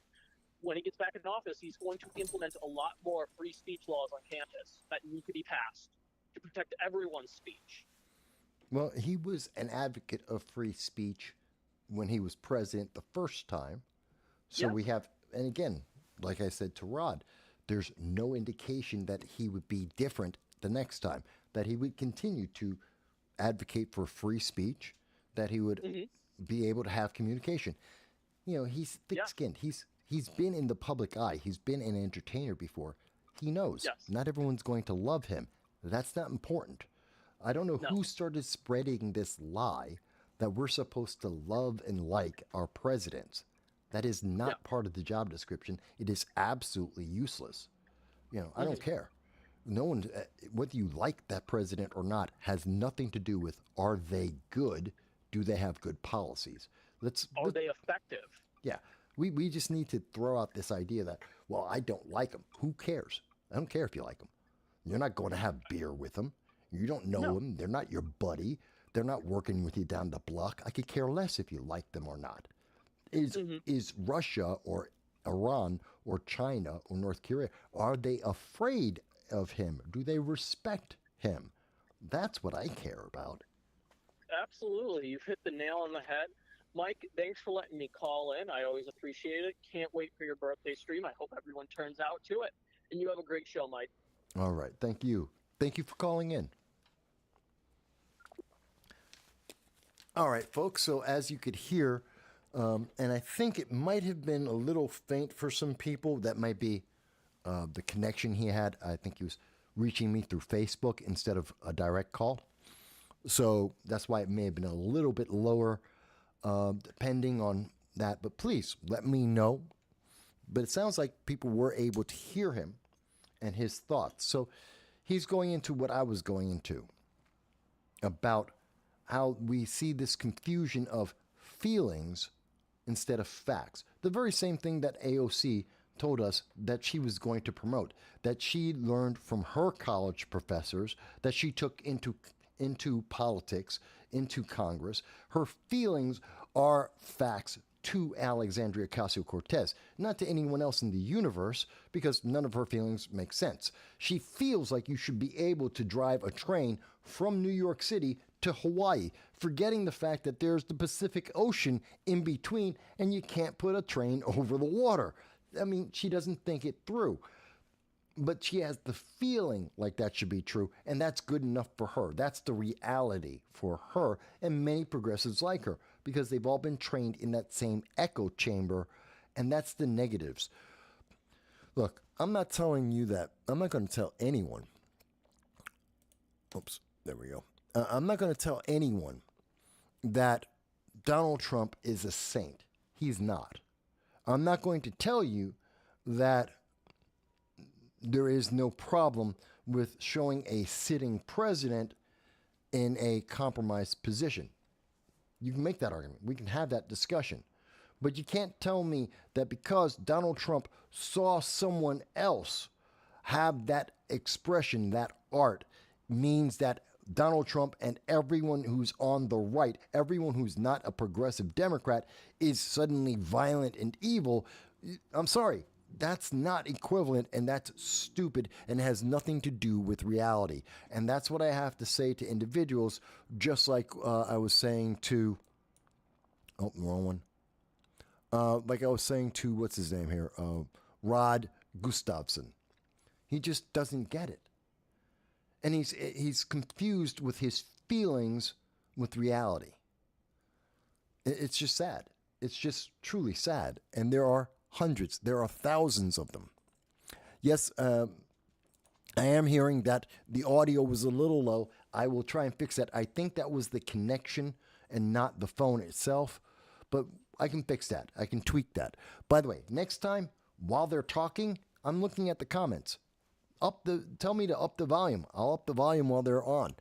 When he gets back in office, he's going to implement a lot more free speech laws on campus that need to be passed to protect everyone's speech. Well, he was an advocate of free speech when he was president the first time. So we have, and again, like I said to Rod, there's no indication that he would be different the next time, that he would continue to advocate for free speech, that he would be able to have communication. He's thick-skinned. He's been in the public eye. He's been an entertainer before. He knows not everyone's going to love him. That's not important. I don't know who started spreading this lie that we're supposed to love and like our presidents. That is not part of the job description. It is absolutely useless. I don't care. No one, whether you like that president or not, has nothing to do with, are they good? Do they have good policies? Are they effective? Yeah. We just need to throw out this idea that, well, I don't like them. Who cares? I don't care if you like them. You're not going to have beer with them. You don't know them. They're not your buddy. They're not working with you down the block. I could care less if you like them or not. Is Russia or Iran or China or North Korea, are they afraid of him? Do they respect him? That's what I care about. Absolutely. You've hit the nail on the head. Mike, thanks for letting me call in. I always appreciate it. Can't wait for your birthday stream. I hope everyone turns out to it. And you have a great show, Mike. All right. Thank you. Thank you for calling in. All right, folks. So as you could hear, and I think it might have been a little faint for some people. That might be the connection he had. I think he was reaching me through Facebook instead of a direct call. So that's why it may have been a little bit lower, depending on that. But please let me know. But it sounds like people were able to hear him and his thoughts. So he's going into what I was going into about how we see this confusion of feelings instead of facts. The very same thing that AOC told us that she was going to promote, that she learned from her college professors, that she took into politics, into Congress. Her feelings are facts to Alexandria Ocasio-Cortez, not to anyone else in the universe, because none of her feelings make sense. She feels like you should be able to drive a train from New York City to Hawaii, forgetting the fact that there's the Pacific Ocean in between and you can't put a train over the water. I mean, she doesn't think it through. But she has the feeling like that should be true, and that's good enough for her. That's the reality for her and many progressives like her, because they've all been trained in that same echo chamber, and that's the negatives. Look, I'm not telling you that. I'm not going to tell anyone. Oops, there we go. I'm not going to tell anyone that Donald Trump is a saint. He's not. I'm not going to tell you that there is no problem with showing a sitting president in a compromised position. You can make that argument. We can have that discussion. But you can't tell me that because Donald Trump saw someone else have that expression, that art, means that Donald Trump and everyone who's on the right, everyone who's not a progressive Democrat, is suddenly violent and evil. I'm sorry. That's not equivalent, and that's stupid and has nothing to do with reality. And that's what I have to say to individuals, just like I was saying to, oh, wrong one. Like I was saying to, what's his name here? Rod Gustafson. He just doesn't get it. And he's confused with his feelings with reality. It's just sad. It's just truly sad. And there are hundreds, there are thousands of them. Yes, I am hearing that the audio was a little low. I will try and fix that. I think that was the connection and not the phone itself, but I can fix that. I can tweak that. By the way, next time, while they're talking, I'm looking at the comments. Tell me to up the volume. I'll up the volume while they're on.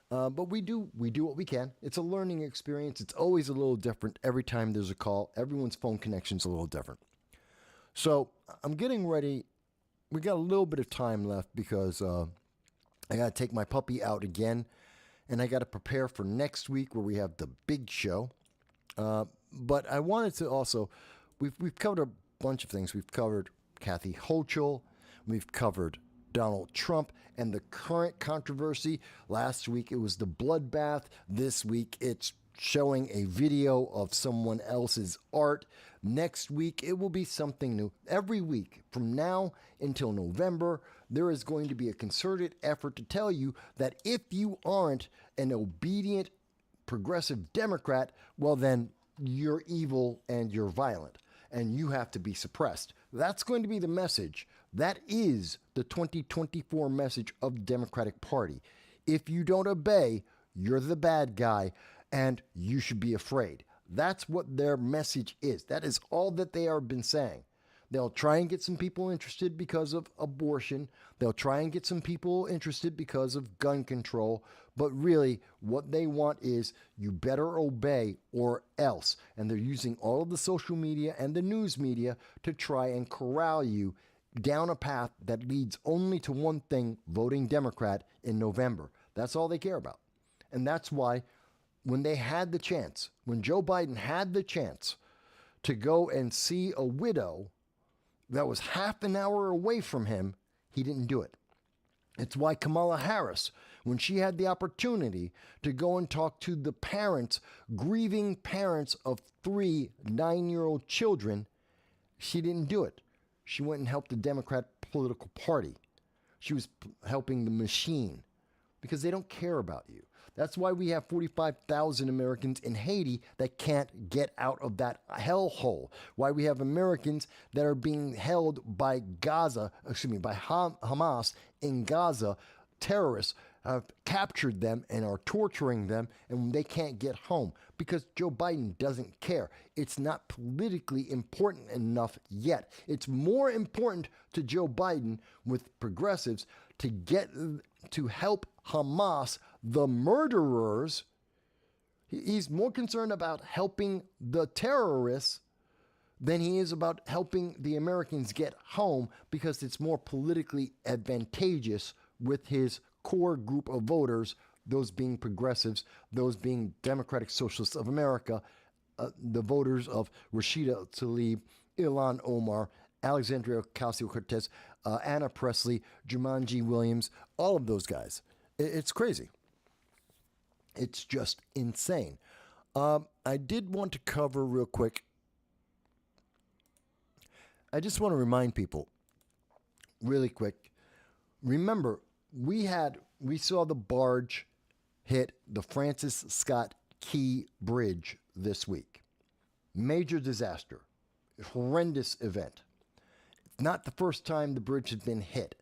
But we do what we can. It's a learning experience. It's always a little different every time there's a call. Everyone's phone connection's a little different. So I'm getting ready. We got a little bit of time left because I got to take my puppy out again, and I got to prepare for next week where we have the big show. But I wanted to also, we've covered a bunch of things. We've covered Kathy Hochul. We've covered Donald Trump and the current controversy. Last week it was the bloodbath. This week it's showing a video of someone else's art. Next week, it will be something new. Every week, from now until November, there is going to be a concerted effort to tell you that if you aren't an obedient, progressive Democrat, well then, you're evil and you're violent, and you have to be suppressed. That's going to be the message. That is the 2024 message of the Democratic Party. If you don't obey, you're the bad guy, and you should be afraid. That's what their message is. That is all that they have been saying. They'll try and get some people interested because of abortion. They'll try and get some people interested because of gun control. But really, what they want is you better obey or else. And they're using all of the social media and the news media to try and corral you down a path that leads only to one thing, voting Democrat in November. That's all they care about. And that's why when they had the chance, when Joe Biden had the chance to go and see a widow that was half an hour away from him, he didn't do it. It's why Kamala Harris, when she had the opportunity to go and talk to the parents, grieving parents of 3 9-year-old children, she didn't do it. She went and helped the Democrat political party. She was helping the machine because they don't care about you. That's why we have 45,000 Americans in Haiti that can't get out of that hellhole. Why we have Americans that are being held by by Hamas in Gaza. Terrorists have captured them and are torturing them, and they can't get home because Joe Biden doesn't care. It's not politically important enough yet. It's more important to Joe Biden with progressives to help Hamas, the murderers. He's more concerned about helping the terrorists than he is about helping the Americans get home, because it's more politically advantageous with his core group of voters, those being progressives, those being Democratic Socialists of America, the voters of Rashida Tlaib, Ilhan Omar, Alexandria Ocasio-Cortez, Anna Presley, Jumanji Williams, all of those guys. It's crazy. It's just insane. I did want to cover real quick. I just want to remind people really quick. Remember, we saw the barge hit the Francis Scott Key Bridge this week. Major disaster. Horrendous event. It's not the first time the bridge has been hit.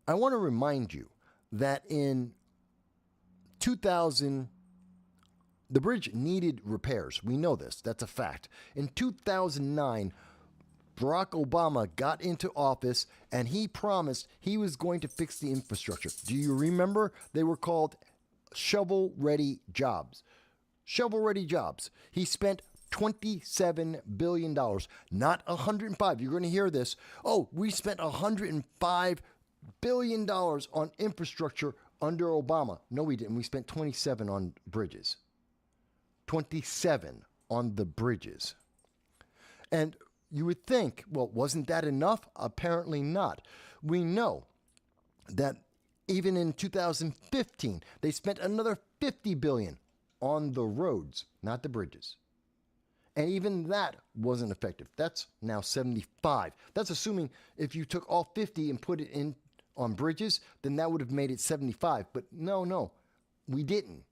I want to remind you that in 2000, the bridge needed repairs. We know this. That's a fact. In 2009, Barack Obama got into office and he promised he was going to fix the infrastructure. Do you remember? They were called shovel-ready jobs. Shovel-ready jobs. He spent $27 billion, not $105. You're going to hear this. Oh, we spent $105 billion on infrastructure under Obama. No, we didn't. We spent 27 on bridges. 27 on the bridges. And you would think, well, wasn't that enough? Apparently not. We know that even in 2015, they spent another $50 billion on the roads, not the bridges. And even that wasn't effective. That's now 75. That's assuming if you took all 50 and put it in on bridges, then that would have made it 75. But no, we didn't.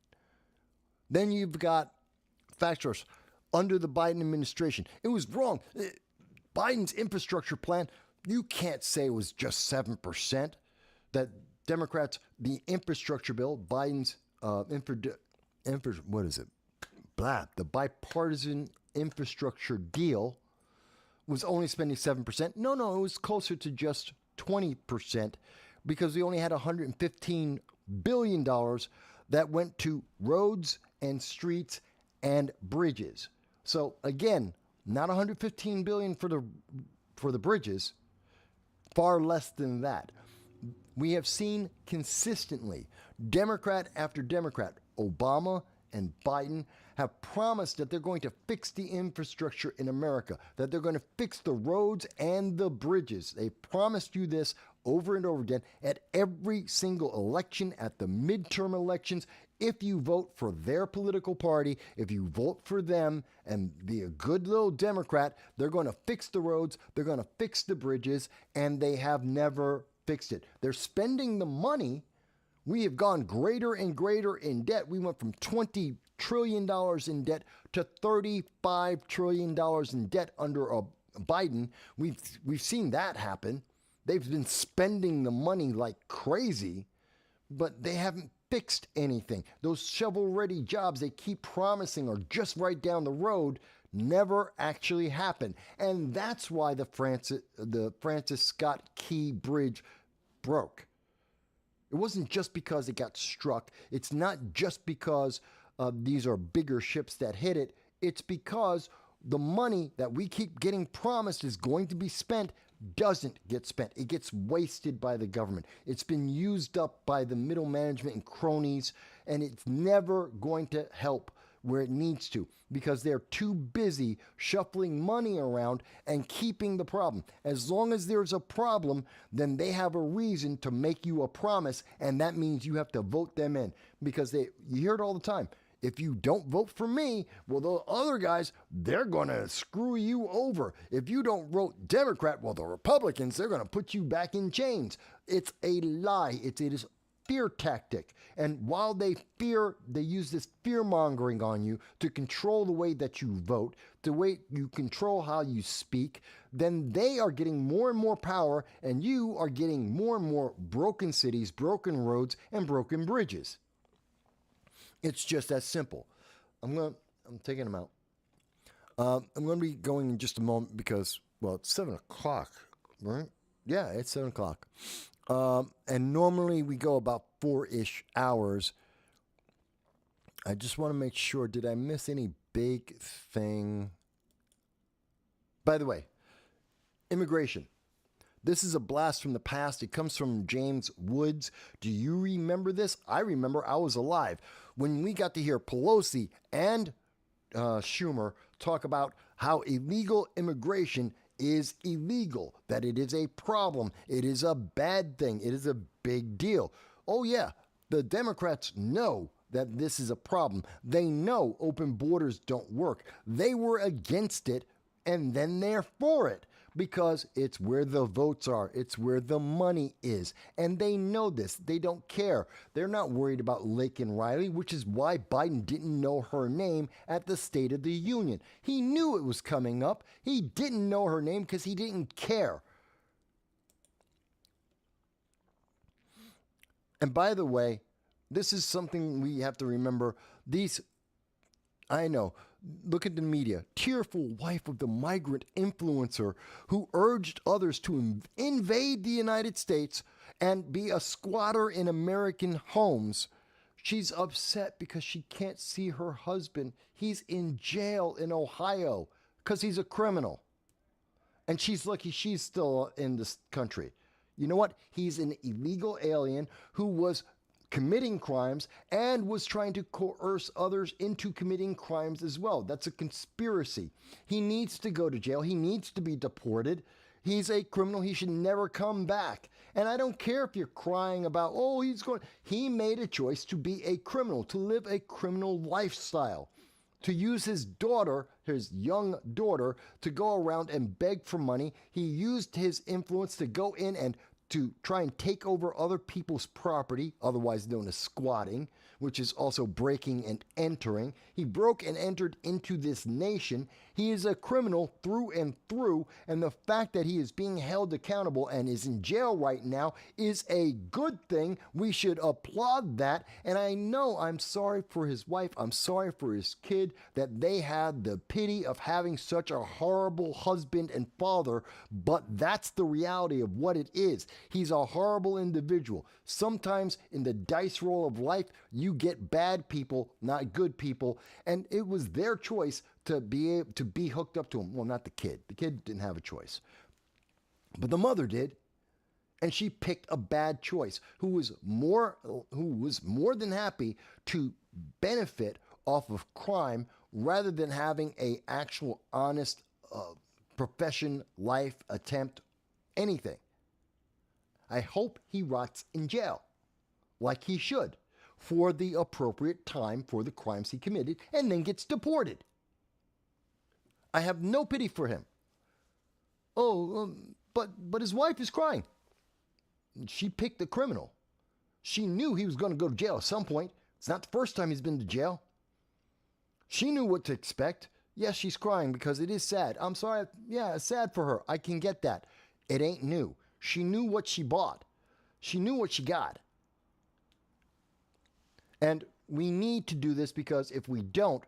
Then you've got factors under the Biden administration. It was wrong. Biden's infrastructure plan, you can't say it was just 7%. That Democrats, the infrastructure bill, Biden's the bipartisan infrastructure deal was only spending 7%. No, it was closer to just 20% because we only had $115 billion that went to roads and streets and bridges. So again, not $115 billion for the bridges, far less than that. We have seen consistently, Democrat after Democrat, Obama and Biden have promised that they're going to fix the infrastructure in America, that they're going to fix the roads and the bridges. They promised you this over and over again at every single election, at the midterm elections. If you vote for their political party, if you vote for them and be a good little Democrat, they're going to fix the roads, they're going to fix the bridges, and they have never fixed it. They're spending the money. We have gone greater and greater in debt. We went from $20 trillion in debt to $35 trillion in debt under Biden. We've seen that happen. They've been spending the money like crazy, but they haven't fixed anything. Those shovel-ready jobs they keep promising are just right down the road never actually happen. And that's why the Francis Scott Key Bridge broke. It wasn't just because it got struck. It's not just because these are bigger ships that hit it. It's because the money that we keep getting promised is going to be spent doesn't get spent. It gets wasted by the government. It's been used up by the middle management and cronies. and it's never going to help where it needs to, because they're too busy shuffling money around and keeping the problem. As long as there's a problem, then they have a reason to make you a promise, and that means you have to vote them in, because you hear it all the time. If you don't vote for me, well, the other guys, they're going to screw you over. If you don't vote Democrat, well, the Republicans, they're going to put you back in chains. It's a lie. It is fear tactic. And while they use this fear mongering on you to control the way that you vote, the way you control how you speak, then they are getting more and more power, and you are getting more and more broken cities, broken roads, and broken bridges. It's just that simple. I'm taking them out. I'm going to be going in just a moment because, well, it's 7 o'clock, right? Yeah, it's 7 o'clock. And normally we go about 4-ish hours. I just want to make sure, did I miss any big thing? By the way, immigration. This is a blast from the past. It comes from James Woods. Do you remember this? I remember. I was alive when we got to hear Pelosi and Schumer talk about how illegal immigration is illegal, that it is a problem, it is a bad thing, it is a big deal. Oh yeah, the Democrats know that this is a problem. They know open borders don't work. They were against it, and then they're for it, because it's where the votes are. It's where the money is. And they know this. They don't care. They're not worried about Laken Riley, which is why Biden didn't know her name at the State of the Union. He knew it was coming up. He didn't know her name because he didn't care. And by the way, this is something we have to remember. I know, look at the media. Tearful wife of the migrant influencer who urged others to invade the United States and be a squatter in American homes. She's upset because she can't see her husband. He's in jail in Ohio because he's a criminal. And she's lucky she's still in this country. You know what? He's an illegal alien who was committing crimes and was trying to coerce others into committing crimes as well. That's a conspiracy. He needs to go to jail. He needs to be deported. He's a criminal. He should never come back. And I don't care if you're crying about, he made a choice to be a criminal, to live a criminal lifestyle, to use his daughter, his young daughter, to go around and beg for money. He used his influence to go in and to try and take over other people's property, otherwise known as squatting, which is also breaking and entering. He broke and entered into this nation. He is a criminal through and through, and the fact that he is being held accountable and is in jail right now is a good thing. We should applaud that, and I know I'm sorry for his wife, I'm sorry for his kid, that they had the pity of having such a horrible husband and father, but that's the reality of what it is. He's a horrible individual. Sometimes in the dice roll of life, you get bad people, not good people, and it was their choice to be hooked up to him. Well, not the kid. The kid didn't have a choice, but the mother did, and she picked a bad choice. Who was more than happy to benefit off of crime rather than having a actual honest profession, life, attempt, anything. I hope he rots in jail, like he should, for the appropriate time for the crimes he committed, and then gets deported. I have no pity for him. But his wife is crying. She picked the criminal. She knew he was going to go to jail at some point. It's not the first time he's been to jail. She knew what to expect. Yes, she's crying because it is sad. I'm sorry. Yeah, it's sad for her. I can get that. It ain't new. She knew what she bought. She knew what she got. And we need to do this, because if we don't,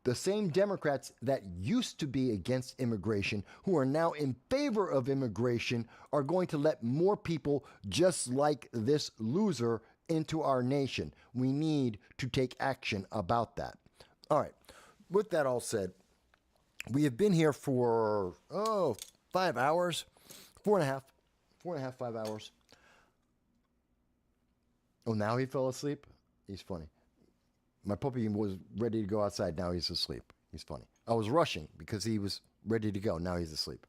the same Democrats that used to be against immigration, who are now in favor of immigration, are going to let more people just like this loser into our nation. We need to take action about that. All right. With that all said, we have been here for 5 hours, 4.5, 5 hours. Oh, now he fell asleep? He's funny. My puppy was ready to go outside. Now he's asleep. He's funny. I was rushing because he was ready to go. Now he's asleep.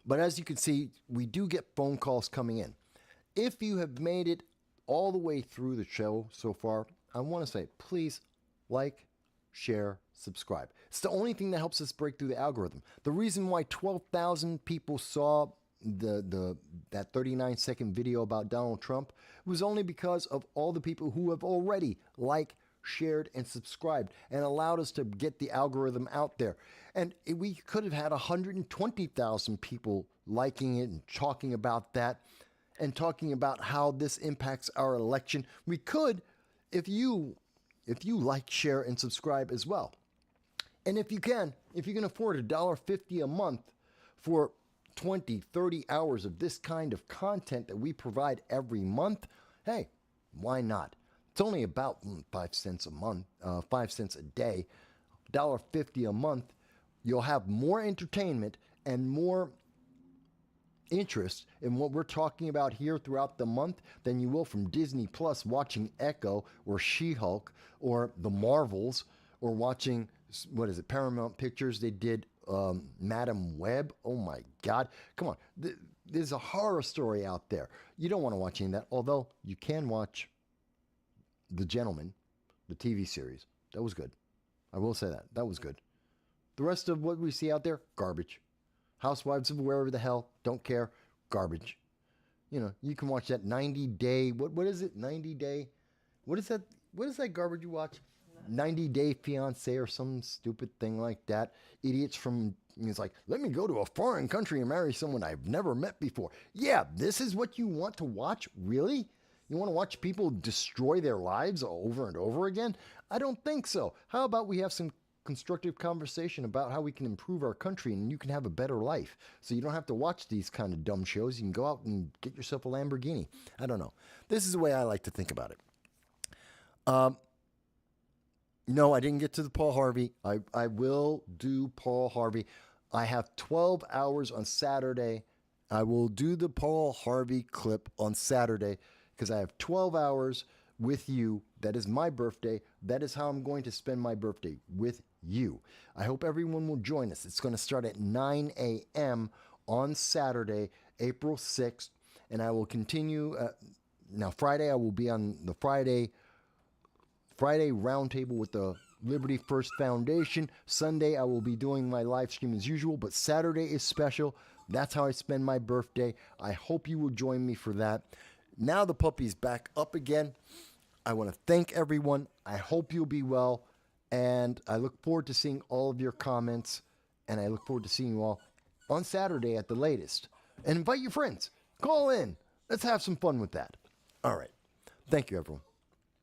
But as you can see, we do get phone calls coming in. If you have made it all the way through the show so far, I want to say, please like, share, subscribe. It's the only thing that helps us break through the algorithm. The reason why 12,000 people saw that 39-second video about Donald Trump was only because of all the people who have already liked, shared, and subscribed, and allowed us to get the algorithm out there. And we could have had 120,000 people liking it and talking about that and talking about how this impacts our election. We could if you like, share, and subscribe as well. And if you can afford $1.50 a month for 20, 30 hours of this kind of content that we provide every month, hey, why not? It's only about 5 cents a month, 5 cents a day, $1.50 a month. You'll have more entertainment and more interest in what we're talking about here throughout the month than you will from Disney Plus watching Echo or She-Hulk or The Marvels or watching, what is it, Paramount Pictures. They did Madam Web. Oh my God. Come on. There's a horror story out there. You don't want to watch any of that, although you can watch The Gentleman, the TV series. That was good. I will say that. That was good. The rest of what we see out there, garbage. Housewives of wherever the hell, don't care, garbage. You know, you can watch that 90-day, what is it, 90-day, what is that garbage you watch? 90-Day Fiancé or some stupid thing like that. Idiots from, it's like, let me go to a foreign country and marry someone I've never met before. Yeah, this is what you want to watch? Really? You want to watch people destroy their lives over and over again? I don't think so. How about we have some constructive conversation about how we can improve our country and you can have a better life. So you don't have to watch these kind of dumb shows. You can go out and get yourself a Lamborghini. I don't know. This is the way I like to think about it. No, I didn't get to the Paul Harvey. I will do Paul Harvey. I have 12 hours on Saturday. I will do the Paul Harvey clip on Saturday because I have 12 hours with you. That is my birthday. That is how I'm going to spend my birthday, with you. I hope everyone will join us. It's going to start at 9 a.m. on Saturday, April 6th, and I will continue. Now, Friday, I will be on the Friday roundtable with the Liberty First Foundation. Sunday, I will be doing my live stream as usual, but Saturday is special. That's how I spend my birthday. I hope you will join me for that. Now the puppy's back up again. I want to thank everyone. I hope you'll be well. And I look forward to seeing all of your comments. And I look forward to seeing you all on Saturday at the latest. And invite your friends. Call in. Let's have some fun with that. All right. Thank you, everyone.